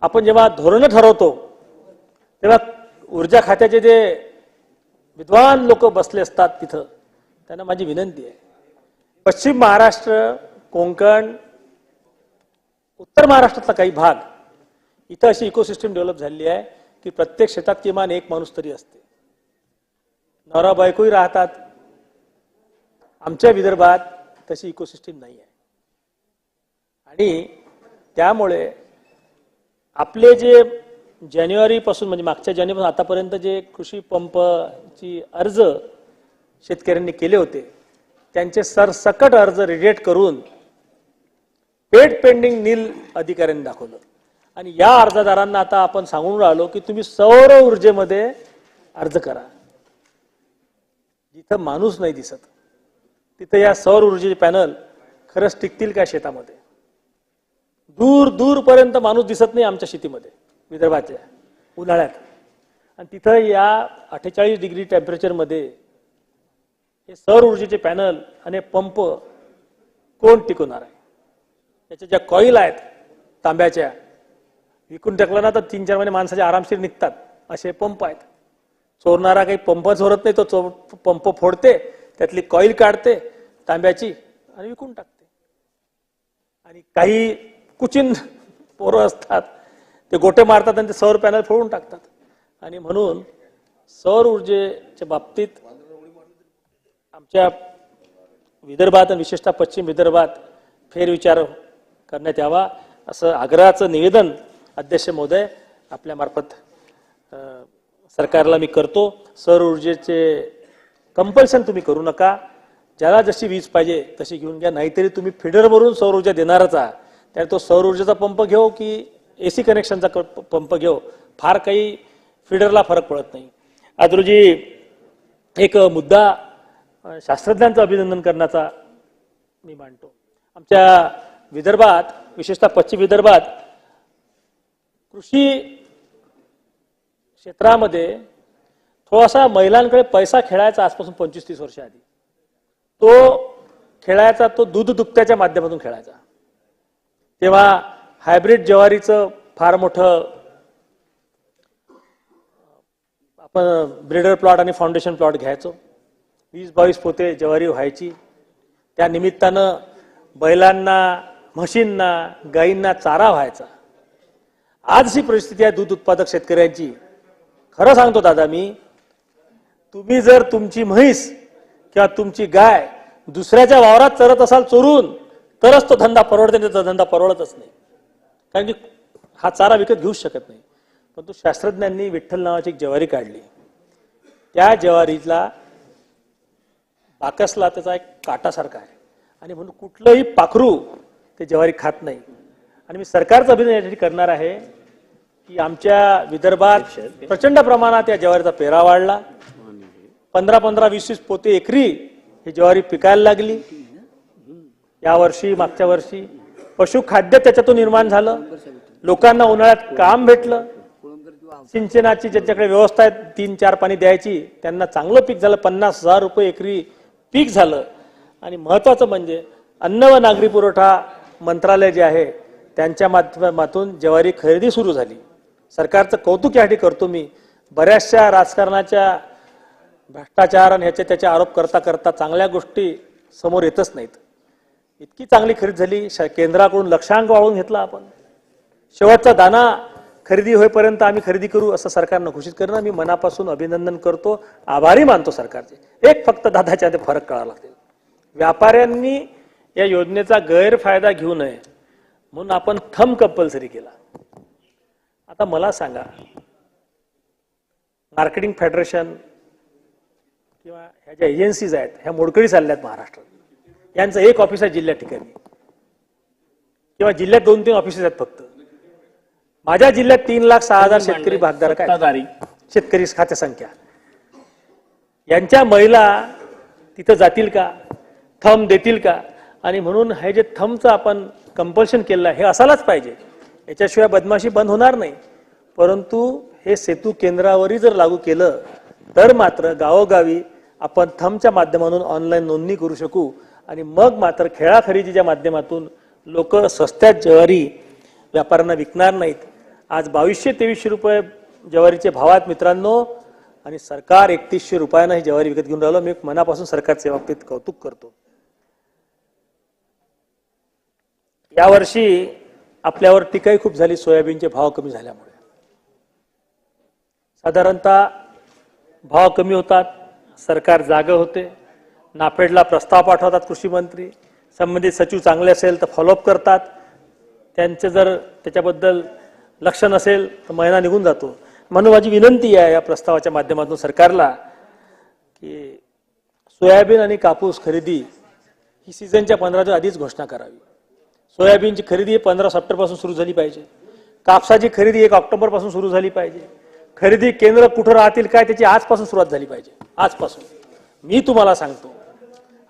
आपण जेव्हा धोरणं ठरवतो तेव्हा ऊर्जा खात्याचे जे विद्वान लोक बसले असतात तिथं, त्यांना माझी विनंती आहे, पश्चिम महाराष्ट्र, कोकण, उत्तर महाराष्ट्रातला काही भाग, इथं अशी इकोसिस्टम डेव्हलप झालेली आहे की प्रत्येक शेतात किमान एक माणूस तरी असते, नवरा बायकोही राहतात. आमच्या विदर्भात तशी इकोसिस्टम नाही आहे. आणि त्यामुळे आपले जे जानेवारीपासून म्हणजे मागच्या जानेवारीपासून आतापर्यंत जे कृषी पंपची अर्ज शेतकऱ्यांनी केले होते त्यांचे सरसकट अर्ज रिजेक्ट करून पेड पेंडिंग नील अधिकाऱ्यांनी दाखवलं. आणि या अर्जदारांना आता आपण सांगून राहिलो की तुम्ही सौर ऊर्जेमध्ये अर्ज करा. जिथं माणूस नाही दिसत तिथं या सौर ऊर्जेचे पॅनल खरंच टिकतील का शेतामध्ये? दूर दूरपर्यंत माणूस दिसत नाही आमच्या शेतीमध्ये विदर्भाच्या उन्हाळ्यात. आणि तिथं या 48 डिग्री टेम्परेचरमध्ये हे सौर ऊर्जेचे पॅनल आणि पंप कोण टिकवणार आहे? त्याच्या ज्या कॉईल आहेत तांब्याच्या, विकून टाकलं ना तर 3-4 महिने माणसाचे आरामशीर निघतात असे पंप आहेत. चोरणारा काही पंप चोरत नाही, तो पंप फोडते, त्यातली कॉईल काढते तांब्याची आणि विकून टाकते. आणि काही कुचिन पोरं असतात ते गोटे मारतात आणि ते सौर पॅनल फोडून टाकतात. आणि म्हणून सौर ऊर्जेच्या बाबतीत आमच्या विदर्भात आणि विशेषतः पश्चिम विदर्भात फेरविचार करण्यात यावा असं आग्रहाचं निवेदन अध्यक्ष महोदय आपल्या मार्फत सरकारला मी करतो. सौर ऊर्जेचे कंपल्शन तुम्ही करू नका. ज्याला जशी वीज पाहिजे तशी घेऊन घ्या. नाहीतरी तुम्ही फिडरवरून सौर ऊर्जा देणारच आहात, त्यामुळे तो सौर ऊर्जेचा पंप घेऊ की एसी कनेक्शनचा पंप घेऊ, फार काही फिडरला फरक पडत नाही. आज रोजी एक मुद्दा शास्त्रज्ञांचं अभिनंदन करण्याचा मी मांडतो. आमच्या विदर्भात विशेषतः पश्चिम विदर्भात कृषी क्षेत्रामध्ये थोडासा महिलांकडे पैसा खेळायचा आजपासून 25-30 वर्ष आधी. तो खेळायचा, तो दूध दुभत्याच्या माध्यमातून खेळायचा. तेव्हा हायब्रिड ज्वारीचं फार मोठं आपण ब्रीडर प्लॉट आणि फाउंडेशन प्लॉट घ्यायचो. 20-22 पोते ज्वारी व्हायची. त्या निमित्तानं बैलांना, म्हशींना, गायींना चारा व्हायचा. आजची परिस्थिती आहे दूध उत्पादक शेतकऱ्यांची. खरं सांगतो दादा मी, तुम्ही जर तुमची म्हैस किंवा तुमची गाय दुसऱ्याच्या वावरात चरत असाल चोरून, तरच तो धंदा परवडते, नाही तर धंदा परवडतच नाही. कारण की हा चारा विकत घेऊच शकत नाही. परंतु शास्त्रज्ञांनी विठ्ठल नावाची एक ज्वारी काढली. त्या ज्वारीला बाकसला त्याचा एक काटासारखा आहे आणि म्हणून कुठलंही पाखरू ते ज्वारी खात नाही. आणि मी सरकारचं अभिनंदन यासाठी करणार आहे की आमच्या विदर्भात प्रचंड प्रमाणात या ज्वारीचा पेरा वाढला. 15-15, 20-20 पोते एकरी ही ज्वारी पिकायला लागली. यावर्षी मागच्या वर्षी पशुखाद्य त्याच्यातून निर्माण झालं. लोकांना उन्हाळ्यात काम भेटलं. सिंचनाची ज्यांच्याकडे व्यवस्था आहे 3-4 पाणी द्यायची त्यांना चांगलं पीक झालं. 50,000 रुपये एकरी पीक झालं. आणि महत्वाचं म्हणजे अन्न व नागरी पुरवठा मंत्रालय जे आहे त्यांच्या माध्यमातून ज्वारी खरेदी सुरू झाली. सरकारचं कौतुक यासाठी करतो मी. बऱ्याचशा राजकारणाच्या भ्रष्टाचार आणि ह्याचे त्याचे आरोप करता करता चांगल्या गोष्टी समोर येतच नाहीत. इतकी चांगली खरेदी झाली. केंद्राकडून लक्षांक वाढवून घेतला आपण. शेवटचा दाना खरेदी होईपर्यंत आम्ही खरेदी करू असं सरकारनं घोषित करणं मी मनापासून अभिनंदन करतो. आभारी मानतो सरकारचे. एक फक्त दादाच्या फरक कळावा लागतील. व्यापाऱ्यांनी या योजनेचा गैरफायदा घेऊ नये म्हणून आपण थंब कंपल्सरी केला. आता मला सांगा, मार्केटिंग फेडरेशन किंवा ह्या ज्या एजन्सीज आहेत ह्या मोडकळी चालल्यात महाराष्ट्रात. यांचं एक ऑफिस आहे जिल्ह्या ठिकाणी किंवा जिल्ह्यात 2-3 ऑफिसेस आहेत फक्त. माझ्या जिल्ह्यात 3,06,000 शेतकरी भागधारक आहेत. शेतकरी खाते संख्या. यांच्या महिला तिथं जातील का? थंब देतील का? आणि म्हणून हे जे थंबचं आपण कंपल्शन केलं आहे हे असायलाच पाहिजे. याच्याशिवाय बदमाशी बंद होणार नाही. परंतु हे सेतू केंद्रावरही जर लागू केलं तर मात्र गावोगावी आपण थंबच्या माध्यमातून ऑनलाईन नोंदणी करू शकू. आणि मग मात्र खेळा खरेदीच्या माध्यमातून लोक स्वस्त्यात ज्वारी व्यापाऱ्यांना विकणार नाहीत. आज 2200-2300 रुपये ज्वारीचे भाव आहेत मित्रांनो. आणि सरकार 3100 रुपयांना ही ज्वारी विकत घेऊन राहिलो. मी मनापासून सरकारच्या बाबतीत कौतुक करतो. यावर्षी आपल्यावर टीकाही खूप झाली सोयाबीनचे भाव कमी झाल्यामुळे. साधारणतः भाव कमी होतात, सरकार जागे होते, नाफेडला प्रस्ताव पाठवतात कृषी मंत्री, संबंधित सचिव चांगले असेल तर फॉलोअप करतात, त्यांचे जर त्याच्याबद्दल लक्ष नसेल तर महिना निघून जातो. म्हणून माझी विनंती आहे या प्रस्तावाच्या माध्यमातून सरकारला की सोयाबीन आणि कापूस खरेदी ही सीझनच्या 15 दिवस आधीच घोषणा करावी. सोयाबीनची खरेदी 15 सप्टेंबरपासून सुरू झाली पाहिजे. कापसाची खरेदी 1 ऑक्टोबरपासून सुरू झाली पाहिजे. खरेदी केंद्र कुठं राहतील काय त्याची आजपासून सुरुवात झाली पाहिजे. आजपासून मी तुम्हाला सांगतो,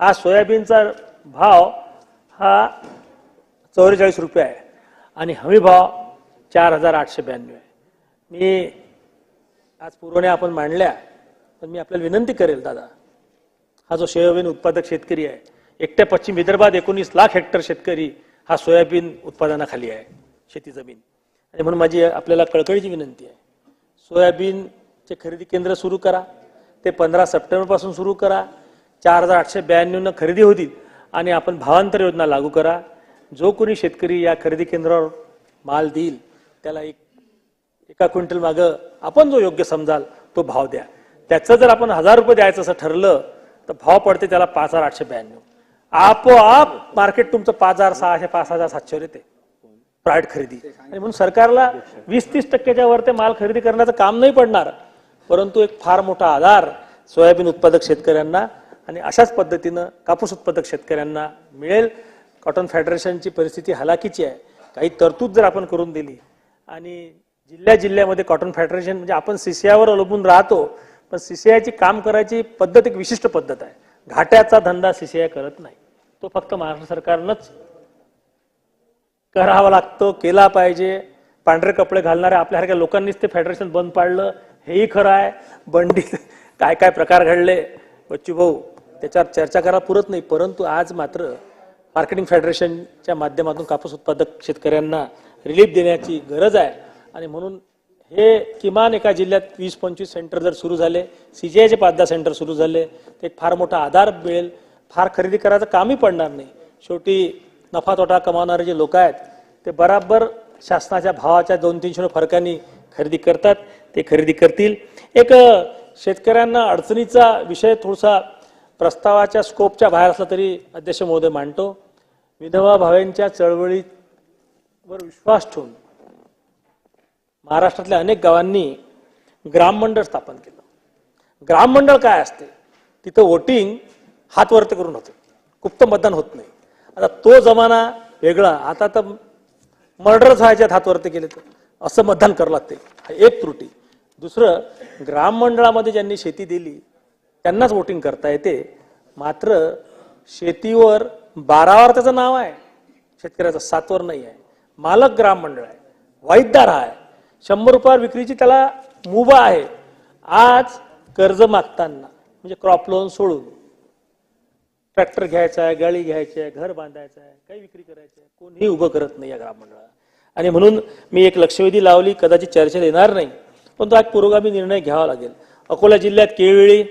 आज सोयाबीनचा भाव हा 44 रुपये आहे आणि हमी भाव 4,892 आहे. मी आज पुरवण्या आपण मांडल्या, पण मी आपल्याला विनंती करेल दादा, हा जो सोयाबीन उत्पादक शेतकरी आहे, एकट्या पश्चिम विदर्भात 19 लाख हेक्टर शेतकरी हा सोयाबीन उत्पादनाखाली आहे शेती जमीन. आणि म्हणून माझी आपल्याला कळकळीची विनंती आहे, सोयाबीनचे खरेदी केंद्र सुरू करा. ते 15 सप्टेंबरपासून सुरू करा. 4,892 खरेदी होतील आणि आपण भावांतर योजना लागू करा. जो कोणी शेतकरी या खरेदी केंद्रावर माल देईल त्याला एका क्विंटल मागं आपण जो योग्य समजाल तो भाव द्या. त्याचं जर आपण 1,000 रुपये द्यायचं असं ठरलं तर भाव पडते त्याला 5,892. आपोआप मार्केट तुमचं 5,600 5,700 येते प्रायव्हेट खरेदी. आणि म्हणून सरकारला 20-30% वर ते माल खरेदी करण्याचं काम नाही पडणार. परंतु एक फार मोठा आधार सोयाबीन उत्पादक शेतकऱ्यांना आणि अशाच पद्धतीनं कापूस उत्पादक शेतकऱ्यांना मिळेल. कॉटन फेडरेशनची परिस्थिती हलाखीची आहे. काही तरतूद जर आपण करून दिली आणि जिल्ह्यामध्ये कॉटन फेडरेशन म्हणजे आपण सीसीआयवर अवलंबून राहतो, पण सीसीआयची काम करायची पद्धत एक विशिष्ट पद्धत आहे. घाट्याचा धंदा सीसीआय करत नाही. तो फक्त महाराष्ट्र सरकारनंच करावा लागतो, केला पाहिजे. पांढरे कपडे घालणाऱ्या आपल्यासारख्या लोकांनीच ते फेडरेशन बंद पाडलं हेही खरं आहे. बंडीत काय काय प्रकार घडले बच्चू भाऊ त्याच्यावर चर्चा करायला पुरत नाही. परंतु आज मात्र मार्केटिंग फेडरेशनच्या माध्यमातून कापूस उत्पादक शेतकऱ्यांना रिलीफ देण्याची गरज आहे. आणि म्हणून हे किमान एका जिल्ह्यात 20-25 सेंटर जर सुरू झाले, सीजीआयचे 5-10 सेंटर सुरू झाले तर एक फार मोठा आधार मिळेल. फार खरेदी करायचं कामही पडणार नाही. शेवटी नफा तोटा कमावणारे जे लोक आहेत ते बराबर शासनाच्या भावाच्या 200-300 फरकांनी खरेदी करतात, ते खरेदी करतील. एक शेतकऱ्यांना अडचणीचा विषय थोडासा प्रस्तावाच्या स्कोपच्या बाहेर असला तरी अध्यक्ष महोदय मांडतो. विनोबा भावेंच्या चळवळीवर विश्वास ठेवून महाराष्ट्रातल्या अनेक गावांनी ग्राममंडळ स्थापन केलं. ग्राममंडळ काय असते? तिथं वोटिंग हात वरती करून होतं, गुप्त मतदान होत नाही. आता तो जमाना वेगळा, आता तर मर्डरच व्हायच्यात हात वरती केले तर असं मतदान करावं लागते. एक त्रुटी. दुसरं, ग्राममंडळामध्ये ज्यांनी शेती दिली त्यांनाच वोटिंग करता येते. मात्र शेतीवर 12वर त्याचं नाव आहे, शेतकऱ्याचं 7वर नाही आहे. मालक ग्राममंडळ आहे, वाईटदार आहे, 100 रुपयावर विक्रीची त्याला मुभा आहे. आज कर्ज मागताना म्हणजे क्रॉप लोन सोडून ट्रॅक्टर घ्यायचा आहे, गाडी घ्यायची आहे, घर बांधायचं आहे, काही विक्री करायची आहे, कोणीही उभं करत नाही या ग्राममंडळाला. आणि म्हणून मी एक लक्षवेधी लावली, कदाचित चर्चेत येणार नाही, पण तो एक पुरोगामी निर्णय घ्यावा लागेल. अकोला जिल्ह्यात केळवेळी,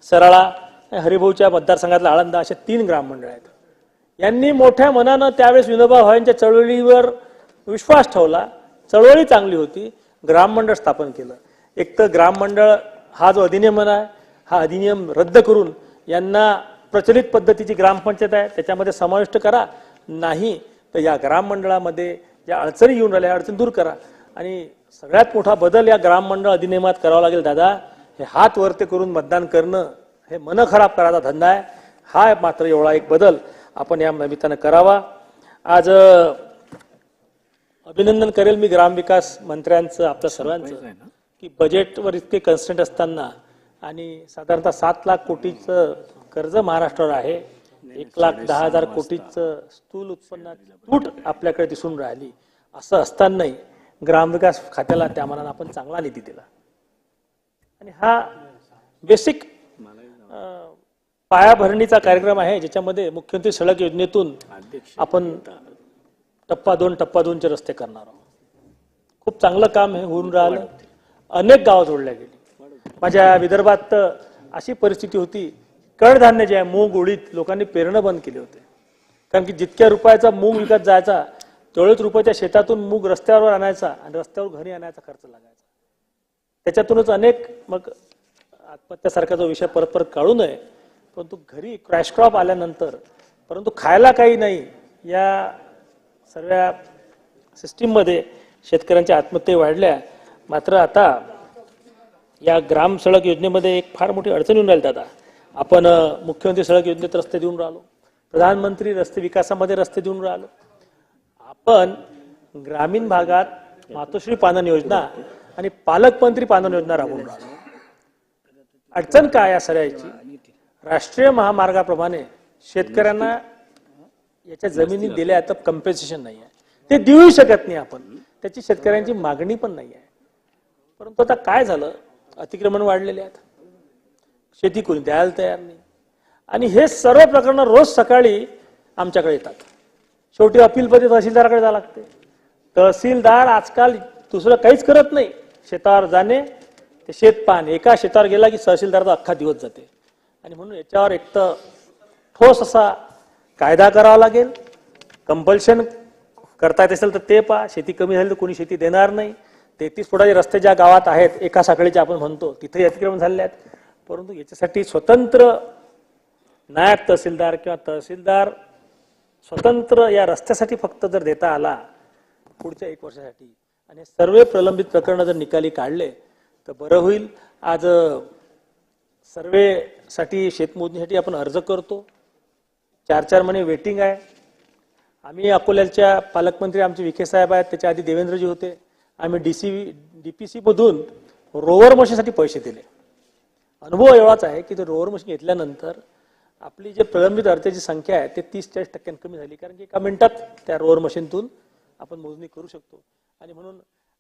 सराळा, हरिभाऊच्या मतदारसंघातला आळंदा अशा 3 ग्राममंडळ आहेत. यांनी मोठ्या मनानं त्यावेळेस विनोबा भावेंच्या चळवळीवर विश्वास ठेवला, चळवळी चांगली होती, ग्राममंडळ स्थापन केलं. एक तर ग्राममंडळ हा जो अधिनियम आहे, हा अधिनियम रद्द करून यांना प्रचलित पद्धतीची ग्रामपंचायत आहे त्याच्यामध्ये समाविष्ट करा, नाही तर या ग्राममंडळामध्ये ज्या अडचणी येऊन राहिल्या अडचणी दूर करा. आणि सगळ्यात मोठा बदल या ग्राममंडळ अधिनियमात करावा लागेल दादा. हे हात वरते करून मतदान करणं हे मन खराब करायचा धंदा आहे. हा मात्र एवढा एक बदल आपण या निमित्तानं करावा. आज अभिनंदन करेल मी ग्रामविकास मंत्र्यांचं, आपल्या सर्वांचं, की बजेटवर इतके कन्स्टंट असताना आणि साधारणतः 7 लाख कोटीचं कर्ज महाराष्ट्रावर आहे, 1,10,000 कोटीचं स्थूल उत्पन्नाची तूट आपल्याकडे दिसून राहिली, असं असतानाही ग्रामविकास खात्याला त्या मानानं आपण चांगला निधी दिला. आणि हा बेसिक पायाभरणीचा कार्यक्रम आहे ज्याच्यामध्ये मुख्यमंत्री सडक योजनेतून आपण टप्पा 2चे रस्ते करणार आहोत. खूप चांगलं काम हे होऊन राहिलं. अनेक गावं जोडल्या गेली. माझ्या विदर्भात अशी परिस्थिती होती, कडधान्य जे आहे मूग उडीद लोकांनी पेरणं बंद केले होते. कारण की जितक्या रुपयाचा मूग विकत जायचा तेवढेच रुपयाच्या शेतातून मूग रस्त्यावर आणायचा आणि रस्त्यावर घरी आणायचा खर्च लागायचा. त्याच्यातूनच अनेक मग आत्महत्यासारखा जो विषय परत परत काढू नये, परंतु घरी क्रॅश क्रॉप आल्यानंतर परंतु खायला काही नाही या सर्व सिस्टीममध्ये शेतकऱ्यांच्या आत्महत्या वाढल्या. मात्र आता या ग्राम सडक योजनेमध्ये एक फार मोठी अडचण येऊन राहिली दादा. आपण मुख्यमंत्री सडक योजनेत रस्ते देऊन राहिलो, प्रधानमंत्री रस्ते विकासामध्ये रस्ते देऊन राहिलो, आपण ग्रामीण भागात मातोश्री पानन योजना आणि पालकमंत्री पानन योजना राबवून राहिलो. अडचण काय या सगळ्याची? राष्ट्रीय महामार्गाप्रमाणे शेतकऱ्यांना याच्या जमिनी दिल्या तर कम्पेन्सेशन नाही आहे, ते देऊ शकत नाही आपण, त्याची शेतकऱ्यांची मागणी पण नाही आहे. परंतु आता काय झालं, अतिक्रमण वाढलेले आहेत, शेती कोणी द्यायला तयार नाही. आणि हे सर्व प्रकरण रोज सकाळी आमच्याकडे येतात. शेवटी अपीलपदी तहसीलदाराकडे जावं लागते. तहसीलदार आजकाल दुसरं काहीच करत नाही, शेतावर जाणे ते शेत पाहणे. एका शेतावर गेला की तहसीलदारचा अख्खा दिवस जाते. आणि म्हणून याच्यावर एक तर ठोस असा कायदा करावा लागेल. कंपल्शन करता येत असेल तर ते पहा. शेती कमी झाली तर कोणी शेती देणार नाही. 33 फुटाचे रस्ते ज्या गावात आहेत एका साखळीचे आपण म्हणतो तिथे अतिक्रमण झालेले आहेत. परंतु याच्यासाठी स्वतंत्र नायब तहसीलदार किंवा तहसीलदार स्वतंत्र या रस्त्यासाठी फक्त जर देता आला पुढच्या 1 वर्षासाठी आणि सर्व प्रलंबित प्रकरण जर निकाली काढले तर बरं होईल. आज सर्वेसाठी शेतमोजणीसाठी आपण अर्ज करतो, 4 महिने वेटिंग आहे. आम्ही अकोल्याच्या पालकमंत्री आमचे विखे साहेब आहेत, त्याच्या आधी देवेंद्रजी होते. आम्ही डीपीसी मधून रोवर मशीनसाठी पैसे दिले. अनुभव एवढाच आहे की ते रोवर मशीन घेतल्यानंतर आपली जे प्रलंबित अर्जाची संख्या आहे ते 30-40% कमी झाली. कारण की 1 मिनिटात त्या रोवर मशीनतून आपण मोजणी करू शकतो. आणि म्हणून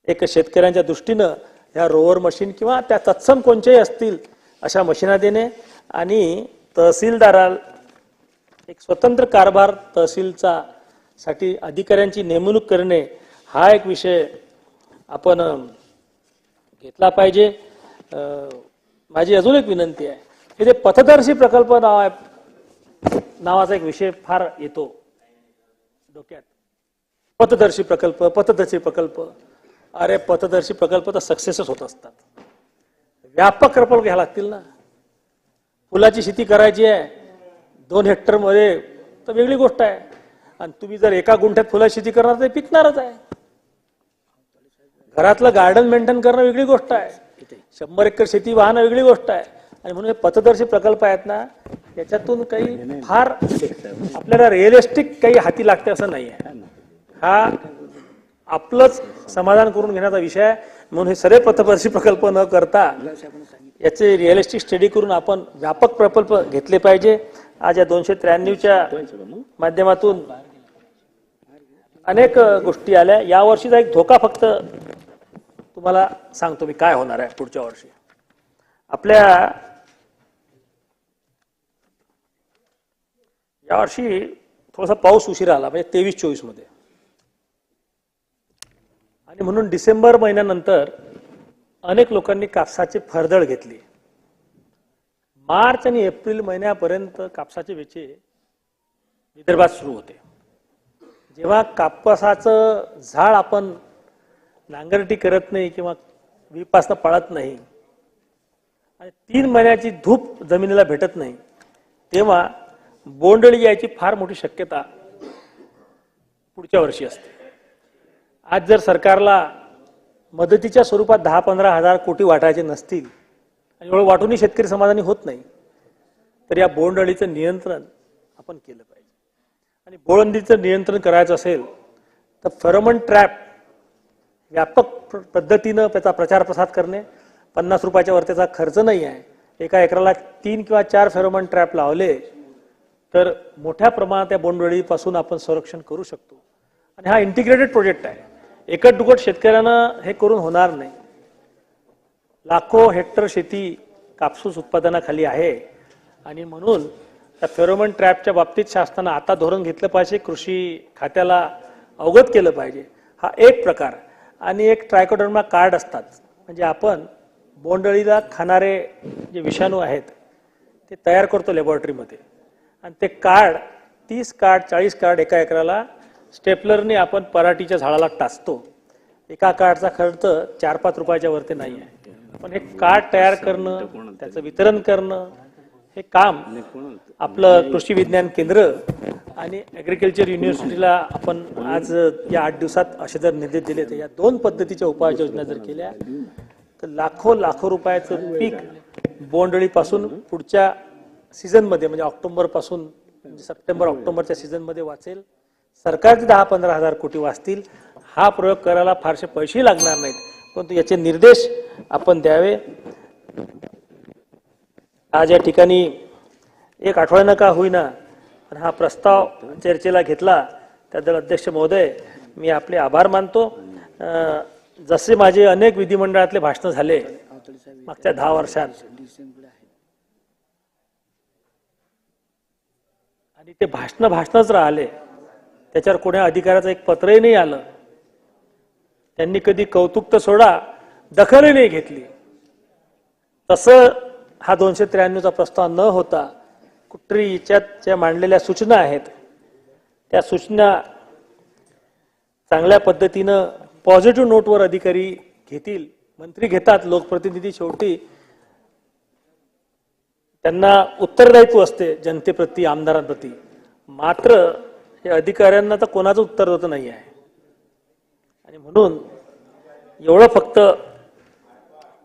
एक शेतकऱ्यांच्या दृष्टीनं ह्या रोवर मशीन किंवा त्या तत्सम कोणत्याही असतील अशा मशीना देणे आणि तहसीलदाराला एक स्वतंत्र कारभार तहसीलचा साठी अधिकाऱ्यांची नेमणूक करणे हा एक विषय आपण घेतला पाहिजे. माझी अजून एक विनंती आहे की ते पथदर्शी प्रकल्प नावाचा एक विषय फार येतो डोक्यात. पथदर्शी प्रकल्प अरे पथदर्शी प्रकल्प तर सक्सेसच होत असतात. व्यापक प्रकल्प घ्यायला लागतील ना. फुलाची शेती करायची आहे 2 हेक्टरमध्ये तर वेगळी गोष्ट आहे. आणि तुम्ही जर एका गुंठ्यात फुलाची शेती करणार तर पिकणारच आहे. घरातलं गार्डन मेंटेन करणं वेगळी गोष्ट आहे, 100 एकर शेती वाहणं वेगळी गोष्ट आहे. आणि म्हणून हे पथदर्शी प्रकल्प आहेत ना, याच्यातून काही फार आपल्याला रिअलिस्टिक काही हाती लागते असं नाही आहे. हा आपलंच समाधान करून घेण्याचा विषय आहे. म्हणून हे सर्व पथदर्शी प्रकल्प न करता याचे रिअलिस्टिक स्टडी करून आपण व्यापक प्रकल्प घेतले पाहिजे. आज या 293च्या माध्यमातून अनेक गोष्टी आल्या. यावर्षीचा एक धोका फक्त तुम्हाला सांगतो मी काय होणार आहे पुढच्या वर्षी. आपल्या यावर्षी थोडासा पाऊस उशिरा आला, म्हणजे 23-24 मध्ये, आणि म्हणून डिसेंबर महिन्यानंतर अनेक लोकांनी कापसाची फरदळ घेतली. मार्च आणि एप्रिल महिन्यापर्यंत कापसाचे वेचे विदर्भात सुरू होते. जेव्हा कापसाचं झाड आपण नांगरटी करत नाही किंवा विपासनं पाळत नाही आणि 3 महिन्याची धूप जमिनीला भेटत नाही, तेव्हा बोंडअळी यायची फार मोठी शक्यता पुढच्या वर्षी असते. आज जर सरकारला मदतीच्या स्वरूपात 10-15 हजार कोटी वाटायचे नसतील आणि एवढं वाटूनही शेतकरी समाधानी होत नाही, तर या बोंडअळीचं नियंत्रण आपण केलं पाहिजे. आणि बोंडअळीचं नियंत्रण करायचं असेल तर फेरोमोन ट्रॅप व्यापक पद्धतीनं त्याचा प्रचार प्रसार करणे. 50 रुपयाच्या वर त्याचा खर्च नाही आहे. एका एकराला 3 किंवा 4 फेरोमोन ट्रॅप लावले तर मोठ्या प्रमाणात त्या बोंडअळीपासून आपण संरक्षण करू शकतो. आणि हा इंटिग्रेटेड प्रोजेक्ट आहे. एकट दुकट शेतकऱ्यांना हे करून होणार नाही. लाखो हेक्टर शेती कापूस उत्पादनाखाली आहे आणि म्हणून त्या फेरोमोन ट्रॅपच्या बाबतीत शासनानं आता धोरण घेतलं पाहिजे, कृषी खात्याला अवगत केलं पाहिजे. हा एक प्रकार. आणि एक ट्रायकोडर्मा कार्ड असतात, म्हणजे आपण बोंडअळीला खाणारे जे विषाणू आहेत ते तयार करतो लॅबोरेटरीमध्ये, आणि ते कार्ड 30 कार्ड 40 कार्ड एका एकराला स्टेपलरने आपण पराठीच्या झाडाला टाचतो. एका कार्डचा खर्च 4-5 रुपयाच्या वरती नाही आहे. पण हे कार्ड तयार करणं, त्याचं वितरण करणं, हे काम आपलं कृषी विज्ञान केंद्र आणि ॲग्रिकल्चर युनिव्हर्सिटीला आपण आज या 8 दिवसात असे जर निर्देश दिले तर या 2 पद्धतीच्या उपाययोजना जर केल्या तर लाखो रुपयाचं पीक बोंडअळीपासून पुढच्या सीझनमध्ये, म्हणजे ऑक्टोबरपासून सप्टेंबर ऑक्टोबरच्या सीझनमध्ये वाचेल. सरकारचे 10-15 हजार कोटी वाचतील. हा प्रयोग करायला फारसे पैसे लागणार नाहीत, परंतु याचे निर्देश आपण द्यावे. आज या ठिकाणी एक आठवड्यानं का होईना पण हा प्रस्ताव चर्चेला घेतला त्याबद्दल अध्यक्ष महोदय मी आपले आभार मानतो. जसे माझे अनेक विधिमंडळातले भाषण झाले मागच्या 10 वर्षात आणि ते भाषणच राहिले, त्याच्यावर कोण्या अधिकाऱ्याचं एक पत्रही नाही आलं. त्यांनी कधी कौतुक तर सोडा, दखलही नाही घेतली. तसं हा 293चा प्रस्ताव न होता कुठेतरी याच्यात ज्या मांडलेल्या सूचना आहेत त्या सूचना चांगल्या पद्धतीनं पॉझिटिव्ह नोटवर अधिकारी घेतील, मंत्री घेतात, लोकप्रतिनिधी शेवटी त्यांना उत्तरदायित्व असते जनतेप्रती, आमदारांप्रती. मात्र हे अधिकाऱ्यांना तर कोणाचं उत्तर देत नाही आहे. आणि म्हणून एवढं फक्त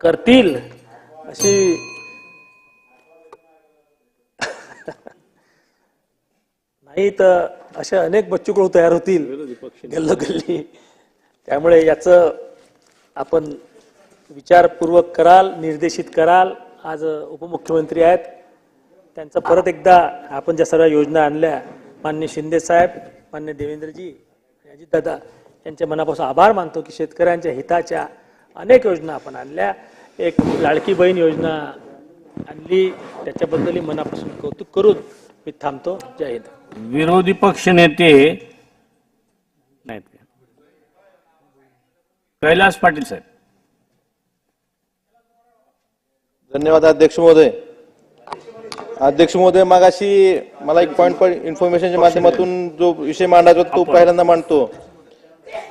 करतील अशी नाही तर अशा अनेक बच्चूकडू तयार होतील गल्लोगल्ली. त्यामुळे याचं आपण विचारपूर्वक कराल, निर्देशित कराल. आज उपमुख्यमंत्री आहेत, त्यांचं परत एकदा आपण ज्या सर्व योजना आणल्या, माननीय शिंदे साहेब, माननीय देवेंद्रजी, अजित दादा यांच्या मनापासून आभार मानतो की शेतकऱ्यांच्या हिताच्या अनेक योजना आपण आणल्या. एक लाडकी बहीण योजना आणली, त्याच्याबद्दलही मनापासून कौतुक करून मी थांबतो. जय हिंद. विरोधी पक्ष नेते नाहीत का? कैलास पाटील साहेब. धन्यवाद अध्यक्ष महोदय. अध्यक्ष महोदय, मागाशी मला एक पॉइंट इन्फॉर्मेशनच्या माध्यमातून जो विषय मांडायचा होता तो पहिल्यांदा मांडतो.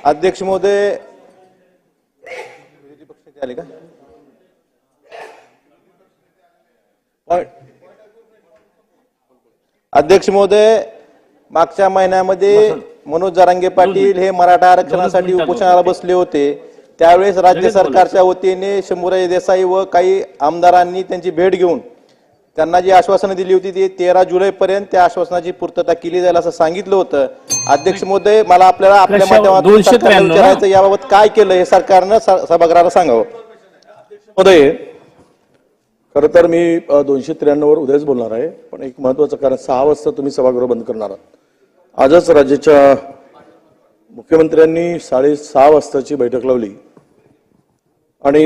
अध्यक्ष महोदय, विरोधी पक्षाचे आले का? अध्यक्ष महोदय, मागच्या महिन्यामध्ये मनोज जरांगे पाटील हे मराठा आरक्षणासाठी उपोषणाला बसले होते. त्यावेळेस राज्य सरकारच्या वतीने शंभूराज देसाई व काही आमदारांनी त्यांची भेट घेऊन त्यांना जी आश्वासनं दिली होती ती 13 जुलैपर्यंत त्या आश्वासनाची पूर्तता केली जाईल असं सांगितलं होतं. अध्यक्ष महोदय, मला आपल्या माध्यमातून सरकारला विचारायचं, याबाबत काय केलं हे सरकारनं सभागृहाला सांगावं. महोदय, खरं तर मी 293 वर उद्याच बोलणार आहे, पण एक महत्वाचं कारण 6 वाजता तुम्ही सभागृह बंद करणार आहात. आजच राज्याच्या मुख्यमंत्र्यांनी 6:30 वाजताची बैठक लावली आणि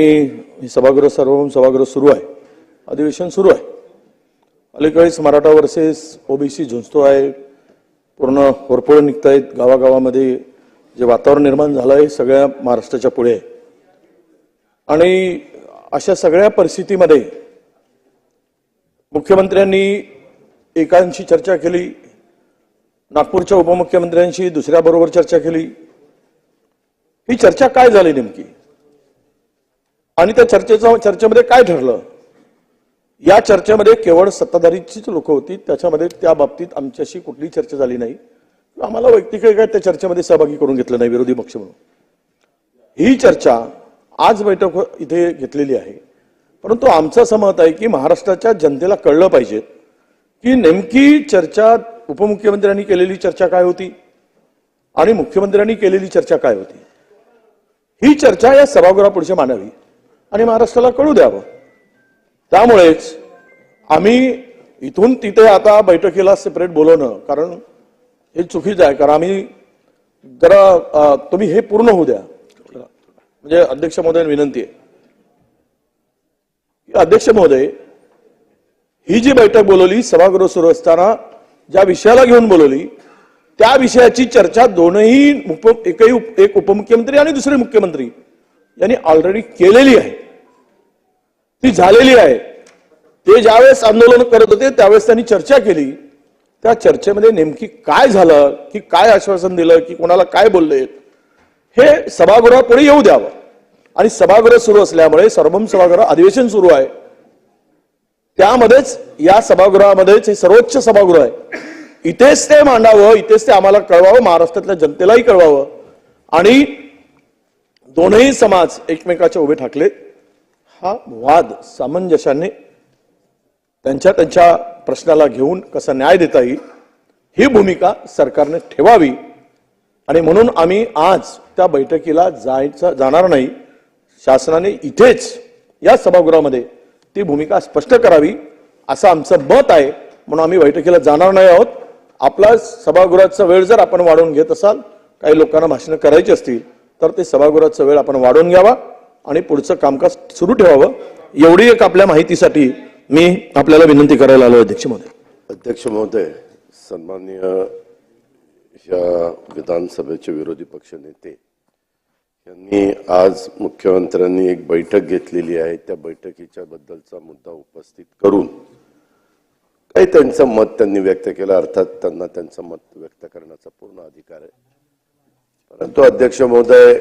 ही सभागृह सार्वभौम सभागृह सुरू आहे, अधिवेशन सुरू आहे. अलीकडेच मराठा वर्सेस ओबीसी झुंजतो आहे, पूर्ण होरपळ निघतायत. गावागावामध्ये जे वातावरण निर्माण झालं आहे सगळ्या महाराष्ट्राच्या पुढे आहे. आणि अशा सगळ्या परिस्थितीमध्ये मुख्यमंत्र्यांनी एकांशी चर्चा केली, नागपूरच्या उपमुख्यमंत्र्यांशी दुसऱ्याबरोबर चर्चा केली. ही चर्चा काय झाली नेमकी आणि त्या चर्चेमध्ये काय ठरलं? या चर्चेमध्ये केवळ सत्ताधारीचीच लोक होती, त्याच्यामध्ये त्या बाबतीत आमच्याशी कुठलीही चर्चा झाली नाही. आम्हाला वैयक्तिक काय त्या चर्चेमध्ये सहभागी करून घेतलं नाही विरोधी पक्ष म्हणून. ही चर्चा आज बैठक इथे घेतलेली आहे, परंतु आमचं असं मत आहे की महाराष्ट्राच्या जनतेला कळलं पाहिजे की नेमकी चर्चा उपमुख्यमंत्र्यांनी केलेली चर्चा काय होती आणि मुख्यमंत्र्यांनी केलेली चर्चा काय होती. ही चर्चा या सभागृहापुढे मांडावी आणि महाराष्ट्राला कळू द्यावं. त्यामुळेच आम्ही इथून तिथे आता बैठकीला सेपरेट बोलवणं, कारण हे चुकीचं आहे. कारण आम्ही जरा तुम्ही हे पूर्ण होऊ द्या. म्हणजे अध्यक्ष महोदय विनंती आहे, अध्यक्ष महोदय, ही जी बैठक बोलवली सभागृह सुरू असताना ज्या विषयाला घेऊन बोलवली त्या विषयाची चर्चा दोनही एक उपमुख्यमंत्री आणि दुसरे मुख्यमंत्री यांनी ऑलरेडी केलेली आहे, ती झालेली आहे. ते ज्यावेळेस आंदोलन करत होते त्यावेळेस त्यांनी चर्चा केली. त्या चर्चेमध्ये नेमकी काय झालं, की काय आश्वासन दिलं, की कोणाला काय बोलले, हे सभागृहापुढे येऊ द्यावं. आणि सभागृह सुरू असल्यामुळे सार्वभौम सभागृह अधिवेशन सुरू आहे, त्यामध्येच या सभागृहामध्येच हे सर्वोच्च सभागृह आहे, इथेच ते मांडावं, इथेच ते आम्हाला कळवावं, महाराष्ट्रातल्या जनतेलाही कळवावं. आणि दोनही समाज एकमेकाच्या उभे ठाकलेत. हा वाद सामंजस्याने त्यांच्या प्रश्नाला घेऊन कसा न्याय देता येईल ही भूमिका सरकारने ठेवावी. आणि म्हणून आम्ही आज त्या बैठकीला जाणार नाही. शासनाने इथेच या सभागृहामध्ये ती भूमिका स्पष्ट करावी असं आमचं मत आहे. म्हणून आम्ही बैठकीला जाणार नाही आहोत. आपला सभागृहाचा वेळ जर आपण वाढवून घेत असाल, काही लोकांना भाषणं करायची असतील तर ते सभागृहाचा वेळ आपण वाढवून घ्यावा आणि पुढचं कामकाज सुरू ठेवावं. एवढी एक आपल्या माहितीसाठी मी आपल्याला विनंती करायला आलो. अध्यक्ष महोदय. अध्यक्ष महोदय, सन्माननीय या विधानसभेचे विरोधी पक्ष नेते यांनी आज मुख्यमंत्र्यांनी एक बैठक घेतलेली आहे, त्या बैठकीच्या बद्दलचा मुद्दा उपस्थित करून काही त्यांचं मत त्यांनी व्यक्त केलं. अर्थात त्यांना त्यांचं मत व्यक्त करण्याचा पूर्ण अधिकार आहे. परंतु अध्यक्ष महोदय,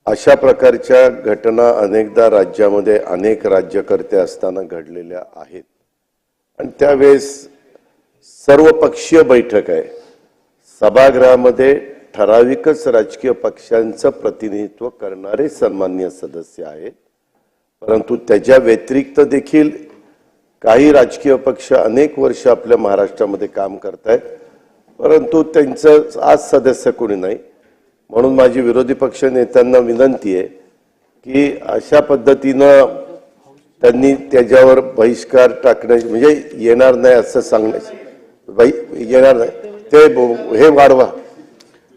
अशा प्रकारच्या घटना अनेकदा राज्यामध्ये अनेक राज्यकर्ते असताना घडलेल्या आहेत आणि त्यावेळेस सर्वपक्षीय बैठक आहे. सभागृहामध्ये ठराविकच राजकीय पक्षांचं प्रतिनिधित्व करणारे सन्माननीय सदस्य आहेत, परंतु त्याच्या व्यतिरिक्त देखील काही राजकीय पक्ष अनेक वर्ष आपल्या महाराष्ट्रामध्ये काम करतायत, परंतु त्यांचं आज सदस्य कोणी नाही. म्हणून माझी विरोधी पक्ष नेत्यांना विनंती आहे की अशा पद्धतीनं त्यांनी त्याच्यावर बहिष्कार टाकण्याची, म्हणजे येणार नाही असं सांगण्याची, येणार नाही ते हे वाढवा.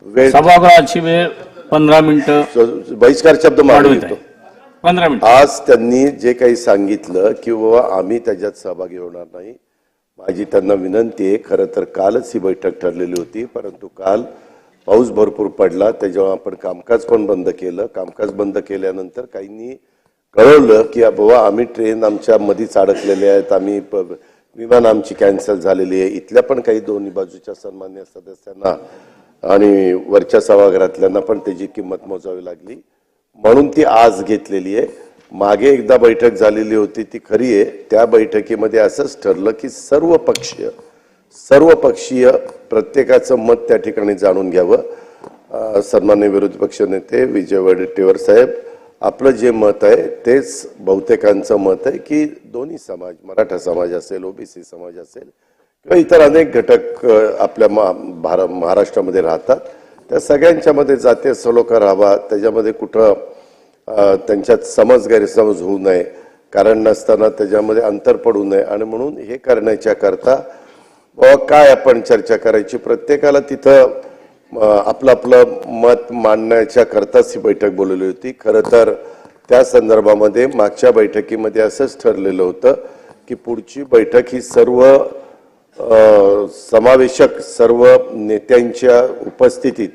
सभागृहाची वेळ 15 मिनिटं, बहिष्कार शब्द मांडू 15 मिनिटं. आज त्यांनी जे काही सांगितलं की बाबा आम्ही त्याच्यात सहभागी होणार नाही, माझी त्यांना विनंती आहे. खरं तर कालच ही बैठक ठरलेली होती, परंतु काल पाऊस भरपूर पडला, त्याच्यावर आपण कामकाज पण बंद केलं. कामकाज बंद केल्यानंतर काहींनी कळवलं की बाबा आम्ही ट्रेन आमच्या मधीच अडकलेले आहेत, आम्ही विमान आमची कॅन्सल झालेली आहे. इथल्या पण काही दोन्ही बाजूच्या सन्मान्य सदस्यांना आणि वरच्या सभागृहातल्यांना पण त्याची किंमत मोजावी लागली, म्हणून ती आज घेतलेली आहे. मागे एकदा बैठक झालेली होती ती खरी आहे, त्या बैठकीमध्ये असंच ठरलं की सर्व पक्षीय सर्व पक्षीय प्रत्येकाचं मत त्या ठिकाणी जाणून घ्यावं. सन्माननीय विरोधी पक्ष नेते विजय वडेट्टीवार साहेब, आपलं जे मत आहे तेच बहुतेकांचं मत आहे की दोन्ही समाज, मराठा समाज असेल, ओबीसी समाज असेल किंवा इतर अनेक घटक आपल्या महाराष्ट्रामध्ये राहतात, त्या सगळ्यांच्या मध्ये जातीय सलोखा राहावा, त्याच्यामध्ये कुठं त्यांच्यात गैरसमज होऊ नये, कारण नसताना त्याच्यामध्ये अंतर पडू नये. आणि म्हणून हे करण्याच्या करता काय आपण चर्चा करायची, प्रत्येकाला तिथं आपलं आपलं मत मांडण्याच्या करताच ही बैठक बोलवली होती. खरं तर त्या संदर्भामध्ये मागच्या बैठकीमध्ये असंच ठरलेलं होतं की पुढची बैठक ही सर्व समावेशक, सर्व नेत्यांच्या उपस्थितीत,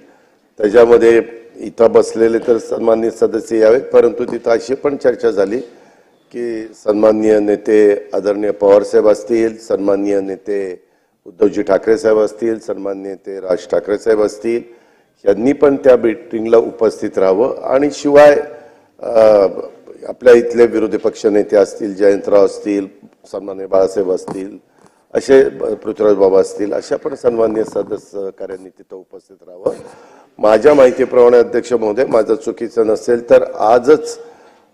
त्याच्यामध्ये इथं बसलेले तर सन्माननीय सदस्य यावेत, परंतु तिथं अशी पण चर्चा झाली की सन्माननीय नेते आदरणीय पवारसाहेब असतील, सन्माननीय नेते उद्धवजी ठाकरे साहेब असतील, सन्माननीय नेते राज ठाकरे साहेब असतील, यांनी पण त्या मीटिंगला उपस्थित राहावं. आणि शिवाय आपल्या इथले विरोधी पक्ष नेते असतील, जयंतराव असतील, सन्माननीय बाळासाहेब असतील, असे पृथ्वीराज बाबा असतील, अशा पण सन्माननीय सदस्यकार्यांनी तिथं उपस्थित राहावं. माझ्या माहितीप्रमाणे अध्यक्ष महोदय, माझं चुकीचं नसेल तर आजच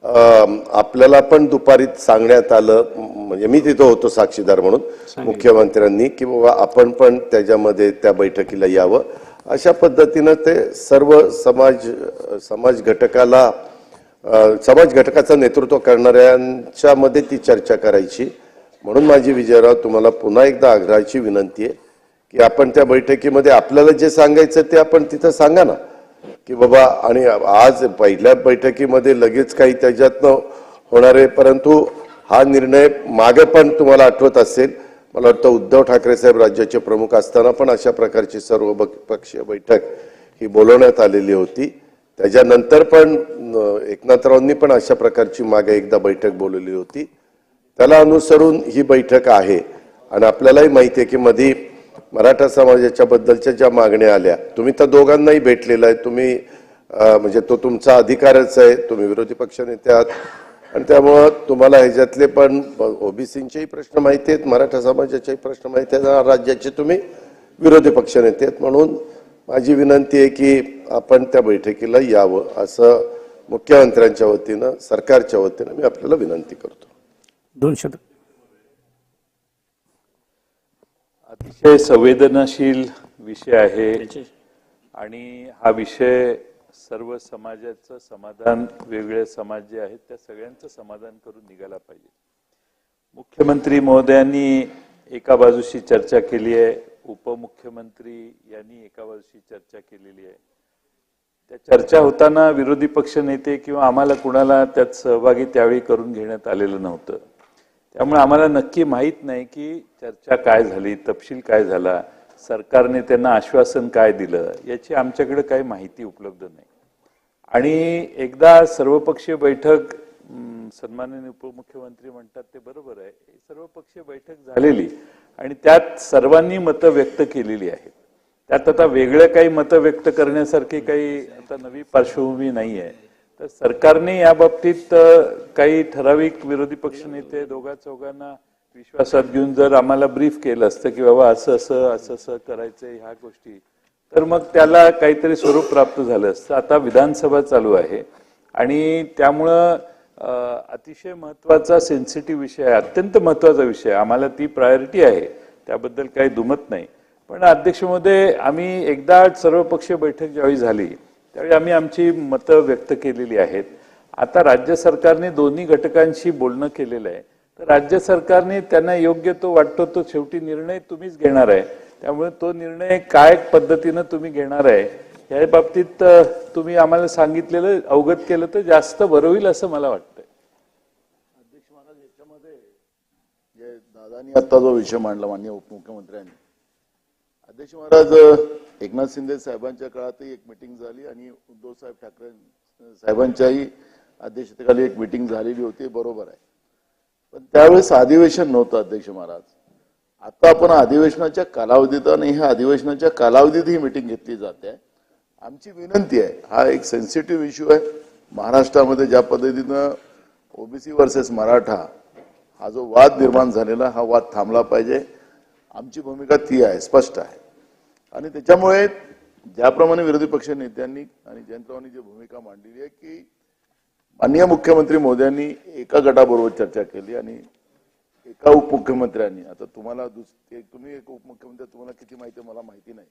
आपल्याला पण दुपारी सांगण्यात आलं, म्हणजे मी तिथं होतो साक्षीदार म्हणून, मुख्यमंत्र्यांनी की बाबा आपण पण त्याच्यामध्ये त्या बैठकीला यावं. अशा पद्धतीनं ते सर्व समाज घटकाचं नेतृत्व करणाऱ्यांच्या मध्ये ती चर्चा करायची. म्हणून माझी विजयराव तुम्हाला पुन्हा एकदा आग्रहाची विनंती आहे की आपण त्या बैठकीमध्ये आपल्याला जे सांगायचं ते आपण तिथं सांगा ना, की बाबा. आणि आज पहिल्या बैठकीमध्ये लगेच काही त्याच्यातनं होणार आहे, परंतु हा निर्णय मागे पण तुम्हाला आठवत असेल, मला वाटतं उद्धव ठाकरे साहेब राज्याचे प्रमुख असताना पण अशा प्रकारची सर्व पक्षीय बैठक ही बोलवण्यात आलेली होती. त्याच्यानंतर पण एकनाथरावांनी पण अशा प्रकारची मागे एकदा बैठक बोलवली होती. त्याला अनुसरून ही बैठक आहे. आणि आपल्यालाही माहिती आहे की मध्ये मराठा समाजाच्या बद्दलच्या ज्या मागण्या आल्या, तुम्ही तर दोघांनाही भेटलेला आहे, तुम्ही म्हणजे तो तुमचा अधिकारच आहे, तुम्ही विरोधी पक्ष नेते आहात, आणि त्यामुळं तुम्हाला ह्याच्यातले पण ओबीसींचेही प्रश्न माहिती आहेत, मराठा समाजाचेही प्रश्न माहिती आहेत, राज्याचे तुम्ही विरोधी पक्ष नेते आहेत. म्हणून माझी विनंती आहे की आपण त्या बैठकीला यावं, असं मुख्यमंत्र्यांच्या वतीनं, सरकारच्या वतीनं मी आपल्याला विनंती करतो. 2 शब्द. अतिशय संवेदनशील विषय आहे आणि हा विषय सर्व समाजाचं समाधान, वेगवेगळे समाज जे आहेत त्या सगळ्यांचं समाधान करून निघाला पाहिजे. मुख्यमंत्री महोदयांनी एका बाजूशी चर्चा केली आहे, उपमुख्यमंत्री यांनी एका बाजूशी चर्चा केलेली आहे. त्या चर्चा होताना विरोधी पक्ष नेते किंवा आम्हाला कुणाला त्यात सहभागी त्यावेळी करून घेण्यात आलेलं नव्हतं. त्यामुळे आम्हाला नक्की माहीत नाही की चर्चा काय झाली, तपशील काय झाला, सरकारने त्यांना आश्वासन काय दिलं, याची आमच्याकडे काही माहिती उपलब्ध नाही. आणि एकदा सर्वपक्षीय बैठक, सन्माननीय उपमुख्यमंत्री म्हणतात ते बरोबर आहे, सर्वपक्षीय बैठक झालेली आणि त्यात सर्वांनी मतं व्यक्त केलेली आहेत. त्यात आता वेगळं काही मतं व्यक्त करण्यासारखी काही आता नवी पार्श्वभूमी नाही आहे. तर सरकारने या बाबतीत काही ठराविक विरोधी पक्ष नेते दोघा चौघांना विश्वासात घेऊन जर आम्हाला ब्रीफ केलं असतं की बाबा असं असं करायचंय ह्या गोष्टी, तर मग त्याला काहीतरी स्वरूप प्राप्त झालं असतं. आता विधानसभा चालू आहे आणि त्यामुळं अतिशय महत्वाचा सेन्सिटिव्ह विषय आहे, अत्यंत महत्वाचा विषय, आम्हाला ती प्रायोरिटी आहे, त्याबद्दल काही दुमत नाही. पण अध्यक्ष महोदय, आम्ही एकदा सर्वपक्षीय बैठक ज्यावेळी झाली त्यावेळी आम्ही आमची मतं व्यक्त केलेली आहेत. आता राज्य सरकारने दोन्ही घटकांशी बोलणं केलेलं आहे, तर राज्य सरकारने त्यांना योग्य तो वाटतो तो शेवटी निर्णय तुम्हीच घेणार आहे. त्यामुळे तो निर्णय काय पद्धतीनं तुम्ही घेणार आहे या बाबतीत तुम्ही आम्हाला सांगितलेलं, अवगत केलं तर जास्त बरं होईल असं मला वाटतंय. अध्यक्ष महाराज, याच्यामध्ये जे दादानी आता जो विषय मांडला माननीय उपमुख्यमंत्र्यांनी, अध्यक्ष महाराज, एकनाथ शिंदे साहेबांच्या काळातही एक मिटिंग झाली आणि उद्धव साहेब ठाकरे साहेबांच्याही अध्यक्षतेखाली एक मिटिंग झालेली होती, बरोबर आहे. पण त्यावेळेस अधिवेशन नव्हतं अध्यक्ष महाराज. आता आपण अधिवेशनाच्या कालावधीत आणि ह्या अधिवेशनाच्या कालावधीत ही मिटिंग घेतली जाते. आमची विनंती आहे, हा एक सेन्सिटिव्ह इश्यू आहे. महाराष्ट्रामध्ये ज्या पद्धतीनं ओबीसी वर्सेस मराठा हा जो वाद निर्माण झालेला, हा वाद थांबला पाहिजे. आमची भूमिका ती आहे, स्पष्ट आहे. आणि त्याच्यामुळे ज्याप्रमाणे विरोधी पक्ष नेत्यांनी आणि जयंतरावांनी जी भूमिका मांडलेली आहे की माननीय मुख्यमंत्री मोदयांनी एका गटाबरोबर चर्चा केली आणि एका उपमुख्यमंत्र्यांनी, आता तुम्हाला तुम्ही एक उपमुख्यमंत्री, तुम्हाला किती माहिती आहे मला माहिती नाही,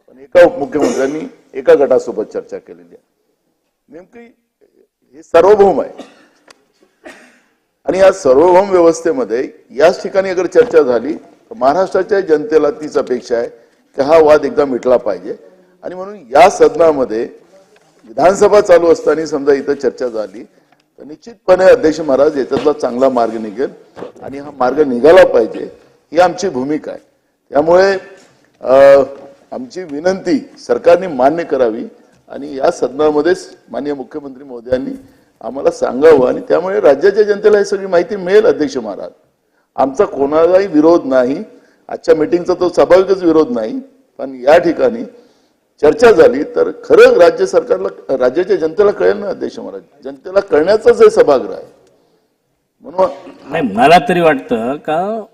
पण एका उपमुख्यमंत्र्यांनी एका गटासोबत चर्चा केलेली आहे. नेमकी हे सार्वभौम आहे आणि या सार्वभौम व्यवस्थेमध्ये याच ठिकाणी अगर चर्चा झाली तर महाराष्ट्राच्या जनतेला तीच अपेक्षा आहे की हा वाद एकदा मिटला पाहिजे. आणि म्हणून या सदनामध्ये विधानसभा चालू असताना समजा इथं चर्चा झाली तर निश्चितपणे अध्यक्ष महाराज याच्यातला चांगला मार्ग निघेल आणि हा मार्ग निघाला पाहिजे ही आमची भूमिका आहे. त्यामुळे आमची विनंती सरकारने मान्य करावी आणि या सदनामध्येच माननीय मुख्यमंत्री महोदयांनी आम्हाला सांगावं आणि त्यामुळे राज्याच्या जनतेला ही सगळी माहिती मिळेल. अध्यक्ष महाराज, आमचा कोणालाही विरोध नाही, आजच्या मीटिंगचा तो स्वाभाविकच विरोध नाही, पण या ठिकाणी चर्चा झाली तर खरं राज्य सरकारला, राज्याच्या जनतेला कळेल ना अध्यक्ष महाराज, जनतेला कळण्याचाच हे सभागृह आहे. म्हणून नाही, मला तरी वाटतं का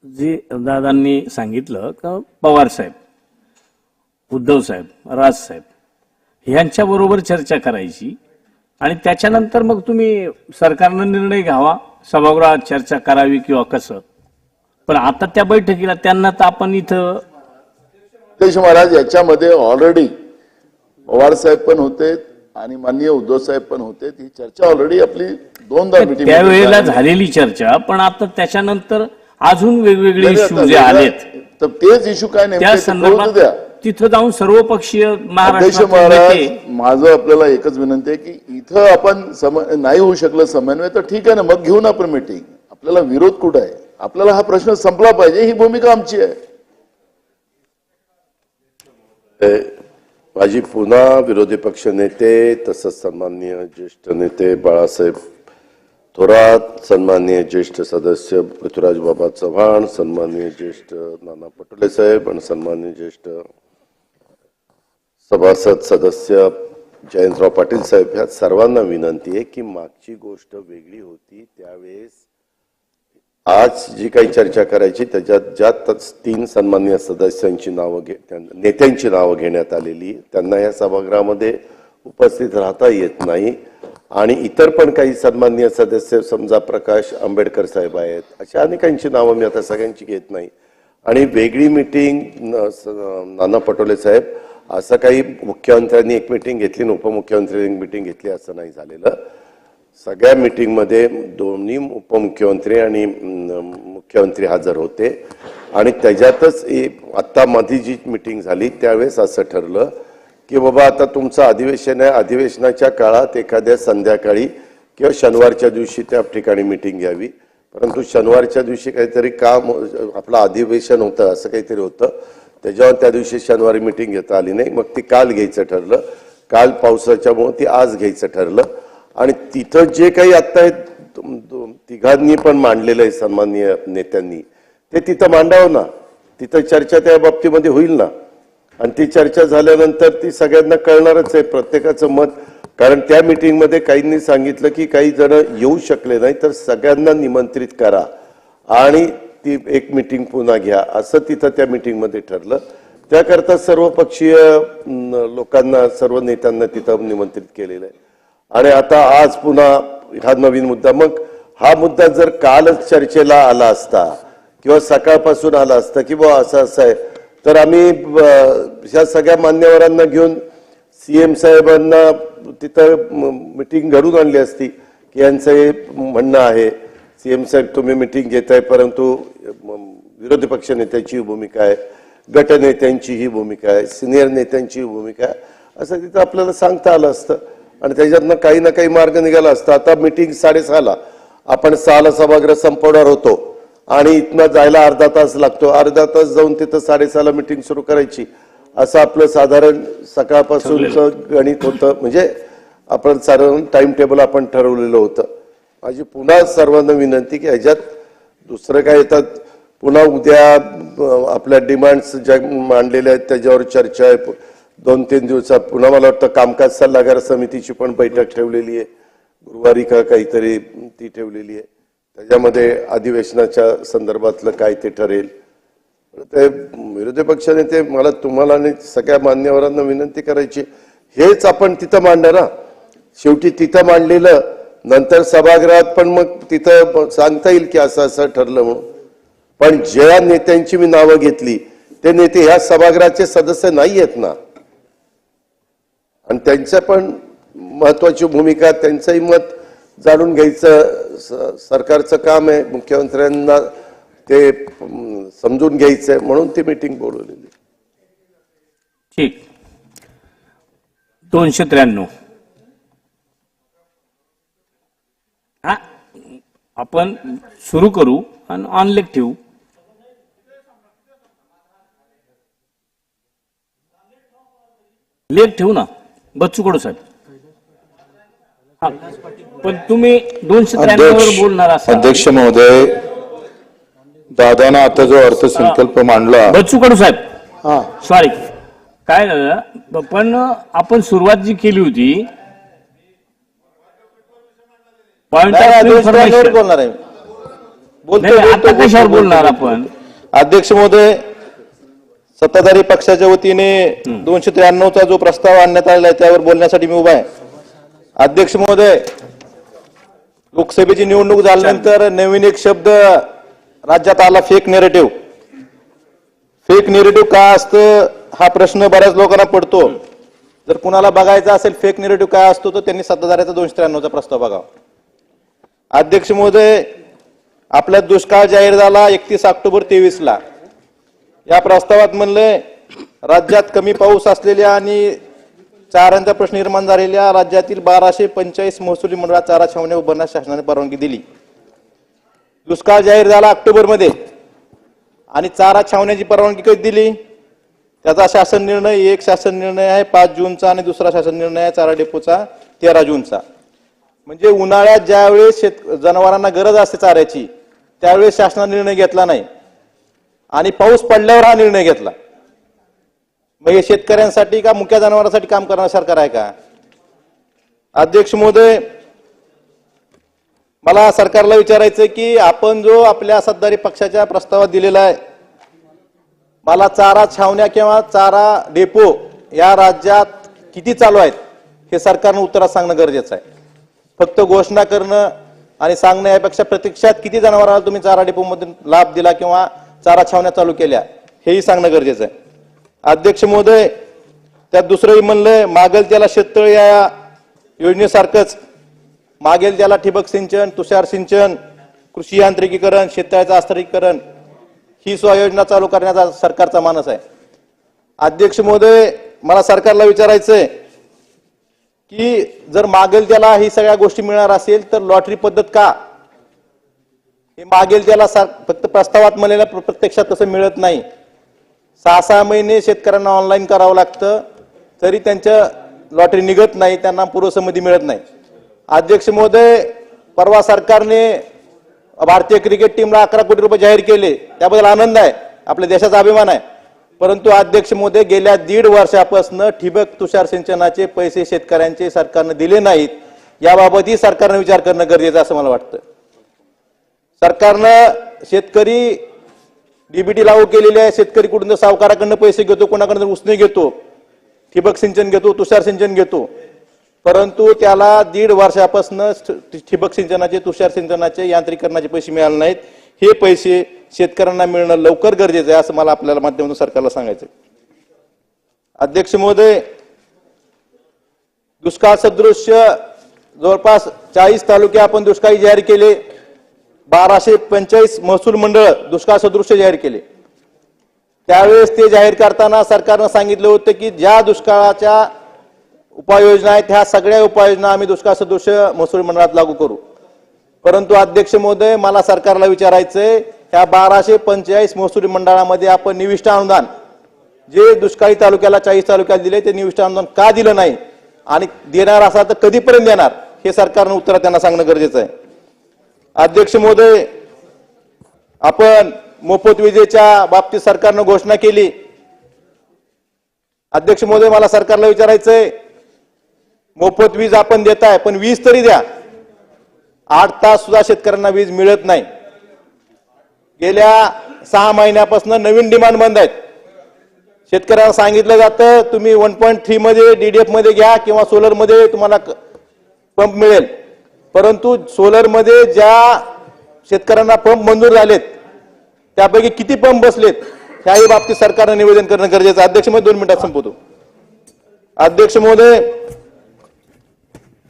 जे दादांनी सांगितलं का पवार साहेब, उद्धव साहेब, राज साहेब ह्यांच्या बरोबर चर्चा करायची आणि त्याच्यानंतर मग तुम्ही सरकारनं निर्णय घ्यावा, सभागृहात चर्चा करावी किंवा कसं. पण आता त्या बैठकीला त्यांना तर आपण इथं अध्यक्ष महाराज याच्यामध्ये ऑलरेडी पवार साहेब पण होते आणि माननीय उद्धव साहेब पण होते. ती चर्चा ऑलरेडी आपली दोनदा मीटिंग त्यावेळेला झालेली चर्चा, पण आता त्याच्यानंतर अजून वेगवेगळे इश्यू जे आलेत तर तेच इश्यू काय त्या नेमके संदर्भात द्या. तिथं जाऊन सर्वपक्षीय अध्यक्ष महाराष्ट्राचे महाराज, नेते माझं आपल्याला एकच विनंती आहे की इथं आपण नाही होऊ शकलं समन्वय तर ठीक आहे ना, मग घेऊन आपण मीटिंग. आपल्याला विरोध कुठं आहे, आपल्याला हा प्रश्न संपला पाहिजे ही भूमिका आमची आहे. माझी पुन्हा विरोधी पक्ष नेते तसंच सन्माननीय ज्येष्ठ नेते बाळासाहेब थोरात, सन्माननीय ज्येष्ठ सदस्य पृथ्वीराज बाबा चव्हाण, सन्माननीय ज्येष्ठ नाना पटोले साहेब आणि सन्माननीय ज्येष्ठ सभासद सदस्य जयंतराव पाटील साहेब, ह्या सर्वांना विनंती आहे की मागची गोष्ट वेगळी होती. त्यावेळेस आज जी काही चर्चा करायची त्याच्यात ज्या 3 सन्माननीय सदस्यांची नावं नेत्यांची नावं घेण्यात आलेली, त्यांना या सभागृहामध्ये उपस्थित राहता येत नाही आणि इतर पण काही सन्माननीय सदस्य, समजा प्रकाश आंबेडकर साहेब आहेत, अशा अनेकांची नावं मी आता सगळ्यांची घेत नाही. आणि वेगळी मीटिंग नाना पटोले साहेब, असं काही मुख्यमंत्र्यांनी एक मीटिंग घेतली आणि उपमुख्यमंत्र्यांनी एक मीटिंग घेतली असं नाही झालेलं. सगळ्या मीटिंगमध्ये दोन्ही उपमुख्यमंत्री आणि मुख्यमंत्री हजर होते आणि त्याच्यातच आत्ता मध्ये जी मीटिंग झाली त्यावेळेस असं ठरलं की बाबा आता तुमचं अधिवेशन आहे, अधिवेशनाच्या काळात एखाद्या संध्याकाळी किंवा शनिवारच्या दिवशी त्या ठिकाणी मीटिंग घ्यावी. परंतु शनिवारच्या दिवशी काहीतरी काम आपलं अधिवेशन होतं असं काहीतरी होतं, त्याच्यावर त्या दिवशी शनिवारी मीटिंग घेता आली नाही. मग ती काल घ्यायचं ठरलं, काल पावसाच्यामुळे ती आज घ्यायचं ठरलं आणि तिथं जे काही आता तिघांनी पण मांडलेलं आहे सन्माननीय नेत्यांनी, ते तिथं मांडावं ना, तिथं चर्चा त्या बाबतीमध्ये होईल ना. आणि ती चर्चा झाल्यानंतर ती सगळ्यांना कळणारच आहे प्रत्येकाचं मत. कारण त्या मीटिंगमध्ये काहींनी सांगितलं की काही जण येऊ शकले नाही तर सगळ्यांना निमंत्रित करा आणि ती एक मीटिंग पुन्हा घ्या, असं तिथं त्या मीटिंगमध्ये ठरलं. त्याकरता सर्व पक्षीय लोकांना, सर्व नेत्यांना तिथं निमंत्रित केलेलं आहे. आणि आता आज पुन्हा हा नवीन मुद्दा, मग हा मुद्दा जर कालच चर्चेला आला असता किंवा सकाळपासून आला असता की बुवा असं असं आहे, तर आम्ही ह्या सगळ्या मान्यवरांना घेऊन सीएम साहेबांना तिथं मीटिंग घडून आणली असती की यांचं हे म्हणणं आहे, सीएम साहेब तुम्ही मीटिंग घेताय परंतु विरोधी पक्ष नेत्याची भूमिका आहे, गटनेत्यांची ही भूमिका आहे, सिनियर नेत्यांची भूमिका आहे, असं तिथं आपल्याला सांगता आलं असतं आणि त्याच्यातनं काही ना काही मार्ग निघाला असता. आता मीटिंग 6:30ला, आपण 6ला सभागृह संपवणार होतो आणि इथनं जायला अर्धा तास लागतो, अर्धा तास जाऊन तिथं 6:30ला मीटिंग सुरू करायची, असं आपलं साधारण सकाळपासूनचं गणित होतं. म्हणजे आपण साधारण टाइम टेबल आपण ठरवलेलं होतं. माझी पुन्हा सर्वांना विनंती की ह्याच्यात दुसरं काय येतात, पुन्हा उद्या आपल्या डिमांड्स ज्या मांडलेल्या आहेत त्याच्यावर चर्चा आहे. 2-3 दिवसात पुन्हा मला वाटतं कामकाज सल्लागार समितीची पण बैठक ठेवलेली आहे, गुरुवारी का काहीतरी ती ठेवलेली आहे. त्याच्यामध्ये अधिवेशनाच्या संदर्भातलं काय ते ठरेल ते विरोधी पक्षनेते मला तुम्हाला आणि सगळ्या मान्यवरांना विनंती करायची, हेच आपण तिथं मांडणार ना. शेवटी तिथं मांडलेलं नंतर सभागृहात पण मग तिथं सांगता येईल की असं असं ठरलं म्हणून. पण ज्या नेत्यांची मी नावं घेतली ते नेते ह्या सभागृहाचे सदस्य नाही आहेत ना, आणि त्यांच्या पण महत्वाची भूमिका, त्यांचंही मत जाणून घ्यायचं सरकारचं काम आहे. मुख्यमंत्र्यांना ते समजून घ्यायचंय म्हणून ती मीटिंग बोलवलेली. ठीक. 293 हा आपण सुरू करू आणि ऑनलेट ठेवू. लेख ठेवू ना बच्चू कडू साहेब. हा, पण तुम्ही 293 वर बोलणार असाल. अध्यक्ष महोदय, दादानं आता जो अर्थसंकल्प मांडला, बच्चू कडू साहेब सॉरी काय झालं, पण आपण सुरुवात जी केली होती पॉइंट बोलणार आहे आता कशावर बोलणार आपण. अध्यक्ष महोदय, सत्ताधारी पक्षाच्या वतीने 293चा जो प्रस्ताव आणण्यात आलेला आहे त्यावर बोलण्यासाठी मी उभा आहे. अध्यक्ष महोदय, लोकसभेची निवडणूक झाल्यानंतर नवीन एक शब्द राज्यात आला, फेक नेरेटिव्ह. फेक नेरेटिव्ह काय असतं हा प्रश्न बऱ्याच लोकांना पडतो. जर कुणाला बघायचा असेल फेक नेरेटिव्ह काय असतो तर त्यांनी सत्ताधाऱ्याचा 293चा प्रस्ताव बघावा. अध्यक्ष महोदय, आपल्यात दुष्काळ जाहीर झाला 31 ऑक्टोबर 23ला. या प्रस्तावात म्हणलंय राज्यात कमी पाऊस असलेल्या आणि चाऱ्यांचा प्रश्न निर्माण झालेल्या राज्यातील 1245 महसुली मंडळात चारा छावण्या उभारण्यास शासनाने परवानगी दिली. दुष्काळ जाहीर झाला ऑक्टोबरमध्ये आणि चारा छावण्याची परवानगी कधी दिली त्याचा शासन निर्णय, एक शासन निर्णय आहे 5 जूनचा आणि दुसरा शासन निर्णय आहे चारा डेपोचा 13 जूनचा. म्हणजे उन्हाळ्यात ज्यावेळेस जनावरांना गरज असते चाऱ्याची त्यावेळेस शासनाने निर्णय घेतला नाही आणि पाऊस पडल्यावर हा निर्णय घेतला. मग हे शेतकऱ्यांसाठी का मुक्या जनावरांसाठी काम करणारं सरकार आहे का. अध्यक्ष महोदय, मला सरकारला विचारायचं की आपण जो आपल्या सत्ताधारी पक्षाच्या प्रस्तावात दिलेला आहे, मला चारा छावण्या किंवा चारा डेपो या राज्यात किती चालू आहेत हे सरकारनं उत्तरात सांगणं गरजेचं आहे. फक्त घोषणा करणं आणि सांगणं यापेक्षा प्रत्यक्षात किती जनावरांना तुम्ही चारा डेपो मधून लाभ दिला किंवा चारा छावण्या चालू केल्या हेही सांगणं गरजेचं आहे. अध्यक्ष महोदय, त्यात दुसरंही म्हणलंय मागेल त्याला शेततळे या योजनेसारखंच मागेल त्याला ठिबक सिंचन, तुषार सिंचन, कृषी यांत्रिकीकरण, शेततळ्याचं आस्तरीकरण ही योजना चालू करण्याचा सरकारचा मानस आहे. अध्यक्ष महोदय, मला सरकारला विचारायचंय की जर मागेल त्याला ही सगळ्या गोष्टी मिळणार असेल तर लॉटरी पद्धत का. हे मागेल त्याला फक्त प्रस्तावात म्हणलेल्या प्रत्यक्षात तसं मिळत नाही. 6-6 महिने शेतकऱ्यांना ऑनलाईन करावं लागतं तरी त्यांच्या लॉटरी निघत नाही, त्यांना पूर्वसंमती मिळत नाही. अध्यक्ष महोदय, परवा सरकारने भारतीय क्रिकेट टीमला 11 कोटी रुपये जाहीर केले, त्याबद्दल आनंद आहे, आपल्या देशाचा अभिमान आहे. परंतु अध्यक्ष महोदय, गेल्या 1.5 वर्षापासून ठिबक तुषार सिंचनाचे पैसे शेतकऱ्यांचे सरकारने दिले नाहीत. याबाबतही सरकारने विचार करणं गरजेचं असं मला वाटतं. सरकारनं शेतकरी डीबीटी लागू केलेली आहे, शेतकरी कुठून सावकाराकडनं पैसे घेतो, कोणाकडनं उसने घेतो, ठिबक सिंचन घेतो, तुषार सिंचन घेतो, परंतु त्याला 1.5 वर्षापासून ठिबक सिंचनाचे, तुषार सिंचनाचे, यांत्रिकरणाचे पैसे मिळाले नाहीत. हे पैसे शेतकऱ्यांना मिळणं लवकर गरजेचं आहे असं मला आपल्याला माध्यमातून सरकारला सांगायचं. अध्यक्ष महोदय, दुष्काळ सदृश जवळपास 40 तालुके आपण दुष्काळी जाहीर केले, 1245 महसूल मंडळ दुष्काळ सदृश जाहीर केले. त्यावेळेस ते जाहीर करताना सरकारनं सांगितलं होतं की ज्या दुष्काळाच्या उपाययोजना आहेत ह्या सगळ्या उपाययोजना आम्ही दुष्काळ सदृश महसूल मंडळात लागू करू. परंतु अध्यक्ष महोदय, मला सरकारला विचारायचंय, ह्या 1245 महसूल मंडळामध्ये आपण निविष्ठ अनुदान जे दुष्काळी तालुक्याला 40 तालुक्याला दिले ते निविष्ठ अनुदान का दिलं नाही आणि देणार असा तर कधीपर्यंत देणार हे सरकारनं उत्तर त्यांना सांगणं गरजेचं आहे. अध्यक्ष महोदय, आपण मोफत विजेच्या बाबतीत सरकारनं घोषणा केली. अध्यक्ष महोदय, मला सरकारला विचारायचंय, मोफत वीज आपण देताय पण वीज तरी द्या. 8 तास सुद्धा शेतकऱ्यांना वीज मिळत नाही. गेल्या 6 महिन्यापासून नवीन डिमांड बंद आहेत. शेतकऱ्यांना सांगितलं जातं तुम्ही 1.3 मध्ये DDF मध्ये घ्या किंवा सोलर मध्ये तुम्हाला पंप मिळेल, परंतु सोलर मध्ये ज्या शेतकऱ्यांना पंप मंजूर झालेत त्यापैकी किती पंप बसलेत ह्याही बाबतीत सरकारनं निवेदन करणं गरजेचं आहे. अध्यक्ष महोदय 2 मिनिटात संपवतो. अध्यक्ष महोदय,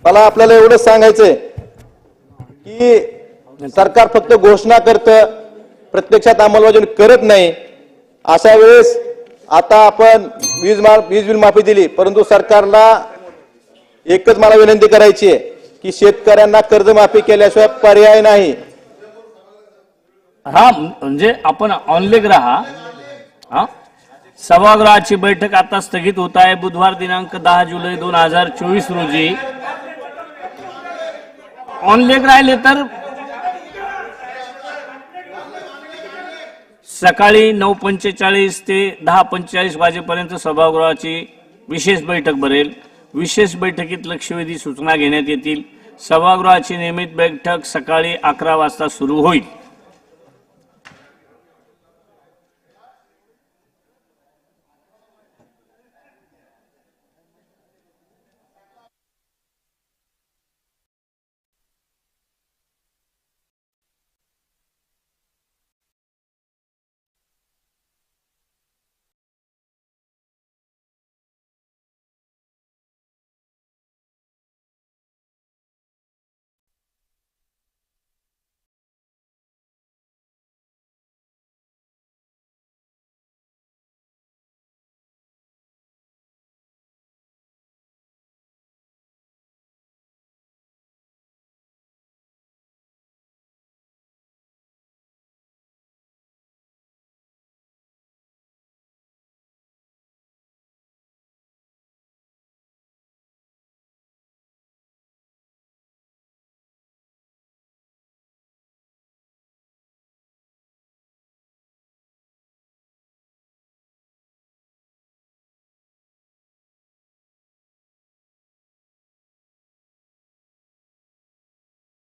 मला आपल्याला एवढंच सांगायचंय की सरकार फक्त घोषणा करतं, प्रत्यक्षात अंमलबजावणी करत नाही. अशा वेळेस आता आपण वीज बिल माफी दिली, परंतु सरकारला एकच मला विनंती करायची आहे की शेतकऱ्यांना कर्जमाफी केल्याशिवाय पर्याय नाही. हा म्हणजे आपण ऑनलेग राहा. हा सभागृहाची बैठक आता स्थगित होत आहे. बुधवार दिनांक 10 जुलै 2024 रोजी ऑनलेग राहिले तर सकाळी 9:45 ते 10:45 वाजेपर्यंत सभागृहाची विशेष बैठक भरेल. विशेष बैठकीत लक्षवेधी सूचना घेण्यात येतील. सभागृहाची नियमित बैठक सकाळी 11 वाजता सुरू होईल.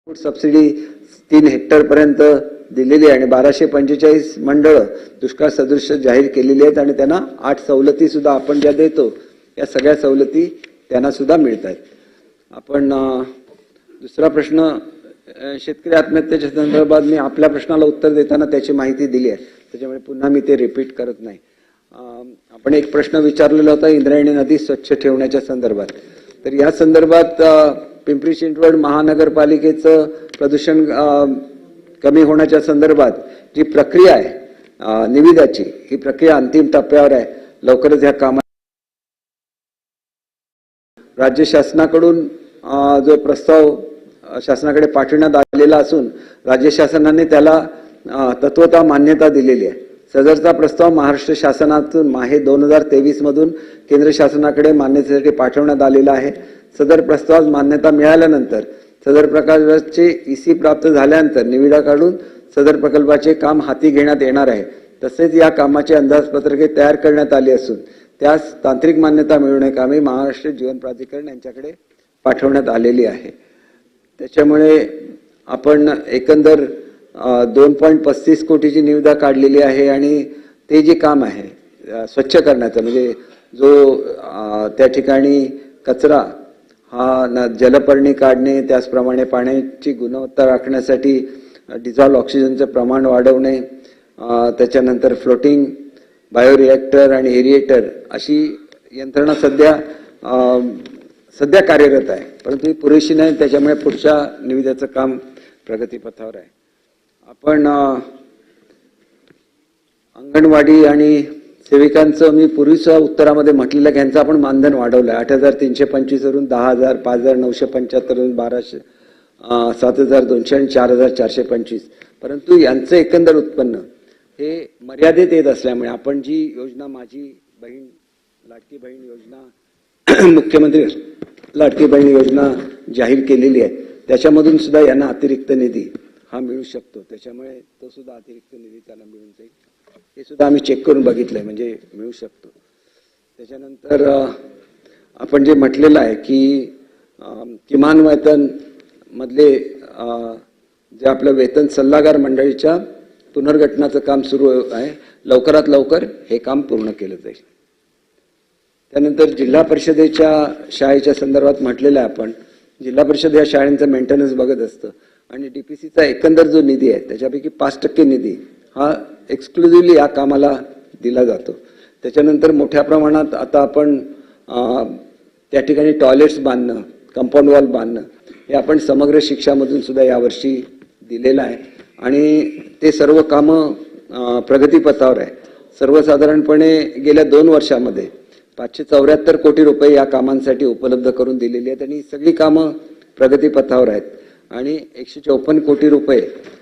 सबसिडी 3 हेक्टर पर्यंत दिलेली आहे आणि 1245 मंडळ दुष्काळ सदृश जाहीर केलेली आहेत आणि त्यांना 8 सवलती सुद्धा आपण ज्या देतो या सगळ्या सवलती त्यांना सुद्धा मिळत आहेत. आपण दुसरा प्रश्न शेतकरी आत्महत्येच्या संदर्भात मी आपल्या प्रश्नाला उत्तर देताना त्याची माहिती दिली आहे, त्याच्यामुळे पुन्हा मी ते रिपीट करत नाही. आपण एक प्रश्न विचारलेला होता इंद्रायणी नदी स्वच्छ ठेवण्याच्या संदर्भात. तर या संदर्भात पिंपरी चिंचवड महानगरपालिकेचं प्रदूषण कमी होण्याच्या संदर्भात जी प्रक्रिया आहे निविदाची, ही प्रक्रिया अंतिम टप्प्यावर आहे. लवकरच ह्या कामा राज्य शासनाकडून जो प्रस्ताव शासनाकडे पाठवण्यात आलेला असून राज्य शासनाने त्याला तत्वतः मान्यता दिलेली आहे. सदरचा प्रस्ताव महाराष्ट्र शासनातून माहे 2023 मधून केंद्र शासनाकडे मान्यतेसाठी पाठवण्यात आलेला आहे. सदर प्रस्ताव मान्यता मिळाल्यानंतर सदर प्रकारचे EC प्राप्त झाल्यानंतर निविदा काढून सदर प्रकल्पाचे काम हाती घेण्यात येणार आहे. तसेच या कामाची अंदाजपत्रके तयार करण्यात आली असून त्यास तांत्रिक मान्यता मिळवणे कामे महाराष्ट्र जीवन प्राधिकरण यांच्याकडे पाठवण्यात आलेली आहे. त्याच्यामुळे आपण एकंदर 2.35 कोटीची निविदा काढलेली आहे आणि ते जे काम आहे स्वच्छ करण्याचं म्हणजे जो त्या ठिकाणी कचरा हा जलपर्णी काढणे, त्याचप्रमाणे पाण्याची गुणवत्ता राखण्यासाठी डिझॉल्व ऑक्सिजनचं प्रमाण वाढवणे, त्याच्यानंतर फ्लोटिंग बायोरिएक्टर आणि एरिएटर अशी यंत्रणा सध्या कार्यरत आहे, परंतु ही पुरेशी नाही. त्याच्यामुळे पुढच्या निविदेचं काम प्रगतीपथावर आहे. आपण अंगणवाडी आणि सेविकांचं मी पूर्वीच्या उत्तरामध्ये म्हटलेलं की यांचं आपण मानधन वाढवलं आहे. 8,325 वरून 10,000, 5,975 वरून 1200, 7,200 आणि 4,425. परंतु यांचं एकंदर उत्पन्न हे मर्यादित येत असल्यामुळे आपण जी योजना माझी बहीण लाडकी बहीण योजना मुख्यमंत्री लाडकी बहीण योजना जाहीर केलेली आहे त्याच्यामधून सुद्धा यांना अतिरिक्त निधी हा मिळू शकतो. त्याच्यामुळे तो सुद्धा अतिरिक्त निधी त्याला मिळून जाईल. हे सुद्धा आम्ही चेक करून बघितलंय, म्हणजे मिळू शकतो. त्याच्यानंतर आपण जे म्हटलेलं आहे की किमान वेतन मधले जे आपलं वेतन सल्लागार मंडळीच्या पुनर्गठनाचं काम सुरू आहे. लवकरात लवकर हे काम पूर्ण केलं जाईल. त्यानंतर जिल्हा परिषदेच्या शाळेच्या संदर्भात म्हटलेलं आहे आपण. जिल्हा परिषद या शाळांचं मेंटेनन्स बघत असतं आणि डीपीसीचा एकंदर जो निधी आहे त्याच्यापैकी 5% निधी हा एक्सक्लुझिव्हली या कामाला दिला जातो. त्याच्यानंतर मोठ्या प्रमाणात आता आपण त्या ठिकाणी टॉयलेट्स बांधणं, कंपाऊंड वॉल बांधणं हे आपण समग्र शिक्षामधून सुद्धा यावर्षी दिलेलं आहे आणि ते सर्व कामं प्रगतीपथावर आहे. सर्वसाधारणपणे गेल्या 2 वर्षामध्ये 574 कोटी रुपये या कामांसाठी उपलब्ध करून दिलेली आहेत आणि सगळी कामं प्रगतीपथावर आहेत आणि 154 कोटी रुपये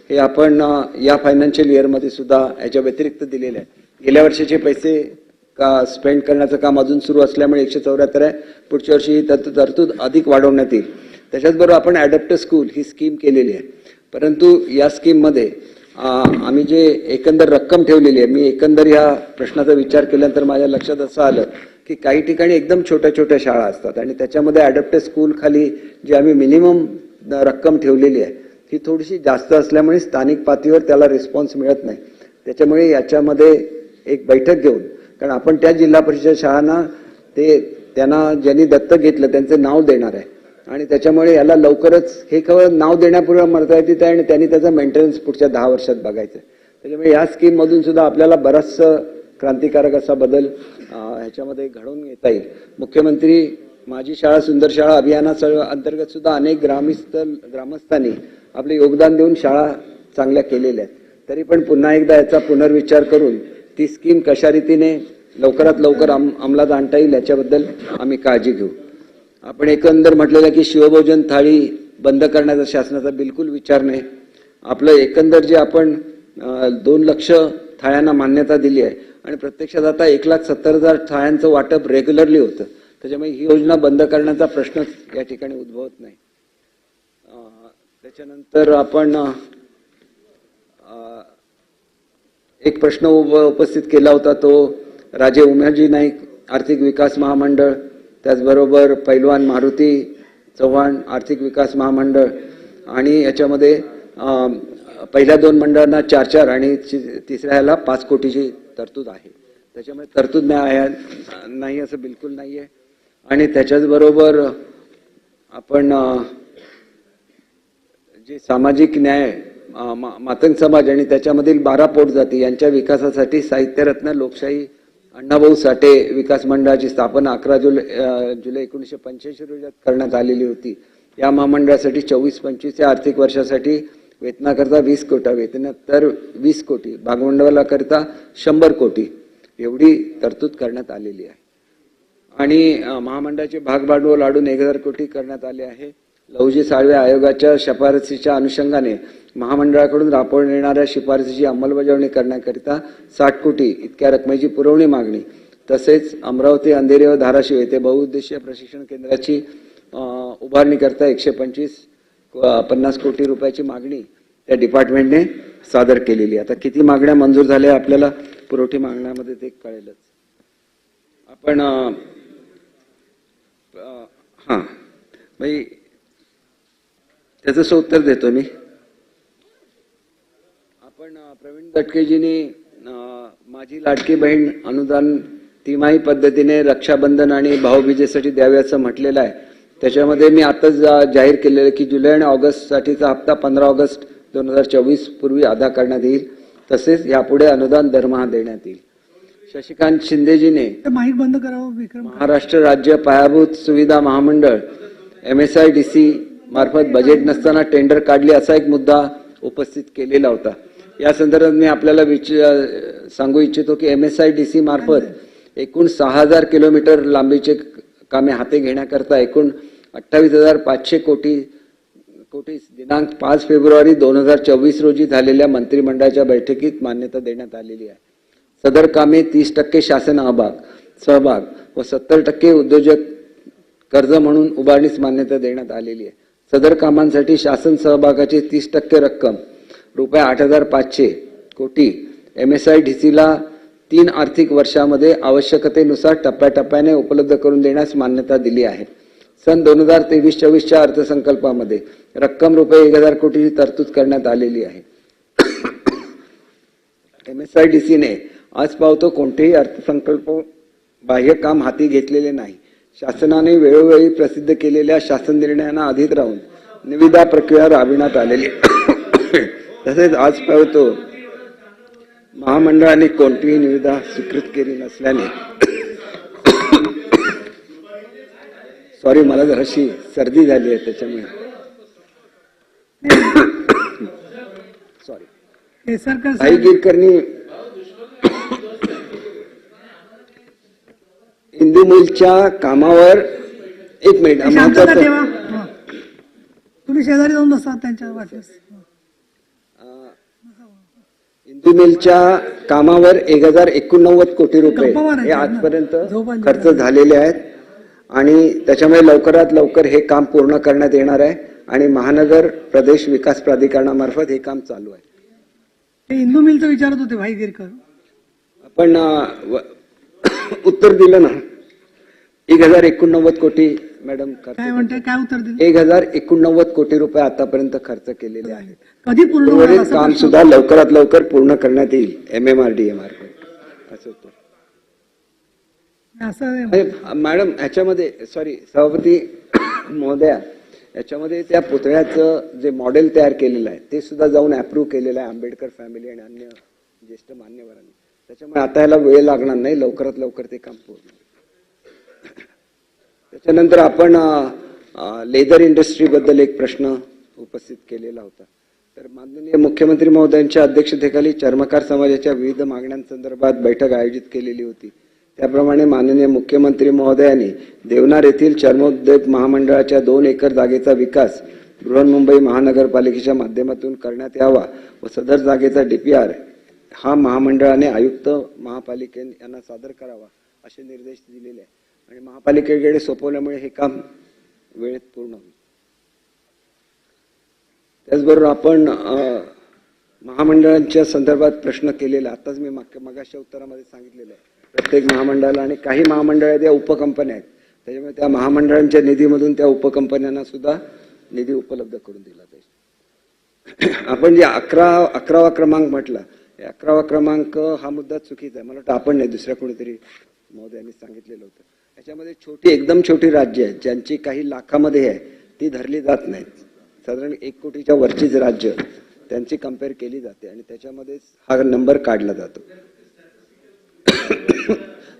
हे आपण या फायनान्शियल इयरमध्ये सुद्धा याच्या व्यतिरिक्त दिलेले आहेत. गेल्या वर्षाचे पैसे स्पेंड करण्याचं काम अजून सुरू असल्यामुळे 174 आहे. पुढच्या वर्षी ही तरतूद अधिक वाढवण्यात येईल. त्याच्याचबरोबर आपण ॲडॅप्टर स्कूल ही स्कीम केलेली आहे. परंतु या स्कीममध्ये आम्ही जे एकंदर रक्कम ठेवलेली आहे, मी एकंदर या प्रश्नाचा विचार केल्यानंतर माझ्या लक्षात असं आलं की काही ठिकाणी एकदम छोट्या छोट्या शाळा असतात आणि त्याच्यामध्ये ॲडॅप्टर स्कूल खाली जी आम्ही मिनिमम रक्कम ठेवलेली आहे ही थोडीशी जास्त असल्यामुळे स्थानिक पातळीवर त्याला रिस्पॉन्स मिळत नाही. त्याच्यामुळे याच्यामध्ये एक बैठक घेऊन, कारण आपण त्या जिल्हा परिषद शाळांना त्यांना ज्यांनी दत्तक घेतलं त्यांचं नाव देणार आहे आणि त्याच्यामुळे याला लवकरच हे केवळ नाव देण्यापूर्वी मर्यादित आहे आणि त्यांनी त्याचा मेंटेनन्स पुढच्या 10 वर्षात बघायचं आहे. त्याच्यामुळे या स्कीममधून सुद्धा आपल्याला बराचसा क्रांतिकारक असा बदल ह्याच्यामध्ये घडवून येता येईल. मुख्यमंत्री माझी शाळा सुंदर शाळा अभियाना अंतर्गत सुद्धा अनेक ग्रामस्थांनी आपले योगदान देऊन शाळा चांगल्या केलेल्या आहेत. तरी पण पुन्हा एकदा याचा पुनर्विचार करून ती स्कीम कशा रीतीने लवकरात लवकर अंमलात आणता येईल याच्याबद्दल आम्ही काळजी घेऊ. आपण एकंदर म्हटलेलं की शिवभोजन थाळी बंद करण्याचा शासनाचा बिलकुल विचार नाही. आपलं एकंदर जे आपण 2 लक्ष थाळ्यांना मान्यता दिली आहे आणि प्रत्यक्षात आता 1,70,000 थाळ्यांचं वाटप रेग्युलरली होतं. त्याच्यामुळे ही योजना बंद करण्याचा प्रश्नच या ठिकाणी उद्भवत नाही. त्याच्यानंतर आपण एक प्रश्न उपस्थित केला होता, तो राजे उमाजी नाईक आर्थिक विकास महामंडळ, त्याचबरोबर पैलवान मारुती चव्हाण आर्थिक विकास महामंडळ आणि याच्यामध्ये पहिल्या 2 मंडळांना 4-4 आणि तिसऱ्या ह्याला 5 कोटीची तरतूद आहे. त्याच्यामुळे तरतूद नाही असं बिलकुल नाही आहे. आणि त्याच्याचबरोबर आपण जे सामाजिक न्याय मातंग समाज आणि त्याच्यामधील 12 पोटजाती यांच्या विकासासाठी साहित्यरत्न लोकशाही अण्णाभाऊ साठे विकास मंडळाची स्थापना 11 जुलै 1985 रोजी करण्यात आलेली होती. या महामंडळासाठी 24-25 या आर्थिक वर्षासाठी वेतनाकरता 20 कोटी, वेतनोत्तर 20 कोटी, भागमंडळाकरिता 100 कोटी एवढी तरतूद करण्यात आलेली आहे. आणि महामंडळाचे भागभांडवल वाढून 1000 कोटी करण्यात आले आहे. लहुजी साळवे आयोगाच्या शिफारसीच्या अनुषंगाने महामंडळाकडून राबवण्यात येणाऱ्या शिफारसीची अंमलबजावणी करण्याकरिता 60 कोटी इतक्या रकमेची पुरवणी मागणी, तसेच अमरावती, अंधेरी व धाराशिव येथे बहुउद्देशीय प्रशिक्षण केंद्राची उभारणीकरता 150 कोटी रुपयाची मागणी त्या डिपार्टमेंटने सादर केलेली. आता किती मागण्या मंजूर झाल्या आपल्याला पुरवठी मागण्यामध्ये ते कळेलच. आपण त्याचं उत्तर देतो मी. आपण प्रवीण दटकेजींनी माझी लाडकी बहीण अनुदान तिमाही पद्धतीने रक्षाबंधन आणि भाऊबीजेसाठी द्यावे असं म्हटलेलं आहे. त्याच्यामध्ये मी आताच जाहीर केलेलं की जुलै आणि ऑगस्टसाठीचा हप्ता 15 ऑगस्ट 2024 पूर्वी अदा करण्यात येईल. तसेच यापुढे अनुदान दरमहा देण्यात येईल. शशिकांत शिंदेजीने माईक बंद करावं विक्रम. महाराष्ट्र राज्य पायाभूत सुविधा महामंडळ MSIDC मार्फत बजेट नसताना टेंडर काढले असा एक मुद्दा उपस्थित केलेला होता. या संदर्भात मी आपल्याला सांगू इच्छितो की MSIDC मार्फत एकूण 6000 किलोमीटर लांबीचे कामे हाती घेण्याकरता एकूण 28,500 कोटी दिनांक 5 फेब्रुवारी 2024 रोजी झालेल्या मंत्रिमंडळाच्या बैठकीत मान्यता देण्यात आलेली आहे. सदर कामे 30% शासन सहभाग व 70% उद्योजक कर्ज म्हणून उभारणीस मान्यता देण्यात आलेली आहे. सदर कामांसाठी शासन सहभागाची 30% रक्कम रुपये 8,500 कोटी MSIDCला 3 आर्थिक वर्षामध्ये आवश्यकतेनुसार टप्प्याटप्प्याने उपलब्ध करून देण्यास मान्यता दिली आहे. सन 2023-24च्या अर्थसंकल्पामध्ये रक्कम रुपये 1,000 कोटीची तरतूद करण्यात आलेली आहे. MSIDCने आज पावतो कोणतेही अर्थसंकल्प बाह्य काम हाती घेतलेले नाही. शासनाने वेळोवेळी प्रसिद्ध केलेल्या शासन निर्णयांना अधीन राहून निविदा प्रक्रिया राबविण्यात आलेली तसेच आज पावतो महामंडळाने कोणतीही निविदा स्वीकृत केली नसल्याने सॉरी मला जराशी सर्दी झाली आहे त्याच्यामुळे सॉरी काही गिरकरणी हिंदू मिलच्या कामावर एक मिनिट तुम्ही शेजारी जाऊन बसा त्यांच्या वाटेस. हिंदू मिलच्या कामावर 1089 कोटी रुपये हे आजपर्यंत खर्च झालेले आहेत आणि त्याच्यामुळे लवकरात लवकर हे काम पूर्ण करण्यात येणार आहे आणि महानगर प्रदेश विकास प्राधिकरणामार्फत हे काम चालू आहे. ते हिंदू मिलचं विचारत होते भाई गिरकर. आपण उत्तर दिलं ना. 1089 कोटी मॅडम काय म्हणते, काय उत्तर दिलं? 1089 कोटी रुपये आतापर्यंत खर्च केलेले आहेत. कधी पूर्ण होणार उर्वरित असं काम प्रश्न? सुद्धा लवकरात लवकर पूर्ण करण्यात येईल MMRDA मार्फत असं होतं. असं मॅडम ह्याच्यामध्ये सॉरी सभापती महोदया याच्यामध्ये त्या पुतळ्याचं जे मॉडेल तयार केलेलं आहे ते सुद्धा जाऊन अप्रूव्ह केलेलं आहे आंबेडकर फॅमिली आणि अन्य ज्येष्ठ मान्यवरांनी. त्याच्यामुळे आता याला वेळ लागणार नाही, लवकरात लवकर ते काम पूर्ण. त्याच्यानंतर आपण लेदर इंडस्ट्री बद्दल एक प्रश्न उपस्थित केलेला होता. तर माननीय मुख्यमंत्री महोदयांच्या अध्यक्षतेखाली चर्मकार समाजाच्या विविध मागण्यांसंदर्भात बैठक आयोजित केलेली होती. त्याप्रमाणे माननीय मुख्यमंत्री महोदयांनी देवनार येथील चर्मोद्योग महामंडळाच्या 2 एकर जागेचा विकास बृहन्मुंबई महानगरपालिकेच्या माध्यमातून करण्यात यावा व सदर जागेचा DPR हा महामंडळाने आयुक्त महापालिके यांना सादर करावा असे निर्देश दिलेले आहेत आणि महापालिकेकडे सोपवल्यामुळे हे काम वेळेत पूर्ण होईल. त्याचबरोबर आपण महामंडळांच्या संदर्भात प्रश्न केलेला आताच मी मगाच्या उत्तरामध्ये सांगितलेलं आहे. प्रत्येक महामंडळाला आणि काही मंडळ त्या उपकंपन्या आहेत त्याच्यामुळे त्या महामंडळांच्या निधीमधून त्या उपकंपन्यांना सुद्धा निधी उपलब्ध करून दिला पाहिजे. आपण जे 11वा क्रमांक म्हटला 11वा क्रमांक हा मुद्दा चुकीचा आहे. मला वाटतं आपण नाही दुसऱ्या कोणीतरी महोदयांनी सांगितलेलं होतं. याच्यामध्ये एकदम छोटी राज्य आहेत ज्यांची काही लाखामध्ये आहे ती धरली जात नाहीत. साधारण 1 कोटीच्या वरचीच राज्य त्यांची कंपेअर केली जाते आणि त्याच्यामध्ये हा नंबर काढला जातो.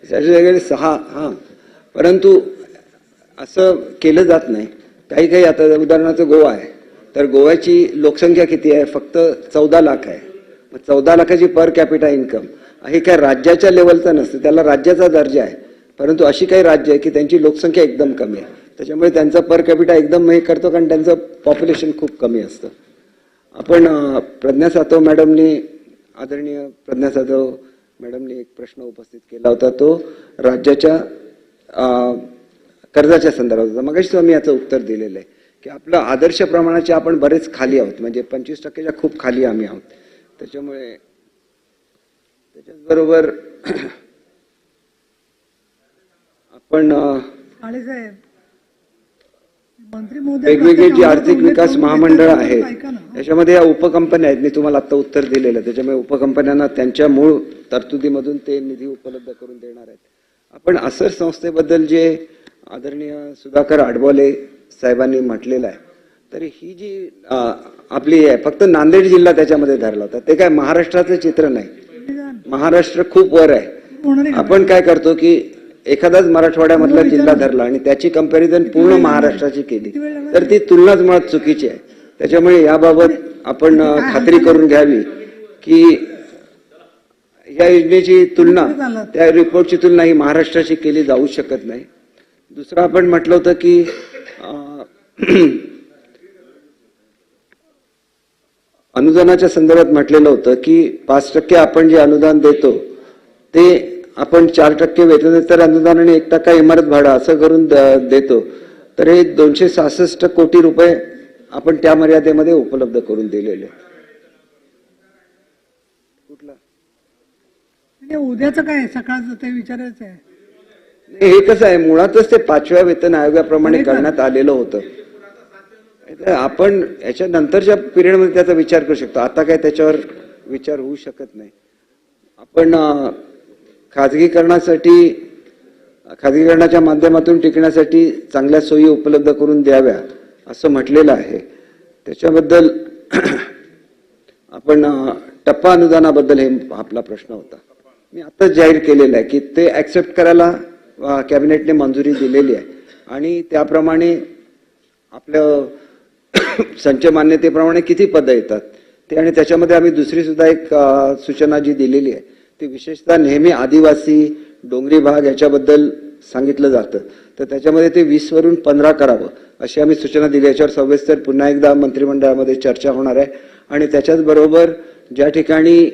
त्याच्या 6 परंतु असं केलं जात नाही. काही आता उदाहरणार्थ गोवा आहे तर गोव्याची लोकसंख्या किती आहे? फक्त 14 लाख आहे. मग 14 लाखाची पर कॅपिटा इन्कम हे काय राज्याच्या लेवलचं नसतं, त्याला राज्याचा दर्जा आहे. परंतु अशी काही राज्य आहे की त्यांची लोकसंख्या एकदम कमी आहे त्याच्यामुळे त्यांचा पर कॅपिटा एकदम हे करतो कारण त्यांचं पॉप्युलेशन खूप कमी असतं. आपण प्रज्ञा सातव मॅडमनी आदरणीय प्रज्ञा सातव मॅडमनी एक प्रश्न उपस्थित केला होता तो राज्याच्या कर्जाच्या संदर्भात होता. मगाशी आम्ही याचं उत्तर दिलेलं आहे की आपलं आदर्श प्रमाणाचे आपण बरेच खाली आहोत म्हणजे 25%च्या खूप खाली आम्ही आहोत. त्याच्यामुळे त्याच्याचबरोबर आपण वेगवेगळे जे आर्थिक विकास महामंडळ आहेत त्याच्यामध्ये या उपकंपन्या आहेत. मी तुम्हाला आता उत्तर दिलेलं त्याच्यामुळे उपकंपन्यांना त्यांच्या मूळ तरतुदीमधून ते निधी उपलब्ध करून देणार आहेत. आपण असर संस्थेबद्दल जे आदरणीय सुधाकर आडबोले साहेबांनी म्हटलेलं आहे तर ही जी आपली आहे फक्त नांदेड जिल्हा त्याच्यामध्ये धरला होता. ते काय महाराष्ट्राचं चित्र नाही. महाराष्ट्र खूप वर आहे. आपण काय करतो की एखादाच मराठवाड्यामधला जिल्हा धरला आणि त्याची कंपॅरिझन पूर्ण महाराष्ट्राची केली तर ती तुलनाच मुळात चुकीची आहे. त्याच्यामुळे याबाबत आपण खात्री करून घ्यावी की या योजनेची तुलना त्या रिपोर्टची तुलना ही महाराष्ट्राची केली जाऊ शकत नाही. दुसरं आपण म्हटलं होतं की अनुदानाच्या संदर्भात म्हटलेलं होतं की 5% आपण जे अनुदान देतो ते आपण 4% वेतनोत्तर अनुदान आणि 1% इमारत भाडं असं करून देतो तर हे 266 कोटी रुपये आपण त्या मर्यादेमध्ये उपलब्ध करून दिलेले. कुठला उद्याचं काय सकाळचं ते विचारायचं आहे. हे कसं आहे मुळातच ते 5व्या वेतन आयोगाप्रमाणे करण्यात आलेलं होतं. आपण याच्या नंतरच्या पिरियडमध्ये त्याचा विचार करू शकतो. आता काय त्याच्यावर विचार होऊ शकत नाही. आपण खाजगीकरणाच्या माध्यमातून टिकण्यासाठी चांगल्या सोयी उपलब्ध करून द्याव्या असं म्हटलेलं आहे. त्याच्याबद्दल आपण टप्पा अनुदानाबद्दल हे आपला प्रश्न होता. मी आताच जाहीर केलेलं आहे की ते ऍक्सेप्ट करायला कॅबिनेटने मंजुरी दिलेली आहे आणि त्याप्रमाणे आपलं संच मान्यतेप्रमाणे किती पदं येतात ते, आणि त्याच्यामध्ये आम्ही दुसरी सुद्धा एक सूचना जी दिलेली आहे ती विशेषतः नेहमी आदिवासी डोंगरी भाग याच्याबद्दल सांगितलं जातं, तर त्याच्यामध्ये ते 20 वरून 15 करावं अशी आम्ही सूचना दिली. याच्यावर सविस्तर पुन्हा एकदा मंत्रिमंडळामध्ये चर्चा होणार आहे. आणि त्याच्याच बरोबर ज्या ठिकाणी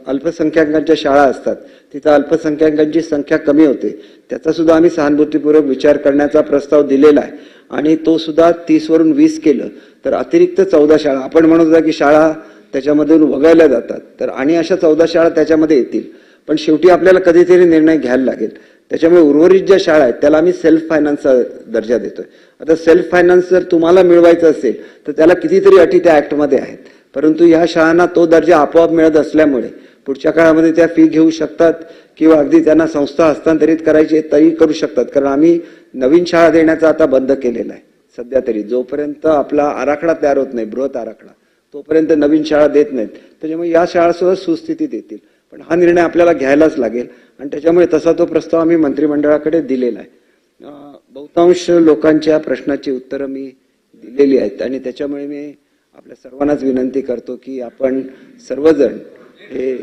अल्पसंख्याकांच्या शाळा असतात तिथं अल्पसंख्याकांची संख्या कमी होते, त्याचा सुद्धा आम्ही सहानुभूतीपूर्वक विचार करण्याचा प्रस्ताव दिलेला आहे. आणि तो सुद्धा 30 वरून 20 केलं तर अतिरिक्त 14 शाळा, आपण म्हणत होता की शाळा त्याच्यामधून वगळल्या जातात, तर आणि अशा 14 शाळा त्याच्यामध्ये येतील. पण शेवटी आपल्याला कधीतरी निर्णय घ्यायला लागेल. त्याच्यामुळे उर्वरित ज्या शाळा आहेत त्याला आम्ही सेल्फ फायनान्सचा दर्जा देतोय. आता सेल्फ फायनान्स जर तुम्हाला मिळवायचं असेल तर त्याला कितीतरी अटी त्या ऍक्टमध्ये आहेत, परंतु या शाळांना तो दर्जा आपोआप मिळत असल्यामुळे पुढच्या काळामध्ये त्या फी घेऊ शकतात किंवा अगदी त्यांना संस्था हस्तांतरित करायची तरी करू शकतात. कारण आम्ही नवीन शाळा देण्याचा आता बंद केलेला आहे सध्या तरी. जोपर्यंत आपला आराखडा तयार होत नाही, बृहत आराखडा, तोपर्यंत नवीन शाळा देत नाहीत. त्याच्यामुळे या शाळा सुद्धा सुस्थितीत येतील. पण हा निर्णय आपल्याला घ्यायलाच लागेल आणि त्याच्यामुळे तसा तो प्रस्ताव आम्ही मंत्रिमंडळाकडे दिलेला आहे. बहुतांश लोकांच्या प्रश्नाची उत्तरं मी दिलेली आहेत आणि त्याच्यामुळे मी आपल्या सर्वांनाच विनंती करतो की आपण सर्वजण हे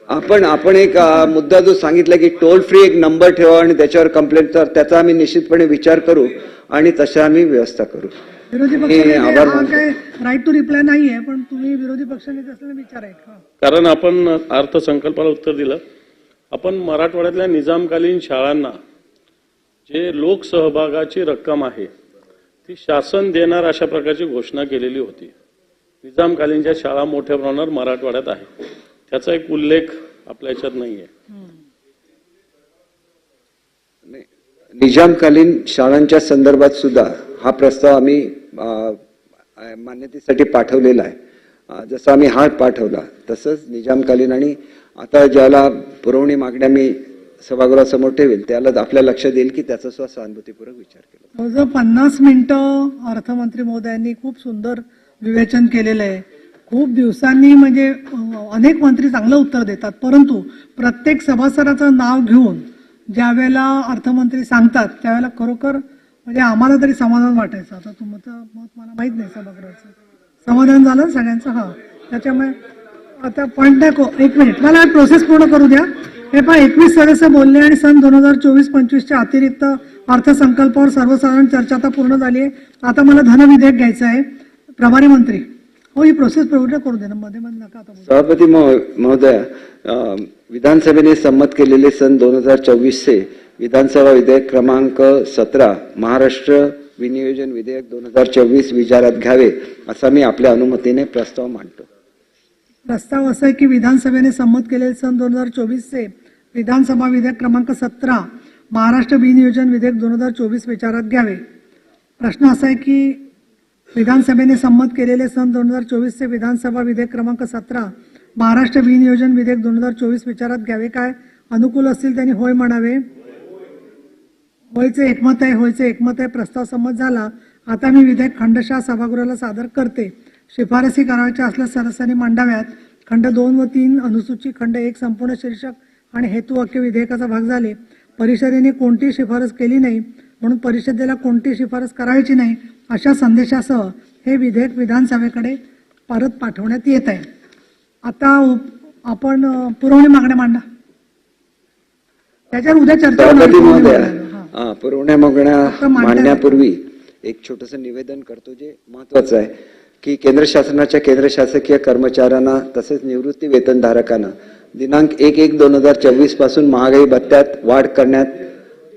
आपण एक मुद्दा जो सांगितला की टोल फ्री एक नंबर ठेवा आणि त्याच्यावर कंप्लेंट, तर त्याचा आम्ही निश्चितपणे विचार करू आणि तशा आम्ही व्यवस्था करू. विरोधी पक्षाने हा काय राईट टू रिप्लाय नाहीये, पण तुम्ही विरोधी पक्षाने असलेला विचार आहे का? कारण आपण अर्थसंकल्पाला उत्तर दिलं. आपण मराठवाड्यातल्या निजामकालीन शाळांना जे लोकसहभागाची रक्कम आहे ती शासन देणार अशा प्रकारची घोषणा केलेली होती. निजामकालीनच्या शाळा मोठ्या प्रमाणावर मराठवाड्यात आहे, त्याचा एक उल्लेख आपल्या याच्यात नाहीये. निजामकालीन शाळांच्या संदर्भात सुद्धा हा प्रस्ताव आम्ही मान्यतेसाठी पाठवलेला आहे. जसं आम्ही हा पाठवला तसंच निजामकालीन आणि आता ज्याला पुरवणी मागण्या मी सभागृहासमोर ठेवेल त्याला आपल्या लक्षात येईल की त्याचा सुद्धा सहानुभूतीपूर्वक विचार केला. जवळजवळ 50 मिनिटं अर्थमंत्री महोदयांनी खूप सुंदर विवेचन केलेलं आहे. खूप दिवसांनी म्हणजे अनेक मंत्री चांगलं उत्तर देतात, परंतु प्रत्येक सभासदाचं नाव घेऊन ज्या वेळेला अर्थमंत्री सांगतात त्यावेळेला खरोखर म्हणजे आम्हाला तरी समाधान वाटायचं. आता तुमचं मत मला माहित नाही, सभागृहाचं समाधान झालं सगळ्यांचं. हा, त्याच्यामुळे आता पॉईंट दाखव. एक मिनिट, मला प्रोसेस पूर्ण करू द्या. हे पण 21 सदस्य बोलले आणि सन 2024-25च्या अतिरिक्त अर्थसंकल्पावर सर्वसाधारण चर्चा आता पूर्ण झाली आहे. आता मला धन विधेयक घ्यायचं आहे. प्रभारी मंत्री, हो, ही प्रोसेस पूर्ण करू दे ना, मध्ये नका आता. सभापती महोदय, विधानसभेने संमत केलेले सन 2024चे विधानसभा विधेयक क्रमांक 17 महाराष्ट्र विनियोजन विधेयक 2024 विचारात घ्यावे असा मी आपल्या अनुमतीने प्रस्ताव मांडतो. प्रस्ताव असा आहे की विधानसभेने संमत केलेले सन 2024चे विधानसभा विधेयक क्रमांक 17 महाराष्ट्र विनियोजन विधेयक 2024 विचारात घ्यावे. प्रश्न असा आहे की विधानसभेने संमत केलेले सन 2024चे विधानसभा विधेयक क्रमांक 17 महाराष्ट्र विनियोजन विधेयक 2024 विचारात घ्यावे. काय अनुकूल असतील त्यांनी होय म्हणावे. होयचे एकमत आहे, होयचे एकमत आहे. प्रस्ताव संमत झाला. आता मी विधेयक खंडशः सभागृहाला सादर करते. शिफारसी करायच्या असल्यास सदस्यांनी मांडाव्यात. खंड 2 व 3 अनुसूची, खंड 1 संपूर्ण शीर्षक आणि हेतू वाक्य विधेयकाचा भाग झाले. परिषदेने कोणतीही शिफारस केली नाही म्हणून परिषदेला कोणतीही शिफारस करायची नाही अशा संदेशासह हे विधेयक विधानसभेकडे परत पाठवण्यात येत आहे. आता आपण पुरवणी मागण्या मांडा, त्याच्यावर उद्या चर्चा होणार. पुरवण्या मागण्या मांडण्यापूर्वी एक छोटंसं निवेदन करतो जे महत्वाचं आहे की केंद्र शासनाच्या केंद्र शासकीय कर्मचाऱ्यांना तसेच निवृत्ती वेतनधारकांना दिनांक 1/1/2024 पासून महागाई भत्त्यात वाढ करण्यात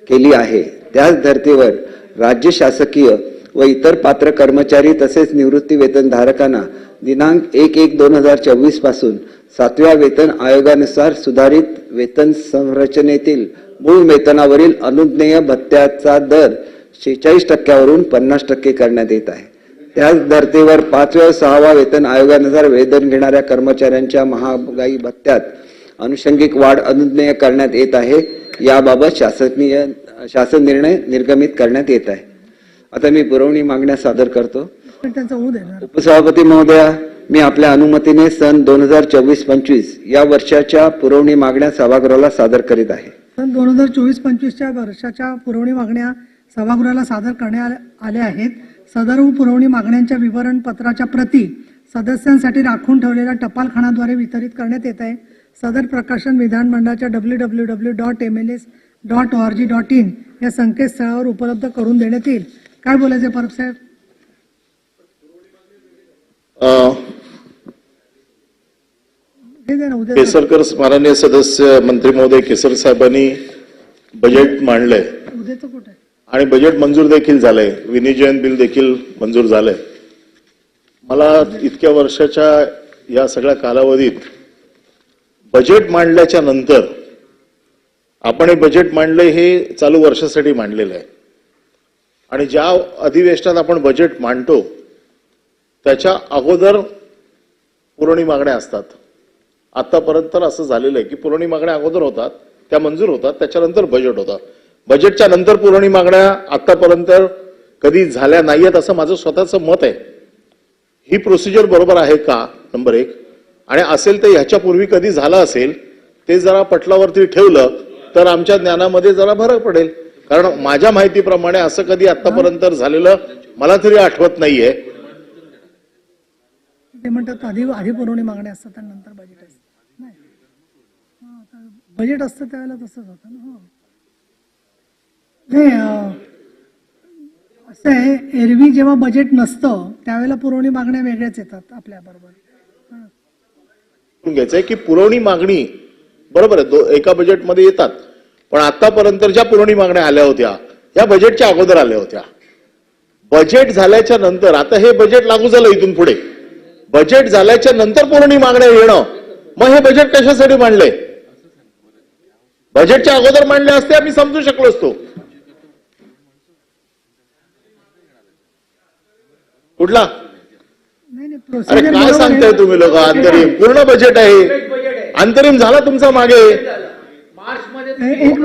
केली आहे. त्याच धर्तीवर राज्य शासकीय व इतर पात्र कर्मचारी तसेच निवृत्ती वेतनधारकांना दिनांक 1/1/2024 पासून 7व्या वेतन आयोगानुसार सुधारित वेतन संरचनेतील मूळ वेतनावरील अनुज्ञेय भत्त्याचा दर 46% वरून 50% करण्यात येत आहे. त्याच धर्तीवर 5 व 6 वेतन आयोगानुसार वेतन घेणाऱ्या कर्मचाऱ्यांच्या महागाई भत्त्यात अनुषंगिक वाढ अनुज्ञेय करण्यात येत आहे. याबाबत शासन निर्णय निर्गमित करण्यात येत आहे. आता मी पुरवणी मागण्या सादर करतो. पण त्यांचा होऊ देणार. उपसभापती महोदया, मी आपल्या अनुमतीने सन 2024-25 या वर्षाच्या पुरवणी मागण्या सभागृहाला सादर करीत आहे. सन 2024-25च्या वर्षाच्या पुरवणी मागण्या सभागृहाला सादर करण्यात आल्या आहेत. सदर पुरवणी मागण्यांच्या विवरण पत्राच्या प्रती सदस्यांसाठी राखून ठेवलेल्या टपालखान्याद्वारे वितरित करण्यात येत आहे. सदर प्रकाशन विधानमंडळाच्या www.mls.org.in या संकेतस्थळावर उपलब्ध करून देण्यात येईल. काय बोलायचे परब साहेब? केसरकर माननीय सदस्य मंत्री महोदय केसर साहेबांनी बजेट मांडलंय उद्याचं कुठे? आणि बजेट मंजूर देखील झालंय. विनियोजन बिल देखील मंजूर झालंय. मला इतक्या वर्षाच्या या सगळ्या कालावधीत बजेट मांडल्याच्या नंतर आपण हे बजेट मांडलंय हे चालू वर्षासाठी मांडलेलं आहे आणि ज्या अधिवेशनात आपण बजेट मांडतो त्याच्या अगोदर पुरवणी मागण्या असतात. आतापर्यंत असं झालेलं आहे की पुरवणी मागण्या अगोदर होतात, त्या मंजूर होतात, त्याच्यानंतर बजेट होतं. बजेटच्या नंतर पुरवणी मागण्या आतापर्यंत कधी झाल्या नाहीयेत असं माझं स्वतःचं मत आहे. ही प्रोसिजर बरोबर आहे का? नंबर 1. आणि असेल तर ह्याच्यापूर्वी कधी झालं असेल ते जरा पटलावरती ठेवलं तर आमच्या ज्ञानामध्ये जरा फरक पडेल. कारण माझ्या माहितीप्रमाणे असं कधी आतापर्यंत झालेलं मला तरी आठवत नाहीये. ते म्हणतात आधी पुरवणी मागण्या असतात आणि नंतर बजेट असतं. नाही, बजेट असतं त्यावेळेला तसंच होतं ना. नाही, असं आहे, एरवी जेव्हा बजेट नसतं त्यावेळेला पुरवणी मागण्या वेगळ्याच येतात आपल्या बरोबर. घ्यायचंय की पुरवणी मागणी बरोबर आहे एका बजेटमध्ये येतात, पण आतापर्यंत ज्या पुरवणी मागण्या आल्या होत्या या बजेटच्या अगोदर आल्या होत्या. बजेट झाल्याच्या नंतर आता हे बजेट लागू झालं इथून पुढे. बजेट झाल्याच्या नंतर पुरवणी मागण्या येणं, मग हे बजेट कशासाठी मांडलंय? बजेटच्या अगोदर मांडले असते आम्ही समजू शकलो असतो. कुठला? अरे काय सांगताय तुम्ही लोक? अंतरिम पूर्ण बजेट आहे. अंतरिम झाला तुमचा मागे,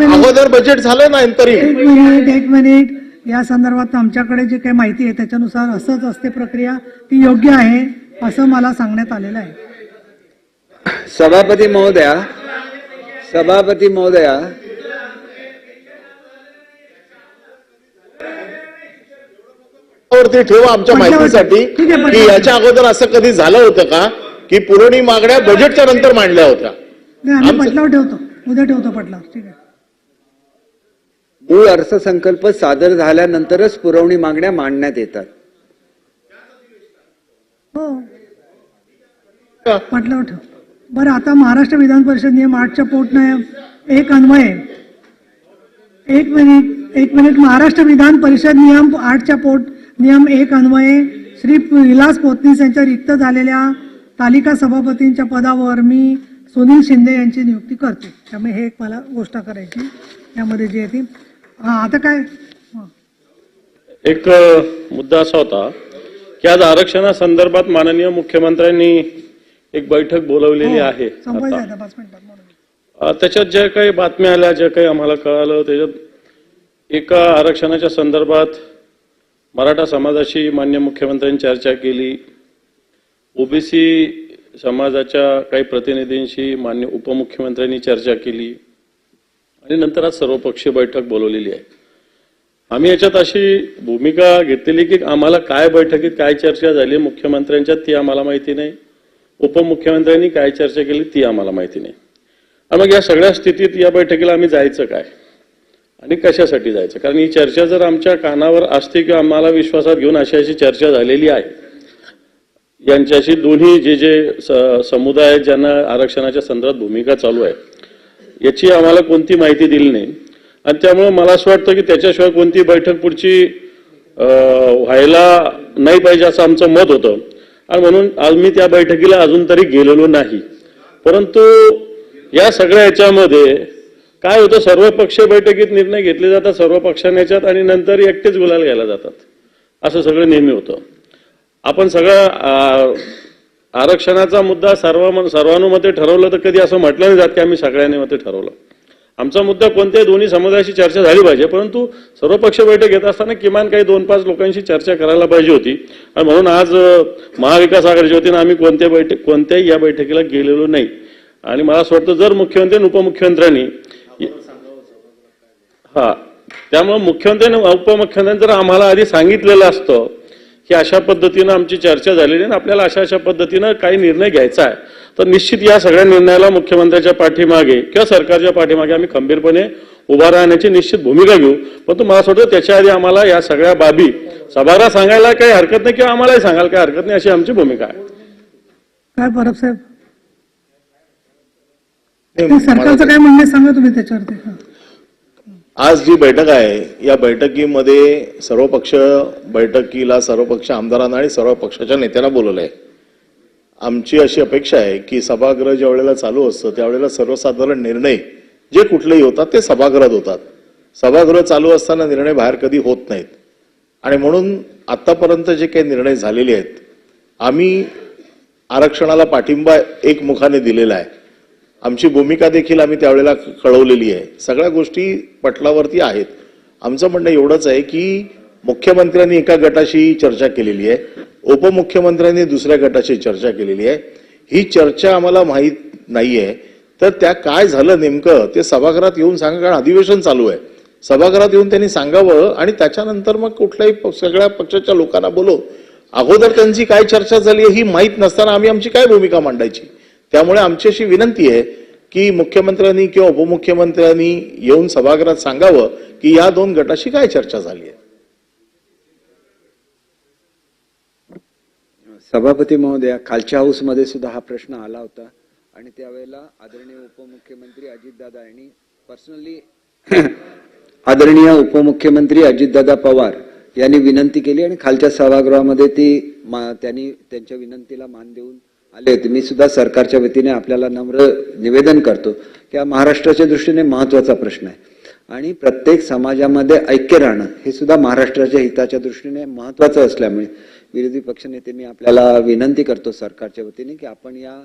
अगोदर बजेट झालं ना अंतरिम. एक मिनिट या संदर्भात आमच्याकडे जे काही माहिती आहे त्याच्यानुसार असंच असते प्रक्रिया, ती योग्य आहे असं मला सांगण्यात आलेलं आहे. सभापती महोदया, वरती ठेवा आमच्या माहितीसाठी की याच्या अगोदर असं कधी झालं होतं का की पुरवणी मागण्या बजेटच्या नंतर मांडल्या होत्या? नाही, आम्ही पटलावर ठेवतो, उद्या ठेवतो पटलावर. ठीक आहे. मूळ अर्थसंकल्प सादर झाल्यानंतरच पुरवणी मागण्या मांडण्यात येतात. हो, पटलावर ठेव. बरं, आता महाराष्ट्र विधान परिषद नियम 8च्या पोटनियम 1 अन्वये एक मिनिट महाराष्ट्र विधान परिषद नियम 8च्या पोट नियम 1 अन्वये श्री विलास पोतनीस यांच्या रिक्त झालेल्या तालिका सभापतींच्या पदावर मी सुनील शिंदे यांची नियुक्ती करते. त्यामुळे हे एक मला गोष्ट करायची यामध्ये जी आहे ती. आता काय एक मुद्दा असा होता की आज आरक्षणासंदर्भात माननीय मुख्यमंत्र्यांनी एक बैठक बोलवलेली आहे. संपायचं 5 मिनिटात. त्याच्यात ज्या काही बातम्या आल्या, ज्या काही आम्हाला कळालं, त्याच्यात एका आरक्षणाच्या संदर्भात मराठा समाजाशी मान्य मुख्यमंत्र्यांनी चर्चा केली, ओबीसी समाजाच्या काही प्रतिनिधींशी मान्य उपमुख्यमंत्र्यांनी चर्चा केली आणि नंतर आज सर्वपक्षीय बैठक बोलवलेली आहे. आम्ही याच्यात अशी भूमिका घेतलेली की आम्हाला काय बैठकीत काय चर्चा झाली मुख्यमंत्र्यांच्यात ती आम्हाला माहिती नाही, उपमुख्यमंत्र्यांनी काय चर्चा केली ती आम्हाला माहिती नाही. आणि मग या सगळ्या स्थितीत या बैठकीला आम्ही जायचं काय आणि कशासाठी जायचं? कारण ही चर्चा जर आमच्या कानावर असते किंवा आम्हाला विश्वासात घेऊन अशी चर्चा झालेली आहे, यांच्याशी दोन्ही जे समुदाय आहेत ज्यांना आरक्षणाच्या संदर्भात भूमिका चालू आहे याची आम्हाला कोणती माहिती दिली नाही. आणि त्यामुळे मला असं वाटतं की त्याच्याशिवाय कोणती बैठक पुढची व्हायला नाही पाहिजे असं आमचं मत होतं. आणि म्हणून आज मी त्या बैठकीला अजून तरी गेलेलो नाही. परंतु या सगळ्या याच्यामध्ये काय होतं, सर्व पक्षीय बैठकीत निर्णय घेतले जातात सर्व पक्षांच्या आणि नंतर एकटेच गुलाल घ्यायला जातात, असं सगळं नेहमी होतं. आपण सगळं आरक्षणाचा मुद्दा सर्वानुमते ठरवलं तर कधी असं म्हटलं नाही जात की आम्ही सगळ्यांनी मते ठरवलं. आमचा मुद्दा कोणत्याही दोन्ही समुदायाशी चर्चा झाली पाहिजे, परंतु सर्वपक्ष बैठक घेत असताना किमान काही 2-5 लोकांशी चर्चा करायला पाहिजे होती. आणि म्हणून आज महाविकास आघाडीच्या वतीनं आम्ही कोणत्याही या बैठकीला गेलेलो नाही. आणि मला असं वाटतं जर मुख्यमंत्री आणि उपमुख्यमंत्र्यांनी त्यामुळे मुख्यमंत्री आणि उपमुख्यमंत्र्यांनी जर आम्हाला आधी सांगितलेलं असतं की अशा पद्धतीनं आमची चर्चा झालेली आणि आपल्याला अशा पद्धतीनं काही निर्णय घ्यायचा आहे, तर निश्चित या सगळ्या निर्णयाला मुख्यमंत्र्यांच्या पाठीमागे किंवा सरकारच्या पाठीमागे आम्ही खंबीरपणे उभा राहण्याची निश्चित भूमिका घेऊ. परंतु मला असं वाटतं त्याच्या आधी आम्हाला या सगळ्या बाबी सभागृहात सांगायला काही हरकत नाही किंवा आम्हालाही सांगायला काही हरकत नाही, अशी आमची भूमिका आहे. काय परब साहेब, सरकारचं काय म्हणणं सांगा तुम्ही त्याच्यावरती. आज जी बैठक आहे या बैठकीमध्ये सर्व पक्ष आमदारांना आणि सर्व पक्षाच्या नेत्यांना बोलवलंय. आमची अशी अपेक्षा आहे की सभागृह ज्या वेळेला चालू असतं त्यावेळेला सर्वसाधारण निर्णय जे कुठलेही होतात ते सभागृहात होतात. सभागृह चालू असताना निर्णय बाहेर कधी होत नाहीत. आणि म्हणून आतापर्यंत जे काही निर्णय झालेले आहेत, आम्ही आरक्षणाला पाठिंबा एकमुखाने दिलेला आहे. आमची भूमिका देखील आम्ही त्यावेळेला कळवलेली आहे. सगळ्या गोष्टी पटलावरती आहेत. आमचं म्हणणं एवढंच आहे की मुख्यमंत्र्यांनी एका गटाशी चर्चा केलेली आहे, उपमुख्यमंत्र्यांनी दुसऱ्या गटाशी चर्चा केलेली आहे. ही चर्चा आम्हाला माहीत नाहीये, तर त्या काय झालं नेमकं ते सभागृहात येऊन सांगा, कारण अधिवेशन चालू आहे. सभागृहात येऊन त्यांनी सांगावं आणि त्याच्यानंतर मग कुठल्याही सगळ्या पक्षाच्या लोकांना बोलव. अगोदर त्यांची काय चर्चा झाली ही माहीत नसताना आम्ही आमची काय भूमिका मांडायची. त्यामुळे आमची अशी विनंती आहे की मुख्यमंत्र्यांनी किंवा उपमुख्यमंत्र्यांनी येऊन सभागृहात सांगावं की या 2 गटाशी काय चर्चा झाली आहे. सभापती महोदया, खालच्या हाऊसमध्ये सुद्धा हा प्रश्न आला होता आणि त्यावेळेला आदरणीय उपमुख्यमंत्री अजितदादा यांनी पर्सनली आदरणीय उपमुख्यमंत्री अजितदादा पवार यांनी विनंती केली आणि खालच्या सभागृहामध्ये त्यांनी त्यांच्या विनंतीला मान देऊन आले होते. मी सुद्धा सरकारच्या वतीने आपल्याला नम्र निवेदन करतो की हा महाराष्ट्राच्या दृष्टीने महत्वाचा प्रश्न आहे आणि प्रत्येक समाजामध्ये ऐक्य राहणं हे सुद्धा महाराष्ट्राच्या हिताच्या दृष्टीने महत्वाचं असल्यामुळे विरोधी पक्षनेते मी आपल्याला विनंती करतो सरकारच्या वतीने की आपण या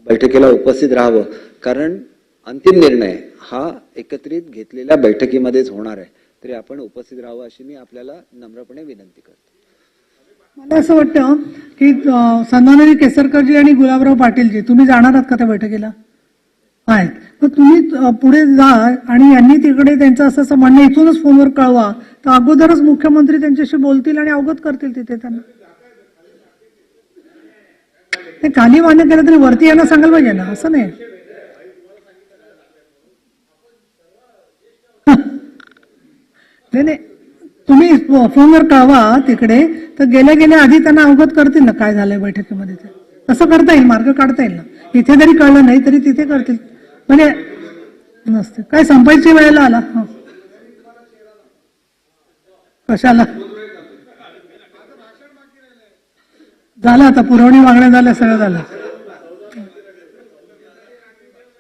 बैठकीला उपस्थित राहावं, कारण अंतिम निर्णय हा एकत्रित घेतलेल्या बैठकीमध्येच होणार आहे. तरी आपण उपस्थित राहावं अशी मी आपल्याला नम्रपणे विनंती करतो. मला असं वाटतं की सन्माननीय केसरकरजी आणि गुलाबराव पाटीलजी तुम्ही जाणार आहात का त्या बैठकीला? आहेत. तर तुम्ही पुढे जा आणि यांनी तिकडे त्यांचं असं म्हणणं इथूनच फोनवर कळवा, तर अगोदरच मुख्यमंत्री त्यांच्याशी बोलतील आणि अवगत करतील तिथे त्यांना. ते खाली मान्य केलं तरी वरती यांना सांगायला पाहिजे ना, असं नाही. नाही, तुम्ही फोनवर कळवा तिकडे, तर गेल्या आधी त्यांना अवगत करतील ना काय झालंय बैठकीमध्ये. ते तसं करता येईल, मार्ग काढता येईल ना. इथे जरी कळलं नाही तरी तिथे करतील. म्हणजे नसते काय संपायची वेळेला आला. कशाला झालं आता, पुरवणी मागण्या झाल्या, सगळं झालं.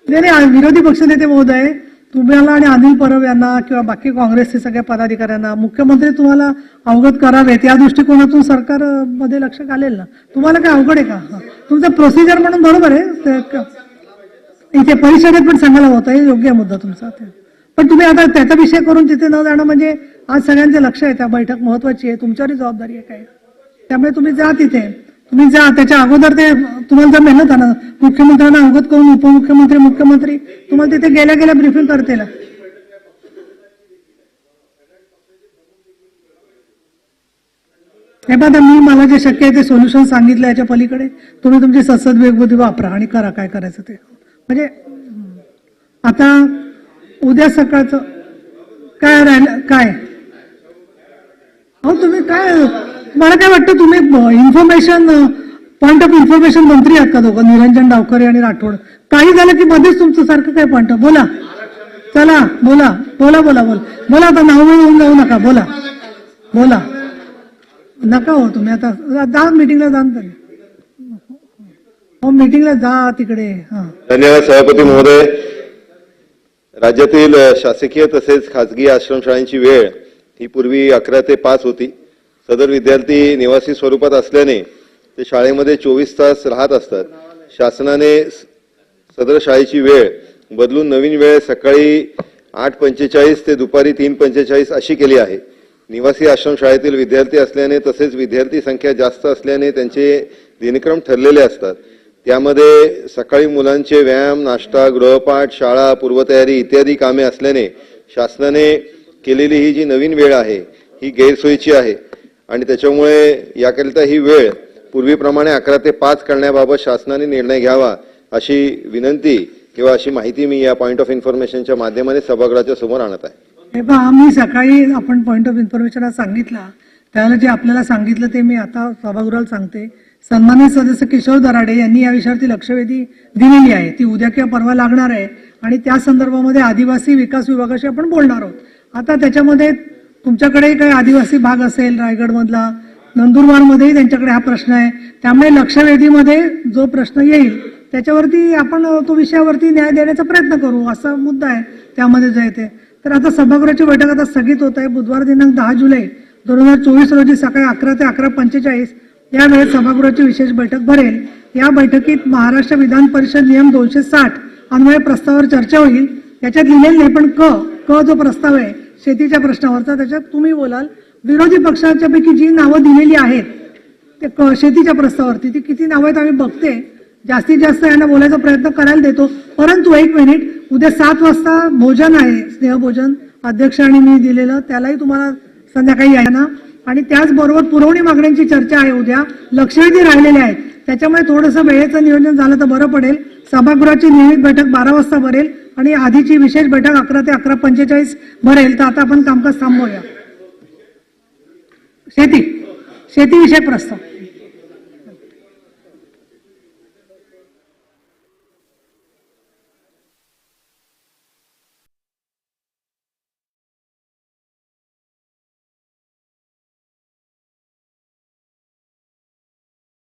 नाही, विरोधी पक्षनेते महोदय तुम्हाला आणि अनिल परब यांना किंवा बाकी काँग्रेसचे सगळ्या पदाधिकाऱ्यांना मुख्यमंत्री तुम्हाला अवगत करावेत या दृष्टिकोनातून सरकारमध्ये लक्ष घालेल ना. तुम्हाला काय अवघड आहे का? तुमचं प्रोसिजर म्हणून बरोबर आहे, इथे परिषदेत पण सांगायला होतं, हे योग्य मुद्दा तुमचा. पण तुम्ही आता त्याचा विषय करून तिथे न जाणं म्हणजे आज सगळ्यांचे लक्ष आहे, त्या बैठक महत्वाची आहे, तुमच्यावरही जबाबदारी आहे काय. त्यामुळे तुम्ही जा तिथे, तुम्ही जा. त्याच्या अगोदर ते तुम्हाला जर मेहनत आहे ना, मुख्यमंत्र्यांना अवगत करून उपमुख्यमंत्री मुख्यमंत्री तुम्हाला तिथे गेल्या ब्रीफिंग करतील. हे बघा, मी मला जे शक्य आहे ते सोल्युशन सांगितलं. याच्या पलीकडे तुम्ही तुमची सद्बुद्धी वापरा आणि करा काय करायचं ते. म्हणजे आता उद्या सकाळचं काय राहिलं काय? अहो तुम्ही काय, मला काय वाटतं तुम्ही इन्फॉर्मेशन पॉइंट ऑफ इन्फॉर्मेशन मंत्री आहात का दोघं, निरंजन डावखरे आणि राठोड? काही झालं की मध्येच तुमचं सारखं काय पॉइंट ऑफ. बोला, चला बोला बोला बोला बोला बोला. आता नाव होऊन जाऊ नका, बोला बोला नका हो. तुम्ही आता जा मीटिंगला, जा हो मीटिंगला जा तिकडे. धन्यवाद सभापती महोदय. राज्यातील शासकीय तसेच खासगी आश्रमशाळांची वेळ ही पूर्वी 11 ते 5 होती. सदर विद्यार्थी निवासी स्वरूपात असल्याने ते शाळेमध्ये 24 तास राहत असतात. शासनाने सदर शाळेची वेळ बदलून नवीन वेळ सकाळी 8:45 ते दुपारी 3:45 अशी केली आहे. निवासी आश्रमशाळेतील विद्यार्थी असल्याने तसेच विद्यार्थी संख्या जास्त असल्याने त्यांचे दिनक्रम ठरलेले असतात. त्यामध्ये सकाळी मुलांचे व्यायाम, नाश्ता, गृहपाठ, शाळा, पूर्वतयारी इत्यादी कामे असल्याने शासनाने केलेली ही जी नवीन वेळ आहे ही गैरसोयीची आहे आणि त्याच्यामुळे याकरिता ही वेळ पूर्वीप्रमाणे 11 ते 5 करण्याबाबत शासनाने निर्णय घ्यावा अशी विनंती किंवा अशी माहिती मी या पॉइंट ऑफ इन्फॉर्मेशनच्या माध्यमाने सभागृहाच्या समोर आणत आहे. हे पहा, मी सकाळी आपण पॉइंट ऑफ इन्फॉर्मेशन सांगितला त्याला जे आपल्याला सांगितलं ते मी आता सभागृहाला सांगते. सन्मानित सदस्य किशोर दराडे यांनी या विषयावरती लक्षवेधी दिलेली आहे. ती उद्या किंवा परवा लागणार आहे आणि त्या संदर्भामध्ये आदिवासी विकास विभागाशी आपण बोलणार आहोत. आता त्याच्यामध्ये तुमच्याकडे काही आदिवासी भाग असेल रायगडमधला, नंदुरबारमध्येही त्यांच्याकडे हा प्रश्न आहे. त्यामुळे लक्षवेधीमध्ये जो प्रश्न येईल त्याच्यावरती आपण तो विषयावरती न्याय देण्याचा प्रयत्न करू असा मुद्दा आहे त्यामध्ये जे येते. तर आता सभागृहाची बैठक आता स्थगित होत आहे. बुधवार दिनांक 10 जुलै 2024 रोजी सकाळी 11 ते 11:45 या वेळेत सभागृहाची विशेष बैठक भरेल. या बैठकीत महाराष्ट्र विधान परिषद नियम 260 अन्वये प्रस्तावावर चर्चा होईल. त्याच्यात लिहिलेलं नाही पण क जो प्रस्ताव आहे शेतीच्या प्रश्नावरचा त्याच्यात तुम्ही बोलाल. विरोधी पक्षाच्या पैकी जी नावं दिलेली आहेत ते शेतीच्या प्रस्तावावरती ती किती नावं आहेत आम्ही बघते. जास्तीत जास्त यांना बोलायचा प्रयत्न करायला देतो. परंतु 1 मिनिट, उद्या 7 वाजता भोजन आहे, स्नेहभोजन अध्यक्ष आणि मी दिलेलं, त्यालाही तुम्हाला संध्याकाळी आहे ना. आणि त्याचबरोबर पुरवणी मागण्यांची चर्चा आहे उद्या. लक्षवेधी राहिलेले आहेत त्याच्यामुळे थोडंसं वेळेचं नियोजन झालं तर बरं पडेल. सभागृहाची नियमित बैठक 12 वाजता भरेल आणि आधीची विशेष बैठक 11 ते 11:45 भरेल. तर आता आपण कामकाज थांबवूया. शेतीविषयक प्रस्ताव